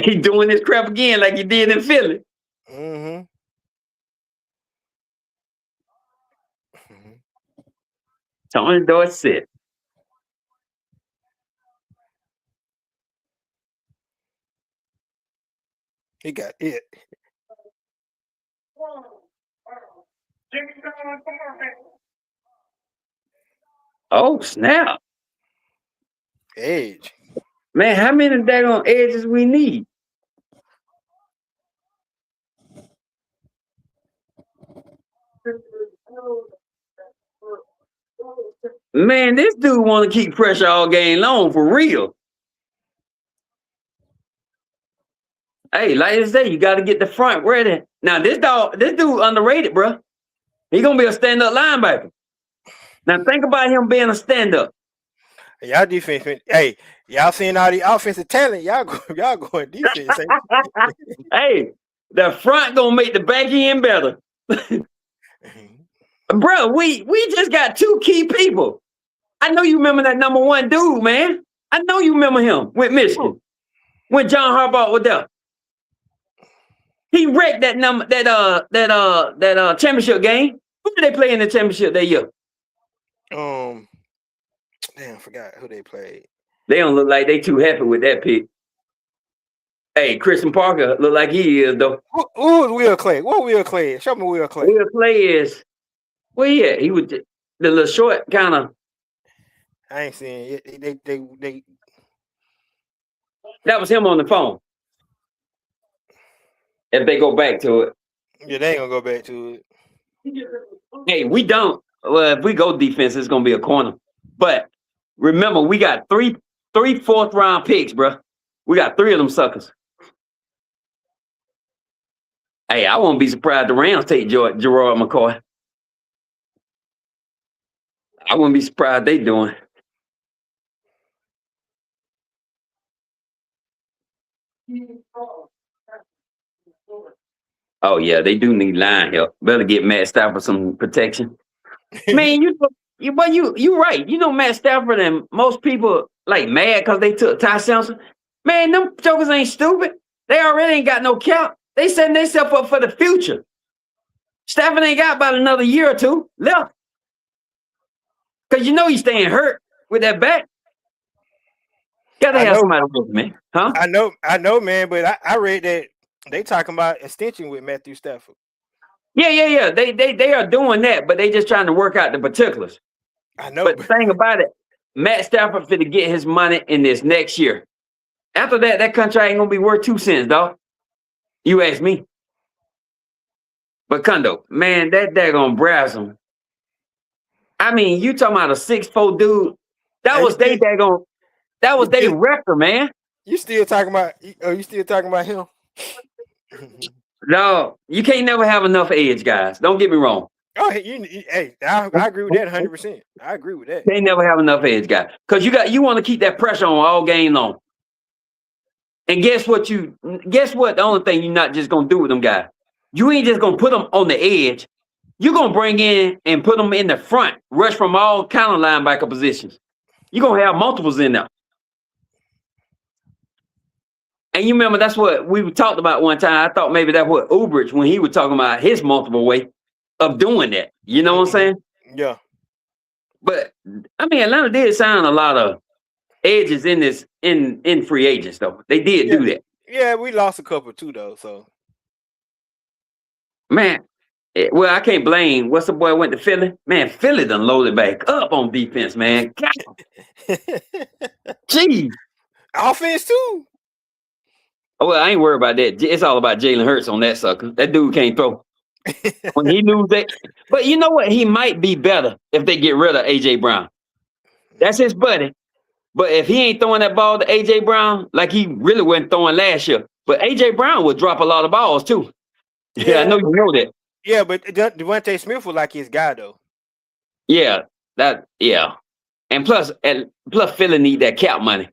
He doing this crap again like he did in Philly. Mm-hmm. Tony Dorsett. He got it. Oh, snap. Edge. Man, how many daggone edges we need? Man, this dude want to keep pressure all game long for real. Hey, like I say, you got to get the front ready. Now, this dude underrated, bro. He gonna be a stand-up linebacker. Now, think about him being a stand-up. Y'all defense. Hey, y'all seeing all the offensive talent? Y'all going defense. Hey, the front gonna make the back end better. Bro, we just got 2 key people. I know you remember that number 1 dude, man. I know you remember him with Michigan when John Harbaugh was there. He wrecked that championship game. Who did they play in the championship that year? Damn, I forgot who they played. They don't look like they too happy with that pick. Hey, Christian Parker look like he is though. Who is Will Clay? What Will Clay is? Show me Will Clay. Will Clay is where he at? He was the little short kind of. I ain't seeing it. They. That was him on the phone. If they go back to it. Yeah, they ain't gonna go back to it. Hey, we don't. Well, if we go defense, it's gonna be a corner. But remember, we got three 4th round picks, bro. We got 3 of them suckers. Hey, I won't be surprised the Rams take Gerard McCoy. I wouldn't be surprised they doing. Oh yeah, they do need line help. Better get Matt Stafford some protection. Man, you're right. You know Matt Stafford and most people like mad because they took Ty Simpson. Man, them jokers ain't stupid. They already ain't got no cap. They setting themselves up for the future. Stafford ain't got about another year or 2 left. Because you know he's staying hurt with that back. Gotta have somebody with him, man. Huh? I know, man, but I read that they talking about extension with Matthew Stafford. Yeah. They are doing that, but they just trying to work out the particulars. I know. But the thing about it, Matt Stafford finna get his money in this next year. After that contract ain't gonna be worth 2 cents, dog. You ask me. But Kundo, man, that daggone Brassum. I mean, you talking about a 6'4" dude. That was they daggone. That was their record, man. You still talking about? You still talking about him? No, you can't never have enough edge, guys. Don't get me wrong. Oh, hey, I agree with that 100%. I agree with that. They never have enough edge, guys, because you want to keep that pressure on all game long. And guess what? The only thing you're not just gonna do with them guys, you ain't just gonna put them on the edge. You're gonna bring in and put them in the front, rush from all kind of linebacker positions. You're gonna have multiples in there. And you remember that's what we talked about one time. I thought maybe that's what Ubrich, when he was talking about his multiple way of doing that. You know what I'm saying? Yeah. But I mean, Atlanta did sign a lot of edges in free agents, though. They did do that. Yeah, we lost a couple too though. So Man, well, I can't blame. What's the boy went to Philly? Man, Philly done loaded back up on defense, man. God, geez. offense too. Oh, well, I ain't worried about that. It's all about Jalen Hurts on that sucker. That dude can't throw. When he knew that, but you know what? He might be better if they get rid of AJ Brown. That's his buddy. But if he ain't throwing that ball to AJ Brown like he really wasn't throwing last year, but AJ Brown would drop a lot of balls too. Yeah, I know you know that. Yeah, but Devontae Smith was like his guy though. Yeah, and plus Philly need that cap money.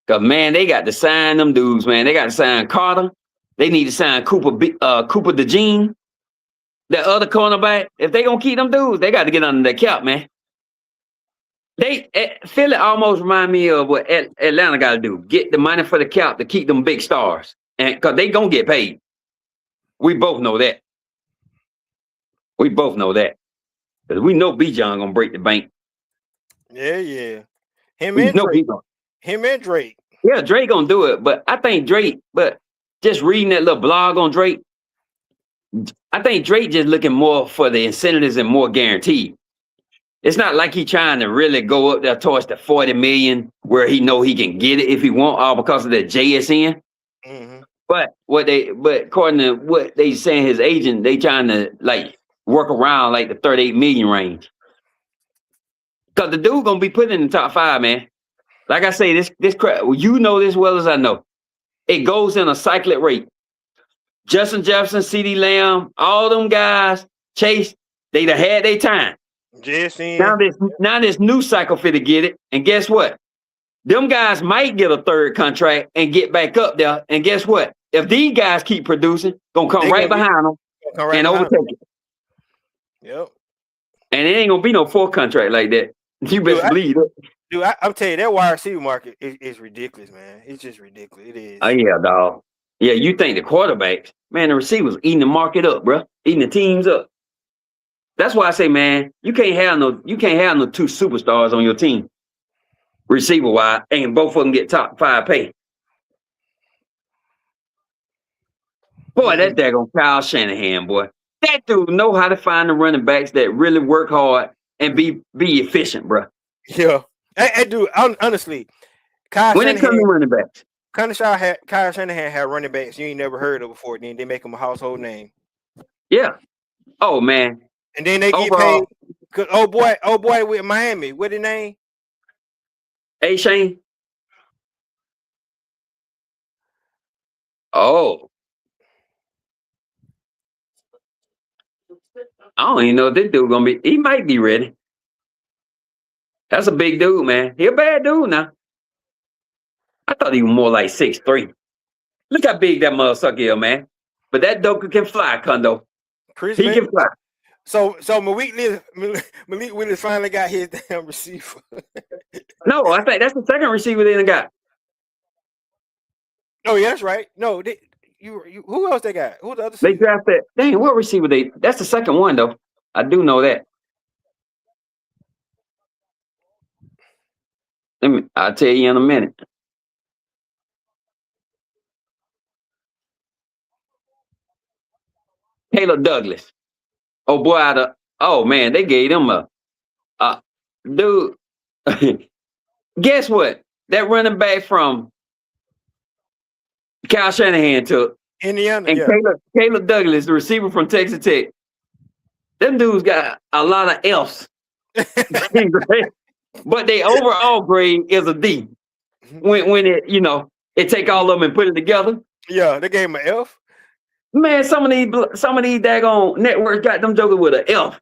Cause man, they got to sign them dudes. Man, they got to sign Carter. They need to sign Cooper DeJean. That other cornerback. If they gonna keep them dudes, they got to get under that cap, man. Philly almost remind me of what Atlanta got to do. Get the money for the cap to keep them big stars, and cause they gonna get paid. We both know that. Cause we know Bijan gonna break the bank. Yeah. Him We and know he Drake. gonna. Him and Drake. Yeah, Drake gonna do it, but I think Drake. But just reading that little blog on Drake, I think Drake just looking more for the incentives and more guaranteed. It's not like he trying to really go up there towards the 40 million where he know he can get it if he want, all because of the JSN. Mm-hmm. But according to what they saying, his agent, they trying to like work around like the 38 million range. Cause the dude gonna be put in the top 5, man. Like I say, this crap, you know this well as I know. It goes in a cyclic rate. Justin Jefferson, CeeDee Lamb, all them guys, Chase, they done had their time. JSN. Now this new cycle fit to get it. And guess what? Them guys might get a third contract and get back up there. And guess what? If these guys keep producing, gonna come right behind them and overtake it. Yep. And it ain't gonna be no fourth contract like that. You best believe it. Dude, I'm telling you, that wide receiver market is ridiculous, man. It's just ridiculous. It is. Oh yeah, dog. Yeah, you think the quarterbacks, man, the receivers eating the market up, bro. Eating the teams up. That's why I say, man, you can't have no two superstars on your team, receiver wise, and both of them get top 5 pay. Boy, that daggone Kyle Shanahan, boy. That dude know how to find the running backs that really work hard and be efficient, bro. Yeah. Hey, dude, honestly, when it comes to running backs, Kyle Shanahan had running backs you ain't never heard of before. Then they make him a household name. Yeah. Oh man. And then they get paid. Oh boy, with Miami. What the name? Hey Shane. Oh. I don't even know if this dude gonna be. He might be ready. That's a big dude, man. He a bad dude now. I thought he was more like 6'3". Look how big that motherfucker is, man. But that dope can fly, Kondo. He can fly. So Malik Willis finally got his damn receiver. No, I think that's the second receiver they done got. Oh yeah, that's right. No, you who else they got? Who the other? They drafted. Dang, what receiver they? That's the second one though. I do know that. I'll tell you in a minute. Caleb Douglas. Oh boy, oh man, they gave him a dude. Guess what? That running back from Kyle Shanahan took Indiana, and Caleb Douglas, the receiver from Texas Tech. Them dudes got a lot of F's. But their overall grade is a D. When it, it take all of them and put it together. Yeah, they gave him an F. Man, some of these daggone networks got them jokers with an F.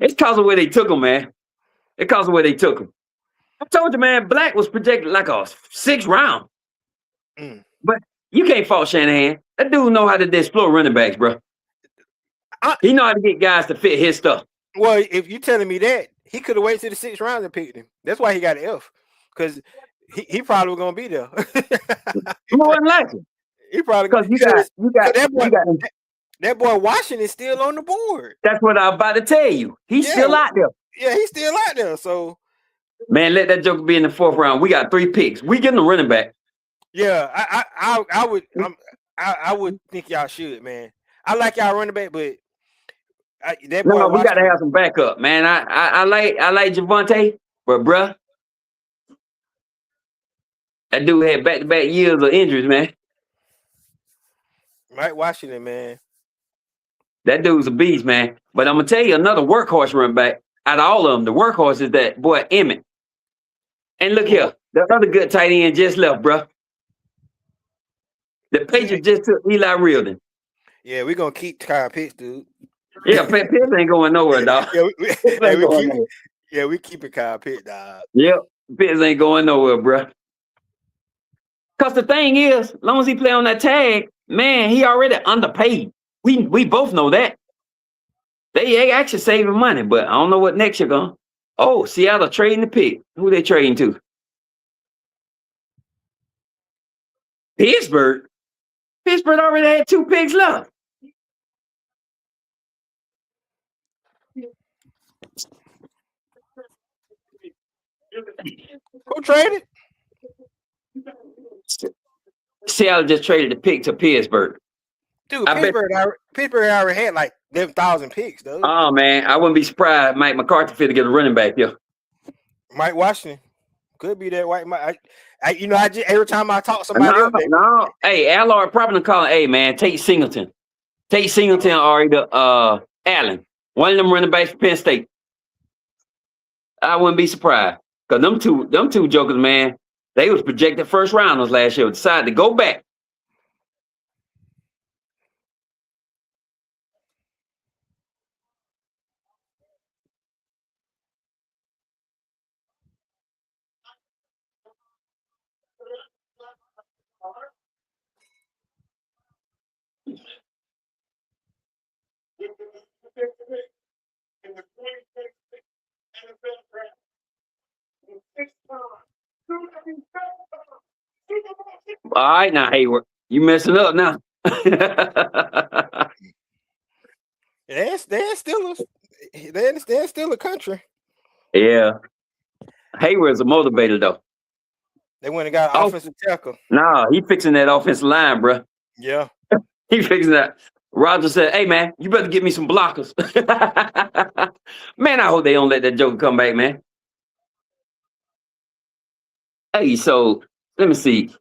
It's cause of where they took them, man. It's cause of where they took them. I told you, man, Black was projected like a 6th round. But you can't fault Shanahan. That dude know how to explore running backs, bro. He know how to get guys to fit his stuff. Well, if you're telling me that, he could have waited to the 6th round and picked him. That's why he got an F. Because he probably was gonna be there. More than likely. He probably because that boy Washington is still on the board. That's what I'm about to tell you. He's still out there. Yeah, he's still out there. So man, let that joker be in the 4th round. We got 3 picks. We getting a running back. Yeah, I would think y'all should, man. I like y'all running back, but that boy No, we got to Washington, have some backup, man. I like Javante, but bruh, that dude had back-to-back years of injuries, man. Mike Washington, man. That dude's a beast, man. But I'm gonna tell you another workhorse run back out of all of them. The workhorse is that boy Emmett. And look Who? here, the other good tight end just left, bruh. The Yeah, Patriots just took Eli Reardon. yeah, we're gonna keep Kyle Pitts, dude. Yeah, Pitts ain't going nowhere, dog. Yeah, Pitts hey, ain't going nowhere. we keeping Kyle Pitts, dog. Yep, Pitts ain't going nowhere, bruh. Cause the thing is, as long as he play on that tag, man, he already underpaid. We both know that. They actually saving money, but I don't know what next year going. Oh, Seattle trading the pick. Who they trading to? Pittsburgh. Pittsburgh already had 2 picks left. Who traded? Seattle just traded the pick to Pittsburgh. Dude, I bet. Pittsburgh already had like 11,000 picks, though. Oh man, I wouldn't be surprised. Mike McCarthy fit to get a running back here. Mike Washington could be that white Mike. I just every time I talk to somebody else, No. Hey, Allard probably calling. Hey man, Tate Singleton or either Allen. One of them running backs for Penn State. I wouldn't be surprised. Cause them two jokers, man, they was projected first rounders last year. Decided to go back. In the 2026 NFL draft, the 6-time, 2 Super Bowl. All right, now Hayward, you messing up now. they're still a country. Yeah, Hayward's a motivator though. They went and got an offensive tackle. Nah, he fixing that offensive line, bro. Yeah. He fixing that. Roger said, "Hey man, you better give me some blockers." Man, I hope they don't let that joker come back, man. Hey, so let me see.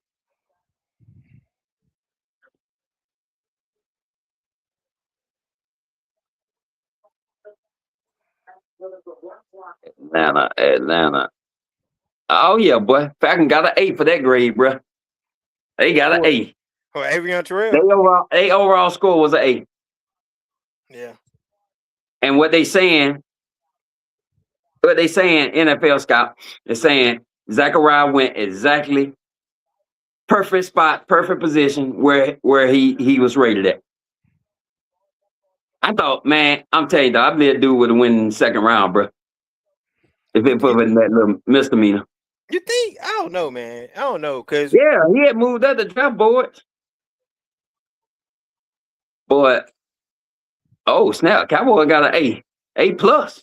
Atlanta. Oh yeah, boy. Falcon got an A for that grade, bro. They got an A. Oh, Avion Terrell. They overall score was an A. Yeah. And what they saying, NFL Scout is saying Zachariah went exactly perfect spot, perfect position where he was rated at. I thought, man, I'm telling you, though, I believe that dude would have won in the second round, bro. If it put in that little misdemeanor. You think? I don't know, man. I don't know, cause Yeah, he had moved up the draft board. But oh snap, Cowboy got an A plus.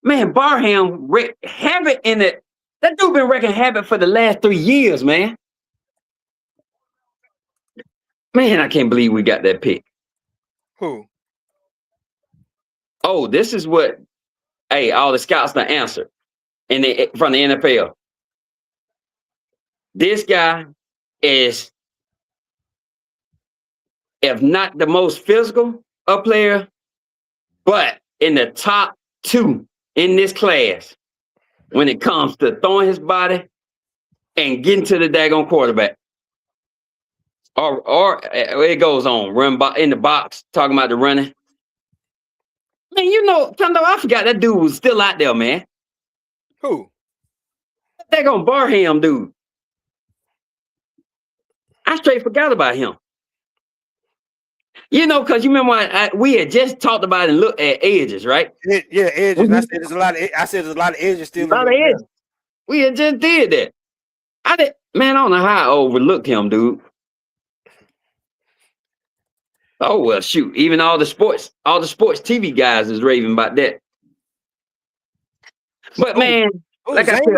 Man, Barham wrecked havoc in it. That dude been wrecking havoc for the last 3 years, man. Man, I can't believe we got that pick. who? Oh, this is what all the scouts done answered from the NFL. This guy is, if not the most physical player, but in the top 2 in this class when it comes to throwing his body and getting to the daggone quarterback. Or it goes on, run in the box, talking about the running. Man, Tondo, I forgot that dude was still out there, man. Who? That daggone Barham dude. I straight forgot about him. Because you remember we had just talked about and looked at edges, right? Yeah, edges. I said there's a lot of edges still. A lot of edges. We had just did that. I don't know how I overlooked him, dude. Oh well, shoot. Even all the sports TV guys is raving about that. But man, like I said,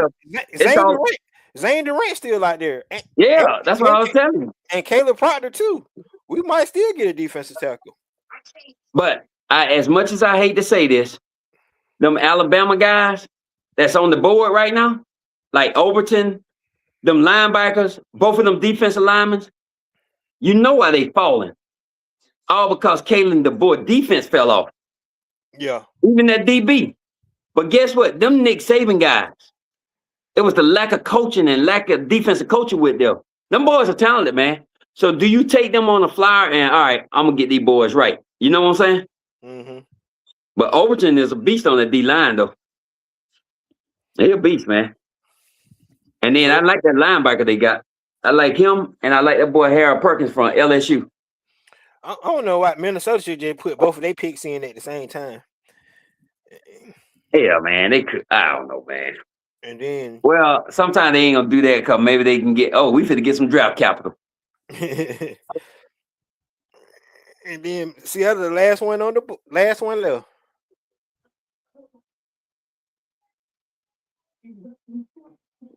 Zane Durant still out there. Yeah, that's what I was telling you. And Caleb Proctor too. We might still get a defensive tackle. But as much as I hate to say this, them Alabama guys that's on the board right now, like Overton, them linebackers, both of them defensive linemen, you know why they falling. All because Kalen DeBoer defense fell off. Yeah. Even that DB. But guess what? Them Nick Saban guys, it was the lack of coaching and lack of defensive coaching with them. Them boys are talented, man. So do you take them on a flyer and, all right, I'm going to get these boys right. You know what I'm saying? Mm-hmm. But Overton is a beast on the D-line, though. He's a beast, man. And then I like that linebacker they got. I like him, and I like that boy Harold Perkins from LSU. I don't know why Minnesota should just put both of their picks in at the same time. Yeah, man. They could. I don't know, man. And then, well, sometimes they ain't gonna do that because maybe they can get. Oh, we finna get some draft capital. And then Seattle, the last one left.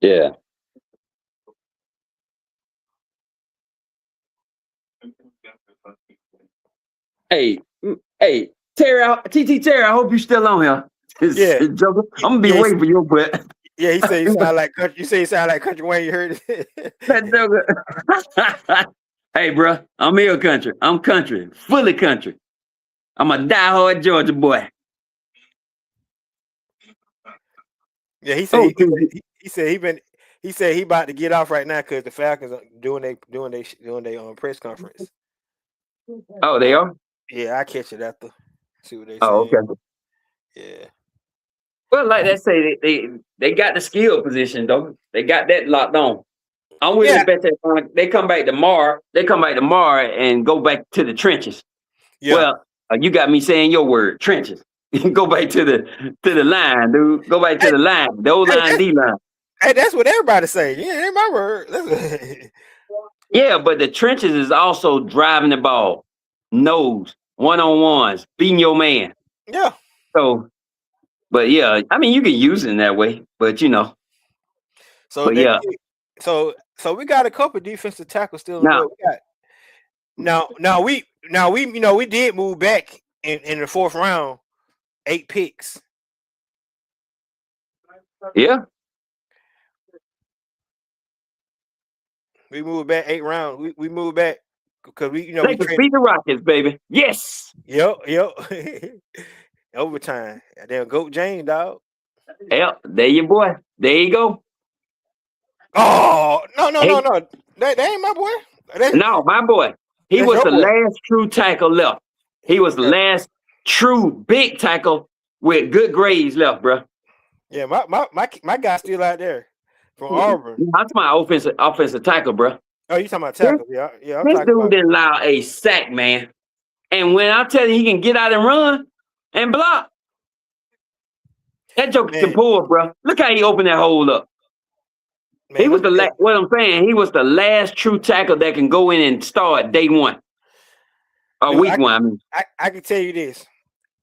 Yeah. Hey, Terry, TT Terry, I hope you're still on here. Yeah, I'm gonna be waiting for your butt. Yeah, he said you sound like country. You say you sound like Country Wayne. You heard it. Hey, bro, I'm hill country. I'm country, fully country. I'm a diehard Georgia boy. Yeah, he said he said he about to get off right now because the Falcons are doing their press conference. Oh, they are? Yeah, I catch it after. See what they say. Oh, okay. Yeah. Well, like they say, they got the skill position though. They got that locked on. I'm willing to bet that they come back tomorrow. They come back tomorrow and go back to the trenches. Yeah. Well, you got me saying your word, trenches. Go back to the line, dude. Go back to the line, the old line, D line. Hey, that's what everybody say. Yeah, ain't my word. Yeah, but the trenches is also driving the ball, nose, one-on-ones, beating your man. Yeah. So, but yeah, I mean, you can use it in that way, but you know. So so we got a couple defensive tackles still. Now, we did move back in the fourth round, 8 picks. Yeah. We moved back 8 rounds. We moved back because we we beat the Rockets, baby. Yes. Yep. Overtime. Damn, Goat James, dog. Yep. There you boy. There you go. Oh no! That ain't my boy. No, my boy. He was the last true tackle left. He was the last true big tackle with good grades left, bro. Yeah, my guy's still out there from Auburn. That's my offensive tackle, bro. Oh, you talking about tackle? Yeah. This dude didn't allow a sack, man. And when I tell you he can get out and run and block, that joker can pull, bro. Look how he opened that hole up. Man, he was what I'm saying. He was the last true tackle that can go in and start day one or week one. I mean, I can tell you this: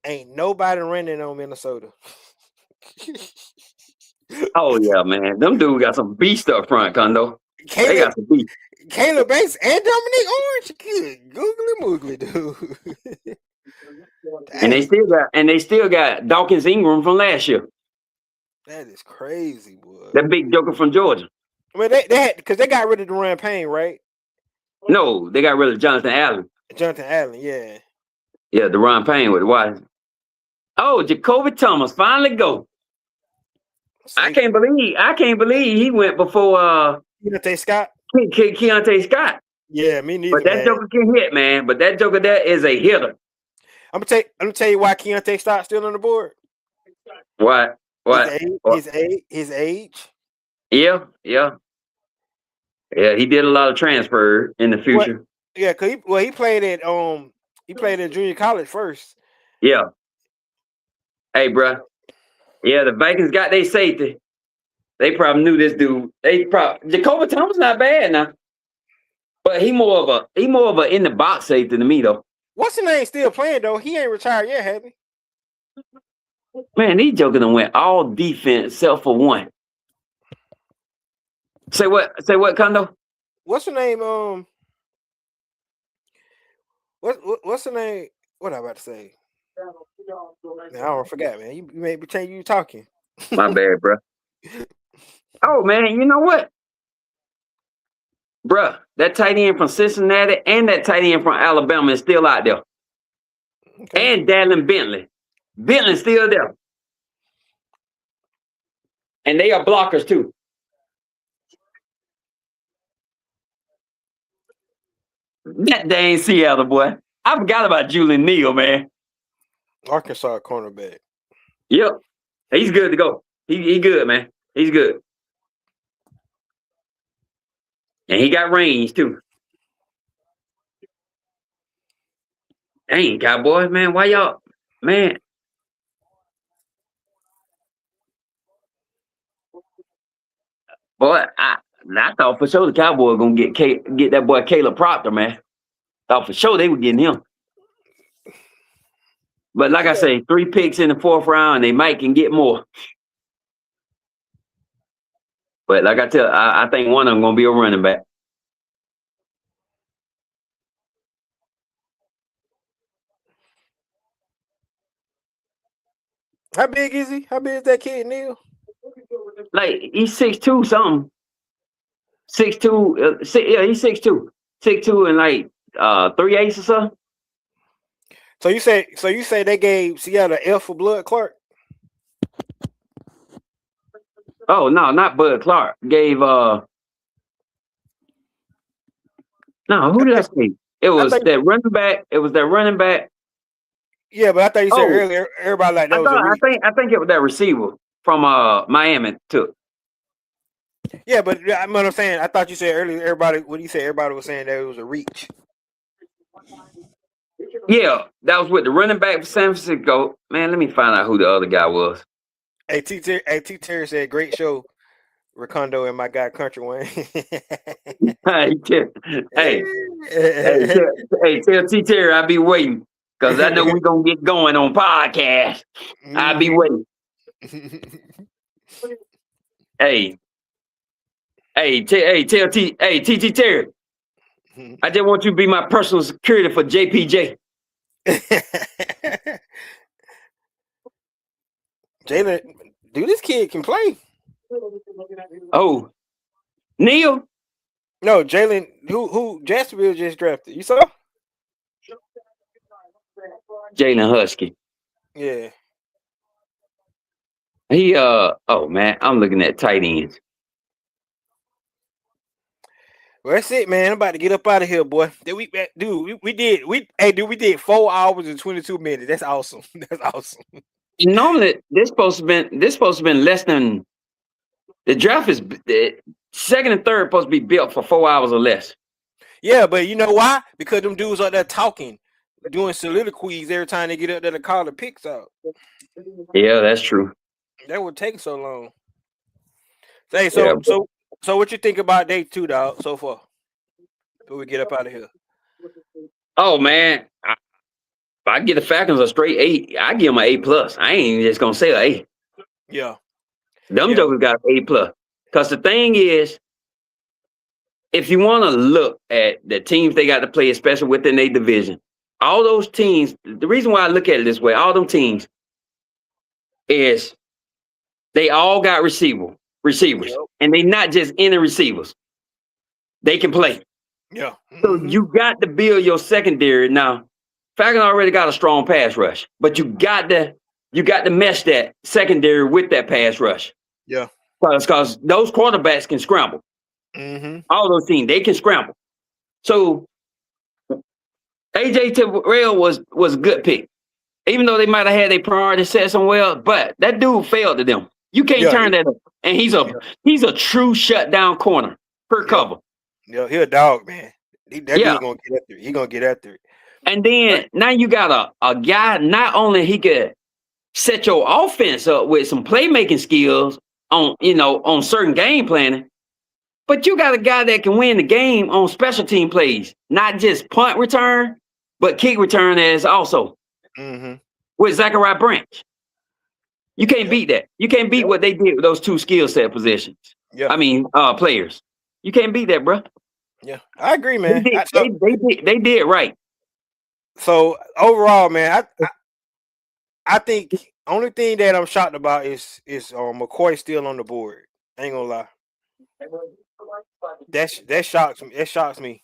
ain't nobody running on Minnesota. Oh yeah, man. Them dudes got some beast up front, Condo. They got some beast. Caleb Banks and Dominique Orange, googly moogly, dude. And they still got Dawkins Ingram from last year. That is crazy, boy. That big joker from Georgia. I mean, they had because they got rid of Deron Payne, right? No, they got rid of Jonathan Allen. Yeah. Yeah, Deron Payne with the Washington. Oh, Jacoby Thomas finally go. I can't believe he went before Keontae Scott. Keontae Scott. Yeah, me neither. But that joker can hit, man. But that joker there is a hitter. I'm gonna tell you why Keontae Scott's still on the board. What? His age. Yeah. He did a lot of transfer in the future. Yeah, cause he played at junior college first. Yeah. Hey, bro. Yeah, the Vikings got their safety. They probably knew this dude. Jacoby Thomas not bad now, but he more of a in the box safety to me though. What's his name still playing though? He ain't retired yet, have he? Man, these jokers done went all defense except for one. Say what? Say what, Kondo? What's the name? What's the name? What I about to say? Man, I don't forgot, man. You made me change you talking. My bad, bro. Oh man, you know what, bruh? That tight end from Cincinnati and that tight end from Alabama is still out there. Okay. And Dallin Bentley. Bentley's still there. And they are blockers too. That dang Seattle boy. I forgot about Julian Neal, man. Arkansas cornerback. Yep. He's good to go. He good, man. He's good. And he got range too. Dang, Cowboys, man. Why y'all, man? Boy, I thought for sure the Cowboys gonna get that boy Caleb Proctor, man. Thought for sure they were getting him. But like I say, 3 picks in the 4th round, they might can get more. But like I think one of them gonna be a running back. How big is he? How big is that kid, Neil? Like he's 6'2" something. 6'2", yeah, he's 6'2". 6'2" and like 3/8 or something. So you say they gave Seattle an F for Blood Clark? Oh no, not Bud Clark. Gave no, who did I say? It was that running back. It was that running back. Yeah, but I thought you said earlier everybody like that was a reach. I think it was that receiver from Miami too. Yeah, but I'm what I'm saying. I thought you said earlier everybody was saying that it was a reach. Yeah, that was with the running back for San Francisco. Man, let me find out who the other guy was. Hey, T Terry said, "Great show, Recondo and my guy Country Wayne." hey, tell T Terry I'll be waiting because I know we're gonna get going on podcast. I'll be waiting. Tell T Terry. I just want you to be my personal security for JPJ. Jalen, dude, this kid can play. Oh, Neil? No, Jalen, who Jacksonville just drafted. You saw? Jalen Husky. Yeah. He oh man, I'm looking at tight ends. Well, that's it, man. I'm about to get up out of here, boy. We did 4 hours and 22 minutes. That's awesome. That's awesome. Normally, this supposed to been less than the draft is the second and third supposed to be built for 4 hours or less. Yeah, but you know why? Because them dudes out there talking, doing soliloquies every time they get up there to call the picks out. Yeah, that's true. That would take so long. Hey, so what you think about day 2, dog, so far? Before we get up out of here. Oh man, if I get the Falcons a straight 8, I give them an A+. I ain't just gonna say an A. Yeah. Them jokers got an A+. Because the thing is, if you want to look at the teams they got to play, especially within their division, all those teams, the reason why I look at it this way, all them teams is they all got receivers, and they not just any receivers. They can play. Yeah. So you got to build your secondary. Now, Falcons already got a strong pass rush, but you got to mesh that secondary with that pass rush. Yeah. Because those quarterbacks can scramble. Mm-hmm. All those teams, they can scramble. So AJ Terrell was a good pick. Even though they might have had their priority set somewhere, but that dude failed to them. You can't turn that up. And he's a true shutdown corner per cover. Yeah, he a dog, man. Dude gonna get after it. He gonna get after it. And then now you got a guy, not only he could set your offense up with some playmaking skills on certain game planning, but you got a guy that can win the game on special team plays, not just punt return, but kick return as also. Mm-hmm. With Zachariah Branch. You can't beat that. You can't beat what they did with those 2 skill set positions. Yeah, I mean, players. You can't beat that, bro. yeah, I agree, They man. did. They did right. So overall, man, I think only thing that I'm shocked about is McCoy still on the board. I ain't gonna lie. That shocks me. It shocks me.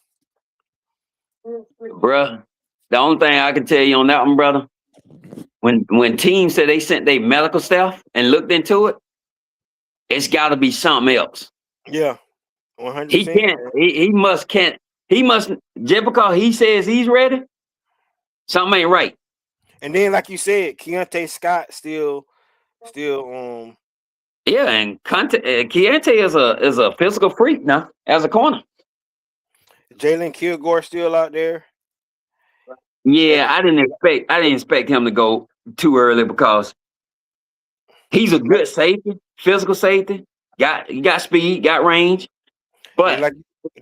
Bruh. The only thing I can tell you on that one, brother, when teams said they sent their medical staff and looked into it, it's got to be something else. Yeah, 100. He percent can't. He must can't. He must just because he says he's ready. Something ain't right. And then, like you said, Keontae Scott still Yeah, and Keontae is a physical freak now as a corner. Jalen Kilgore still out there. Yeah, I didn't expect him to go too early because he's a good safety, physical safety. He got speed, got range, Then but like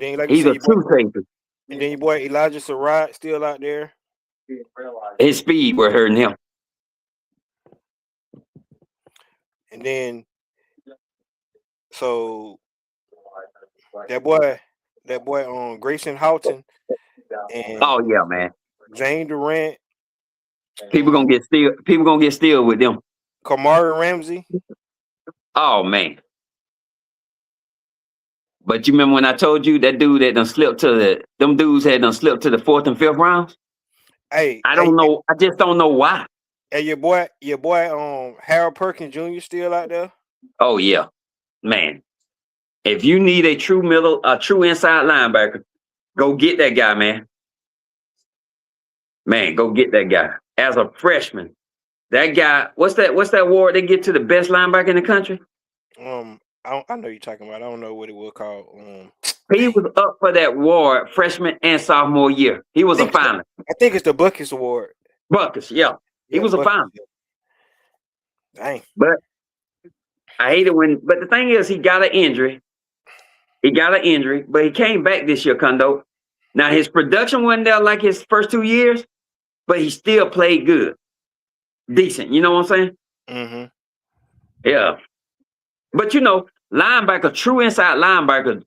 you he's said, a true safety. and then your boy Elijah Surratt still out there. His speed were hurting him. And then so that boy Grayson Houghton and Oh yeah, man. Zane Durant, People gonna get still with them. Kamari Ramsey. Oh man. But you remember when I told you that dude that done slipped to them dudes had done slipped to the 4th and 5th rounds? I don't know. I just don't know why. Hey, your boy, Harold Perkins Jr. still out there. Oh yeah, man. If you need a true inside linebacker, go get that guy, man. Man, go get that guy. As a freshman, that guy. What's that award they get to the best linebacker in the country? I know you're talking about. I don't know what it was called. He was up for that award freshman and sophomore year. He was a finalist. I think it's the Buckus Award. Buckus, yeah. He was a finalist. Dang. But I hate it but the thing is, he got an injury. But he came back this year, Kondo. Now, his production wasn't there like his first 2 years, but he still played good. Decent, you know what I'm saying? Mm-hmm. Yeah. But, linebacker, true inside linebacker,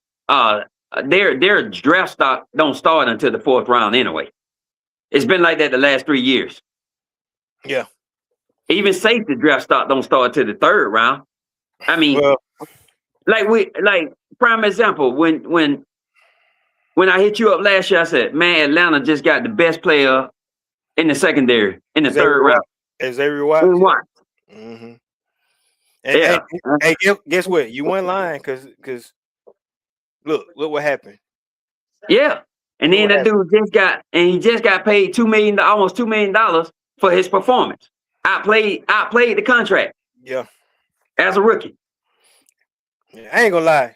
their draft stock don't start until the 4th round anyway. It's been like that the last 3 years. Yeah. Even safety draft stock don't start till the 3rd round. I mean, prime example, when I hit you up last year, I said, man, Atlanta just got the best player in the secondary in the 3rd round. Xavier Watts. Mm-hmm. And, hey, guess what? You weren't lying because look what happened. Yeah. And then that dude just got paid almost $2 million for his performance. Outplayed the contract. Yeah. As a rookie. Yeah, I ain't gonna lie.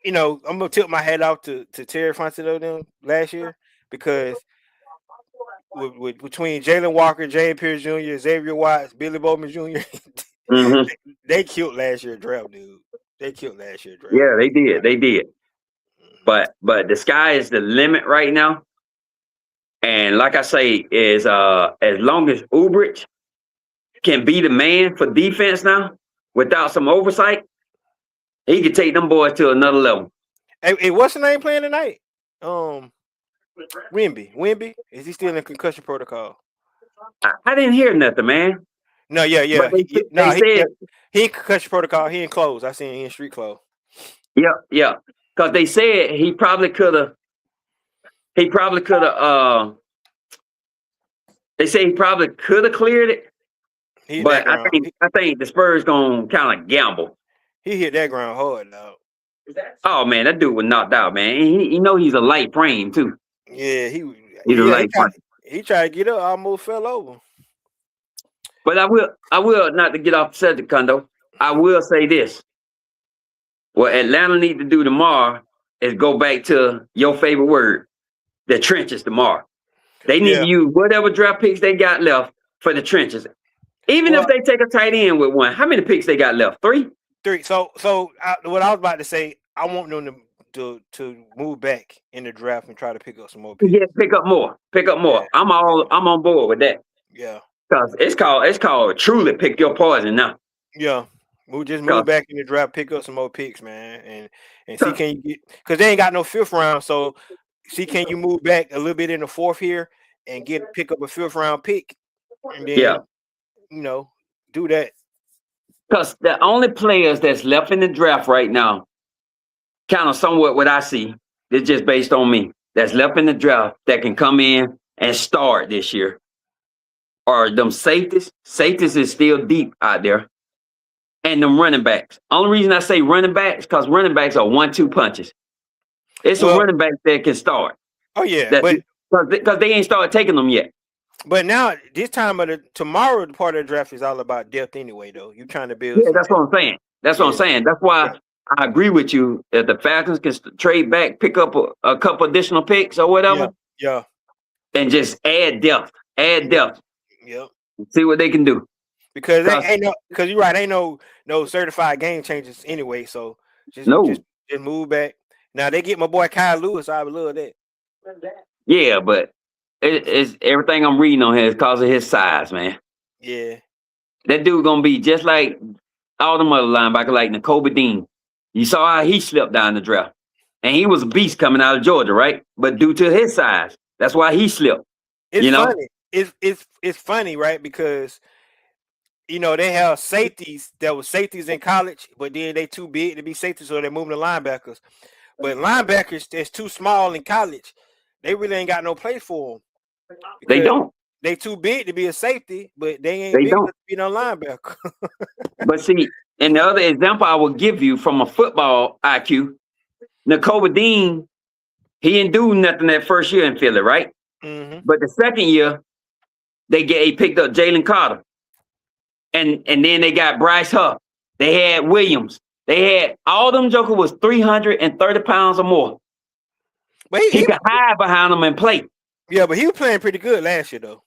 I'm gonna tip my hat off to Terry Fontenot them last year because with between Jalen Walker, Jay Pierce Jr., Xavier Watts, Billy Bowman Jr., mm-hmm. they killed last year's draft, dude. They killed last year's draft. Yeah, they did. But the sky is the limit right now. And like I say, is as long as Ubrich can be the man for defense now without some oversight, he could take them boys to another level. Hey, what's the name playing tonight? Wimby. Is he still in concussion protocol? I didn't hear nothing, man. No, yeah. They said he in concussion protocol. He in clothes. I seen he in street clothes. Yeah. Because they said he probably could have. They say he probably could have cleared it. But I think the Spurs gonna kind of gamble. He hit that ground hard now. Oh man, that dude was knocked out, man. He's a light frame too. Yeah, he's a light frame. He tried to get up, almost fell over. But I will not to get off the subject, Kondo. I will say this. What Atlanta need to do tomorrow is go back to your favorite word, the trenches tomorrow. They need to use whatever draft picks they got left for the trenches. Even if they take a tight end with one, how many picks they got left? 3? 3. So what I was about to say, I want them to move back in the draft and try to pick up some more picks. Yeah, pick up more. Yeah. I'm on board with that. Yeah. Because it's called truly pick your poison now. Yeah. Just move 'Cause- back in the draft, pick up some more picks, man, and see 'cause- can you get because they ain't got no fifth round. So see can you move back a little bit in the fourth here and pick up a fifth round pick, and yeah, then do that. because the only players that's left in the draft right now, kind of somewhat what I see, it's just based on me, that's left in the draft that can come in and start this year are them safeties. Safeties is still deep out there. And them running backs. Only reason I say running backs, because running backs are 1-2 punches. It's some Well, running backs that can start. oh yeah, That but because they ain't started taking them yet. now this time of tomorrow the part of the draft is all about depth anyway. Though you trying to build Yeah, some that's depth. what I'm saying. That's what I'm Yeah. saying. That's why Yeah. I agree with you. If the Falcons can trade back, pick up a couple additional picks or whatever, Yeah, and just add depth. Add depth. yeah. See what they can do. Because Cause because you're right, ain't no certified game changes anyway. So just no, move back. Now they get my boy Kyle Lewis. I would love that. yeah, but it's everything I'm reading on here is because of his size, man. Yeah, That dude gonna be just like all them other linebackers, like Nakobe Dean. You saw how he slipped down the draft, and he was a beast coming out of Georgia, right? But due to his size, that's why he slipped. it's You know? funny. It's funny, right? Because they have safeties that were safeties in college, but then they too big to be safeties, so they're moving to linebackers. But linebackers that's too small in college, they really ain't got no place for them. They don't. They too big to be a safety, but they ain't They big don't. enough to be no linebacker. But see, and the other example I will give you from a football IQ, Nakobe Dean, he didn't do nothing that first year in Philly, right? Mm-hmm. But the second year, he picked up Jalen Carter. And then they got Bryce Huff. They had Williams. They had all them jokers was 330 pounds or more. But He could hide behind them and play. Yeah, but he was playing pretty good last year, though.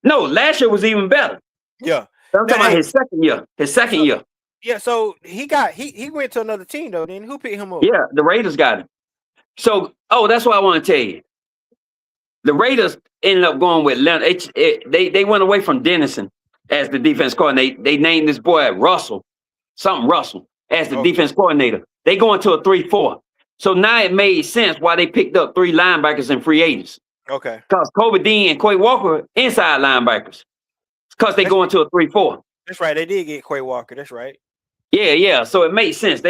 No, last year was even better. Yeah. I'm talking about his second year. His second year. Yeah, so he went to another team though. Then who picked him up? Yeah, the Raiders got him. So, that's what I want to tell you. The Raiders ended up going with Leonard. They went away from Dennison as the defense coordinator. They named this boy Russell as the defense coordinator. They going to a 3-4. So now it made sense why they picked up 3 linebackers and free agents. Okay. Because Kobe Dean and Quay Walker inside linebackers. Because they going to a 3-4. That's right. They did get Quay Walker. That's right. Yeah. So it made sense.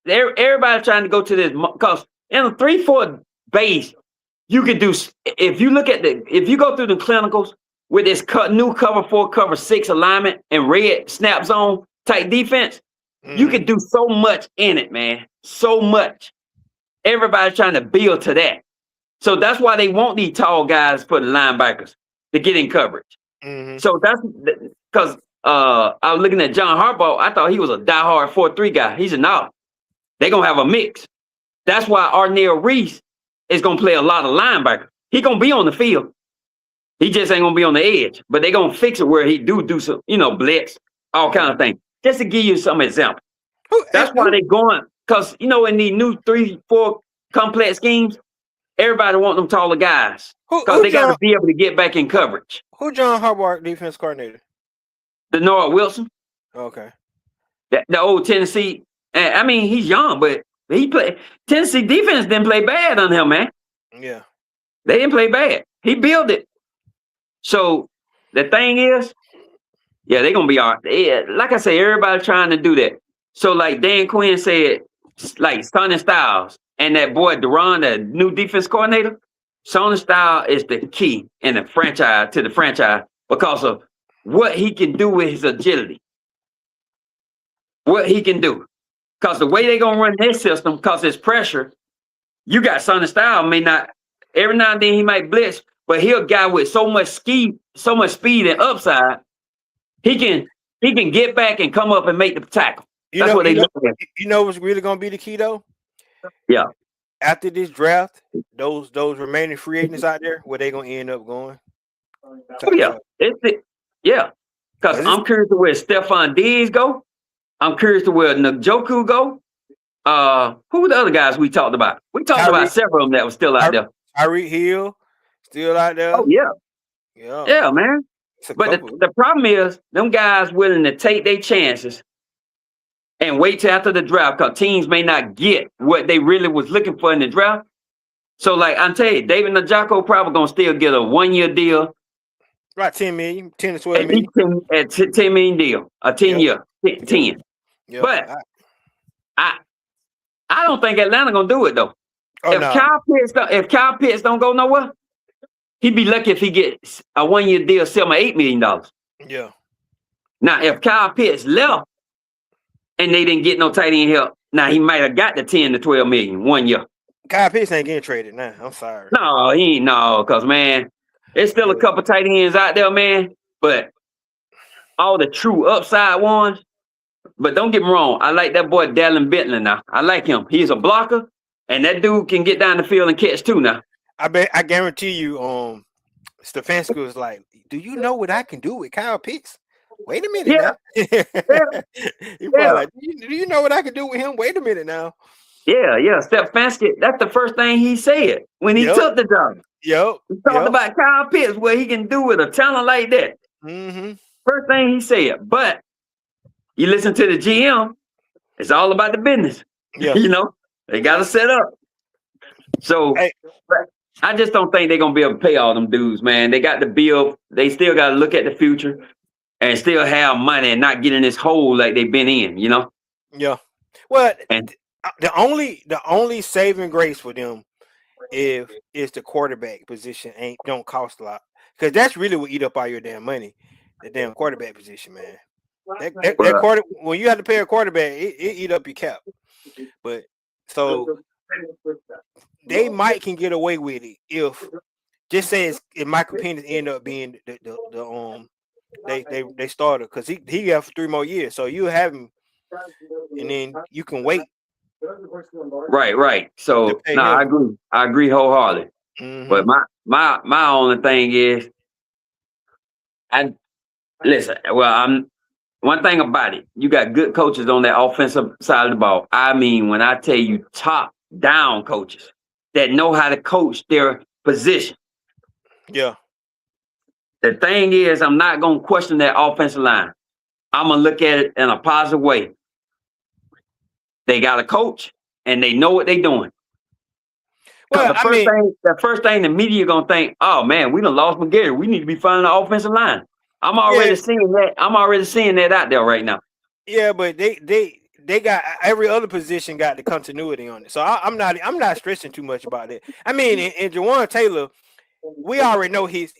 Everybody trying to go to this because in a 3-4 base, you could do. If you go through the clinicals with this new cover 4, cover 6 alignment and red snap zone type defense, you could do so much in it, man. So much. Everybody's trying to build to that. So that's why they want these tall guys for the linebackers to get in coverage. Mm-hmm. So that's because I was looking at John Harbaugh. I thought he was a diehard 4-3 guy. He's not. They're going to have a mix. That's why Arnell Reese is going to play a lot of linebacker. He's going to be on the field. He just ain't going to be on the edge. But they're going to fix it where he do some, blitz, all kind of things. Just to give you some example. That's why they're going. Because, in these new 3-4 complex schemes, everybody want them taller guys. Because they got to be able to get back in coverage. Who John Harbaugh defense coordinator? Denard Wilson. Okay. The old Tennessee. I mean, he's young, but he played. Tennessee defense didn't play bad on him, man. Yeah. They didn't play bad. He built it. So the thing is, yeah, they're going to be all right. Yeah, like I say, everybody trying to do that. So like Dan Quinn said, like Sonny Styles and that boy Duran, the new defense coordinator, Sonny Styles is the key in the franchise because of what he can do with his agility. What he can do. Because the way they're going to run his system, because it's pressure, you got Sonny Styles may not, every now and then he might blitz, but he's a guy with so much speed and upside, he can get back and come up and make the tackle. That's what they look at. You know what's really going to be the key, though? Yeah. After this draft, those remaining free agents out there, where they going to end up going? Oh, yeah. Because I'm curious to where Stephon Diggs go. I'm curious to where Njoku go. Who were the other guys we talked about? We talked about several of them that were still out there. Tyreek Hill, still out there. Oh, yeah. Yeah, man. But the problem is, them guys willing to take their chances and wait till after the draft because teams may not get what they really was looking for in the draft. So, like I'm telling you, David Njoku probably gonna still get a 1-year deal, Right, 10 million, 10 to 12 at least million. 10 million deal, a 10 Yep. year, 10. Yep. Yep. But I don't think Atlanta gonna do it though. Oh If no. Kyle Pitts don't go nowhere, he'd be lucky if he gets a 1-year deal, $7 or $8 million. Yeah. Now, if Kyle Pitts left and they didn't get no tight end help, now he might have got the 10 to 12 million 1 year. Kyle Pitts ain't getting traded now. I'm sorry. No, he ain't because man, there's still a couple tight ends out there, man. But all the true upside ones. But don't get me wrong, I like that boy Dallin Bentley now. I like him. He's a blocker, and that dude can get down the field and catch too now. I guarantee you, Stefanski was like, "Do you know what I can do with Kyle Pitts?" Wait a minute now. He probably like, do you know what I can do with him? Wait a minute now. Yeah. Stefanski, that's the first thing he said when he took the job. Yep. He talked about Kyle Pitts, what he can do with a talent like that. Mm-hmm. First thing he said. But you listen to the GM, it's all about the business. Yeah. You know, they got to set up. So I just don't think they're going to be able to pay all them dudes, man. They got to build. They still got to look at the future and still have money and not get in this hole like they've been in, you know? Yeah. Well, and the only saving grace for them is the quarterback position don't cost a lot. Because that's really what eat up all your damn money. The damn quarterback position, man. That when you have to pay a quarterback, it eat up your cap. But so they can get away with it if just say if Michael Penix end up being they starter because he got for 3 more years, so you have him, and then you can wait. Right. So I agree wholeheartedly. Mm-hmm. But my only thing is, one thing about it, you got good coaches on that offensive side of the ball. I mean, when I tell you top down coaches that know how to coach their position. Yeah. The thing is, I'm not going to question that offensive line. I'm going to look at it in a positive way. They got a coach and they know what they're doing. Well, the first thing the media going to think, oh man, we done lost McGarry. We need to be finding the offensive line. I'm already seeing that. I'm already seeing that out there right now. Yeah, but they got every other position got the continuity on it. So I'm not stressing too much about it. I mean, and Jawan Taylor, we already know his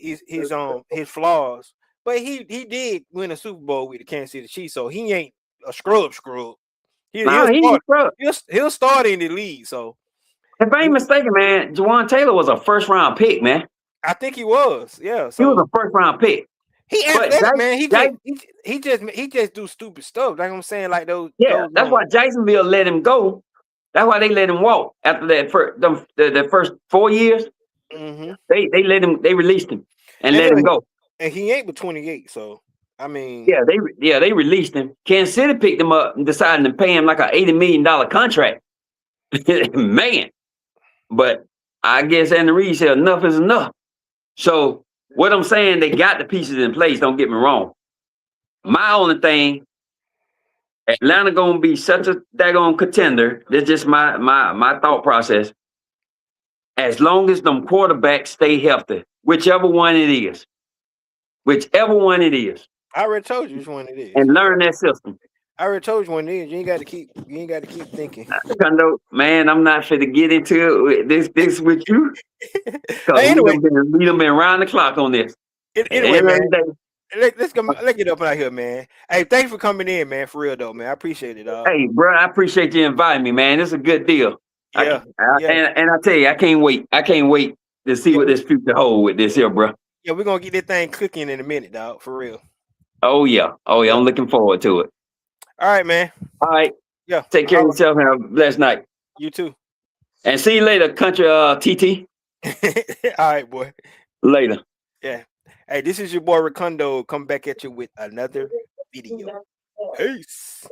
flaws, but he did win a Super Bowl with the Kansas City Chiefs, so he ain't a scrub. He'll start in the league. So if I ain't mistaken, man, Jawan Taylor was a first-round pick, man. I think he was. Yeah, so he was a first-round pick. He athletic, man. He just do stupid stuff. Like I'm saying, like those. Yeah, that's why Jacksonville let him go. That's why they let him walk after that the first 4 years. Mm-hmm. They let him. They released him and let him go. And he ain't but 28. So I mean, they released him. Kansas City picked him up and decided to pay him like an $80 million contract. Man, but I guess Andy Reid said enough is enough. So. What I'm saying, they got the pieces in place. Don't get me wrong. My only thing, Atlanta gonna be such a daggone contender. That's just my thought process. As long as them quarterbacks stay healthy, whichever one it is. I already told you which one it is. And learn that system. I already told you one it is. You ain't got to keep thinking. Man, I'm not fit to get into this with you. Anyway, we done been around the clock on this. Anyway, man, let's get up out here, man. Hey, thanks for coming in, man. For real though, man. I appreciate it. Hey, bro, I appreciate you inviting me, man. It's a good deal. Yeah. And I tell you, I can't wait. To see what this future hold with this here, bro. Yeah, we're gonna get this thing cooking in a minute, dog. For real. Oh yeah. I'm looking forward to it. All right, man. All right. Yeah. Take care of yourself and have a blessed night. You too. And see you later, country TT. All right, boy. Later. Yeah. Hey, this is your boy Ricondo. Come back at you with another video. Peace.